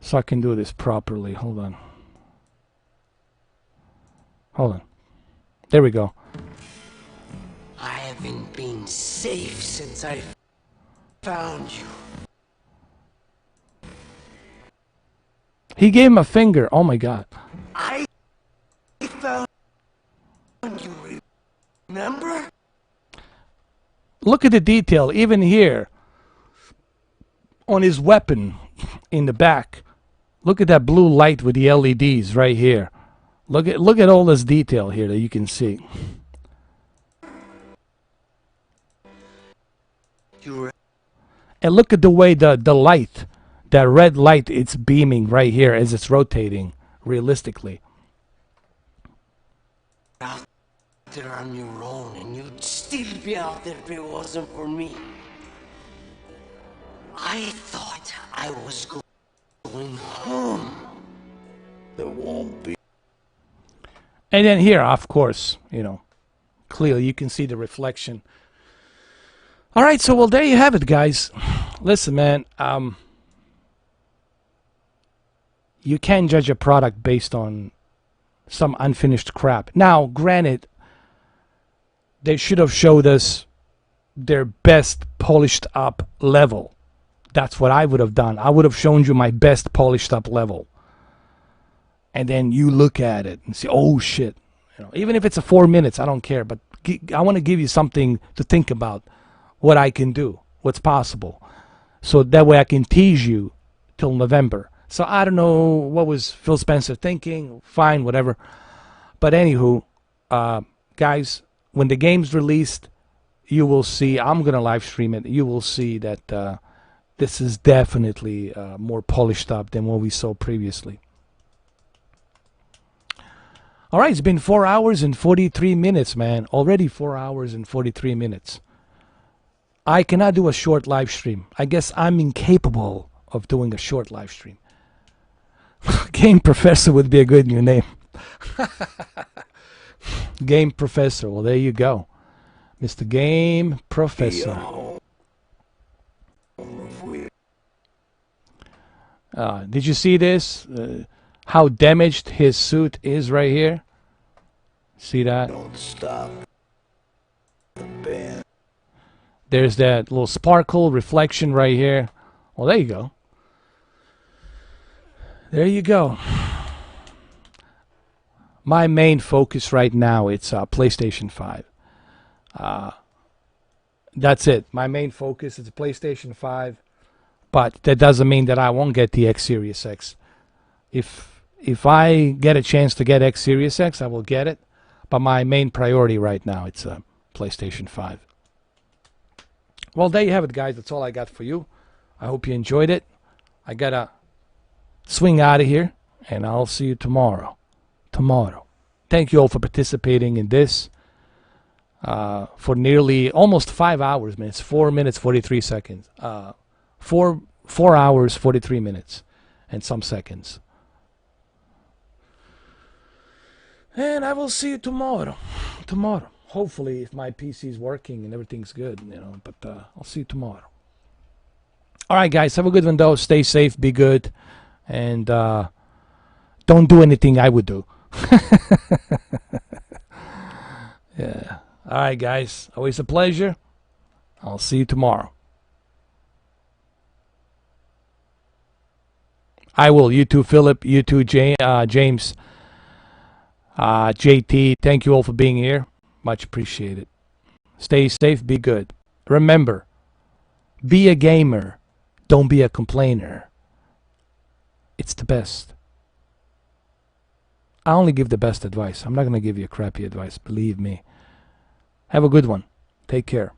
so I can do this properly. Hold on. Hold on. There we go. I haven't been safe since I found you. He gave him a finger. Oh my God. I found you, remember? Look at the detail, even here, on his weapon. in the back. Look at that blue light with the LEDs right here. Look at all this detail here that you can see. And look at the way the light, that red light, it's beaming right here as it's rotating realistically. Out there on your own, and you'd still be out there if it wasn't for me. I thought I was going home. There won't be. And then here, of course, you know, clearly you can see the reflection. All right, so well, there you have it, guys. Listen, man, you can't judge a product based on some unfinished crap. Now, granted, they should have showed us their best polished up level. That's what I would have done. I would have shown you my best polished up level. And then you look at it and say, oh shit. You know, even if it's a 4 minutes, I don't care. But I want to give you something to think about. What I can do, what's possible. So that way I can tease you till November. So I don't know what was Phil Spencer thinking. Fine, whatever. But anywho, guys, when the game's released, you will see, I'm going to live stream it. You will see that this is definitely more polished up than what we saw previously. All right, it's been 4 hours and 43 minutes, man. Already 4 hours and 43 minutes. I cannot do a short live stream. I guess I'm incapable of doing a short live stream. Game Professor would be a good new name. Game Professor. Well, there you go. Mr. Game Professor. Did you see this? How damaged his suit is right here? See that? Don't stop. The band. There's that little sparkle reflection right here. Well, there you go. There you go. My main focus right now, it's PlayStation 5. That's it. My main focus is PlayStation 5. But that doesn't mean that I won't get the X Series X. If I get a chance to get X Series X, I will get it. But my main priority right now, it's PlayStation 5. Well, there you have it, guys. That's all I got for you. I hope you enjoyed it. I got to swing out of here, and I'll see you tomorrow. Thank you all for participating in this for nearly almost 5 hours, man. It's 4 minutes, 43 seconds. 4 hours, 43 minutes, and some seconds. And I will see you tomorrow. Hopefully, if my PC is working and everything's good, you know, but I'll see you tomorrow. All right, guys, have a good one, though. Stay safe, be good, and don't do anything I would do. Yeah. All right, guys, always a pleasure. I'll see you tomorrow. I will. You too, Philip. You too, James. JT, thank you all for being here. Much appreciated. Stay safe, be good. Remember, be a gamer. Don't be a complainer. It's the best. I only give the best advice. I'm not going to give you crappy advice, believe me. Have a good one. Take care.